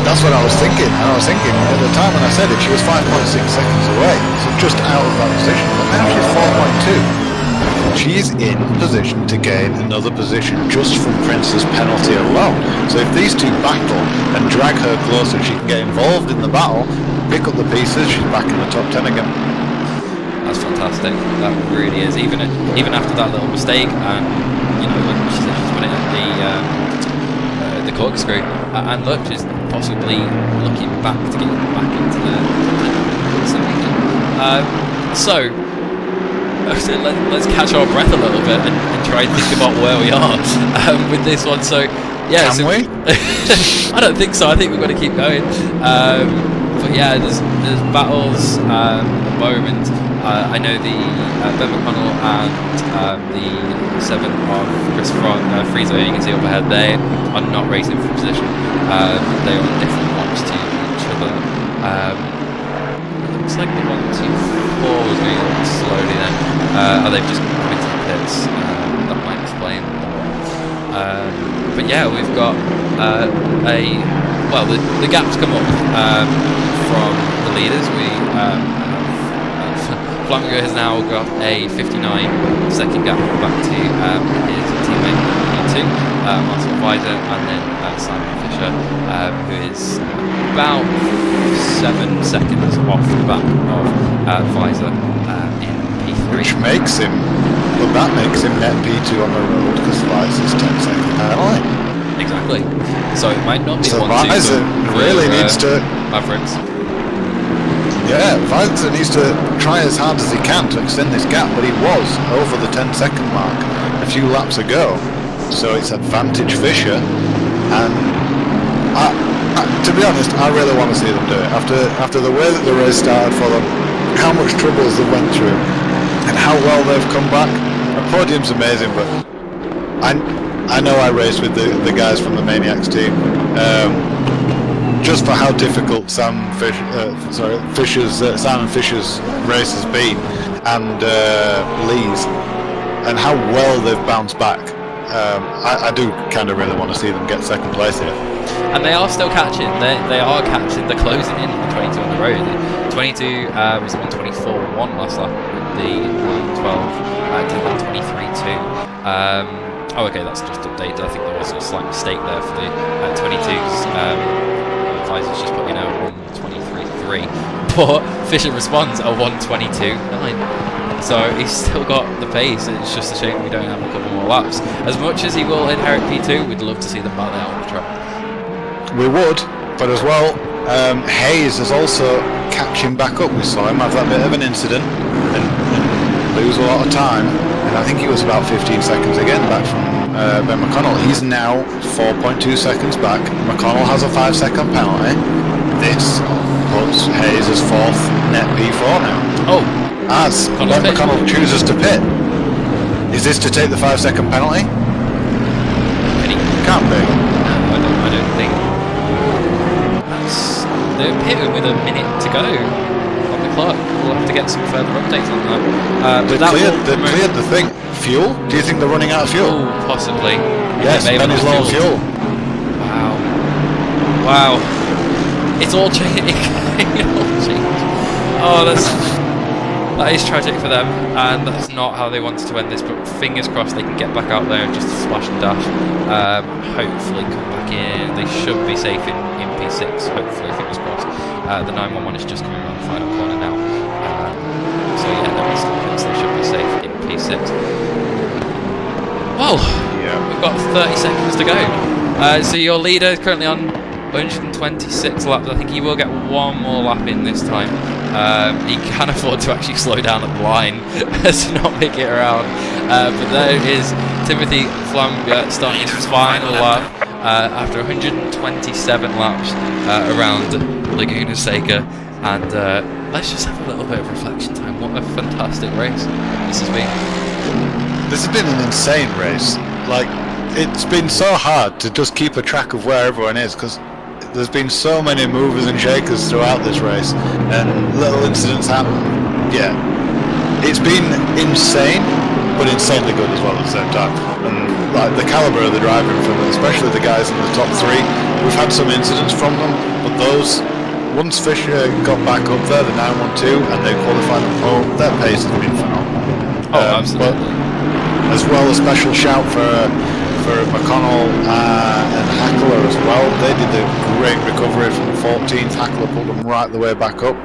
That's what I was thinking. And I was thinking at the time when I said it, she was 5.6 seconds away, so just out of that position. But now she's 4.2. She's in position to gain another position just from Prince's penalty alone. So if these two battle and drag her closer, she can get involved in the battle, pick up the pieces. She's back in the top 10 again. That's fantastic. That really is. Even after that little mistake, and when she said she's put it at the corkscrew, and look, she's possibly looking back to get back into the so let's catch our breath a little bit and try and think about where we are with this one. So yeah, can we? I don't think so. I think we've got to keep going. But yeah, there's battles at the moment. I know the Ben McConnell and the 7 of Chris Frizzer, you can see up ahead, they are not racing for position. They are on different laps to each other. Looks like the 1, 2, 4 was going a little slowly then. They've just come into the pits. That might explain. But yeah, we've got the gaps come up from the leaders. Flamingo has now got a 59-second gap back to his teammate P2, Martin Weiser, and then Simon Fisher, who is about 7 seconds off the back of Weiser in P3. That makes him net P2 on the road because Weiser's 10-second penalty. Exactly. So it might not be so 1, 2 Weiser really needs to Mavericks. Yeah, Weiser needs to try as hard as he can to extend this gap, but he was over the 10-second mark a few laps ago. So it's advantage Fisher, and to be honest, I really want to see them do it. After the way that the race started for them, how much troubles they went through, and how well they've come back, A podium's amazing, but I know I raced with the guys from the Maniacs team. Just for how difficult Simon Fisher's race has been, and Lee's, and how well they've bounced back. I do kind of really want to see them get second place here. And they are still catching. They are catching. They're closing in on the 22 on the road. The 22 was 124.1 last lap. The 112 did 123.2. Oh, okay, that's just updated. I think there was a slight mistake there for the 22s. Advisor's just put in a 123.3. But Fisher responds a 122.9. So he's still got the pace. It's just a shame we don't have a couple more laps. As much as he will inherit P2, we'd love to see them battle out on the track. We would, but as well, Hayes is also catching back up. We saw him have that bit of an incident and lose a lot of time. And I think he was about 15 seconds again back from Ben McConnell. He's now 4.2 seconds back. McConnell has a 5-second penalty. This puts Hayes as 4th net P4 now. Oh, as Ben McConnell chooses to pit. Is this to take the 5-second penalty? Can't be. I don't think. They're pitting with a minute to go on the clock. We'll have to get some further updates on that. They cleared the thing. Fuel? Do you think they're running out of fuel? Oh, possibly. Yes, Ben is low on fuel. Wow. It's all changing. Oh, that is tragic for them, and that's not how they wanted to end this, but fingers crossed they can get back out there and just splash and dash. Hopefully come back in. They should be safe in P6, hopefully, fingers crossed. The 911 is just coming around the final corner now. So yeah, no mistakes, they should be safe in P6. Well, we've got 30 seconds to go. So your leader is currently on 126 laps. I think he will get one more lap in this time. He can afford to actually slow down at the line to not make it around. But there is Timothy Flamga starting his final lap after 127 laps around Laguna Seca. And let's just have a little bit of reflection time. What a fantastic race this has been. This has been an insane race. Like, it's been so hard to just keep a track of where everyone is, because there's been so many movers and shakers throughout this race, and little incidents happen. Yeah, it's been insane, but insanely good as well at the same time. And like the caliber of the driving from it, especially the guys in the top three, we've had some incidents from them, but those, once Fisher got back up there, the 912, and they qualified on pole, their pace has been phenomenal. Oh, absolutely. But as well, a special shout for McConnell and Hackler as well. They did a great recovery from 14th. Hackler pulled them right the way back up.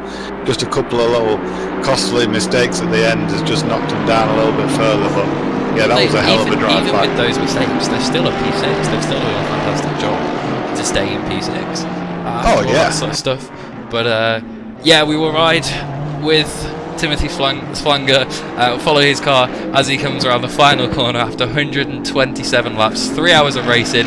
Just a couple of little costly mistakes at the end has just knocked them down a little bit further. But yeah, that was a hell of a drive even back. With those mistakes, they're still a P6. They've still done a fantastic job to stay in P6. All that sort of stuff. But yeah, we will ride with Timothy Flanger, follow his car as he comes around the final corner after 127 laps, 3 hours of racing.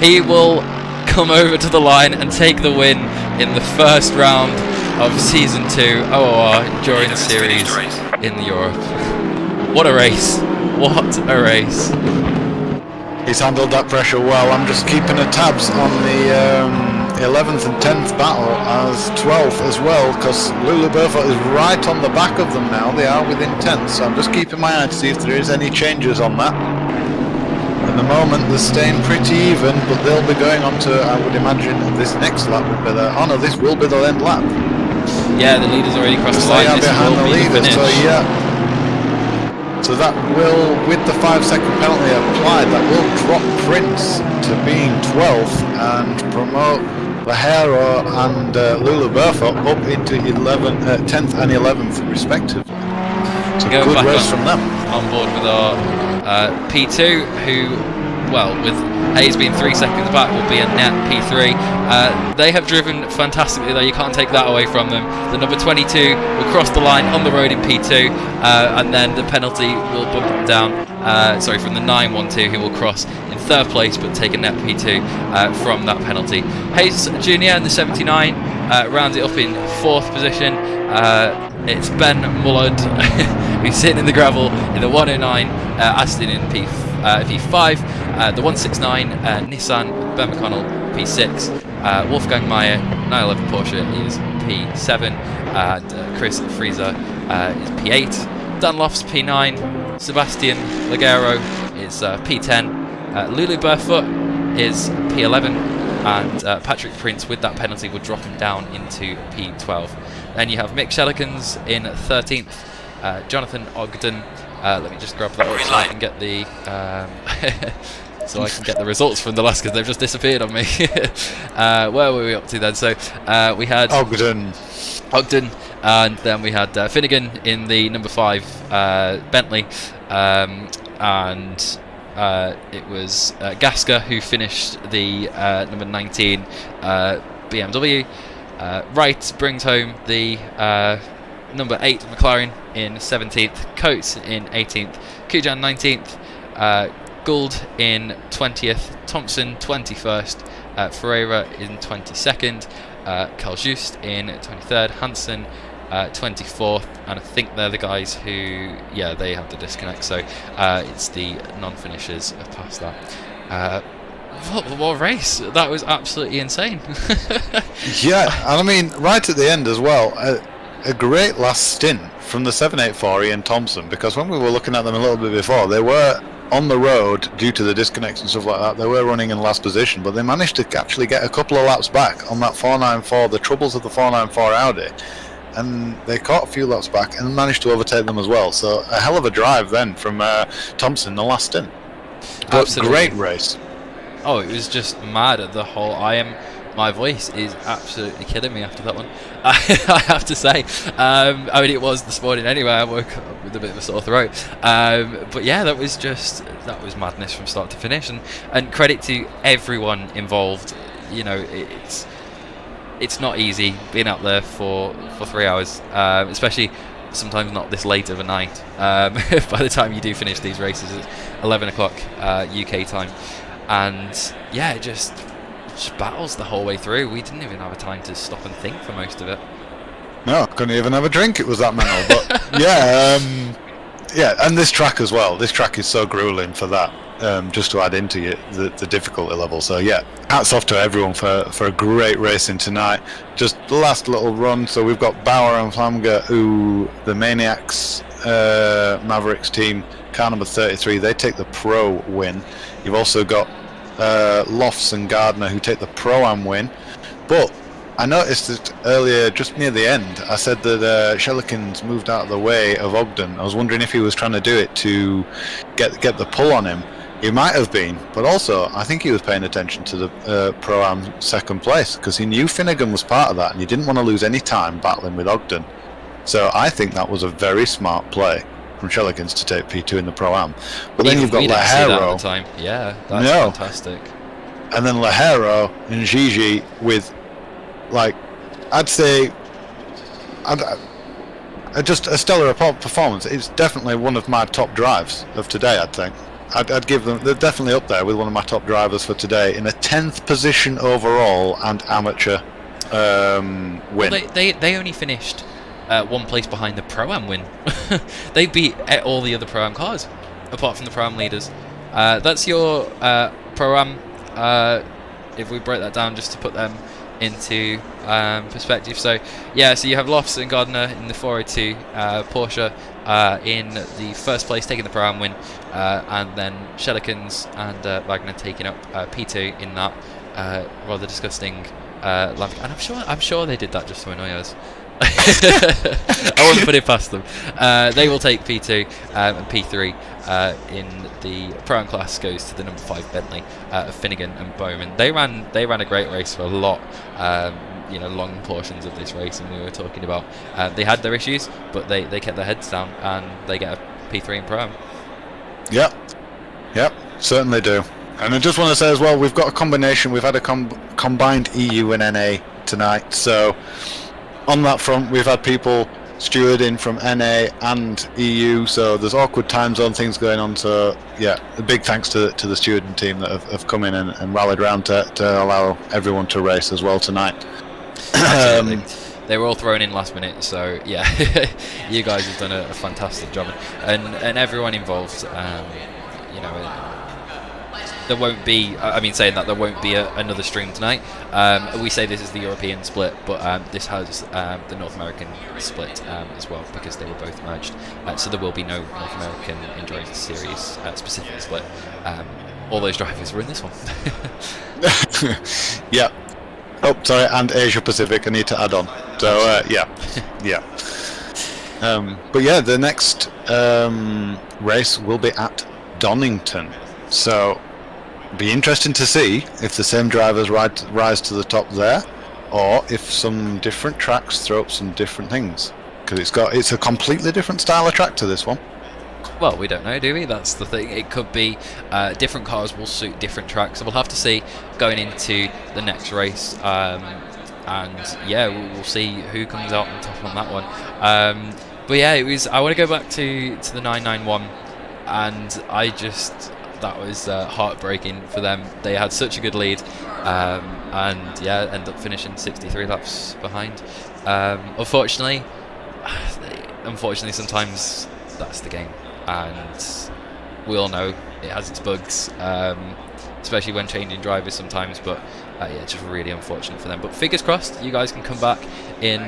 He will come over to the line and take the win in the first round of Season 2 OOR Endurance Series in Europe. What a race. What a race. He's handled that pressure well. I'm just keeping a tabs on the 11th and 10th battle as 12th as well, because Lulu Burfoot is right on the back of them now. They are within 10th, so I'm just keeping my eye to see if there is any changes on that. At the moment they're staying pretty even, but they'll be going on to, I would imagine, this next lap will be the, oh no, this will be the end lap. Yeah, the leader's already crossed the line. They are This behind will the be leader, finish. so yeah. So that will, with the 5-second penalty applied, that will drop Prince to being 12th and promote Lahero and Lulu Burfoot up into 10th and 11th respectively. So Going good back race from them. On board with our P2, who, well, with Hayes being 3 seconds back, will be a net P3. They have driven fantastically though, you can't take that away from them. The number 22 will cross the line on the road in P2, and then the penalty will bump them down. Sorry, from the 912 who will cross in 3rd place but take a net P2 from that penalty. Hayes Jr. in the 79 rounds it up in 4th position. It's Ben Mullard who's sitting in the gravel in the 109 Aston in P5, the 169 Nissan Ben McConnell P6, Wolfgang Meyer 911 Porsche is P7, and Chris Frieser is P8, Dan Lofts P9, Sebastian Lagero is P10, Lulu Barefoot is P11, and Patrick Prince, with that penalty, would drop him down into P12. Then you have Mick Shellikens in 13th, Jonathan Ogden. Let me just grab that up so I can get the so I can get the results from the last, because they've just disappeared on me. Where were we up to then? So we had Ogden, and then we had Finnegan in the number 5 Bentley, and it was Gasker who finished the number 19 BMW. Wright brings home the number 8 McLaren in 17th, Coates in 18th, Kujan 19th, Gould in 20th, Thompson 21st, Ferreira in 22nd, Carl Just in 23rd, Hansen 24th, and I think they're the guys who, yeah, they have the disconnect, so it's the non-finishers past that. What a race! That was absolutely insane. Yeah, and I mean, right at the end as well, a great last stint from the 784 Ian Thompson, because when we were looking at them a little bit before, they were on the road due to the disconnects and stuff like that. They were running in last position, but they managed to actually get a couple of laps back on that 494, the troubles of the 494 Audi, and they caught a few laps back and managed to overtake them as well. So a hell of a drive then from Thompson the last stint. But Absolutely. Great race. Oh, it was just mad at the whole. My voice is absolutely killing me after that one. I have to say. I mean, it was this morning anyway. I woke up with a bit of a sore throat. But yeah, that was madness from start to finish. And credit to everyone involved. You know, it's not easy being out there for 3 hours, especially sometimes not this late of a night. By the time you do finish these races, it's 11 o'clock UK time. And yeah, it just battles the whole way through. We didn't even have a time to stop and think for most of it. No, couldn't even have a drink. It was that mental. But yeah, and this track as well. This track is so grueling for that. Just to add into it the difficulty level. So yeah, hats off to everyone for a great racing tonight. Just the last little run. So we've got Bauer and Flamger, who the Maniacs Mavericks team, car number 33. They take the pro win. You've also got Lofts and Gardner who take the Pro-Am win. But I noticed that earlier, just near the end, I said that Shellikens moved out of the way of Ogden. I was wondering if he was trying to do it to get the pull on him. He might have been, but also I think he was paying attention to the Pro-Am second place, because he knew Finnegan was part of that and he didn't want to lose any time battling with Ogden. So I think that was a very smart play from Shellikens to take P2 in the Pro-Am. But then you've got Lajero. Yeah, that's fantastic. And then Lajero and Gigi with, like, I'd say, just a stellar performance. It's definitely one of my top drives of today, I'd think. I'd give them, they're definitely up there with one of my top drivers for today, in a 10th position overall and amateur win. Well, they only finished one place behind the Pro-Am win. They beat all the other Pro-Am cars, apart from the Pro-Am leaders. That's your Pro-Am, if we break that down just to put them into perspective. So yeah, so you have Lofts and Gardner in the 402 Porsche in the first place, taking the Pro-Am win, and then Shellikens and Wagner taking up P2 in that rather disgusting lap. And I'm sure they did that just to annoy us. I won't put it past them. They will take P2 and P3 in the Pro-Am class goes to the number 5 Bentley of Finnegan and Bowman. They ran a great race for a lot, long portions of this race, and we were talking about they had their issues, but they kept their heads down and they get a P3 in Pro-Am. Yep, certainly do. And I just want to say as well, we've got a combination. We've had a combined EU and NA tonight, so on that front, we've had people stewarding from NA and EU, so there's awkward time zone things going on. So yeah, a big thanks to the stewarding team that have come in and rallied around to allow everyone to race as well tonight. they were all thrown in last minute. So yeah, you guys have done a fantastic job, and everyone involved. You know. There won't be, I mean, saying that, there won't be another stream tonight. We say this is the European split, but this has the North American split as well, because they were both merged. So there will be no North American Endurance Series specifically split. All those drivers were in this one. Yeah. Oh, sorry, and Asia Pacific, I need to add on. So, yeah. Yeah. But yeah, the next race will be at Donington. So, be interesting to see if the same drivers rise to the top there, or if some different tracks throw up some different things, because it's a completely different style of track to this one. Well, we don't know, do we? That's the thing. It could be different cars will suit different tracks, so we'll have to see going into the next race. And yeah, we'll see who comes out on top on that one. But yeah, I want to go back to the 991, and that was heartbreaking for them. They had such a good lead, and yeah, end up finishing 63 laps behind. Unfortunately, sometimes that's the game, and we all know it has its bugs, especially when changing drivers sometimes. But yeah, just really unfortunate for them. But fingers crossed, you guys can come back in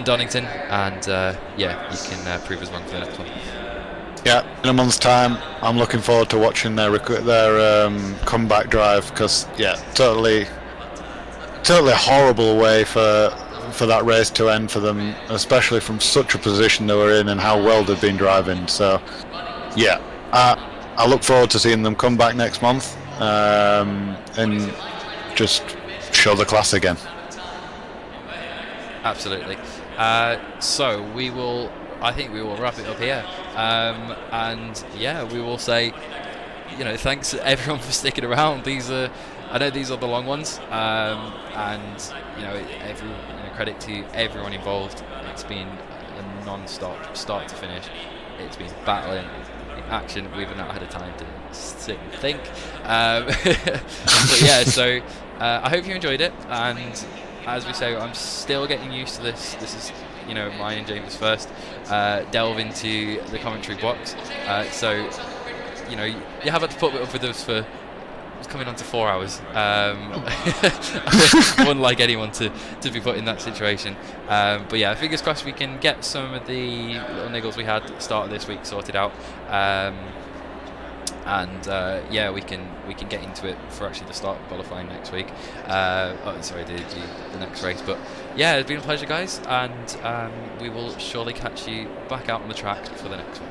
Donington, and yeah, you can prove us wrong for the next one. Yeah, in a month's time, I'm looking forward to watching their comeback drive, because yeah, totally horrible way for that race to end for them, especially from such a position they were in and how well they've been driving. So yeah, I look forward to seeing them come back next month and just show the class again. Absolutely. So I think we will wrap it up here, and yeah, we will say, thanks to everyone for sticking around. I know these are the long ones, and credit to everyone involved. It's been a non-stop start to finish. It's been battling in action. We've not had a time to sit and think. But yeah, so I hope you enjoyed it, and as we say, I'm still getting used to this. This is mine and James' first delve into the commentary box. So, you have had to put up with us for coming on to 4 hours. I wouldn't like anyone to be put in that situation. But yeah, fingers crossed we can get some of the little niggles we had at the start of this week sorted out. And yeah, we can get into it for actually the start of qualifying next week. The next race. But yeah, it's been a pleasure, guys, and we will surely catch you back out on the track for the next one.